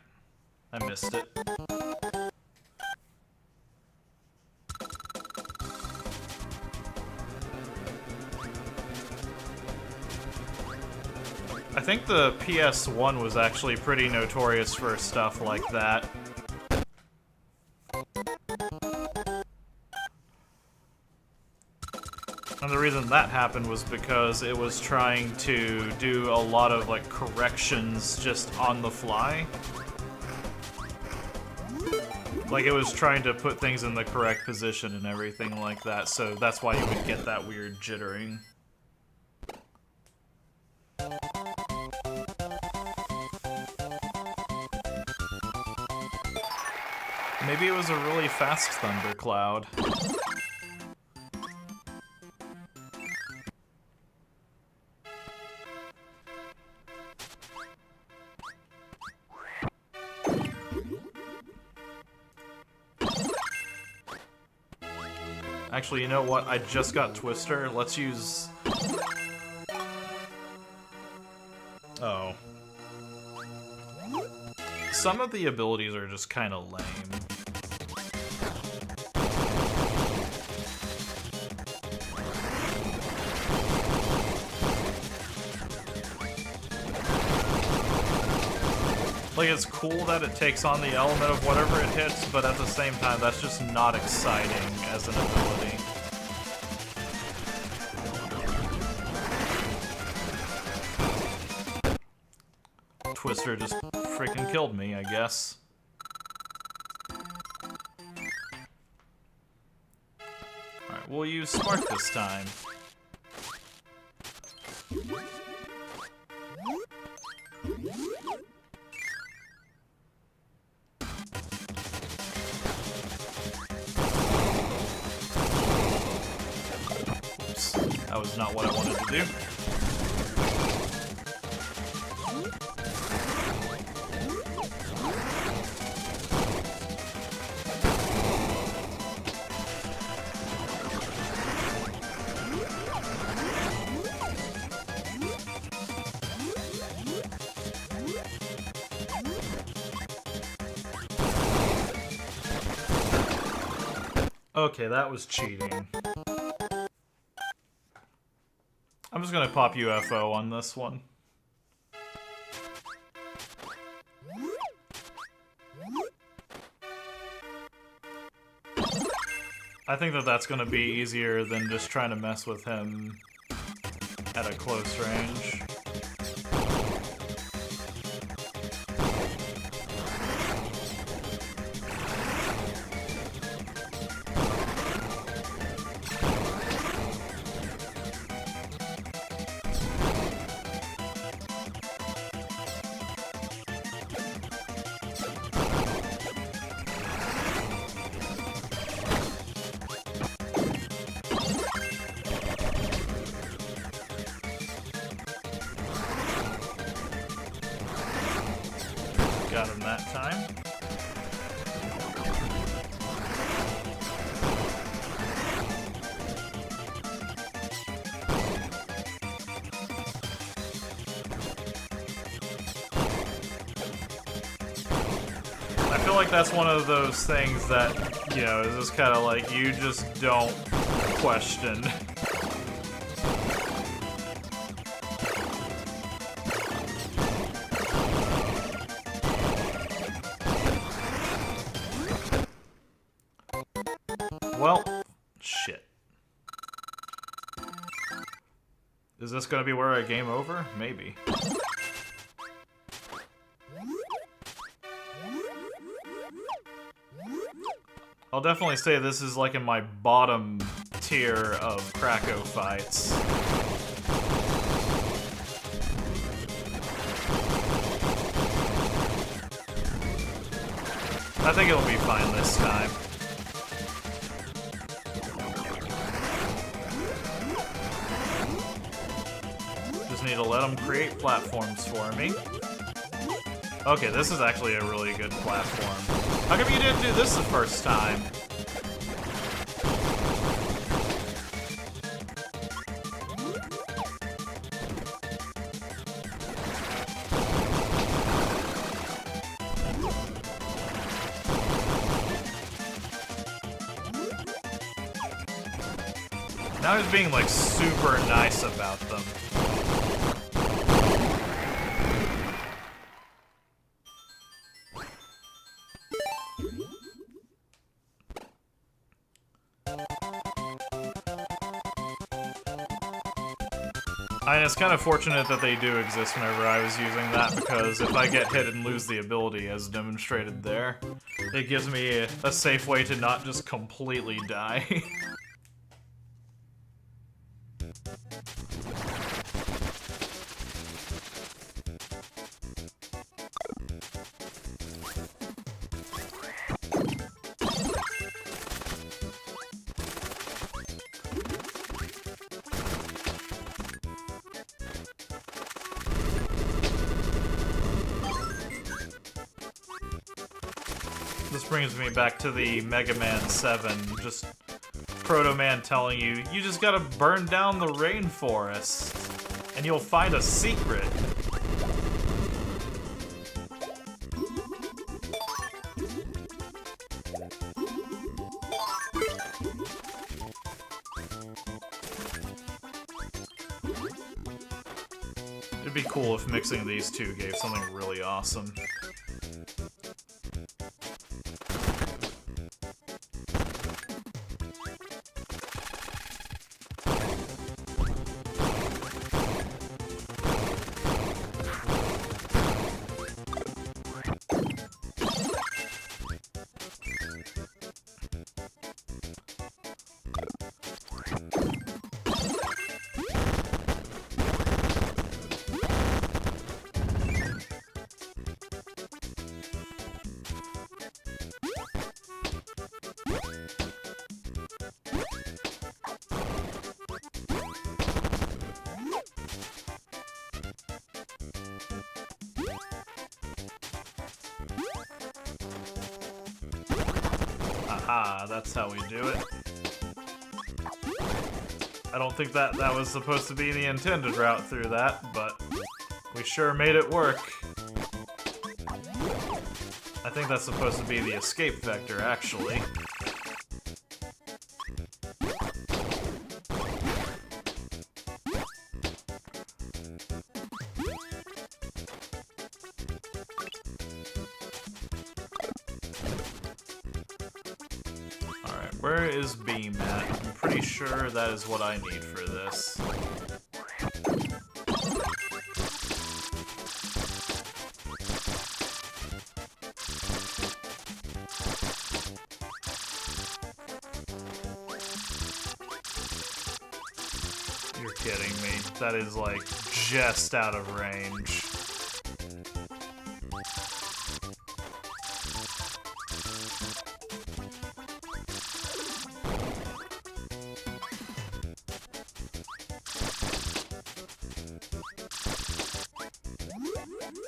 I missed it. I think the PS1 was actually pretty notorious for stuff like that. And the reason that happened was because it was trying to do a lot of, like, corrections just on the fly. Like, it was trying to put things in the correct position and everything like that, so that's why you would get that weird jittering. Maybe it was a really fast thundercloud. Actually, you know what? I just got Twister. Let's use... Oh. Some of the abilities are just kind of lame. Like, it's cool that it takes on the element of whatever it hits, but at the same time, that's just not exciting as an ability. Twister just freaking killed me, I guess. Alright, we'll use Spark this time. That was not what I wanted to do. Okay, that was cheating. I'm just gonna pop UFO on this one. I think that that's gonna be easier than just trying to mess with him at a close range. Got him that time. I feel like that's one of those things that, you know, is just kind of like, you just don't question. Well, shit. Is this gonna be where I game over? Maybe. I'll definitely say this is like in my bottom tier of Krakow fights. I think it'll be fine this time. Just need to let them create platforms for me. Okay, this is actually a really good platform. How come you didn't do this the first time? Now he's being like super nice about them. And it's kind of fortunate that they do exist whenever I was using that, because if I get hit and lose the ability as demonstrated there, it gives me a safe way to not just completely die. This brings me back to the Mega Man 7, just Proto Man telling you, you just gotta burn down the rainforest, and you'll find a secret. It'd be cool if mixing these two gave something really awesome. Aha, that's how we do it. I don't think that was supposed to be the intended route through that, but we sure made it work. I think that's supposed to be the escape vector, actually. Where is Beam at? I'm pretty sure that is what I need for this. You're kidding me. That is like just out of range.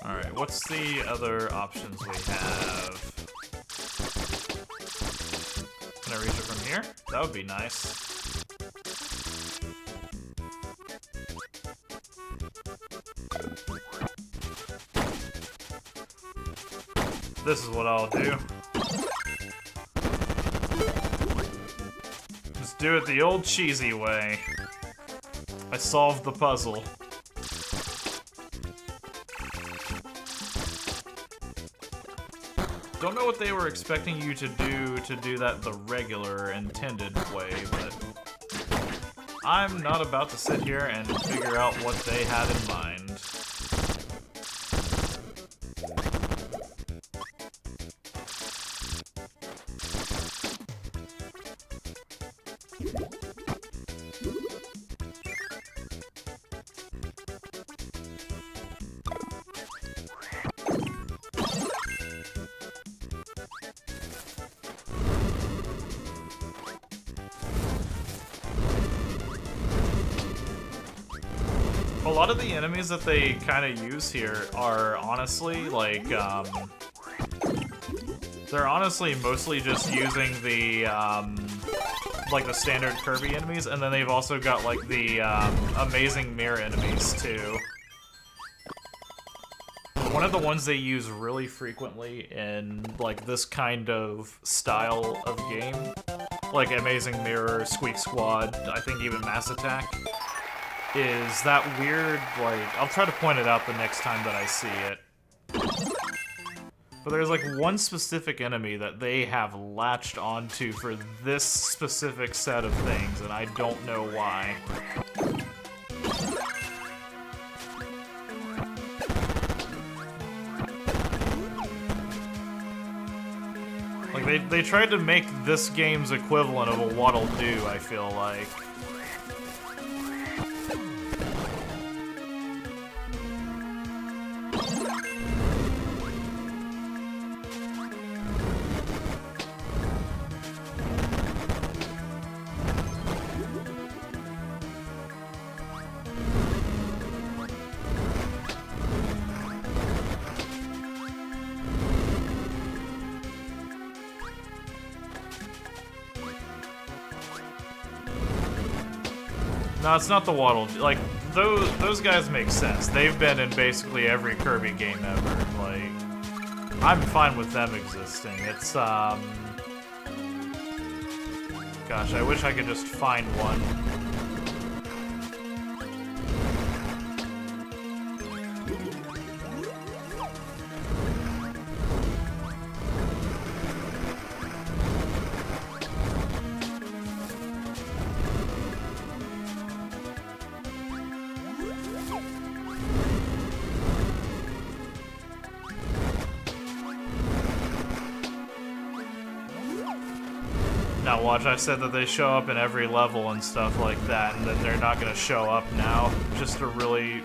Alright, what's the other options we have? Can I reach it from here? That would be nice. This is what I'll do. Just do it the old cheesy way. I solved the puzzle. Don't know what they were expecting you to do that the regular intended way, but I'm not about to sit here and figure out what they had in mind. A lot of the enemies that they kind of use here are honestly, like, they're honestly mostly just using the, like, the standard Kirby enemies, and then they've also got, like, the, amazing mirror enemies, too. One of the ones they use really frequently in, like, this kind of style of game, like Amazing Mirror, Squeak Squad, I think even Mass Attack, is that weird, like, I'll try to point it out the next time that I see it. But there's like one specific enemy that they have latched onto for this specific set of things, and I don't know why. Like, they tried to make this game's equivalent of a Waddle Doo, I feel like. No, it's not the Waddle. Like, those guys make sense. They've been in basically every Kirby game ever. Like, I'm fine with them existing. It's, gosh, I wish I could just find one. Now watch, I said that they show up in every level and stuff like that, and then they're not gonna show up now, just to really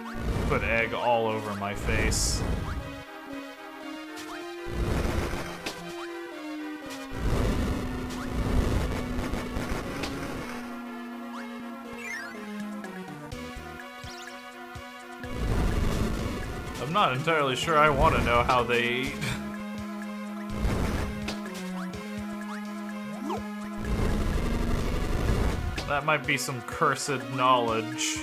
put egg all over my face. I'm not entirely sure I want to know how they eat. That might be some cursed knowledge.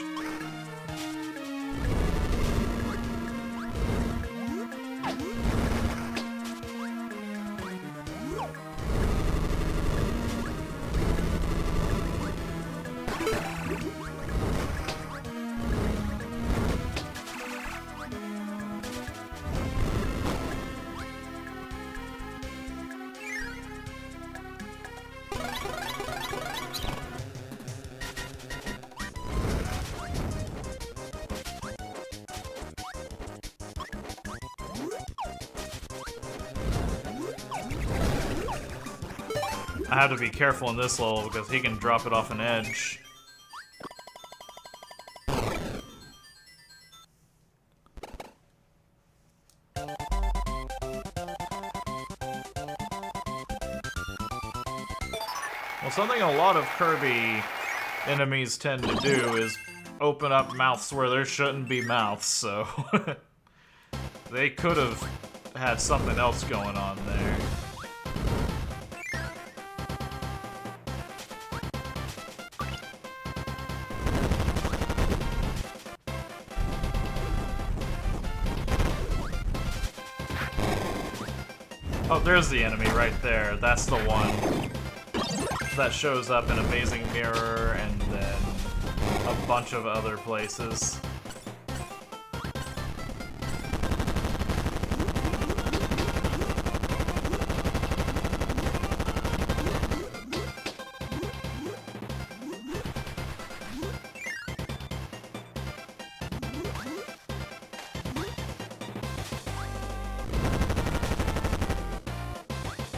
I have to be careful in this level because he can drop it off an edge. Well, something a lot of Kirby enemies tend to do is open up mouths where there shouldn't be mouths, so they could have had something else going on there. Oh, there's the enemy right there. That's the one that shows up in Amazing Mirror and then a bunch of other places.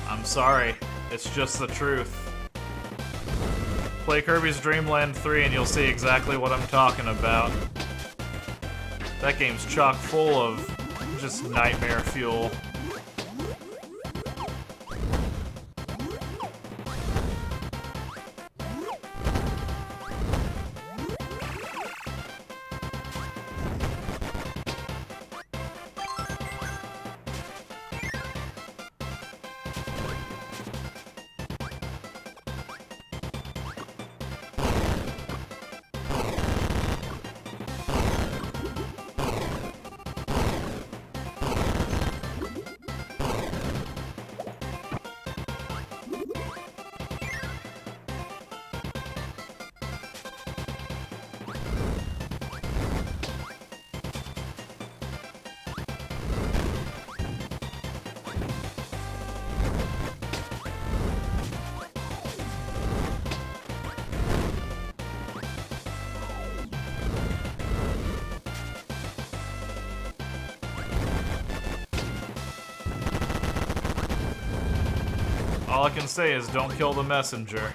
I'm sorry, it's just the truth. Play Kirby's Dream Land 3 and you'll see exactly what I'm talking about. That game's chock full of just nightmare fuel. All I can say is don't kill the messenger.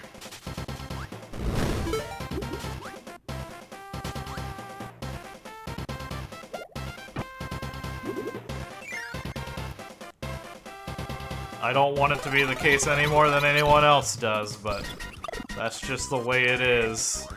I don't want it to be the case any more than anyone else does, but that's just the way it is.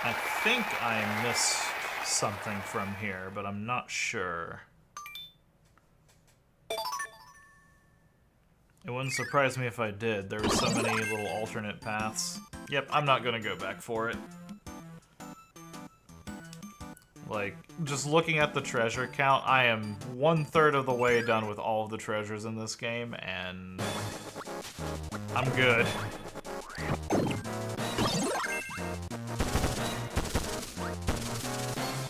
I think I missed something from here, but I'm not sure. It wouldn't surprise me if I did. There were so many little alternate paths. Yep, I'm not gonna go back for it. Like, just looking at the treasure count, I am 1/3 of the way done with all of the treasures in this game, and I'm good.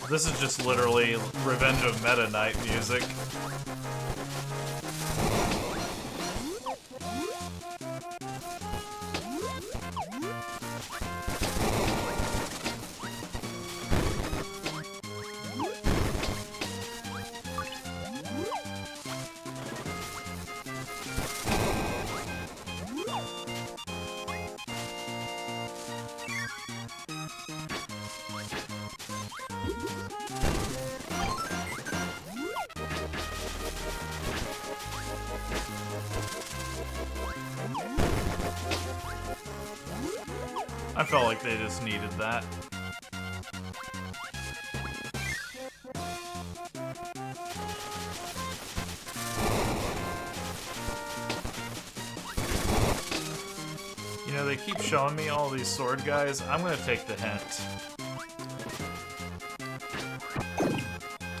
This is just literally Revenge of Meta Knight music. I felt like they just needed that. You know, they keep showing me all these sword guys. I'm gonna take the hint.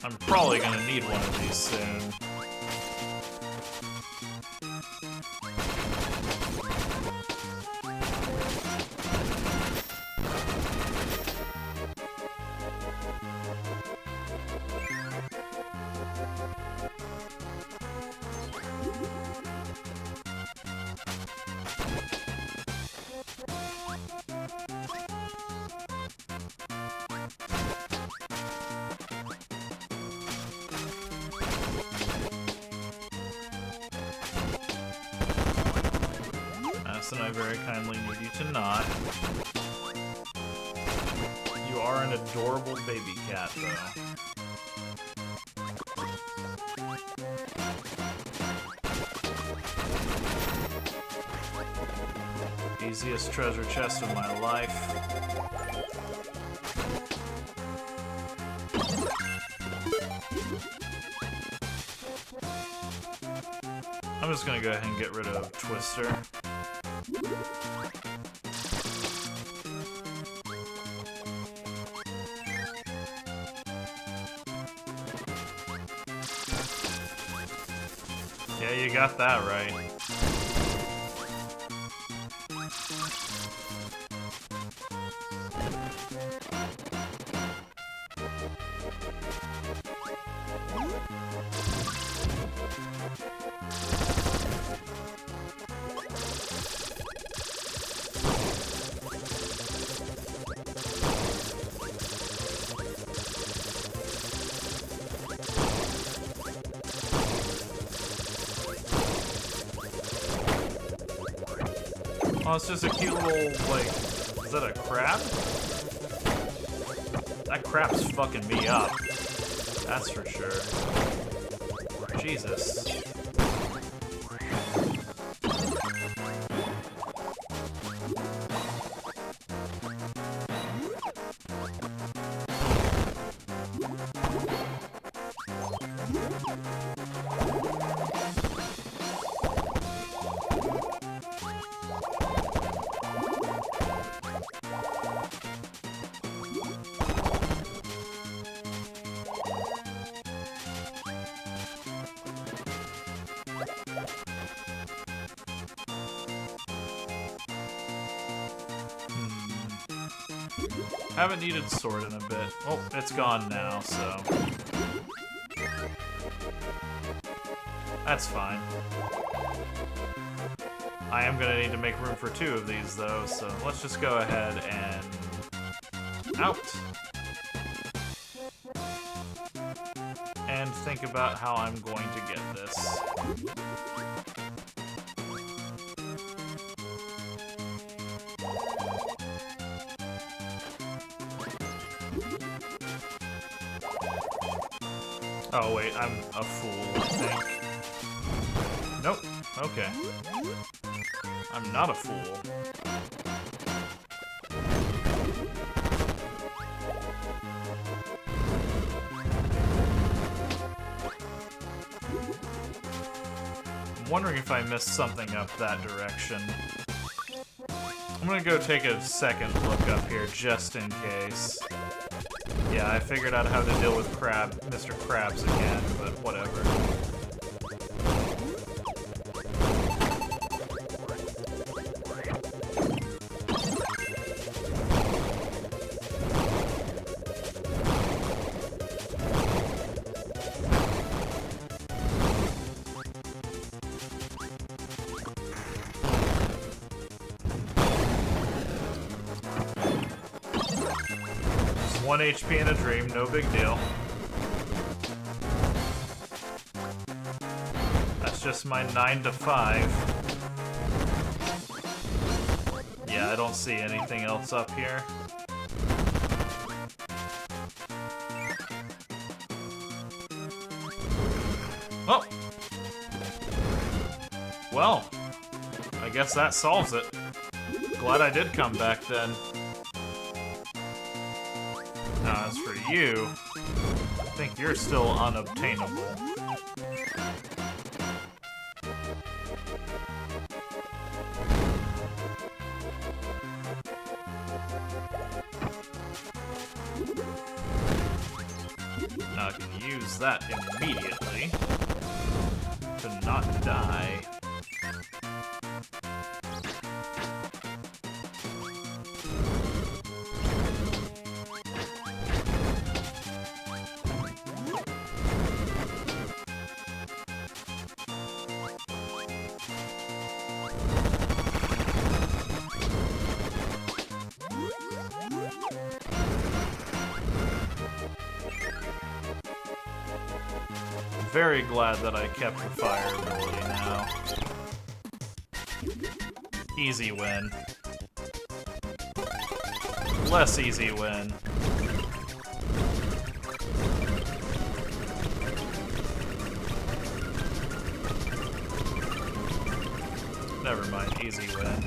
I'm probably gonna need one of these soon. And I very kindly need you to not. You are an adorable baby cat, though. Easiest treasure chest of my life. I'm just gonna go ahead and get rid of Twister. Yeah, you got that right. Oh, it's just a cute little, like, is that a crab? That crab's fucking me up. That's for sure. Jesus. Haven't needed sword in a bit. Oh, it's gone now, so... That's fine. I am gonna need to make room for 2 of these, though, so let's just go ahead and... out! And think about how I'm going to get this. Oh wait, I'm a fool, I think. Nope. Okay. I'm not a fool. I'm wondering if I missed something up that direction. I'm gonna go take a second look up here just in case. Yeah, I figured out how to deal with Mr. Krabs again, but whatever. Just 1 HP in a dream, no big deal. That's just my 9 to 5. Yeah, I don't see anything else up here. Oh! Well, I guess that solves it. Glad I did come back then. Now, as for you, I think you're still unobtainable. Now I can use that immediately to not die. Very glad that I kept the fire ability now. Easy win. Less easy win. Never mind, easy win.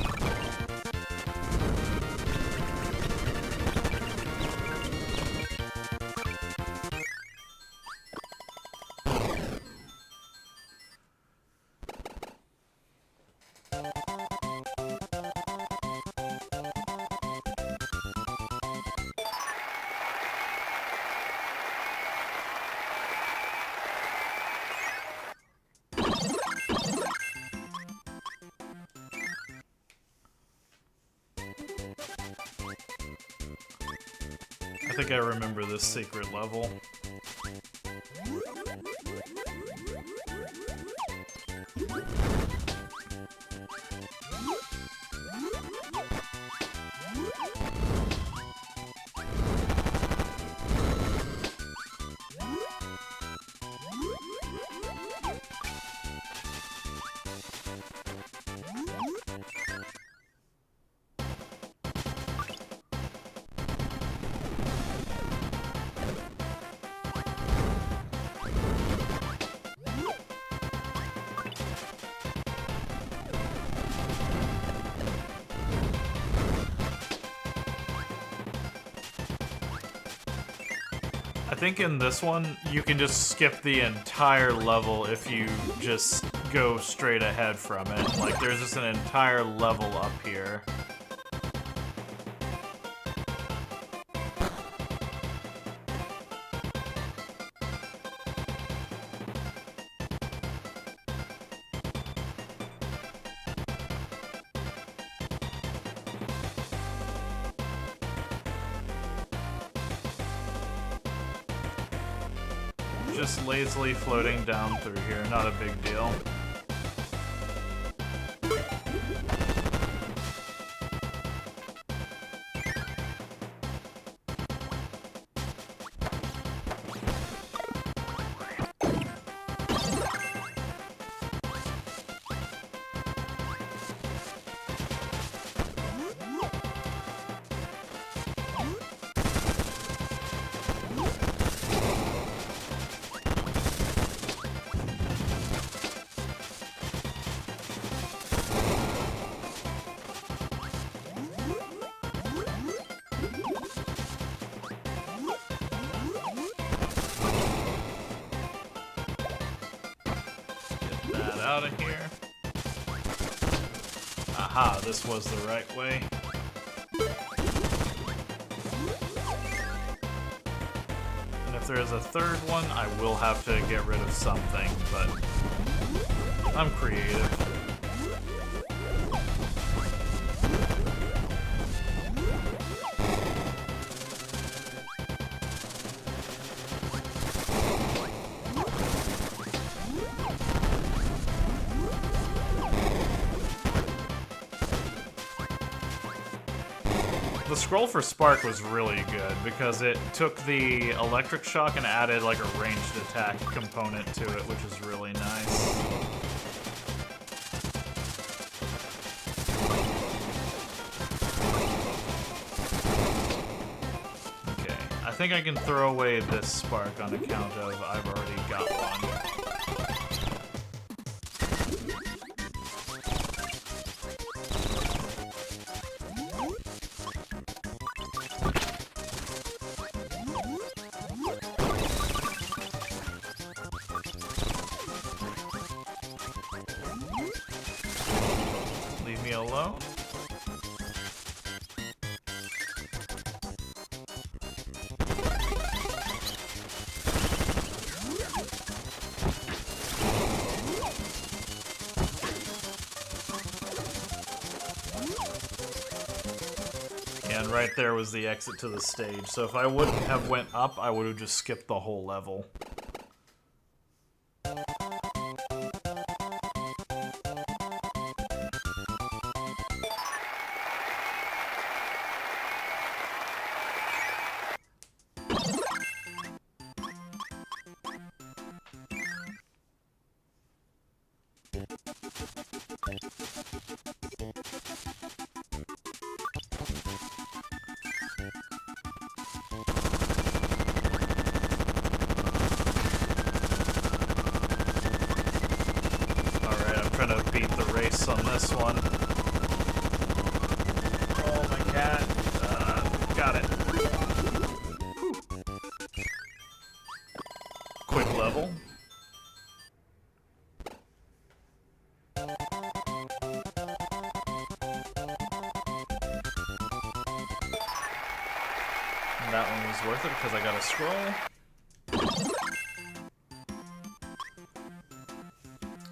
I think I remember this secret level. I think in this one, you can just skip the entire level if you just go straight ahead from it. Like, there's just an entire level up here. Just lazily floating down through here, not a big deal. Out of here. Aha, this was the right way. And if there is a third one, I will have to get rid of something, but I'm creative. The scroll for Spark was really good because it took the electric shock and added like a ranged attack component to it, which is really nice. Okay, I think I can throw away this Spark on account of I've already got one. Leave me alone. And right there was the exit to the stage. So if I wouldn't have went up, I would have just skipped the whole level. Trying to beat the race on this one. Oh, my cat. Got it. Whew. Quick level. And that one was worth it because I got a scroll.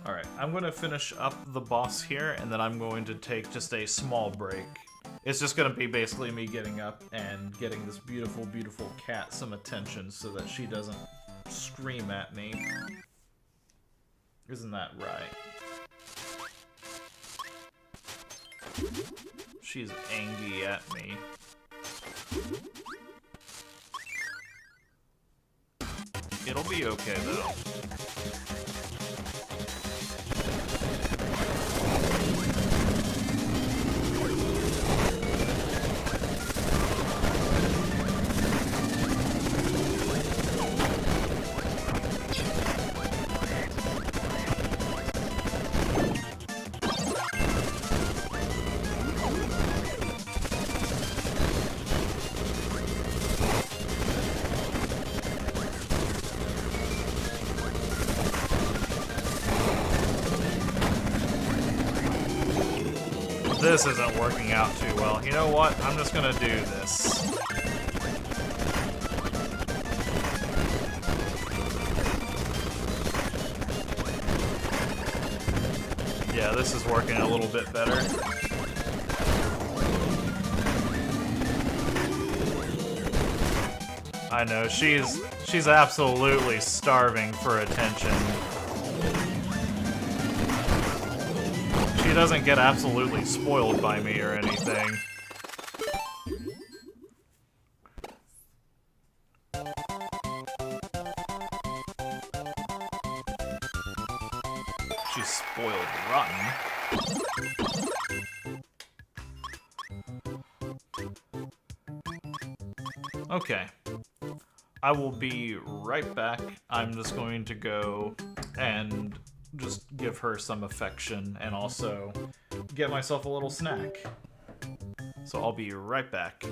Alright, I'm going to finish up the boss here, and then I'm going to take just a small break. It's just gonna be basically me getting up and getting this beautiful, beautiful cat some attention so that she doesn't scream at me. Isn't that right? She's angry at me. It'll be okay, though. This isn't working out too well. You know what? I'm just gonna do this. Yeah, this is working a little bit better. I know, she's absolutely starving for attention. She doesn't get absolutely spoiled by me or anything. She's spoiled rotten. Okay. I will be right back. I'm just going to go and just give her some affection and also get myself a little snack. So I'll be right back.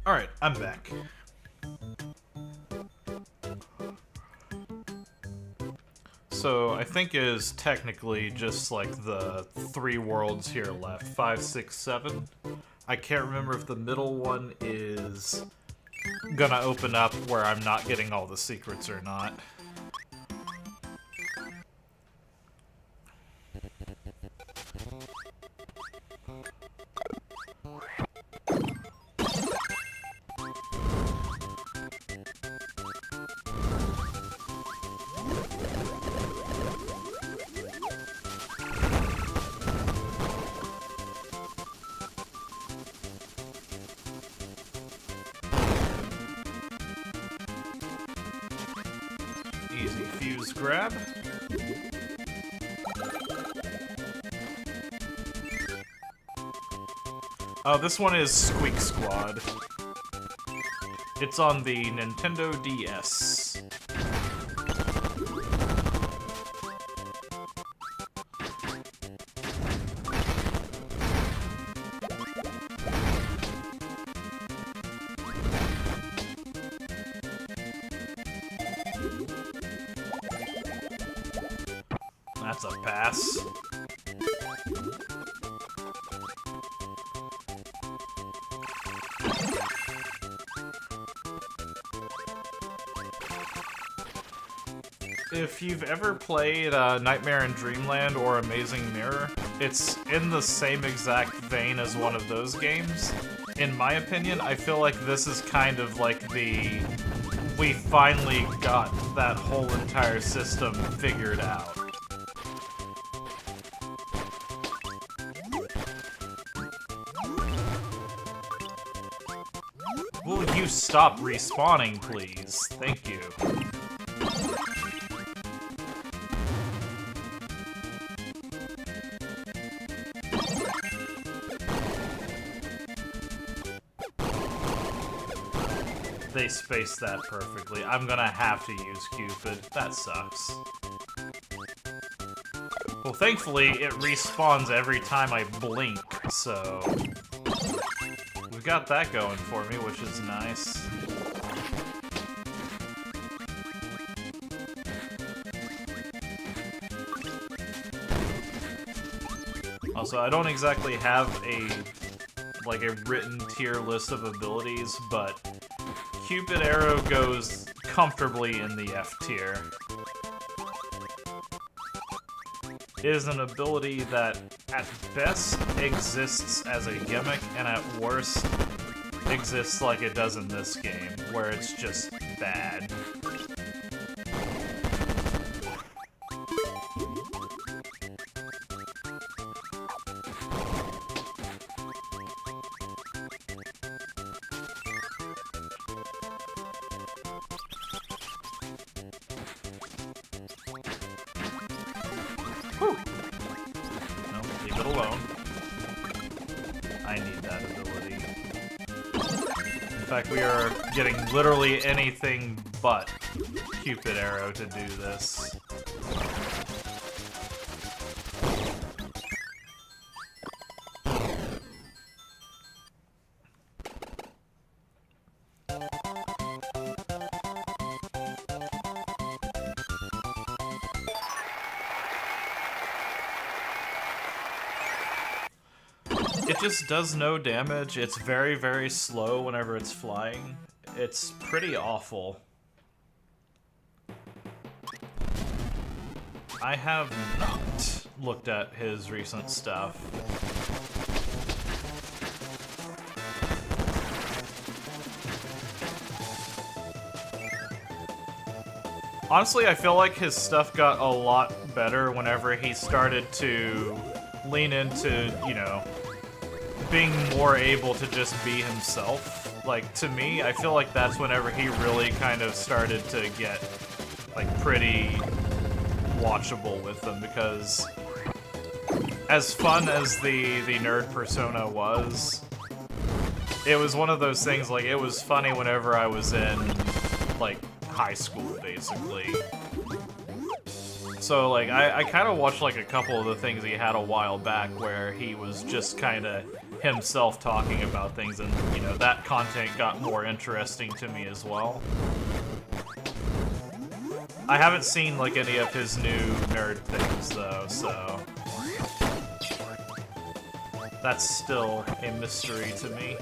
Alright, I'm back. So I think it is technically just like the 3 worlds here left. 5, 6, 7. I can't remember if the middle one is gonna open up where I'm not getting all the secrets or not. Easy fuse grab. Oh, this one is Squeak Squad. It's on the Nintendo DS. That's a pass. If you've ever played Nightmare in Dreamland or Amazing Mirror, it's in the same exact vein as one of those games. In my opinion, I feel like this is kind of like the... we finally got that whole entire system figured out. Will you stop respawning, please? Thank you. They spaced that perfectly. I'm gonna have to use Cupid. That sucks. Well, thankfully, it respawns every time I blink, so... we've got that going for me, which is nice. Also, I don't exactly have a written tier list of abilities, but Cupid Arrow goes comfortably in the F tier. It is an ability that, at best, exists as a gimmick, and at worst, exists like it does in this game, where it's just bad. Whew. No, leave it alone. I need that ability. In fact, we are getting literally anything but Cupid Arrow to do this. It just does no damage. It's very, very slow whenever it's flying. It's pretty awful. I have not looked at his recent stuff. Honestly, I feel like his stuff got a lot better whenever he started to lean into, you know, being more able to just be himself. Like, to me, I feel like that's whenever he really kind of started to get, like, pretty watchable with them, because as fun as the nerd persona was, it was one of those things, like, it was funny whenever I was in, like, high school, basically. So, like, I kind of watched, like, a couple of the things he had a while back where he was just kind of himself talking about things, and, you know, that content got more interesting to me as well. I haven't seen, like, any of his new nerd things, though, so... that's still a mystery to me.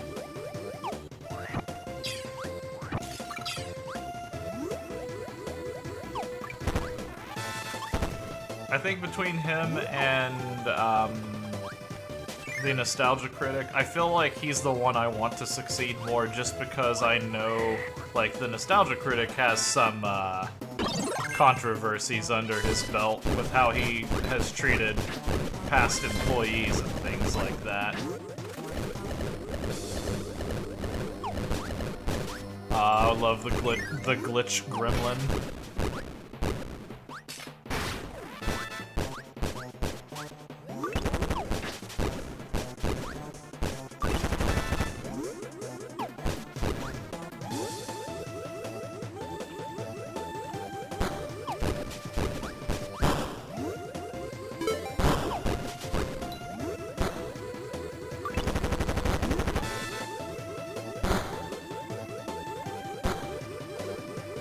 I think between him and the Nostalgia Critic, I feel like he's the one I want to succeed more just because I know, like, the Nostalgia Critic has some controversies under his belt with how he has treated past employees and things like that. I love the glitch gremlin.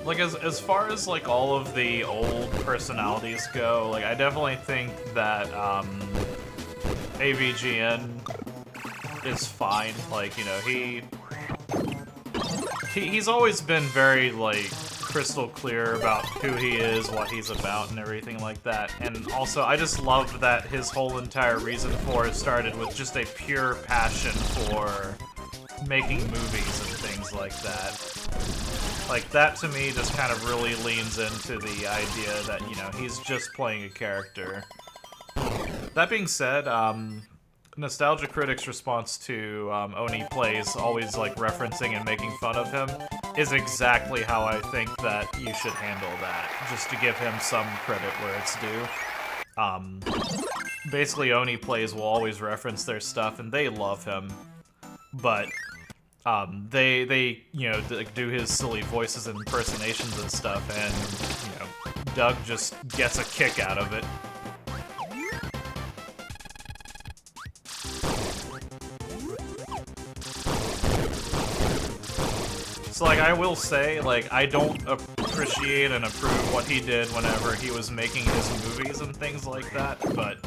Like, as far as, like, all of the old personalities go, like, I definitely think that, AVGN is fine. Like, you know, he's always been very, like, crystal clear about who he is, what he's about, and everything like that. And also, I just love that his whole entire reason for it started with just a pure passion for making movies and things like that. Like, that to me just kind of really leans into the idea that, you know, he's just playing a character. That being said, Nostalgia Critic's response to Oni Plays, always, like, referencing and making fun of him, is exactly how I think that you should handle that, just to give him some credit where it's due. Basically, Oni Plays will always reference their stuff, and they love him, but... they you know, do his silly voices and impersonations and stuff, and, you know, Doug just gets a kick out of it. So, like, I will say, like, I don't appreciate and approve what he did whenever he was making his movies and things like that, but...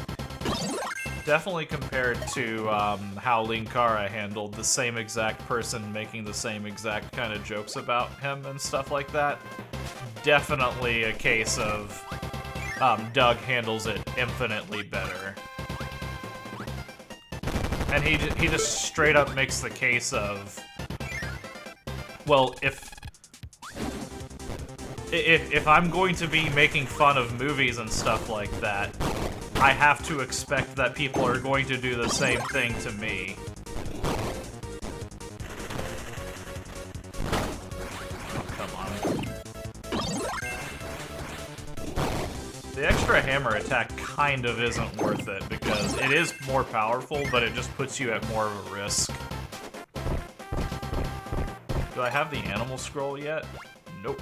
definitely compared to how Linkara handled the same exact person making the same exact kind of jokes about him and stuff like that. Definitely a case of Doug handles it infinitely better. And he just straight up makes the case of, well, if I'm going to be making fun of movies and stuff like that, I have to expect that people are going to do the same thing to me. Oh, come on. The extra hammer attack kind of isn't worth it, because it is more powerful, but it just puts you at more of a risk. Do I have the animal scroll yet? Nope.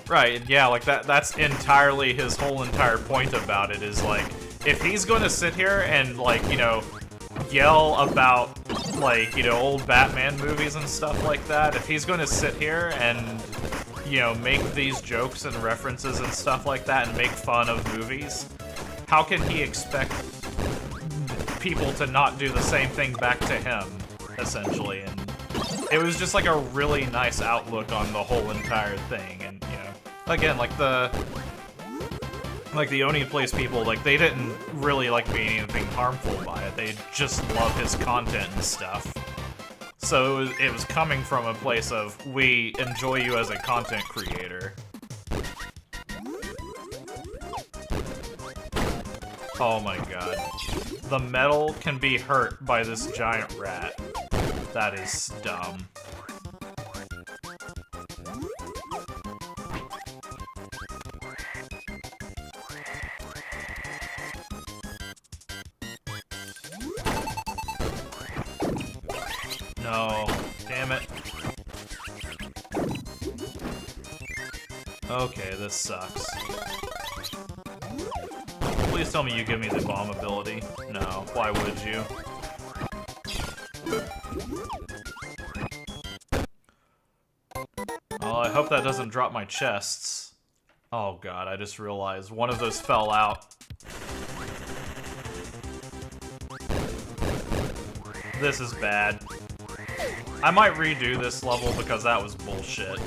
Right, yeah, like that's entirely his whole entire point about it, is like, if he's gonna sit here and, like, you know, yell about, like, you know, old Batman movies and stuff like that, if he's gonna sit here and, you know, make these jokes and references and stuff like that and make fun of movies, how can he expect people to not do the same thing back to him, essentially? And it was just like a really nice outlook on the whole entire thing, and, you know, again, like the Oni Plays people, like, they didn't really, like, mean anything harmful by it, they just love his content and stuff. So it was coming from a place of, we enjoy you as a content creator. Oh my god. The metal can be hurt by this giant rat. That is dumb. No. Damn it. Okay, this sucks. Please tell me you give me the bomb ability. No, why would you? Oh, I hope that doesn't drop my chests. Oh god, I just realized one of those fell out. This is bad. I might redo this level because that was bullshit.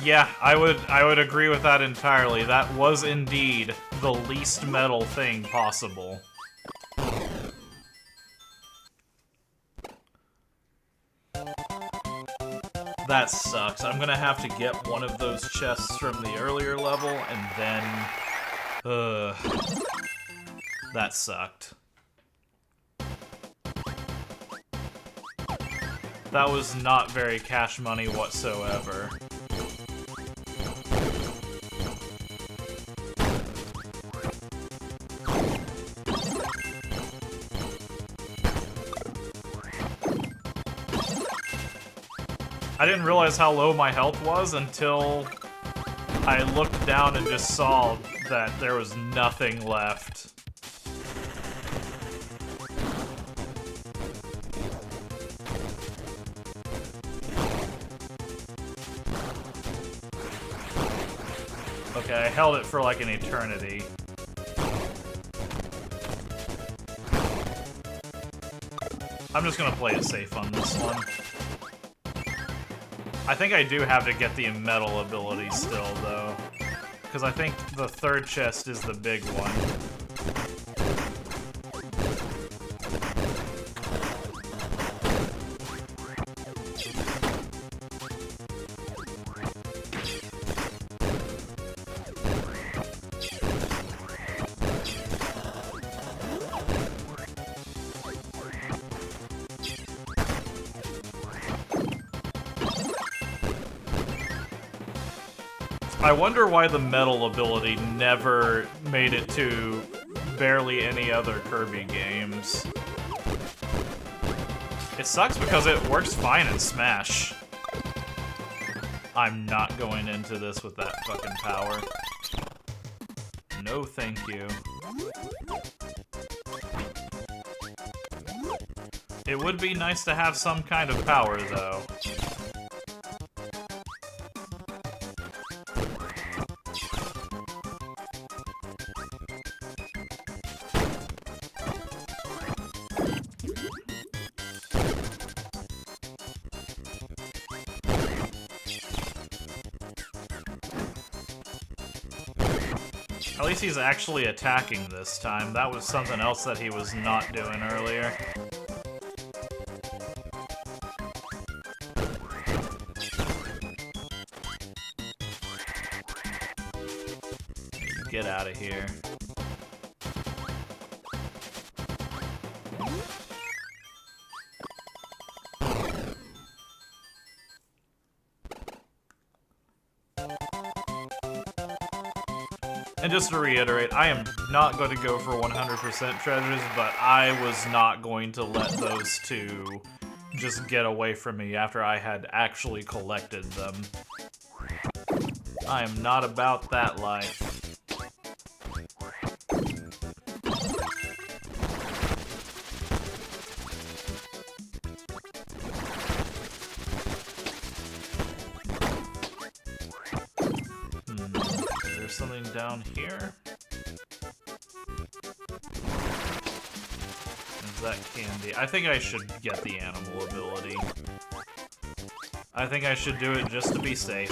Yeah, I would agree with that entirely. That was indeed the least metal thing possible. That sucks. I'm gonna have to get one of those chests from the earlier level, and then... that sucked. That was not very cash money whatsoever. I didn't realize how low my health was until I looked down and just saw that there was nothing left. Okay, I held it for like an eternity. I'm just gonna play it safe on this one. I think I do have to get the metal ability still, though. Because I think the third chest is the big one. I wonder why the metal ability never made it to barely any other Kirby games. It sucks because it works fine in Smash. I'm not going into this with that fucking power. No thank you. It would be nice to have some kind of power, though. At least he's actually attacking this time. That was something else that he was not doing earlier. Get out of here. And just to reiterate, I am not going to go for 100% treasures, but I was not going to let those two just get away from me after I had actually collected them. I am not about that life. Something down here? Is that candy? I think I should get the animal ability. I think I should do it just to be safe.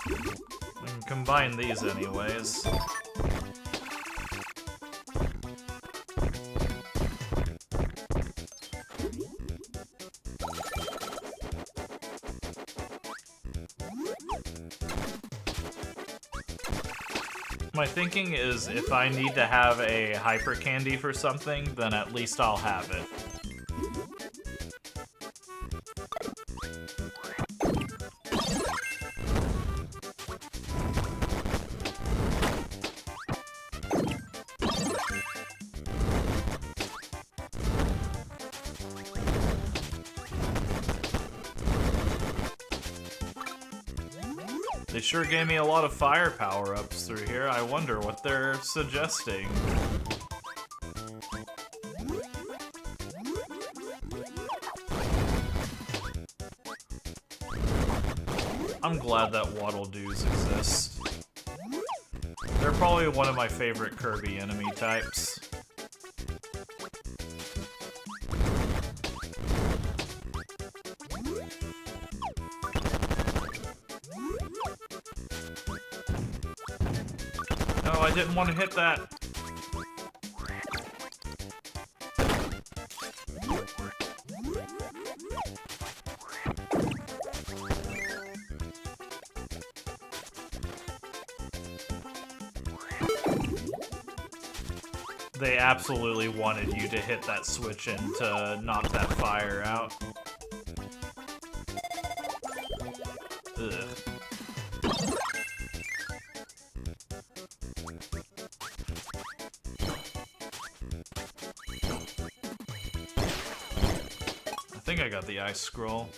I can combine these anyways. My thinking is if I need to have a hyper candy for something, then at least I'll have it. They sure gave me a lot of fire power-ups through here. I wonder what they're suggesting. I'm glad that Waddle-Doos exist. They're probably one of my favorite Kirby enemy types. No, I didn't want to hit that. They absolutely wanted you to hit that switch in to knock that fire out. Ugh. I think I got the ice scroll.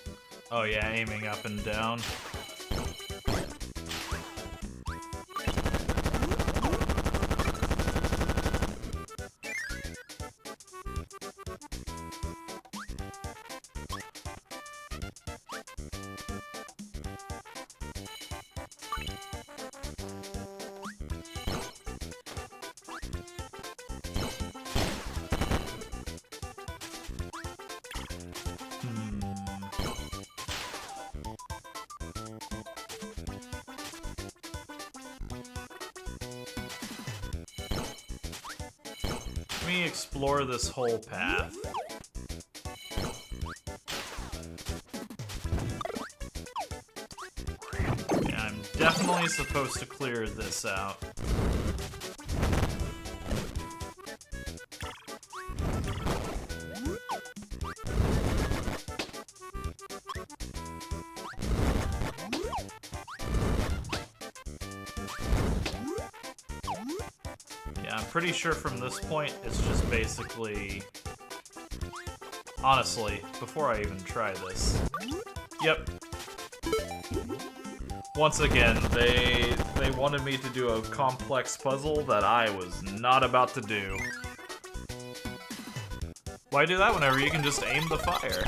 Oh yeah, aiming up and down. Let me explore this whole path. Yeah, I'm definitely supposed to clear this out. I'm pretty sure from this point, it's just basically... Honestly, before I even try this... Yep. Once again, they wanted me to do a complex puzzle that I was not about to do. Why do that whenever you can just aim the fire?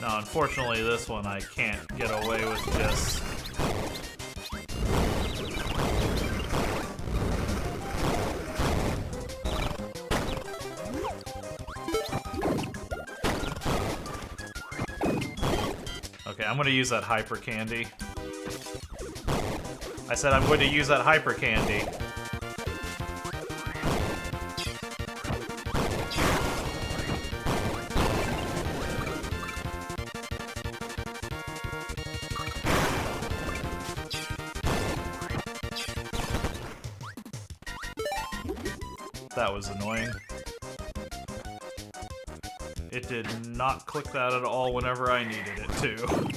No, unfortunately this one I can't get away with just... Okay, I'm gonna use that hyper candy. I said I'm going to use that hyper candy. That was annoying. It did not click that at all whenever I needed it to.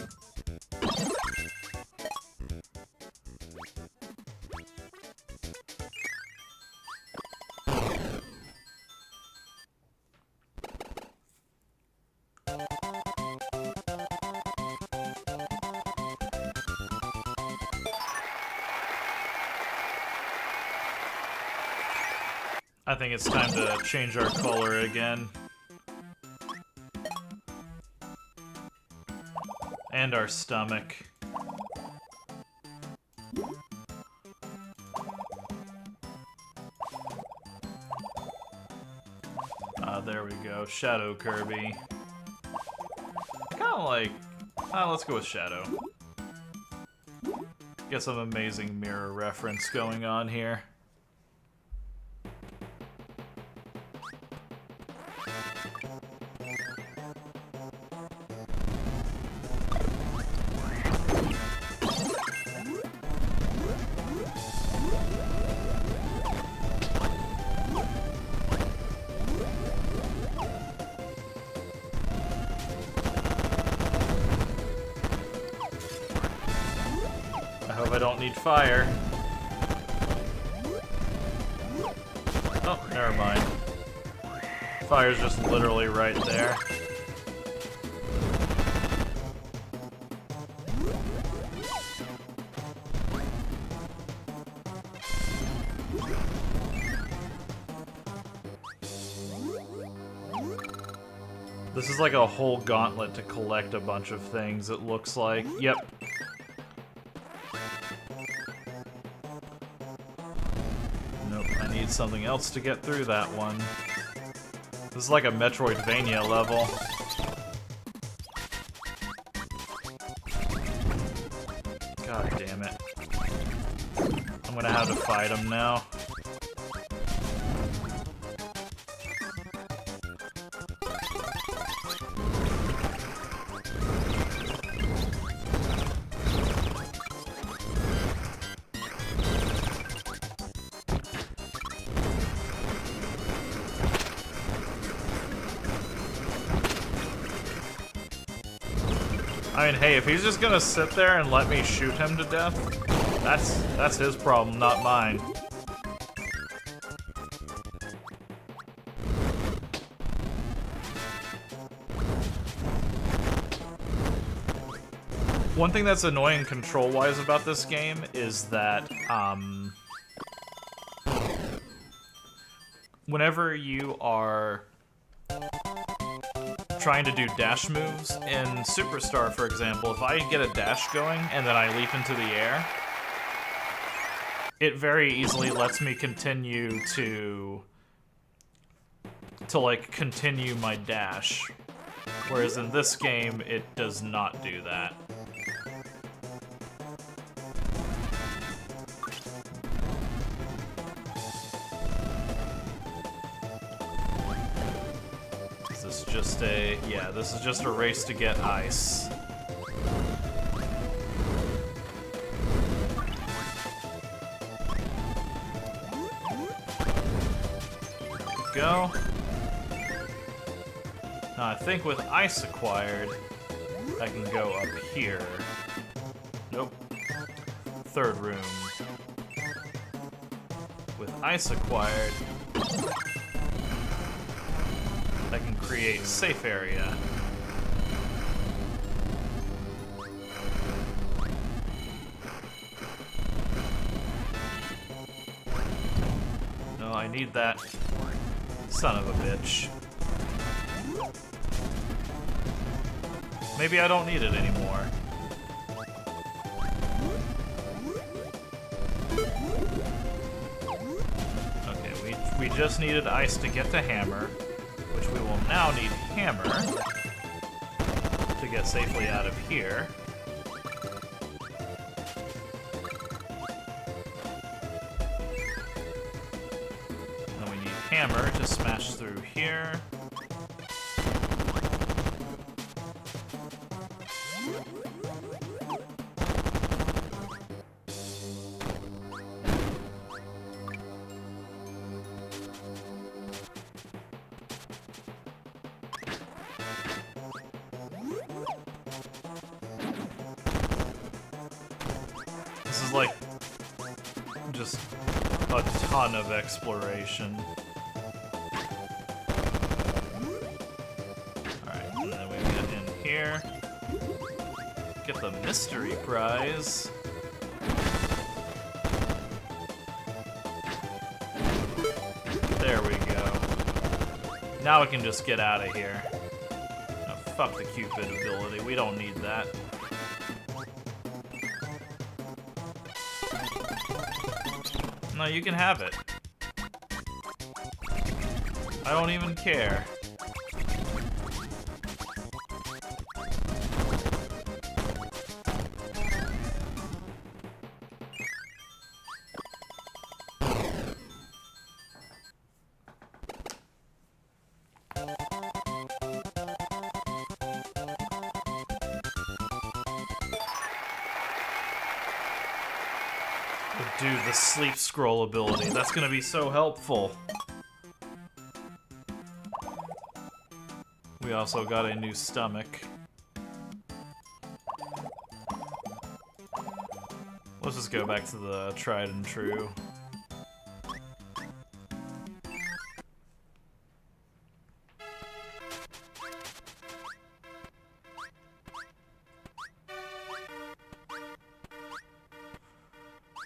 I think it's time to change our color again. And our stomach. There we go. go. Shadow Kirby. Kinda like... let's go with Shadow. Get some amazing mirror reference going on here. I hope I don't need fire. Oh, never mind. Fire's just literally right there. This is like a whole gauntlet to collect a bunch of things, it looks like. Yep. Nope, I need something else to get through that one. This is like a Metroidvania level. God damn it. I'm gonna have to fight him now. I mean, hey, if he's just gonna sit there and let me shoot him to death, that's his problem, not mine. One thing that's annoying control-wise about this game is that, whenever you are trying to do dash moves, in Superstar, for example, if I get a dash going and then I leap into the air, it very easily lets me continue to like, continue my dash. Whereas in this game, it does not do that. This is just a race to get ice. There we go. Now I think with ice acquired, I can go up here. Nope. Third room. With ice acquired, I can create safe area. No, I need that son of a bitch. Maybe I don't need it anymore. Okay, we just needed ice to get to hammer, which we will now need hammer to get safely out of here. Then we need hammer to smash through here. This is like just a ton of exploration. Alright, and then we get in here. Get the mystery prize. There we go. Now we can just get out of here. Oh, fuck the Cupid ability, we don't need that. No, you can have it. I don't even care. Dude, the sleep scroll ability. That's gonna be so helpful. We also got a new stomach. Let's just go back to the tried and true.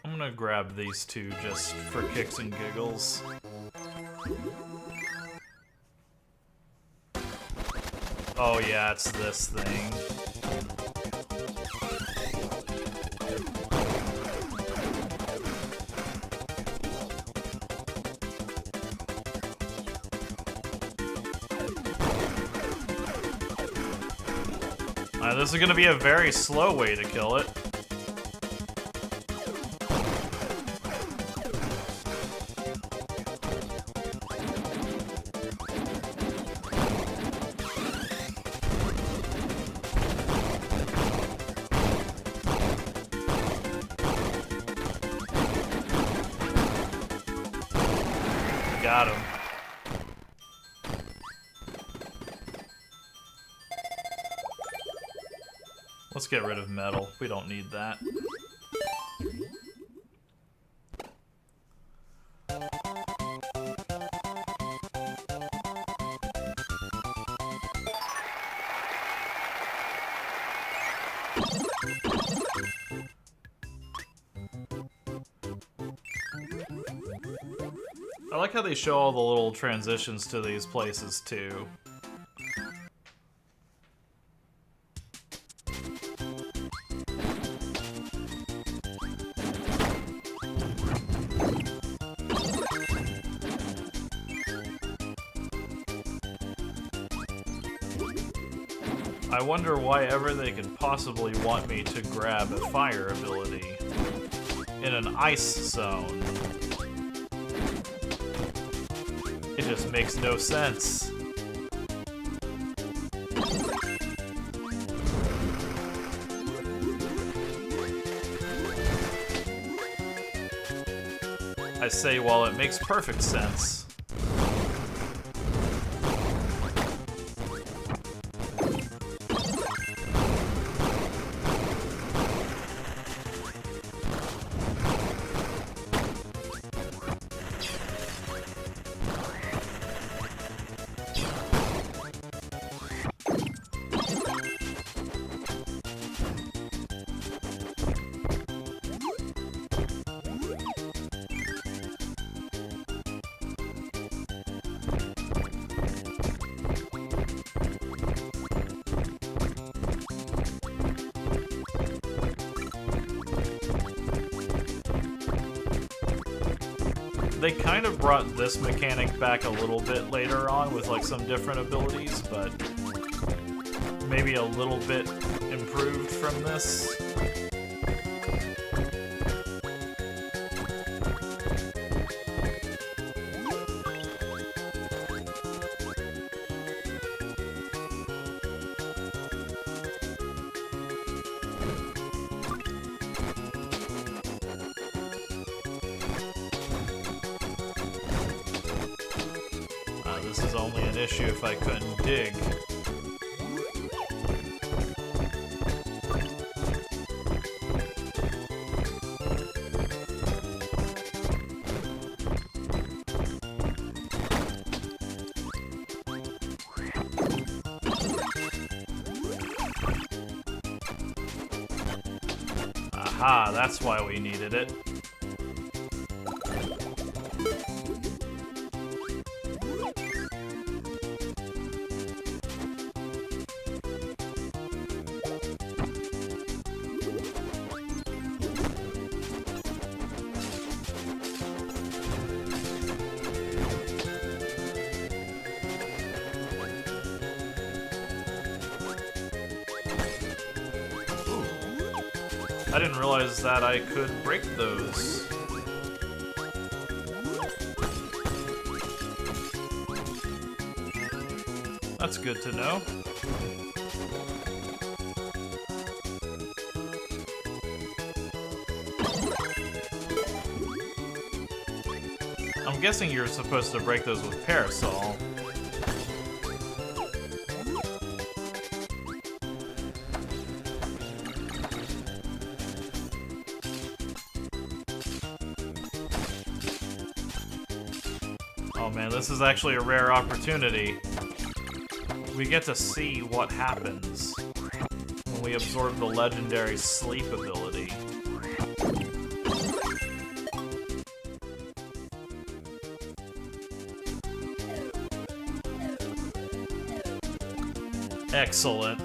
I'm gonna grab these two just for kicks and giggles. Oh yeah, it's this thing. This is gonna be a very slow way to kill it. Got him. Let's get rid of metal. We don't need that. I like how they show all the little transitions to these places too. I wonder why ever they could possibly want me to grab a fire ability in an ice zone. It just makes no sense. I say, well, it makes perfect sense. They kind of brought this mechanic back a little bit later on with like some different abilities, but maybe a little bit improved from this. This is only an issue if I couldn't dig. Aha, that's why we needed it. I didn't realize that I could break those. That's good to know. I'm guessing you're supposed to break those with Parasol. Oh man, this is actually a rare opportunity. We get to see what happens when we absorb the legendary sleep ability. Excellent.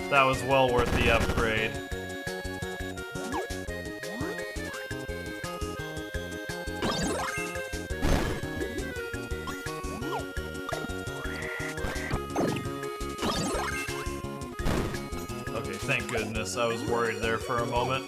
That was well worth the upgrade. Okay, thank goodness. I was worried there for a moment.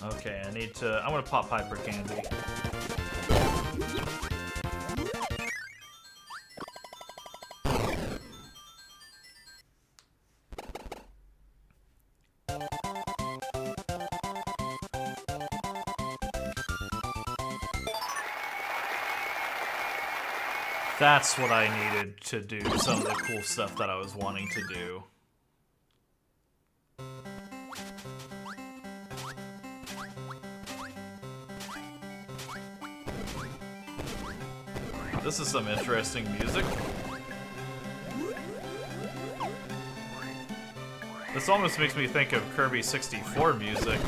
Okay, I'm gonna pop Hyper Candy. That's what I needed to do some of the cool stuff that I was wanting to do. This is some interesting music. This almost makes me think of Kirby 64 music.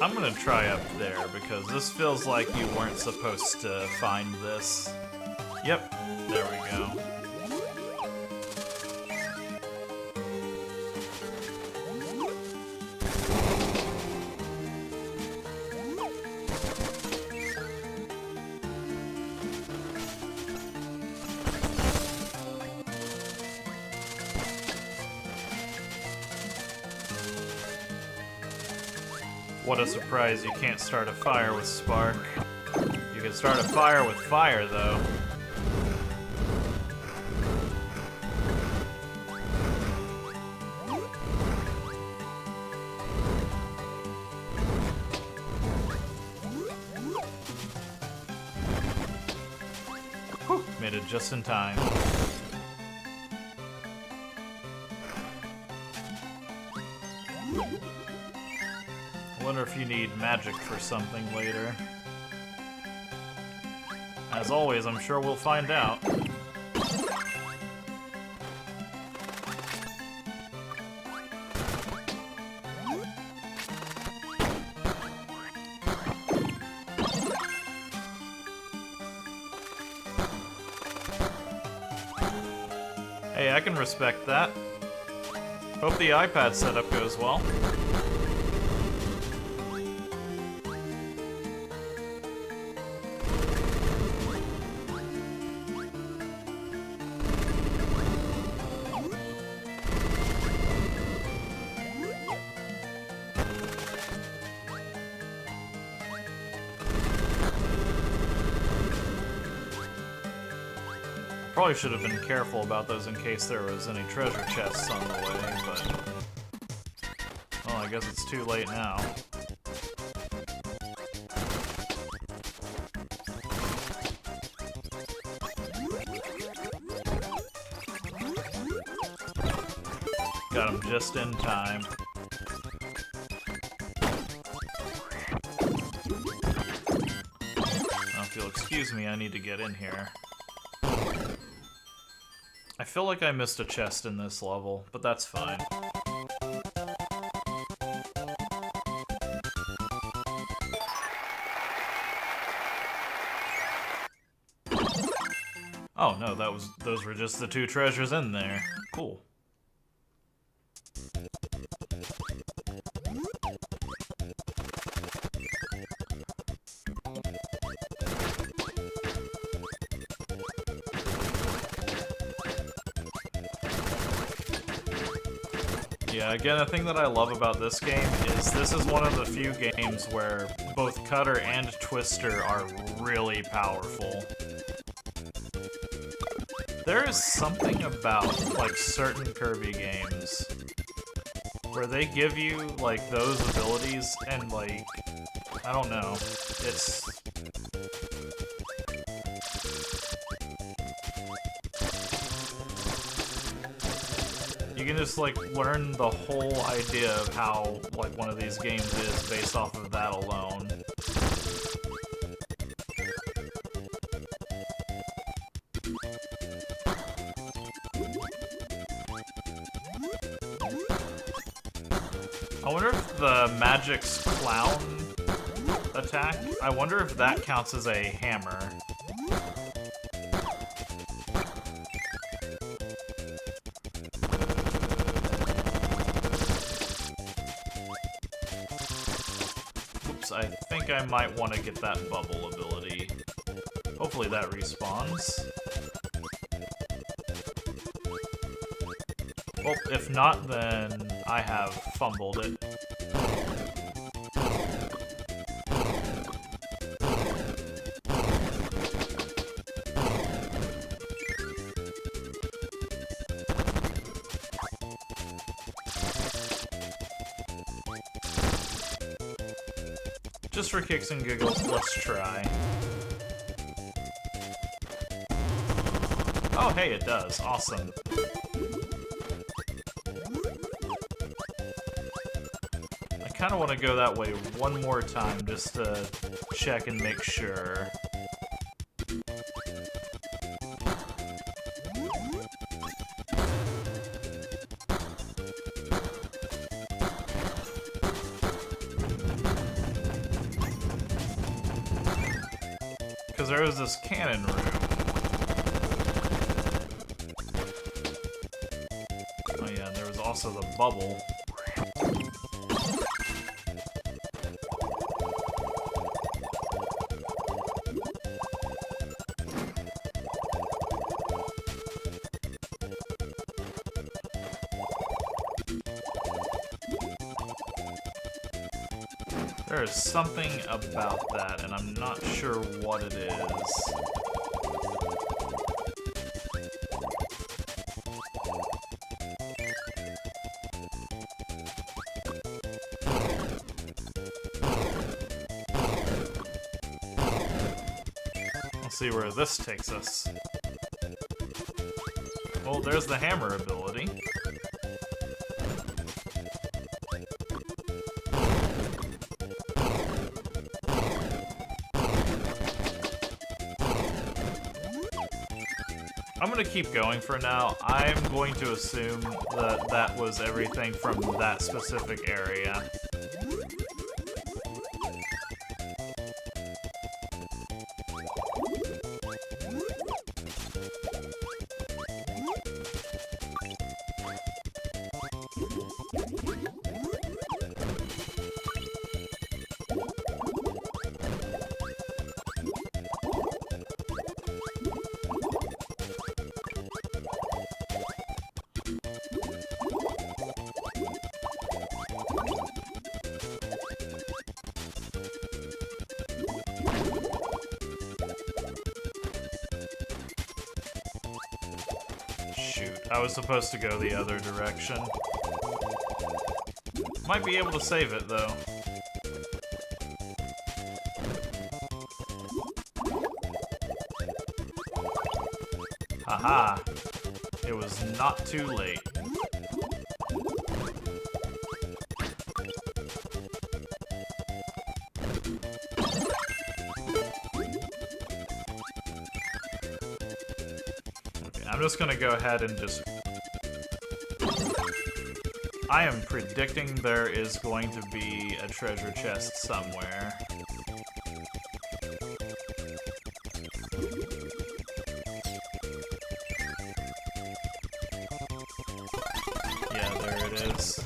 I'm gonna try up there, because this feels like you weren't supposed to find this. Yep, there we go. What a surprise, you can't start a fire with Spark. You can start a fire with fire, though. Whew, made it just in time. I wonder if you need magic for something later. As always, I'm sure we'll find out. Hey, I can respect that. Hope the iPad setup goes well. Probably should have been careful about those in case there was any treasure chests on the way, but... well, I guess it's too late now. Got him just in time. Now, if you'll excuse me, I need to get in here. I feel like I missed a chest in this level, but that's fine. Oh no, those were just the 2 treasures in there. Cool. Yeah, again, the thing that I love about this game is this is one of the few games where both Cutter and Twister are really powerful. There is something about, like, certain Kirby games where they give you, like, those abilities and, like, I don't know, it's... You can just, like, learn the whole idea of how, like, one of these games is based off of that alone. I wonder if the Magic's clown attack, I wonder if that counts as a hammer. Oops, I think I might want to get that bubble ability. Hopefully that respawns. Well, if not, then I have fumbled it. Just for kicks and giggles, let's try. Oh, hey, it does. Awesome. I kind of want to go that way one more time just to check and make sure. Because there was this cannon room. Oh yeah, and there was also the bubble. There is something about that, and I'm not sure what it is. Let's see where this takes us. Well, there's the hammer ability. I'm gonna keep going for now. I'm going to assume that that was everything from that specific area. Shoot, I was supposed to go the other direction. Might be able to save it, though. Haha! It was not too late. I'm just gonna go ahead and just... I am predicting there is going to be a treasure chest somewhere. Yeah, there it is.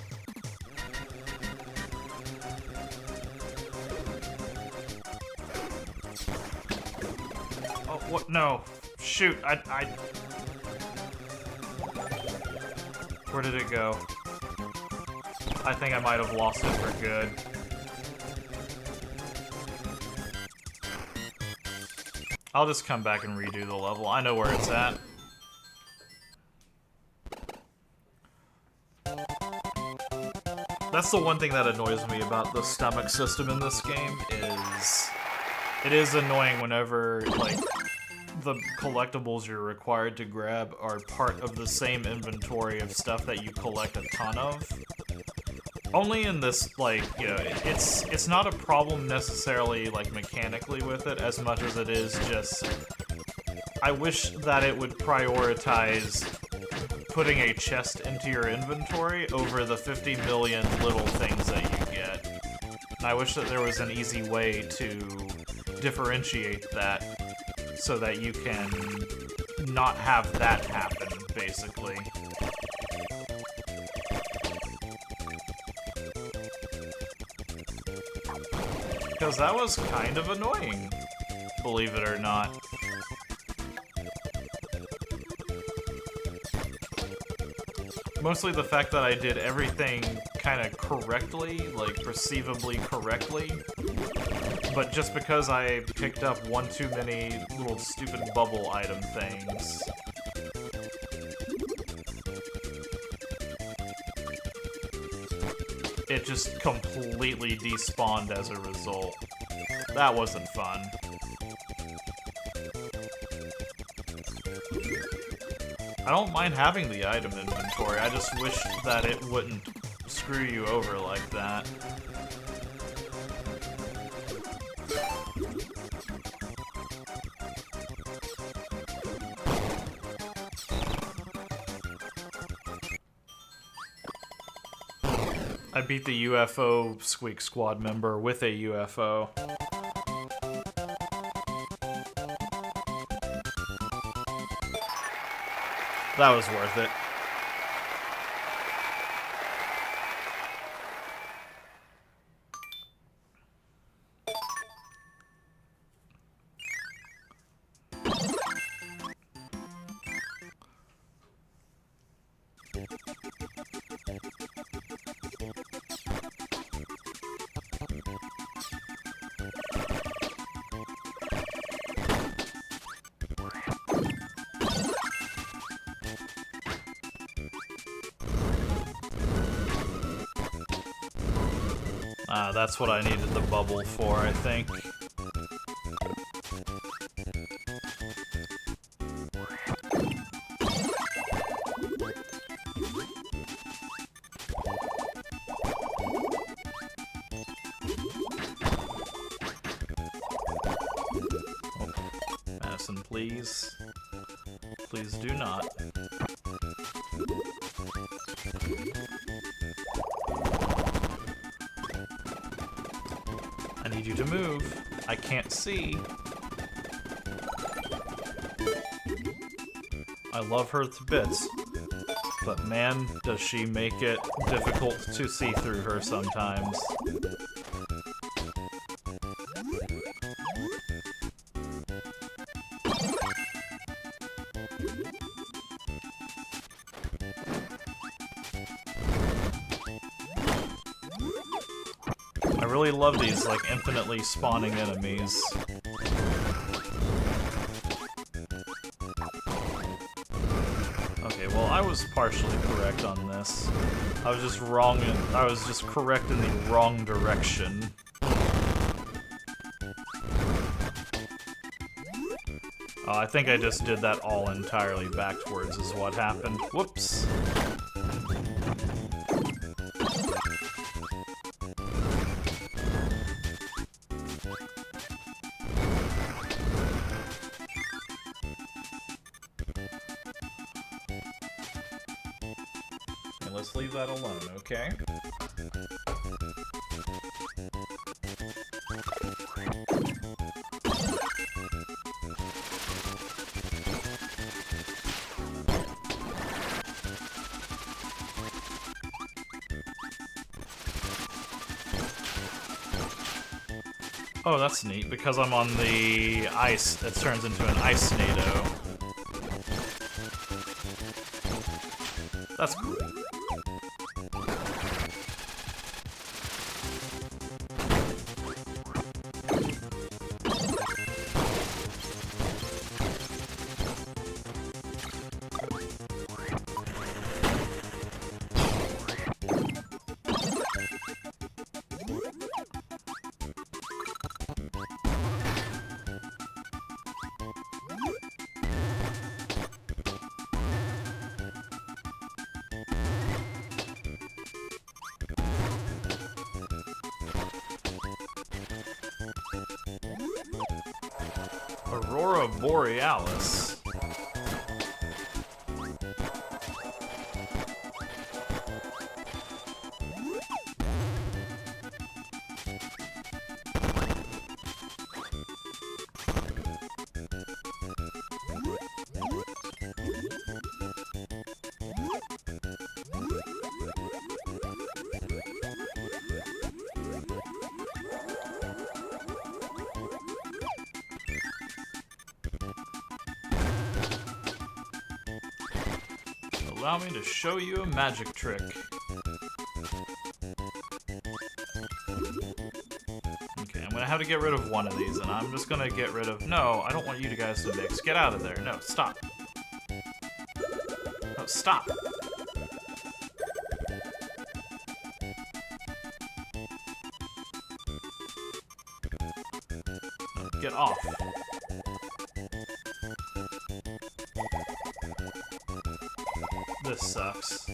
Oh, what? No. Shoot, I... Where did it go? I think I might have lost it for good. I'll just come back and redo the level. I know where it's at. That's the one thing that annoys me about the stomach system in this game is it is annoying whenever, like, the collectibles you're required to grab are part of the same inventory of stuff that you collect a ton of. Only in this, like, you know, it's not a problem necessarily, like, mechanically with it, as much as it is just... I wish that it would prioritize putting a chest into your inventory over the 50 million little things that you get. And I wish that there was an easy way to differentiate that so that you can not have that happen, basically. Because that was kind of annoying, believe it or not. Mostly the fact that I did everything kind of correctly, like perceivably correctly, but just because I picked up one too many little stupid bubble item things. It just completely despawned as a result. That wasn't fun. I don't mind having the item inventory, I just wish that it wouldn't screw you over like that. I beat the UFO Squeak Squad member with a UFO. That was worth it. That's what I needed the bubble for, I think. Oh, Madison, please. Please do not. I need you to move. I can't see. I love her to bits, but man, does she make it difficult to see through her sometimes. I really love these, like, infinitely spawning enemies. Okay, well, I was partially correct on this. I was just wrong I was just correct in the wrong direction. Oh, I think I just did that all entirely backwards is what happened. Whoops. Let's leave that alone, okay? Oh, that's neat. Because I'm on the ice, it turns into an ice NATO. That's cool. Aurora Borealis. Allow me to show you a magic trick. Okay, I'm gonna have to get rid of one of these, and I'm just gonna get rid of... No, I don't want you guys to mix. Get out of there. No, stop. No, stop. No, get off. This sucks.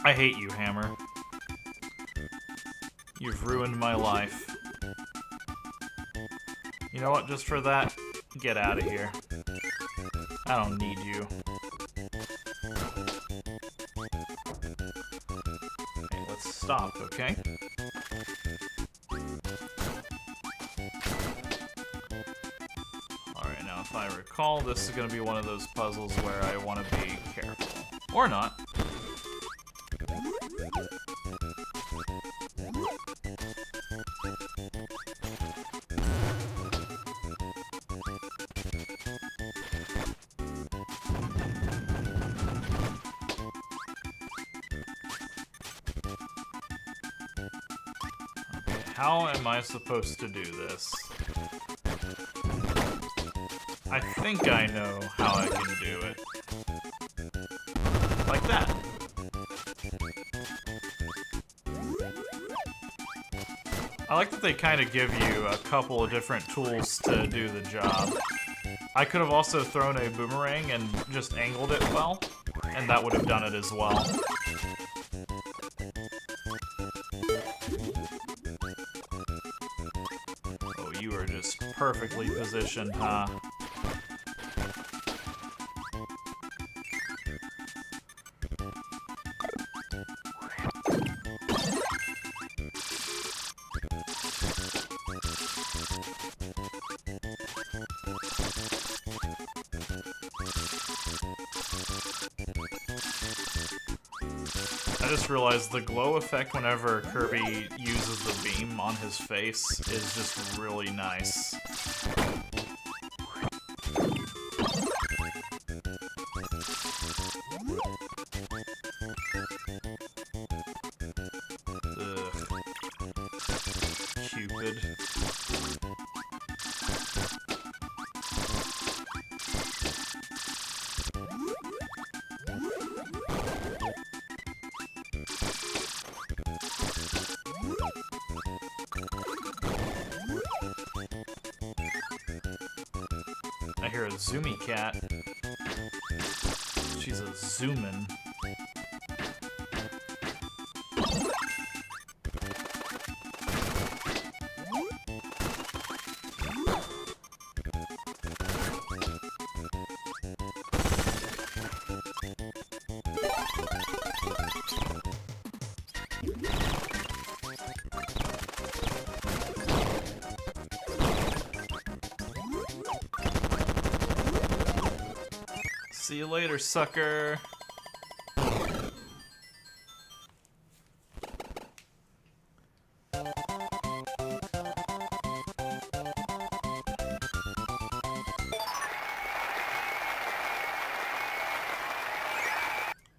I hate you, Hammer. You've ruined my life. You know what? Just for that, get out of here. I don't need you. Okay, let's stop, okay? Alright, now if I recall, this is going to be one of those puzzles where I want to be careful. Or not. How am I supposed to do this? I think I know how I can do it. Like that. I like that they kind of give you a couple of different tools to do the job. I could have also thrown a boomerang and just angled it well, and that would have done it as well. Oh, you are just perfectly positioned, huh? I just realized the glow effect whenever Kirby uses the beam on his face is just really nice. Ugh. Cupid. I hear a zoomy cat. She's a zoomin'. See you later, sucker.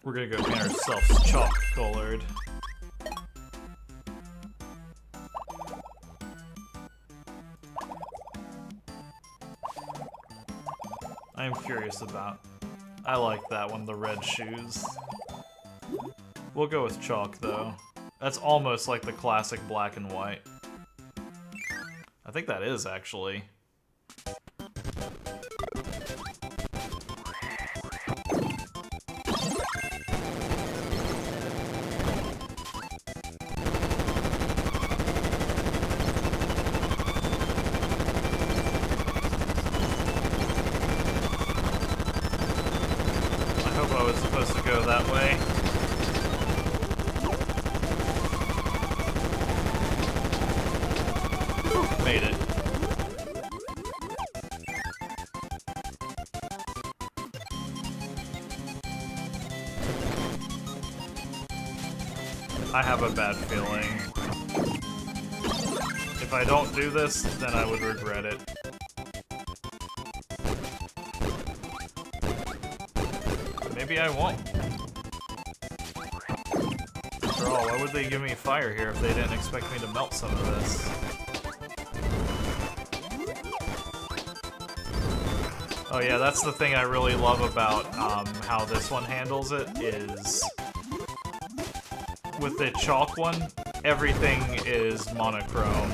We're gonna go paint ourselves chalk colored. I am curious about. I like that one, the red shoes. We'll go with chalk though. That's almost like the classic black and white. I think that is actually. I was supposed to go that way. Whew, made it. I have a bad feeling. If I don't do this, then I would regret it. Maybe I won't. After all, why would they give me fire here if they didn't expect me to melt some of this? Oh yeah, that's the thing I really love about how this one handles it, is with the chalk one, everything is monochrome.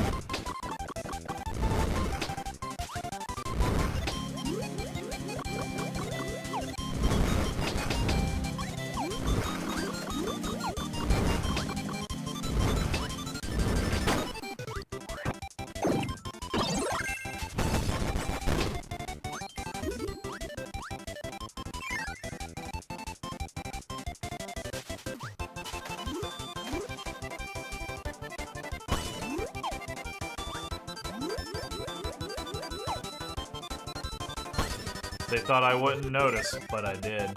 They thought I wouldn't notice, but I did.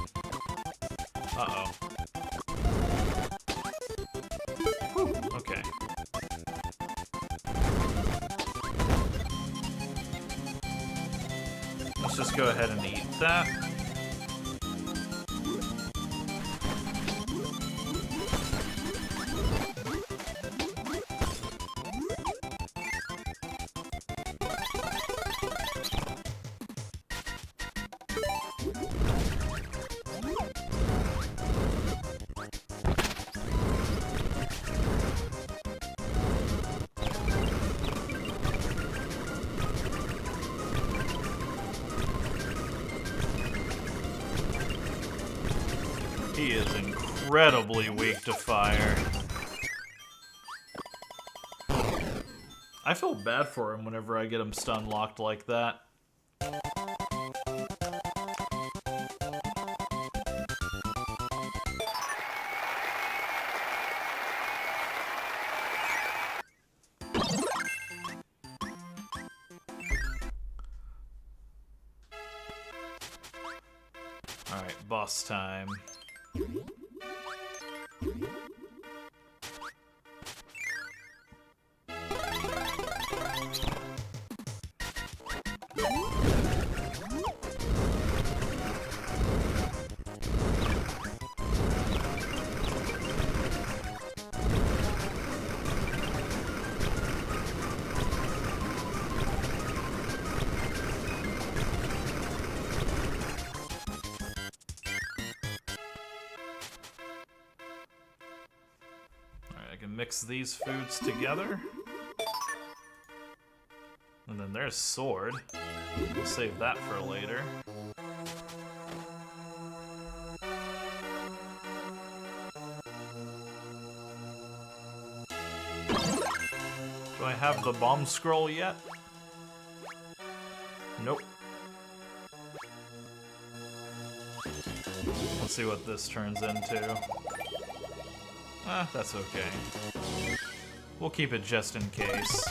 Uh-oh. Whew, okay. Let's just go ahead and eat that. He is incredibly weak to fire. I feel bad for him whenever I get him stun locked like that. Alright, boss time. I can mix these foods together. And then there's sword. We'll save that for later. Do I have the bomb scroll yet? Nope. Let's see what this turns into. Ah, that's okay. We'll keep it just in case.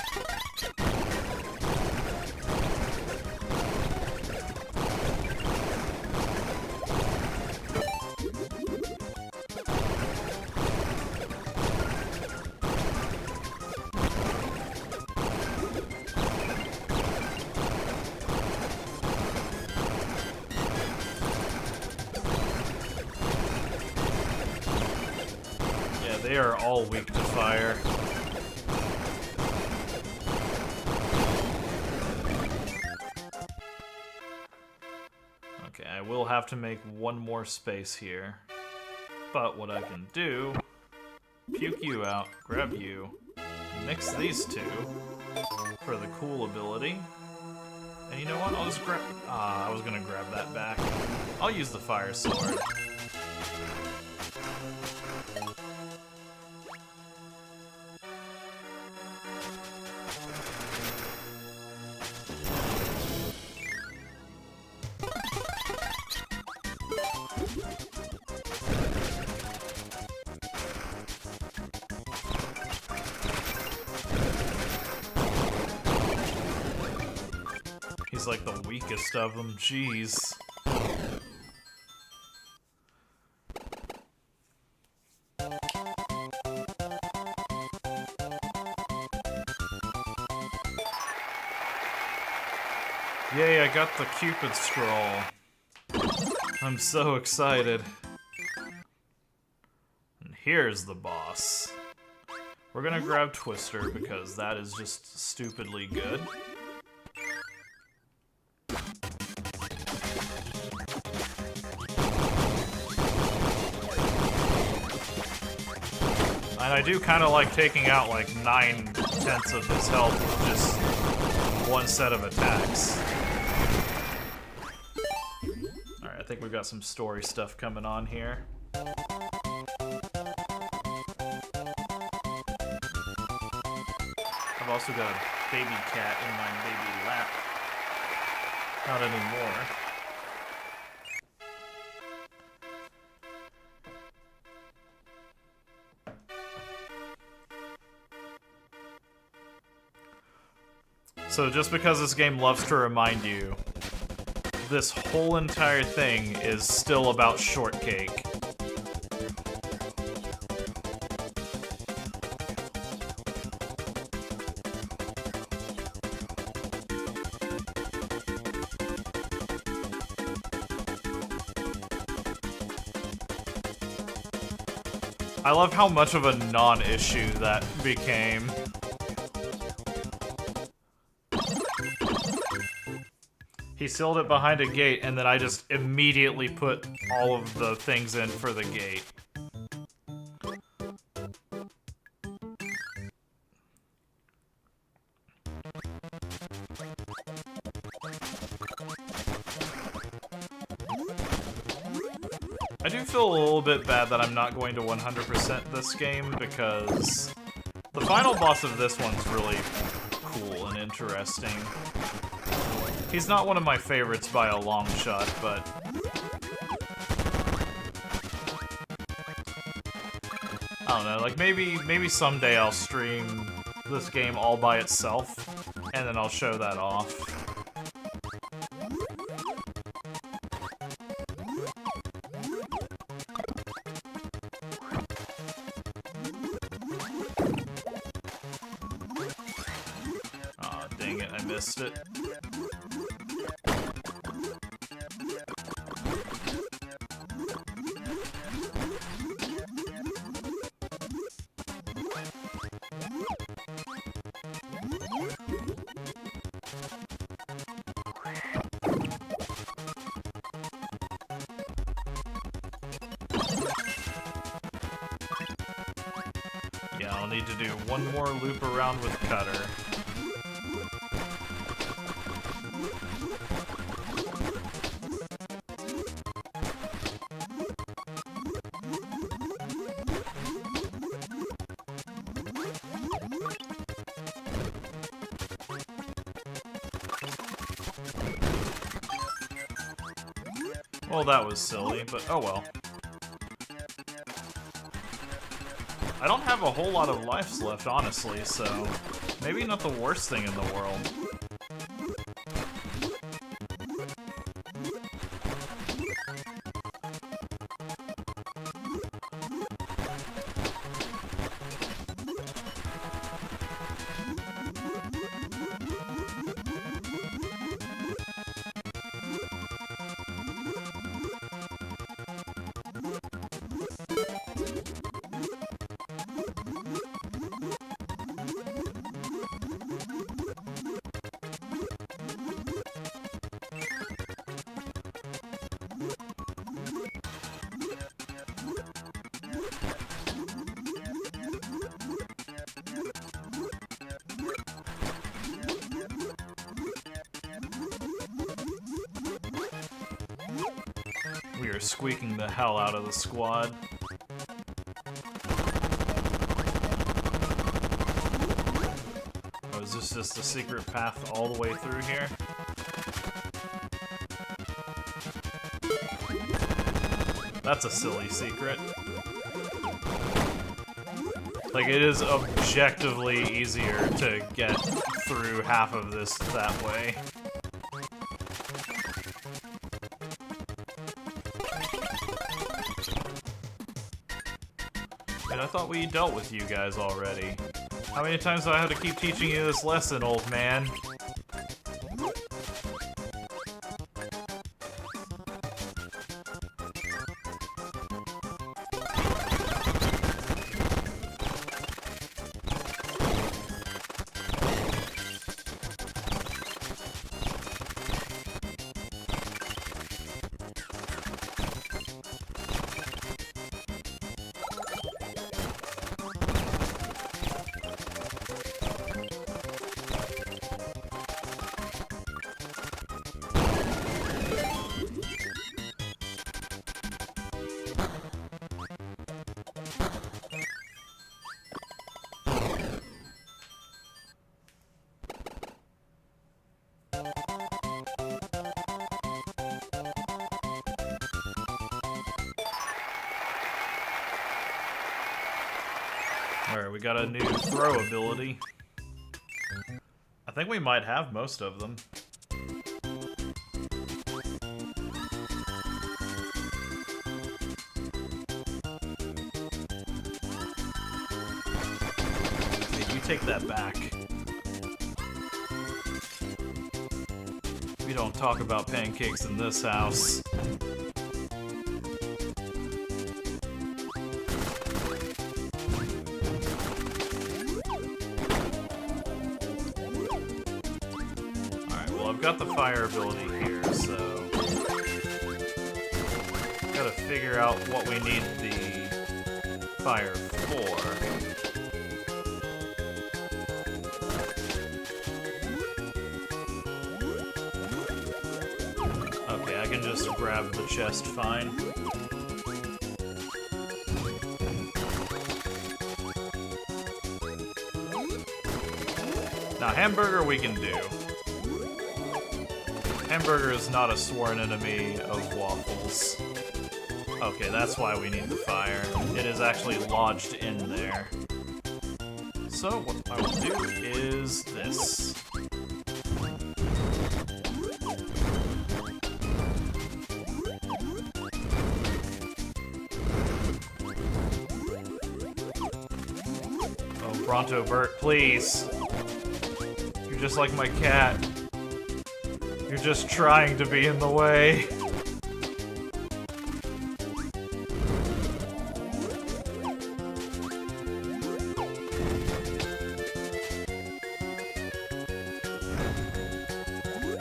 They are all weak to fire. Okay, I will have to make one more space here. But what I can do, puke you out, grab you, mix these two for the cool ability. And you know what? I'll just grab... I was gonna grab that back. I'll use the fire sword. He's like the weakest of them, jeez. Yay, I got the Cupid scroll. I'm so excited. And here's the boss. We're gonna grab Twister because that is just stupidly good. And I do kind of like taking out like 9/10 of his health with just one set of attacks. Alright, I think we've got some story stuff coming on here. I've also got a baby cat in my baby lap. Not anymore. So just because this game loves to remind you, this whole entire thing is still about shortcake. I love how much of a non-issue that became. He sealed it behind a gate, and then I just immediately put all of the things in for the gate. I do feel a little bit bad that I'm not going to 100% this game, because the final boss of this one's really cool and interesting. He's not one of my favorites by a long shot, but... I don't know, like maybe someday I'll stream this game all by itself, and then I'll show that off. Aw, dang it, I missed it. Yeah, I'll need to do one more loop around with Cutter. Well, that was silly, but oh well. I don't have a whole lot of lives left, honestly, so maybe not the worst thing in the world. We are squeaking the hell out of the squad. Oh, is this just a secret path all the way through here? That's a silly secret. Like, it is objectively easier to get through half of this that way. And I thought we dealt with you guys already. How many times do I have to keep teaching you this lesson, old man? Alright, we got a new throw ability. I think we might have most of them. Hey, you take that back. We don't talk about pancakes in this house. I've got the fire ability here, so gotta figure out what we need the fire for. Okay, I can just grab the chest fine. Now, hamburger we can do. Hamburger is not a sworn enemy of waffles. Okay, that's why we need the fire. It is actually lodged in there. So what I will do is this. Oh, Bronto Burt, please. You're just like my cat. You're just trying to be in the way.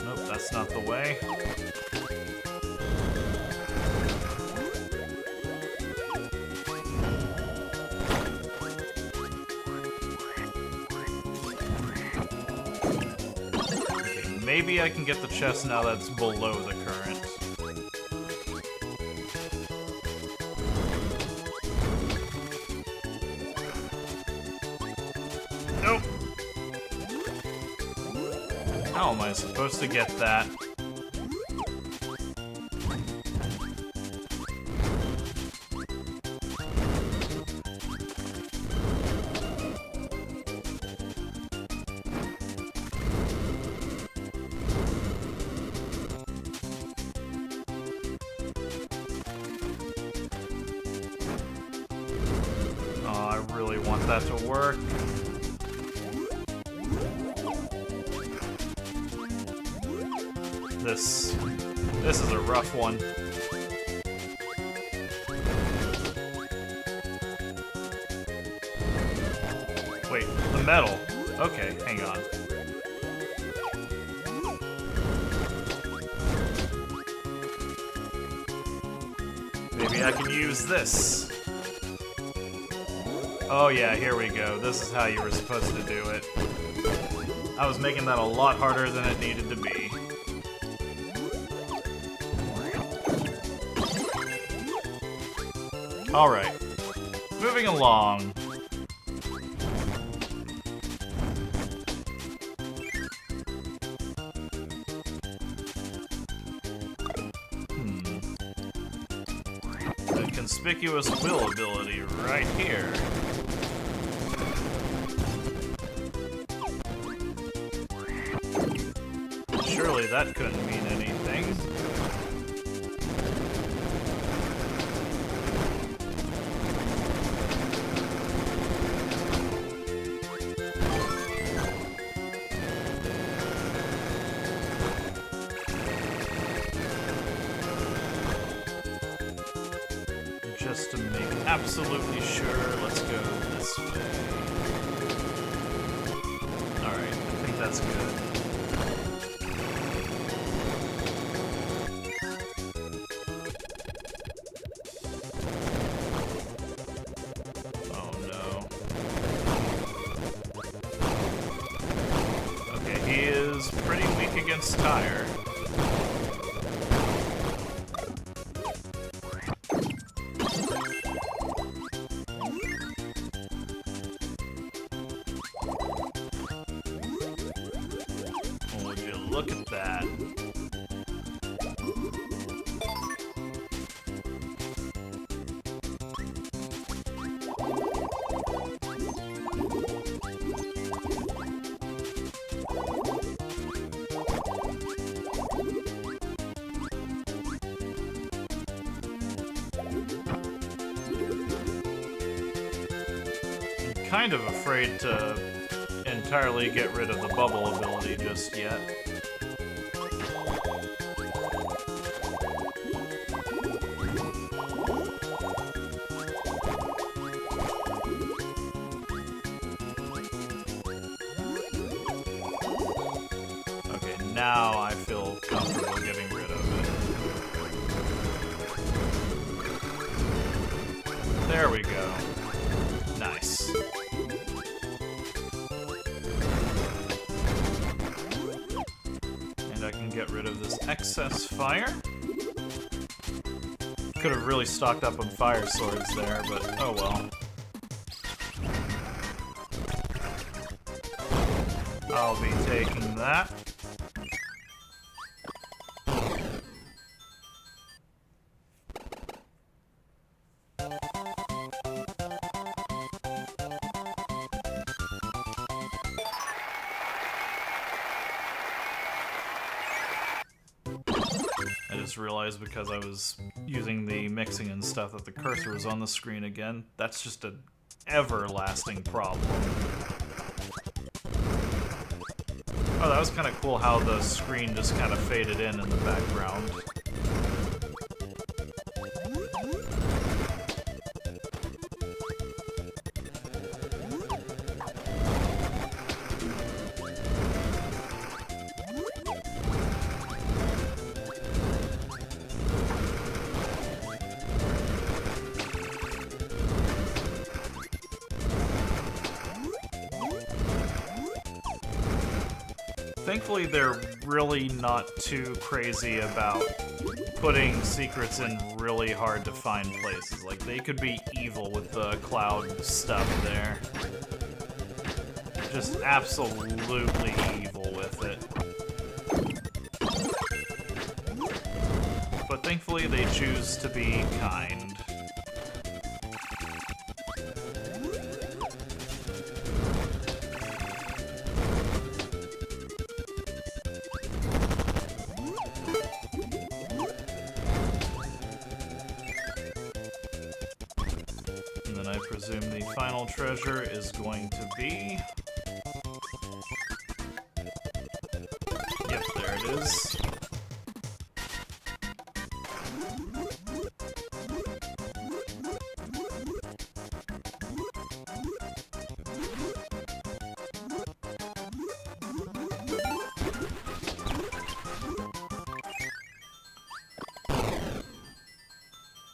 Nope, that's not the way. Maybe I can get the chest now that's below the current. Nope! How am I supposed to get that? That to work. This is a rough one. Wait, the metal. Okay, hang on. Maybe I can use this. Oh yeah, here we go. This is how you were supposed to do it. I was making that a lot harder than it needed to be. Alright. Moving along. The conspicuous will ability right here. Surely that couldn't mean anything. Just to make absolutely sure, let's go this way. Alright, I think that's good. Oh no. Okay, he is pretty weak against Tire. Look at that. I'm kind of afraid to entirely get rid of the bubble ability just yet. Now I feel comfortable getting rid of it. There we go. Nice. And I can get rid of this excess fire. Could have really stocked up on fire swords there, but oh well. I'll be taking that. I just realized because I was using the mixing and stuff that the cursor was on the screen again. That's just an everlasting problem. Oh, that was kind of cool how the screen just kind of faded in the background. Thankfully, they're really not too crazy about putting secrets in really hard to find places. Like, they could be evil with the cloud stuff there. Just absolutely evil with it. But thankfully, they choose to be kind. I presume the final treasure is going to be... Yep, there it is.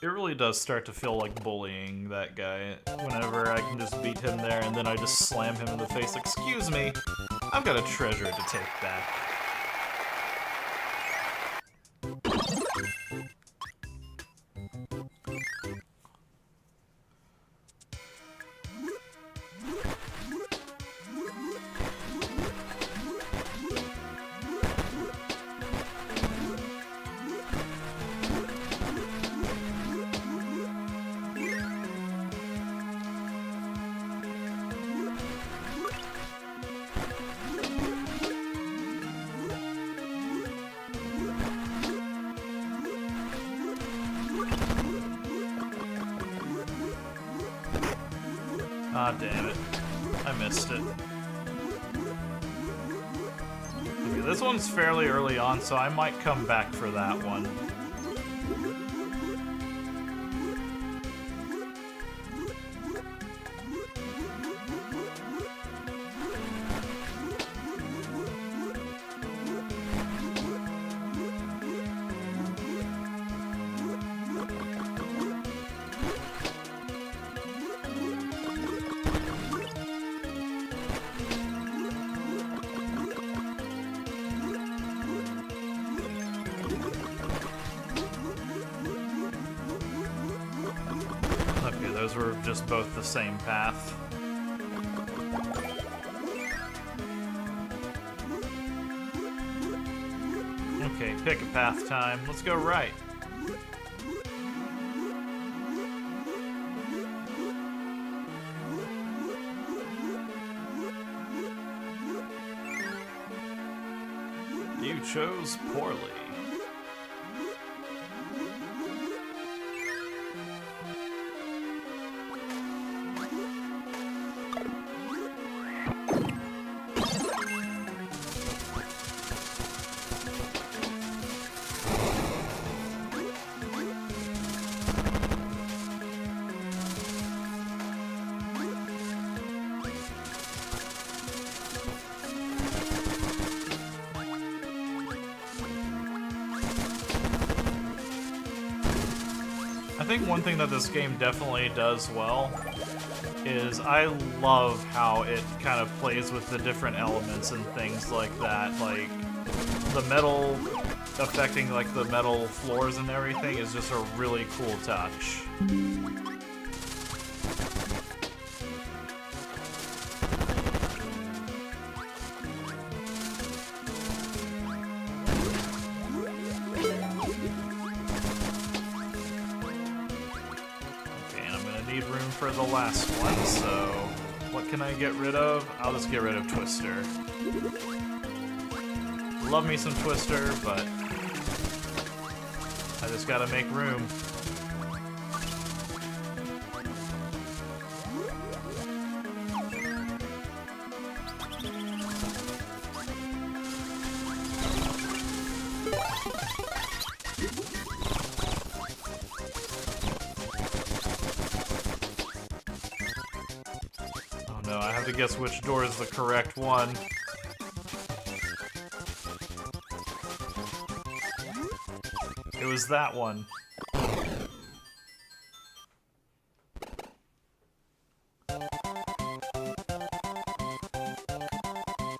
It really does start to feel like bullying that guy whenever I can just beat him there and then I just slam him in the face. Excuse me, I've got a treasure to take back. Ah, damn it. I missed it. Okay, this one's fairly early on, so I might come back for that one. Okay, those were just both the same path. Okay, pick a path time. Let's go right. You chose poorly. I think one thing that this game definitely does well is I love how it kind of plays with the different elements and things like that. Like, the metal affecting, like, the metal floors and everything is just a really cool touch. For the last one, so what can I get rid of? I'll just get rid of Twister. Love me some Twister, but I just gotta make room. I have to guess which door is the correct one. It was that one.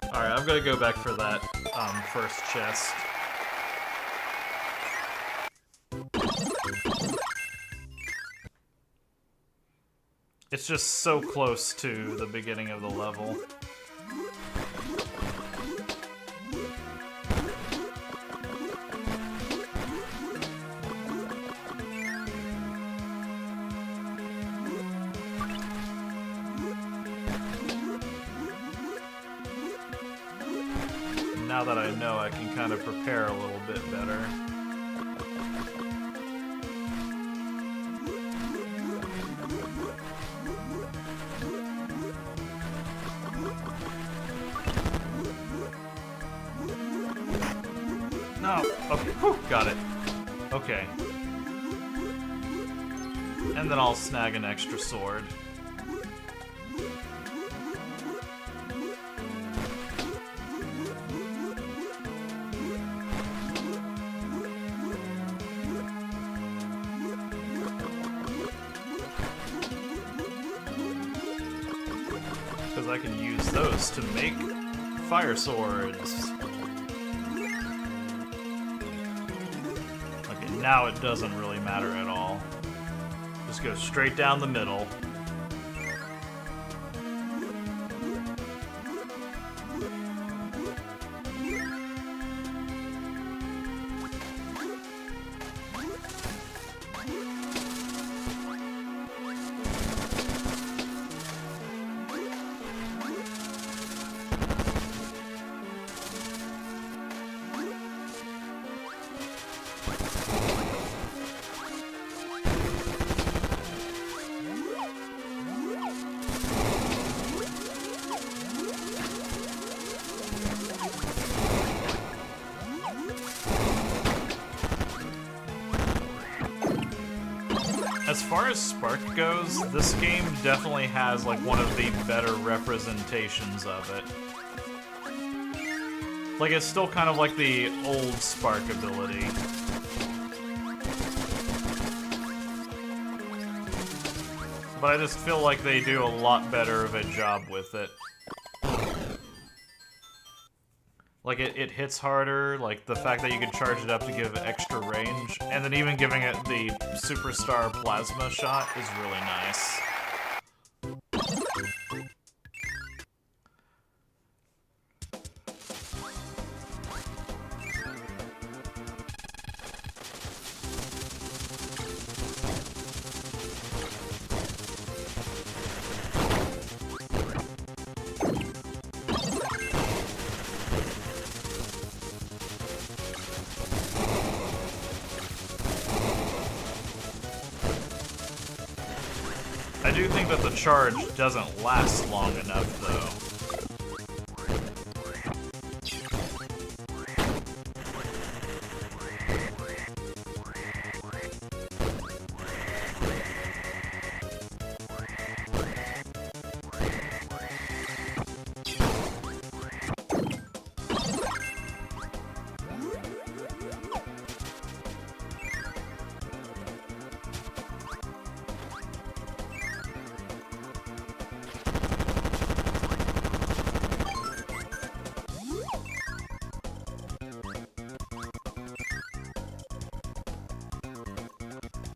Alright, I'm gonna go back for that first chest. It's just so close to the beginning of the level. Now that I know, I can kind of prepare a little bit better. No. Okay. Whew, got it. Okay. And then I'll snag an extra sword. Because I can use those to make fire swords. Now it doesn't really matter at all. Just go straight down the middle. as far as Spark goes, this game definitely has like one of the better representations of it. Like, it's still kind of like the old Spark ability. But I just feel like they do a lot better of a job with it. Like, it hits harder, like the fact that you can charge it up to give extra range, and then even giving it the Superstar Plasma shot is really nice. I do think that the charge doesn't last long enough, though.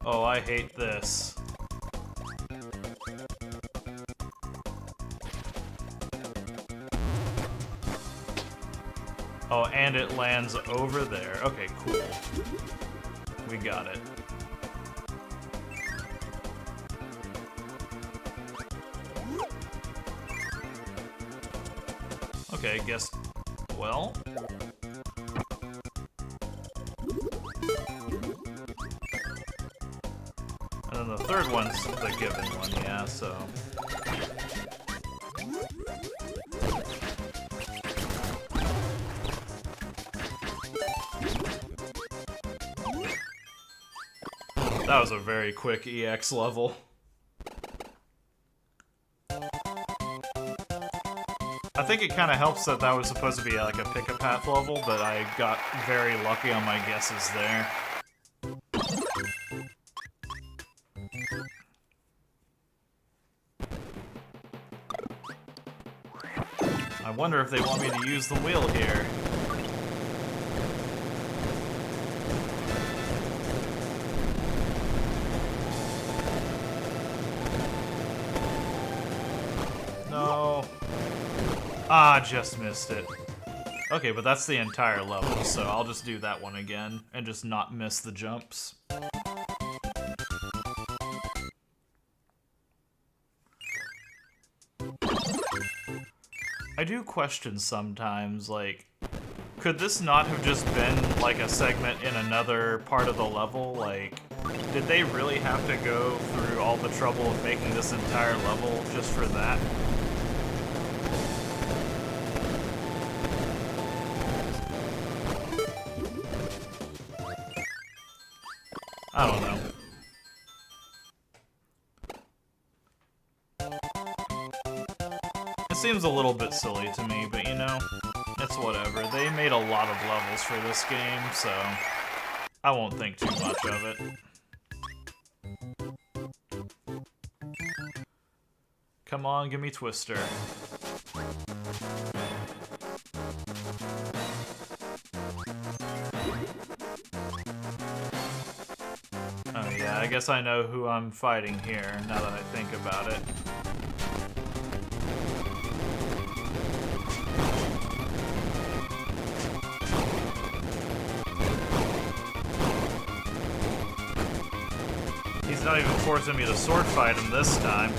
Oh, I hate this. Oh, and it lands over there. Okay, cool. We got it. Okay, guess... well... and then the third one's the given one, yeah, so... that was a very quick EX level. I think it kind of helps that that was supposed to be like a pick-a-path level, but I got very lucky on my guesses there. I wonder if they want me to use the wheel here. No. Ah, just missed it. Okay, but that's the entire level, so I'll just do that one again and just not miss the jumps. I do question sometimes, like, could this not have just been, like, a segment in another part of the level? Like, did they really have to go through all the trouble of making this entire level just for that? I don't know. It seems a little bit silly to me, but you know, it's whatever. They made a lot of levels for this game, so I won't think too much of it. Come on, give me Twister. Oh yeah, I guess I know who I'm fighting here, now that I think about it. He's not even forcing me to sword fight him this time.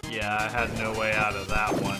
Yeah, I had no way out of that one.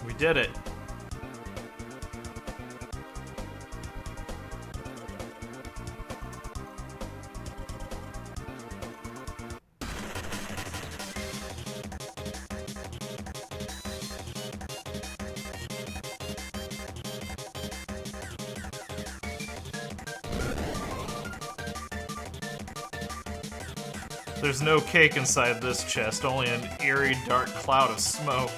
We did it. There's no cake inside this chest, only an eerie, dark cloud of smoke.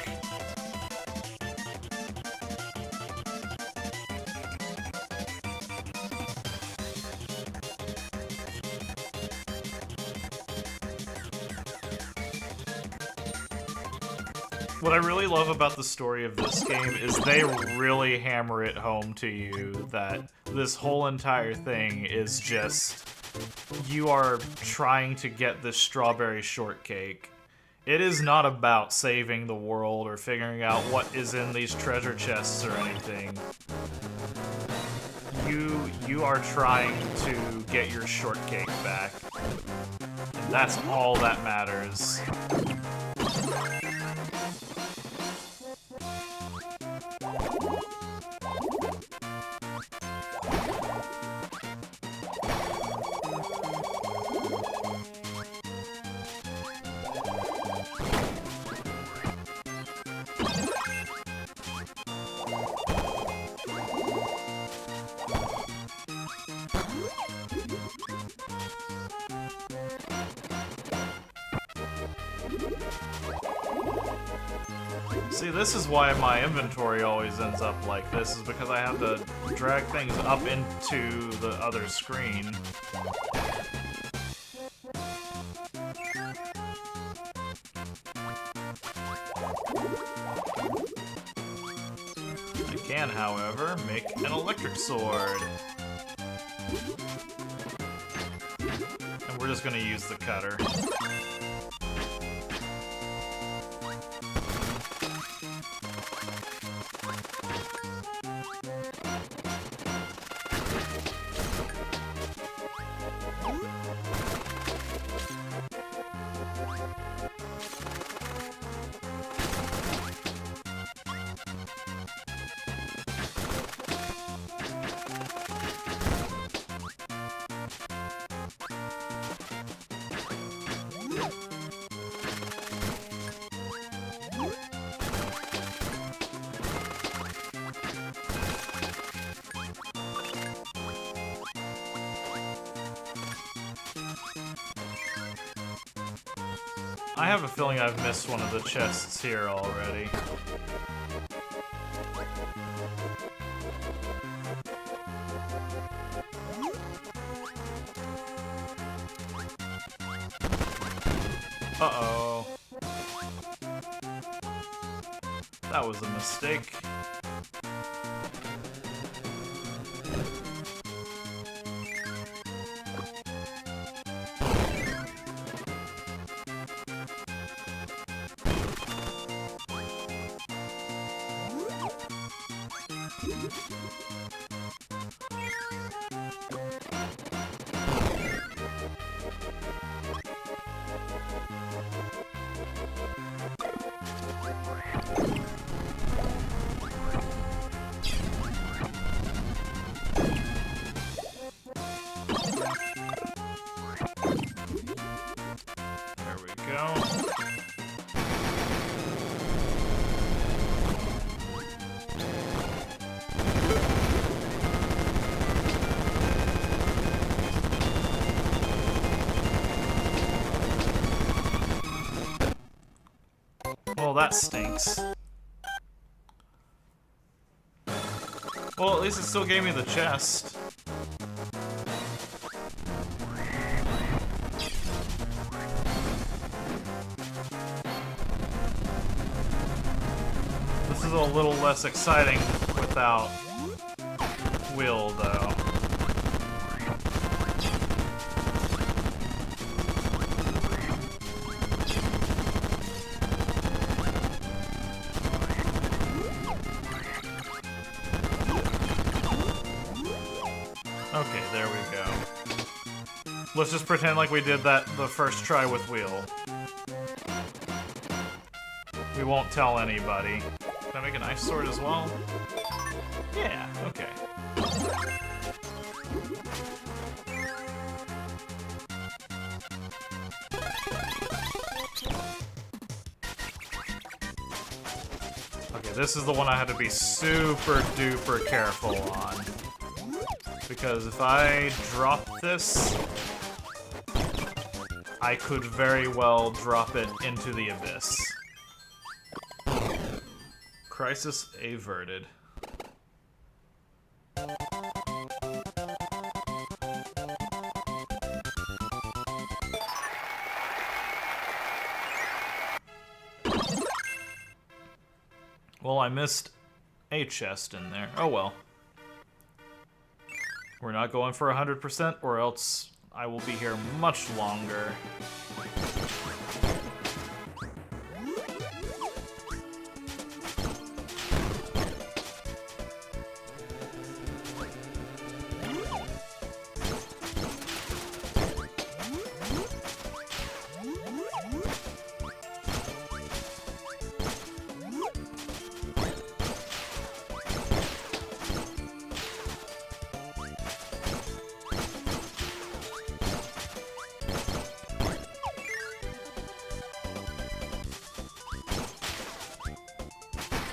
What I really love about the story of this game is they really hammer it home to you that this whole entire thing is just... you are trying to get this strawberry shortcake. It is not about saving the world or figuring out what is in these treasure chests or anything. You are trying to get your shortcake back. And that's all that matters. See, this is why my inventory always ends up like this, is because I have to drag things up into the other screen. I can, however, make an electric sword. And we're just gonna use the cutter. I have a feeling I've missed one of the chests here already. Uh-oh. That was a mistake. Well, that stinks. Well, at least it still gave me the chest. This is a little less exciting without Will, though. Okay, there we go. Let's just pretend like we did that the first try with Wheel. We won't tell anybody. Can I make an ice sword as well? Yeah, okay. Okay, this is the one I had to be super duper careful on. Because if I drop this, I could very well drop it into the abyss. Crisis averted. Well, I missed a chest in there. Oh well. We're not going for 100%, or else I will be here much longer.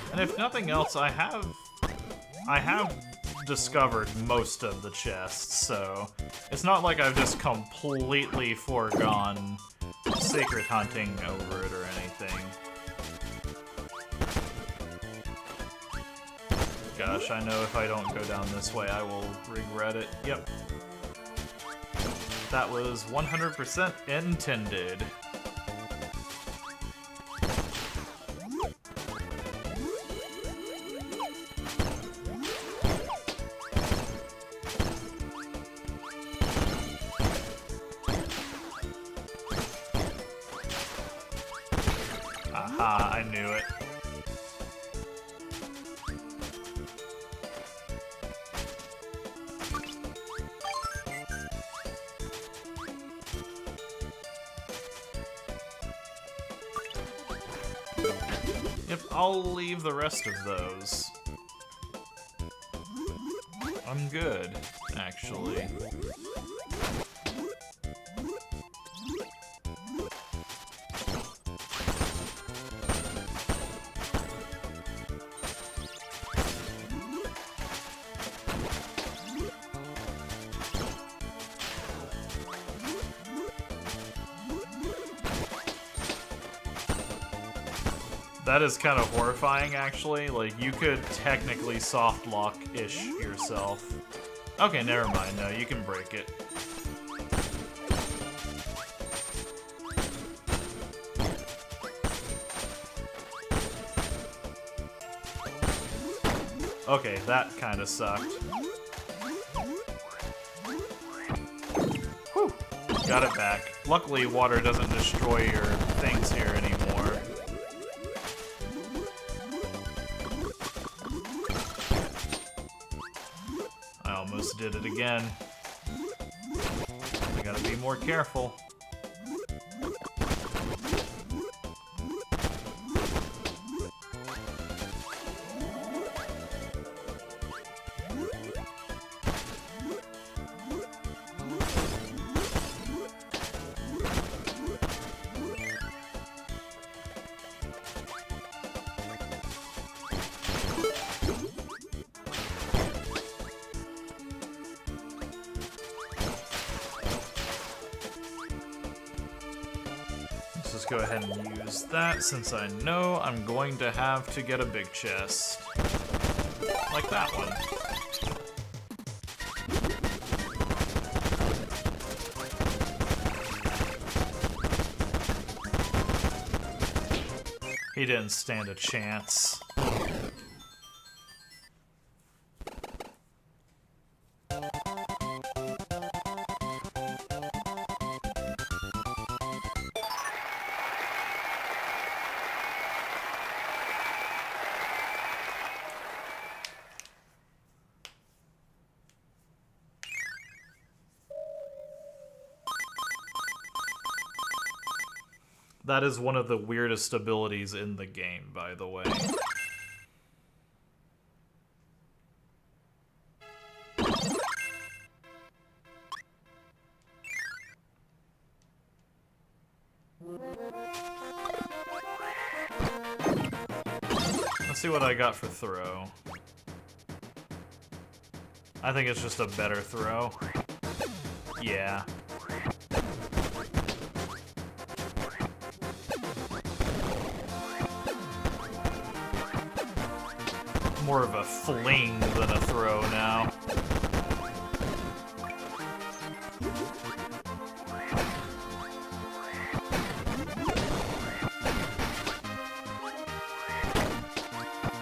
And if nothing else, I have discovered most of the chests, so it's not like I've just completely foregone secret hunting over it or anything. Gosh, I know if I don't go down this way, I will regret it. Yep. That was 100% intended. Aha, I knew it. Yep, I'll leave the rest of those. I'm good, actually. That is kind of horrifying, actually. Like, you could technically soft lock-ish yourself. Okay, never mind. No, you can break it. Okay, that kind of sucked. Whew. Got it back. Luckily, water doesn't destroy your things here anymore. Did it again. I gotta be more careful. Go ahead and use that since I know I'm going to have to get a big chest. Like that one. He didn't stand a chance. That is one of the weirdest abilities in the game, by the way. Let's see what I got for throw. I think it's just a better throw. Yeah. More of a fling than a throw now.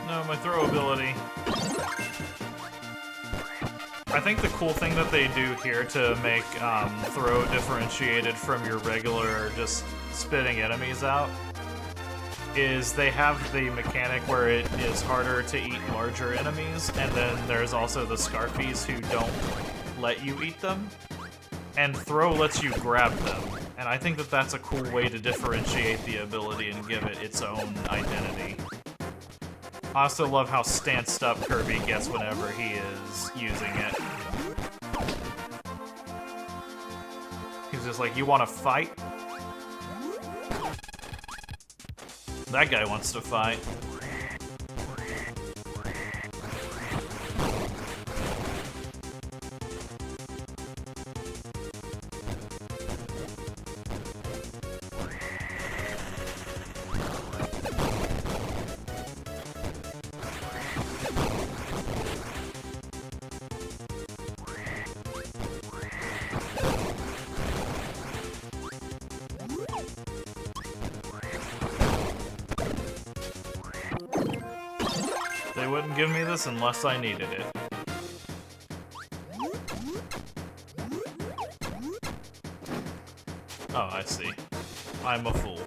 No, my throw ability. I think the cool thing that they do here to make throw differentiated from your regular just spitting enemies out is they have the mechanic where it is harder to eat larger enemies, and then there's also the Scarfies who don't let you eat them, and throw lets you grab them. And I think that that's a cool way to differentiate the ability and give it its own identity. I also love how stanced up Kirby gets whenever he is using it. He's just like, you want to fight? That guy wants to fight. They wouldn't give me this unless I needed it. Oh, I see. I'm a fool.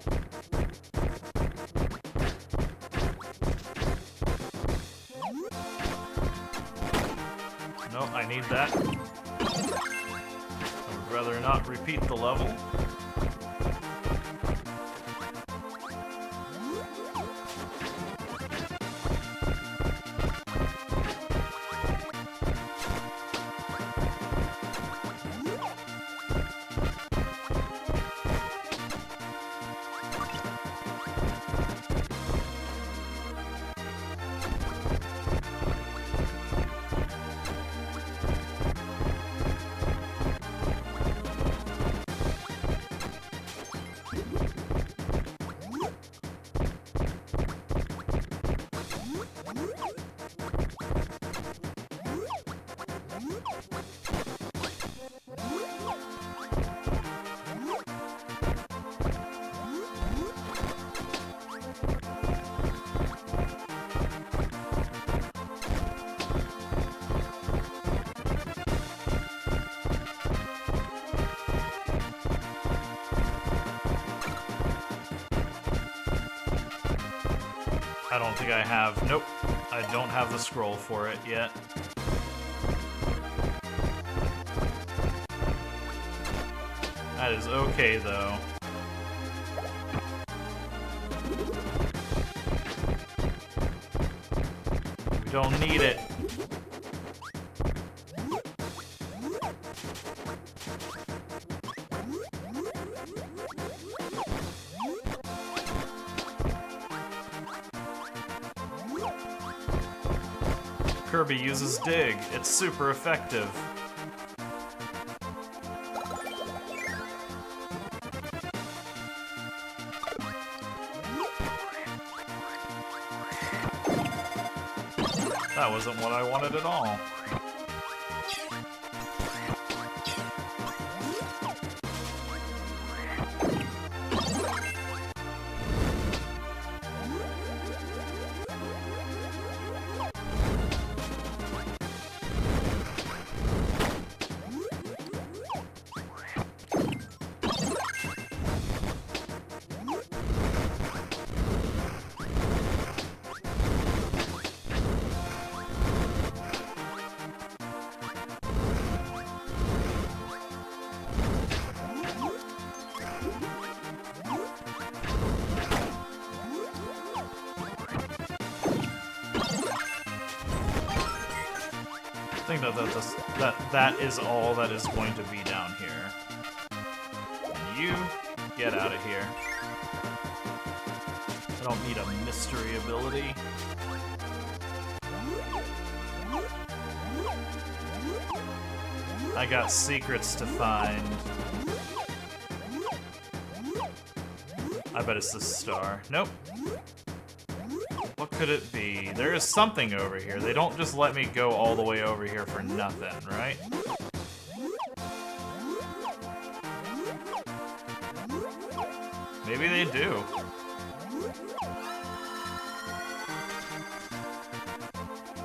No, I need that. I would rather not repeat the level. I don't think I have. Nope. I don't have the scroll for it yet. That is okay, though. We don't need it. Kirby uses Dig. It's super effective. That wasn't what I wanted at all. I think that is all that is going to be down here. And you get out of here. I don't need a mystery ability. I got secrets to find. I bet it's the star. Nope. What could it be? There is something over here. They don't just let me go all the way over here for nothing, right? Maybe they do.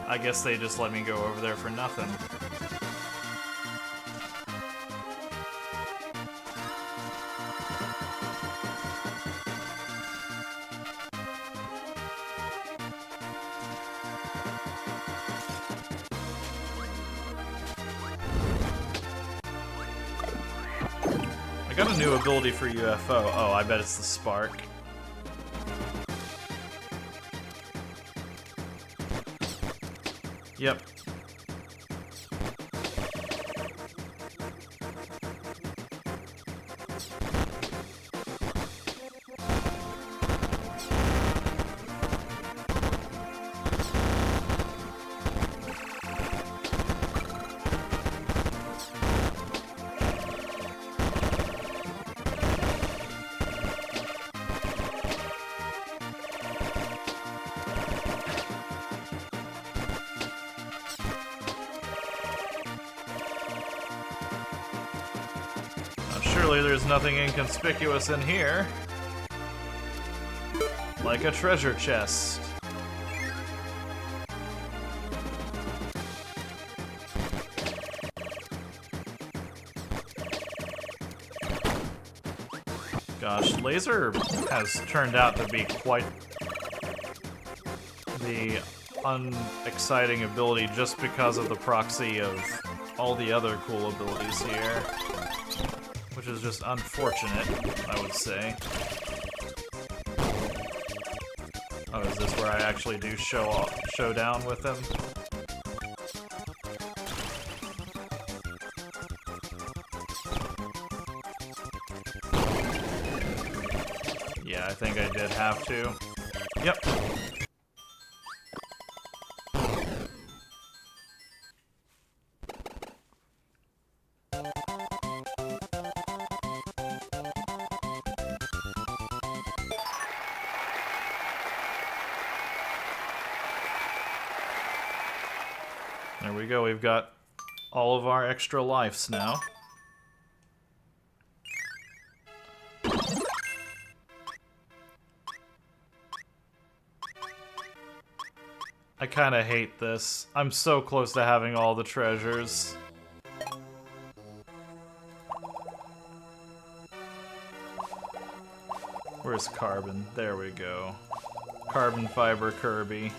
I guess they just let me go over there for nothing. I got a new ability for UFO. Oh, I bet it's the spark. Yep. Surely there's nothing inconspicuous in here. Like a treasure chest. Gosh, laser has turned out to be quite the unexciting ability just because of the proxy of all the other cool abilities here. Which is just unfortunate, I would say. Oh, is this where I actually do show down with him? Yeah, I think I did have to. Yep. There we go, we've got all of our extra lives now. I kinda hate this. I'm so close to having all the treasures. Where's Carbon? There we go. Carbon fiber Kirby.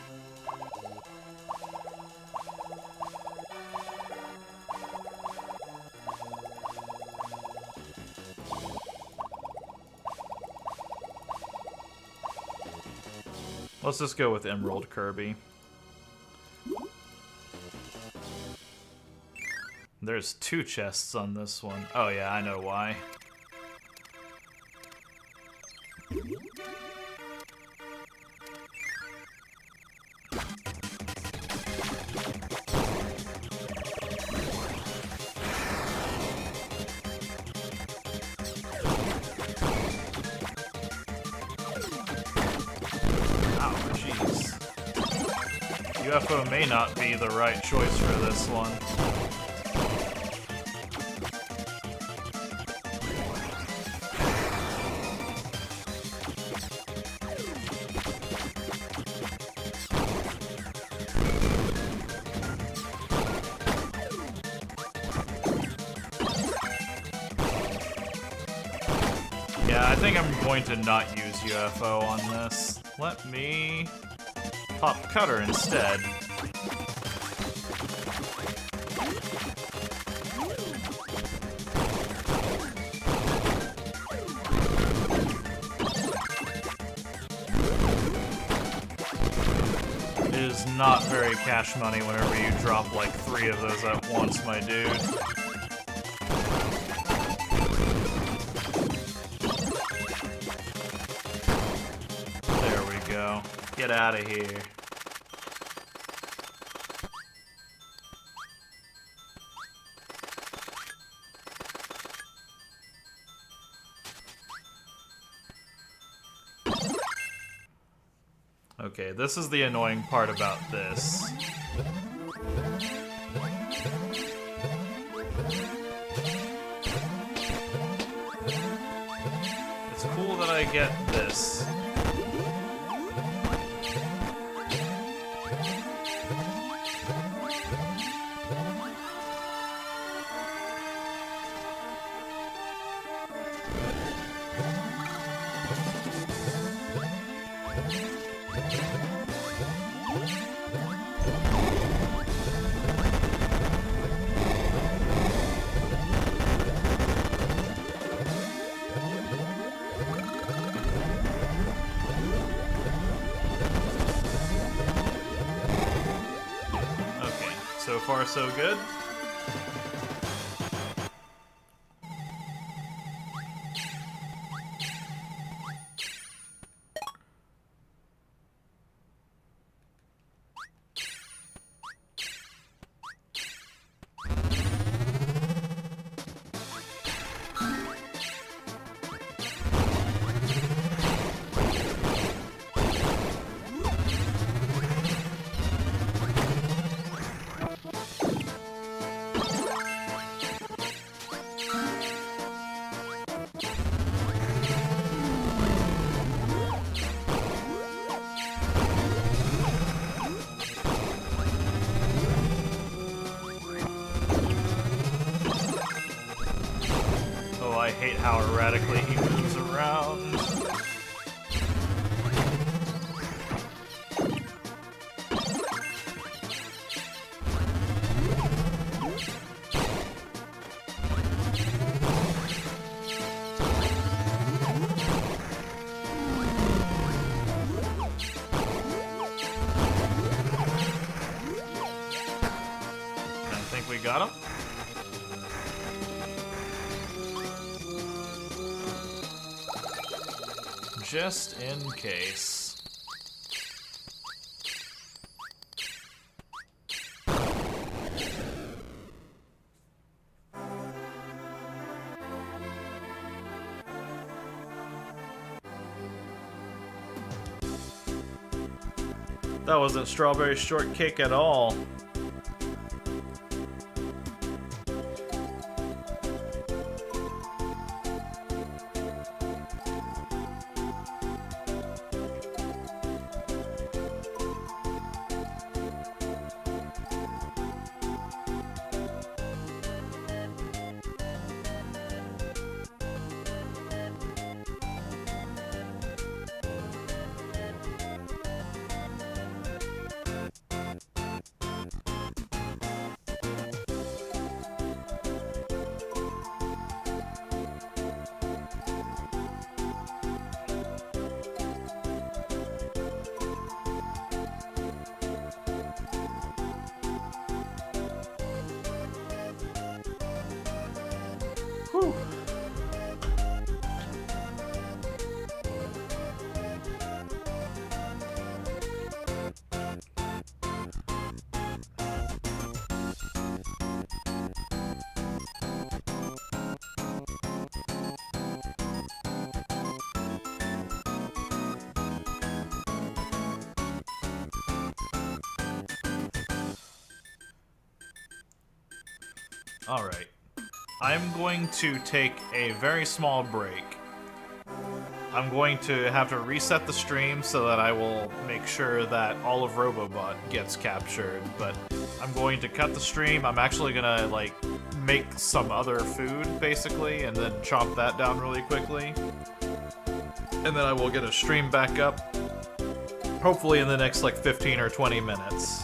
Let's just go with Emerald Kirby. There's 2 chests on this one. Oh yeah, I know why. UFO may not be the right choice for this one. Yeah, I think I'm going to not use UFO on this. Let me pop Cutter instead. It is not very cash money whenever you drop like 3 of those at once, my dude. There we get out of here. Okay, this is the annoying part about this. It's cool that I get this. So far, so good. I hate how erratically he moves around. I think we got him. Just in case. That wasn't strawberry shortcake at all. Whew. All right. I'm going to take a very small break. I'm going to have to reset the stream so that I will make sure that all of Robobot gets captured, but I'm going to cut the stream. I'm actually gonna, like, make some other food, basically, and then chomp that down really quickly. And then I will get a stream back up, hopefully in the next, like, 15 or 20 minutes.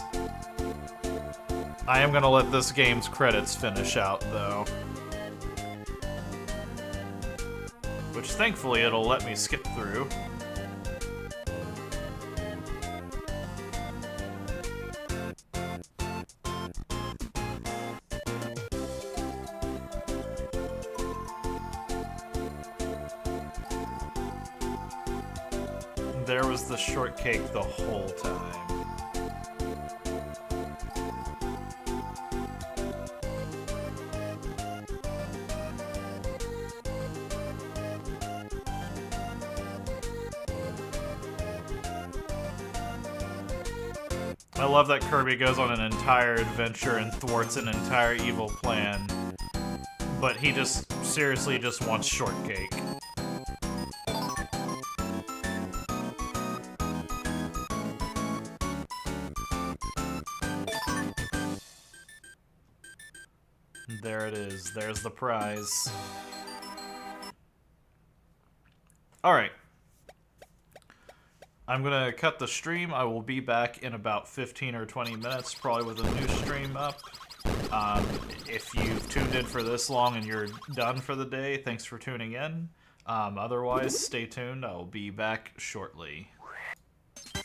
I am gonna let this game's credits finish out, though. Which, thankfully, it'll let me skip through. there was the shortcake the whole time. I love that Kirby goes on an entire adventure and thwarts an entire evil plan, but he just seriously just wants shortcake. There it is. There's the prize. Alright. I'm going to cut the stream. I will be back in about 15 or 20 minutes, probably with a new stream up. If you've tuned in for this long and you're done for the day, thanks for tuning in. Otherwise, stay tuned. I'll be back shortly.